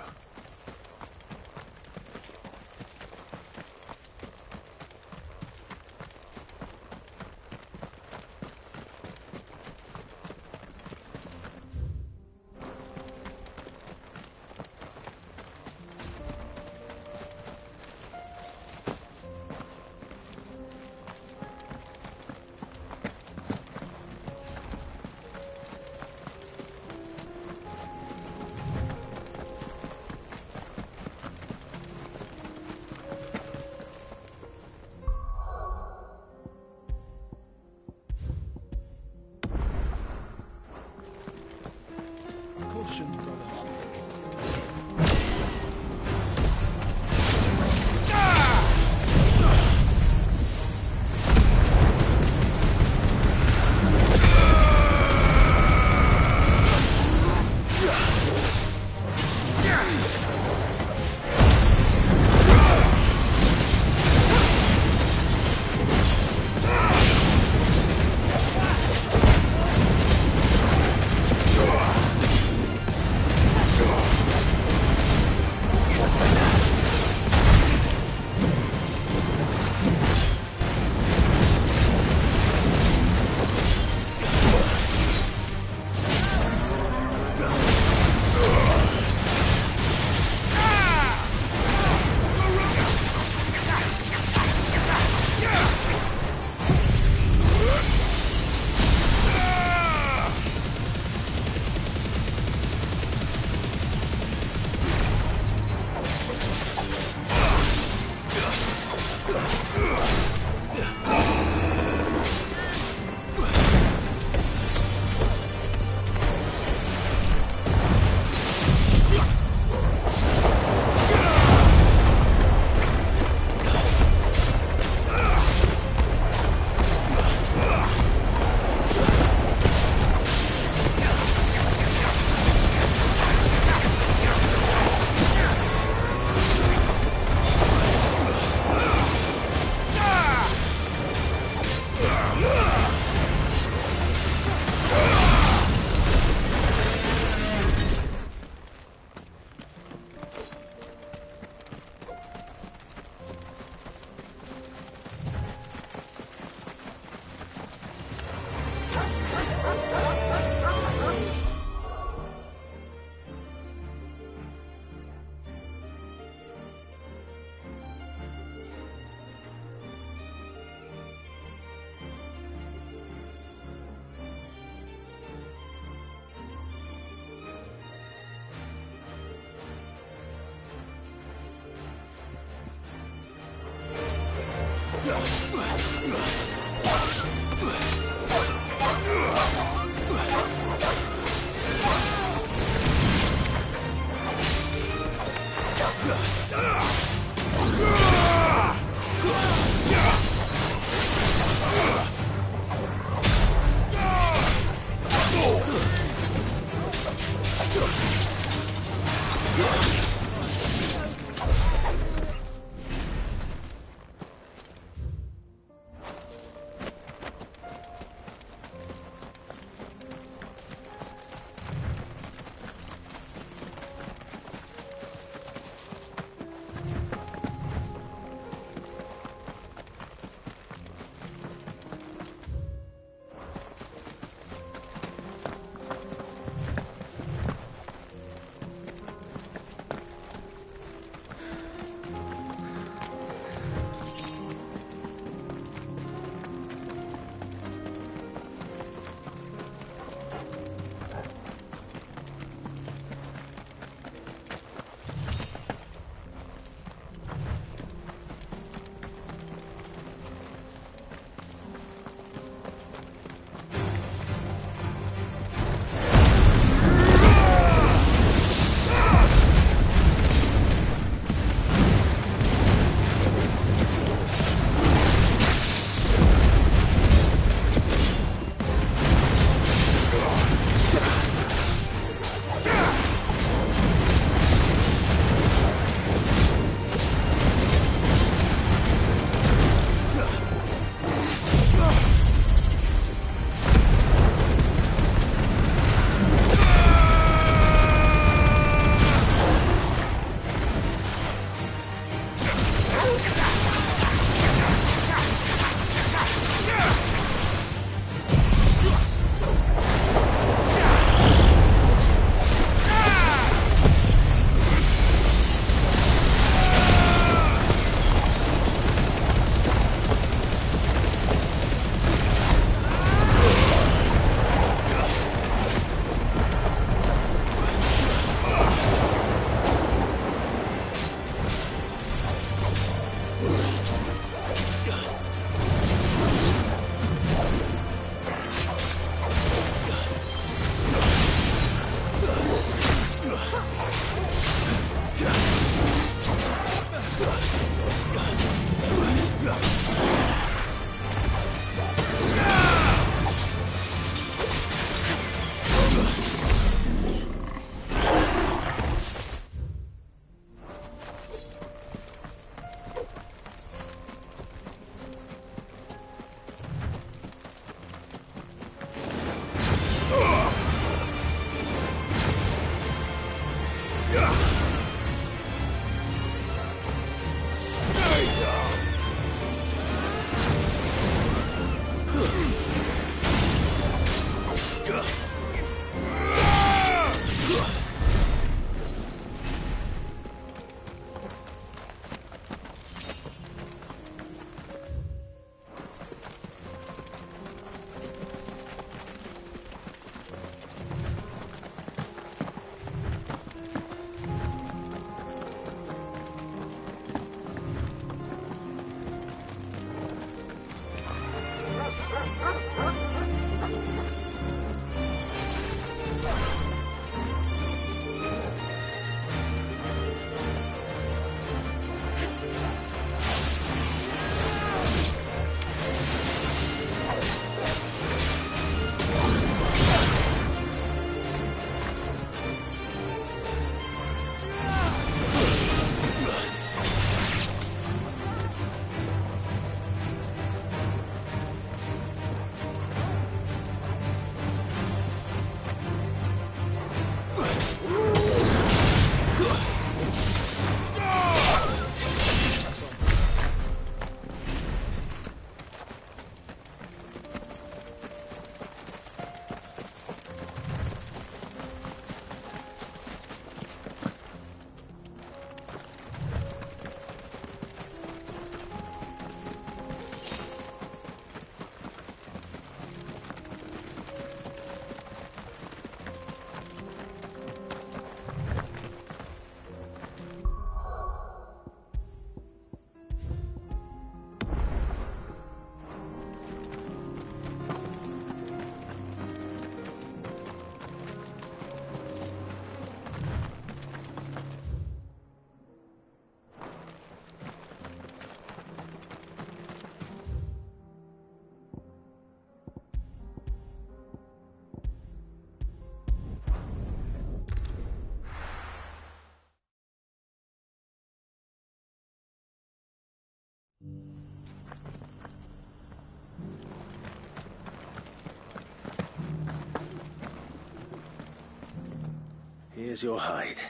Speaker 16: Here's your hide,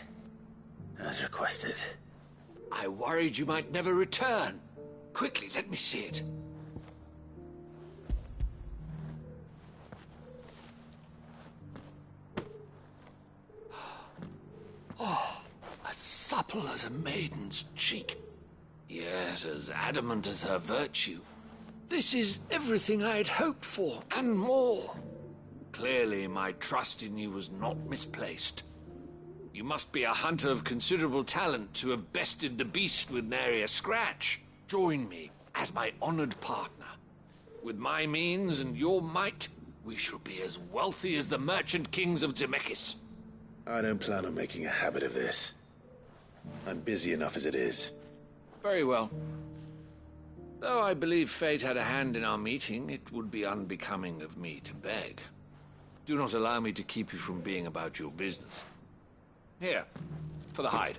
Speaker 16: as requested.
Speaker 14: I worried you might never return. Quickly, let me see it. Oh, as supple as a maiden's cheek, yet as adamant as her virtue. This is everything I had hoped for, and more. Clearly, my trust in you was not misplaced. You must be a hunter of considerable talent to have bested the beast with nary a scratch. Join me as my honored partner. With my means and your might, we shall be as wealthy as the merchant kings of Zemeckis.
Speaker 16: I don't plan on making a habit of this. I'm busy enough as it is.
Speaker 14: Very well. Though I believe fate had a hand in our meeting, it would be unbecoming of me to beg. Do not allow me to keep you from being about your business. Here, for the hide.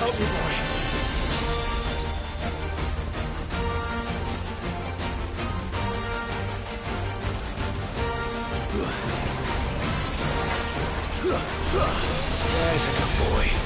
Speaker 7: Help me, boy.
Speaker 2: There's a good boy.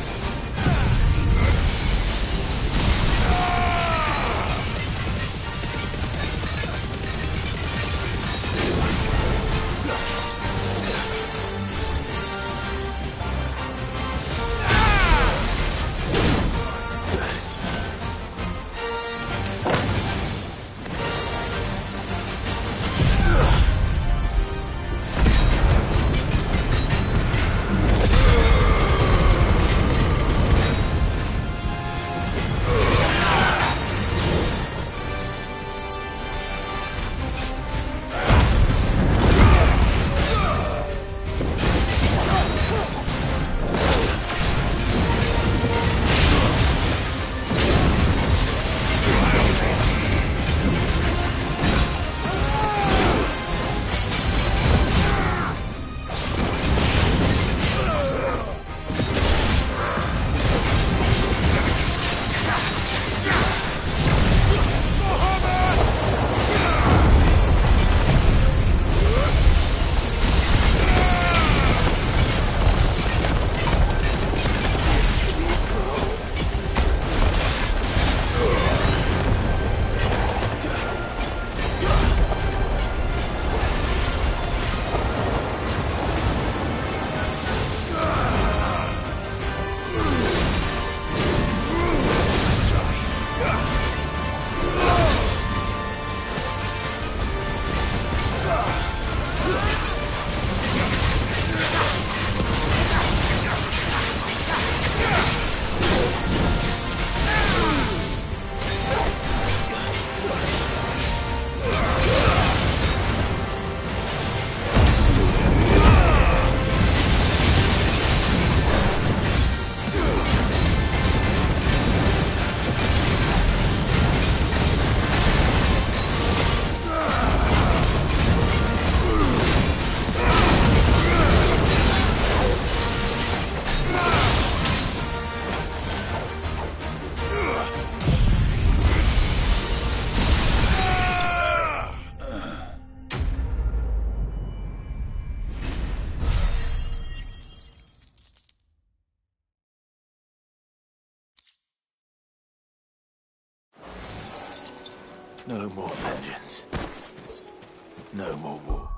Speaker 16: No more vengeance. No more war.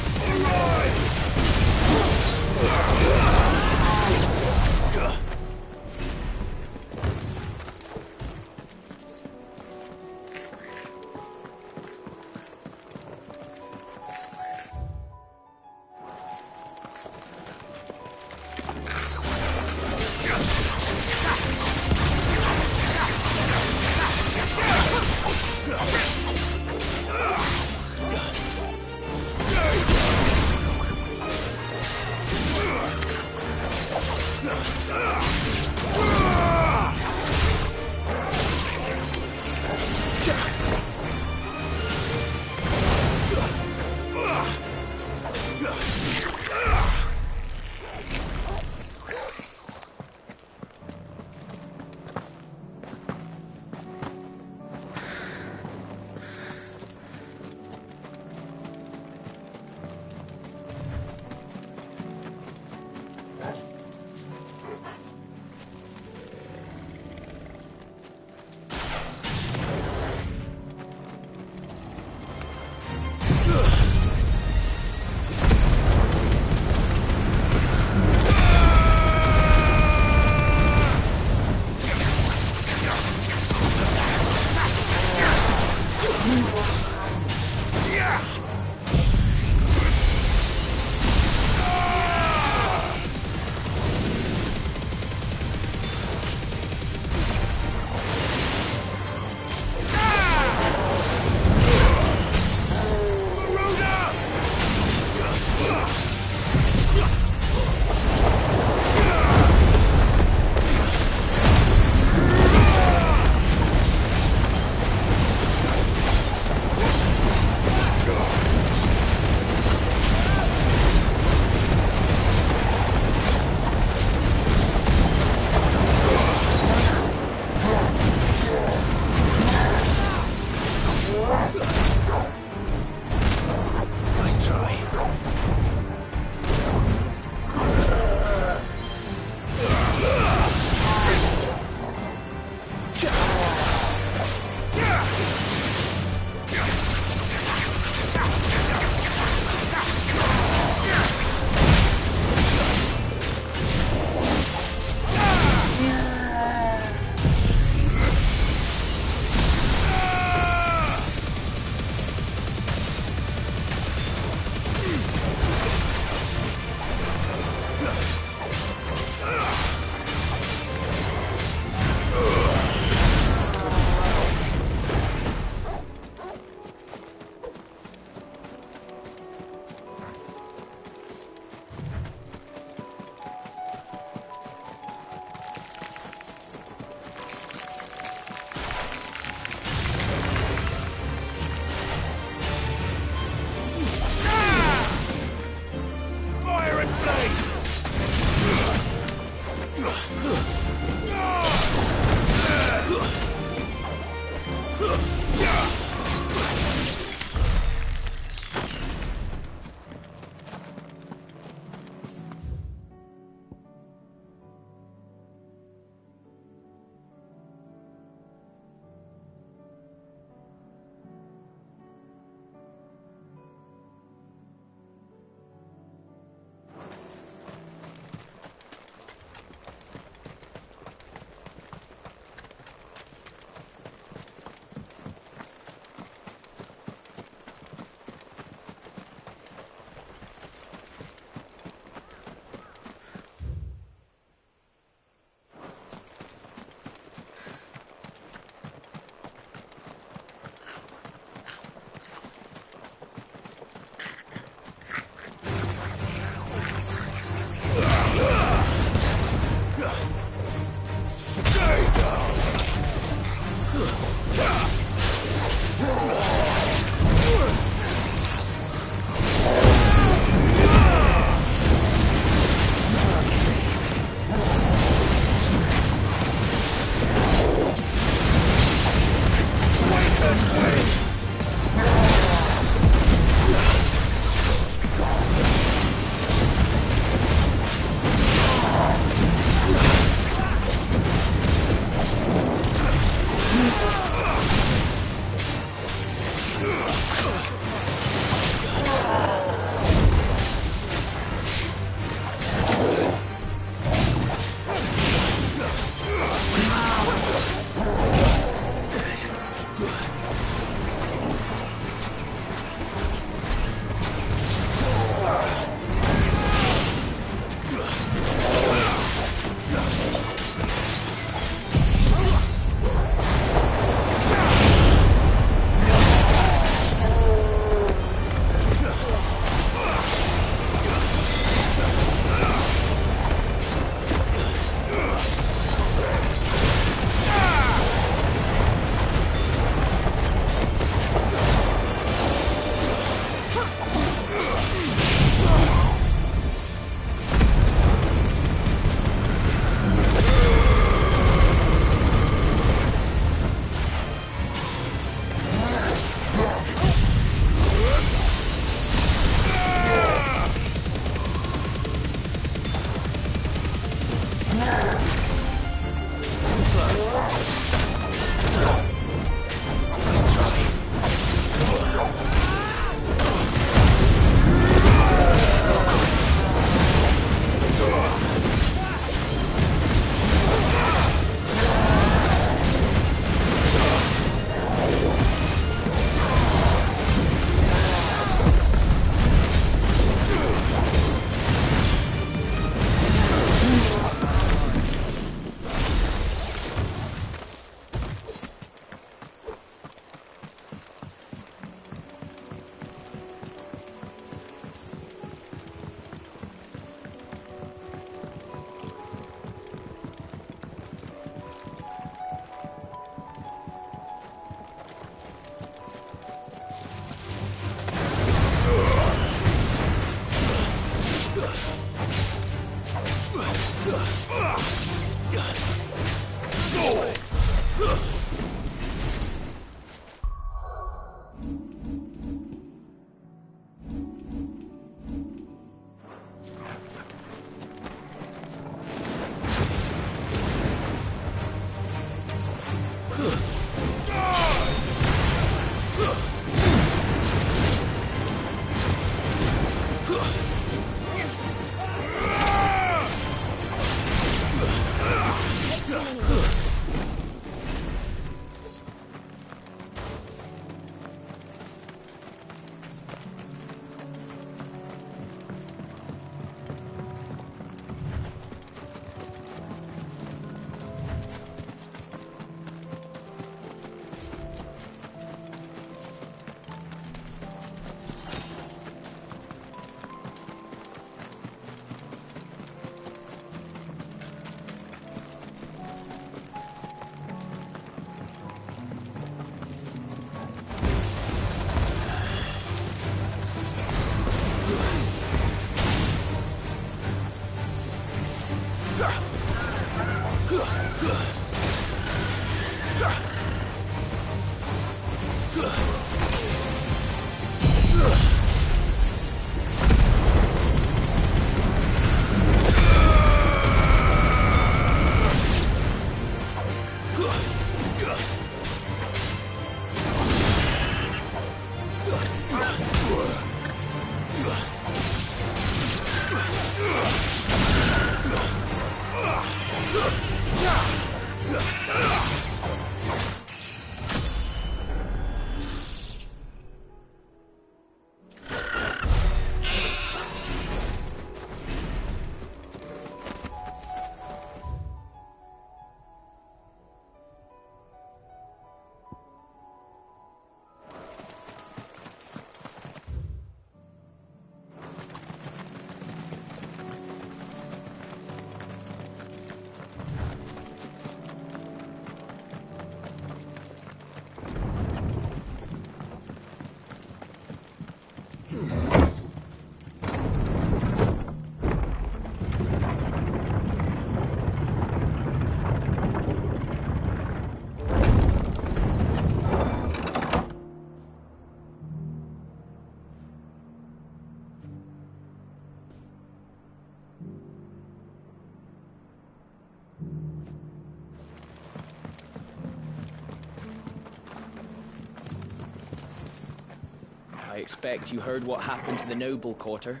Speaker 1: I expect you heard what happened to the noble quarter.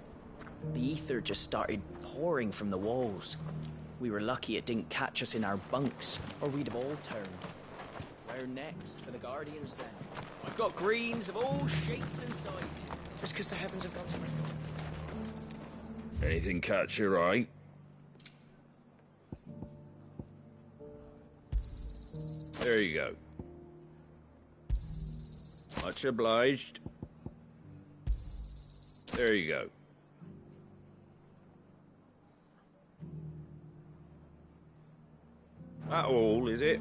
Speaker 1: The ether just started pouring from the walls. We were lucky it didn't catch us in our bunks, or we'd have all turned. Where next for the Guardians, then? I've got greens of all shapes and sizes, just because the heavens have gone to record.
Speaker 8: Anything catch your eye? There you go. Much obliged. There you go. That all, is it?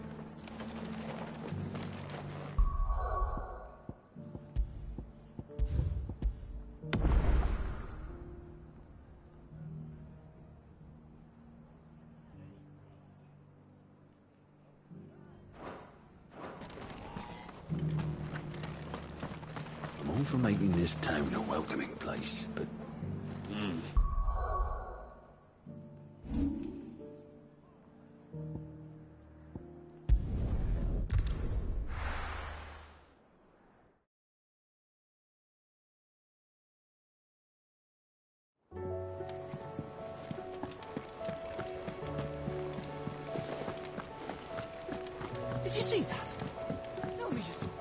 Speaker 14: I'm all for making this town a welcoming place, but...
Speaker 18: Did you see that? Tell me you saw that.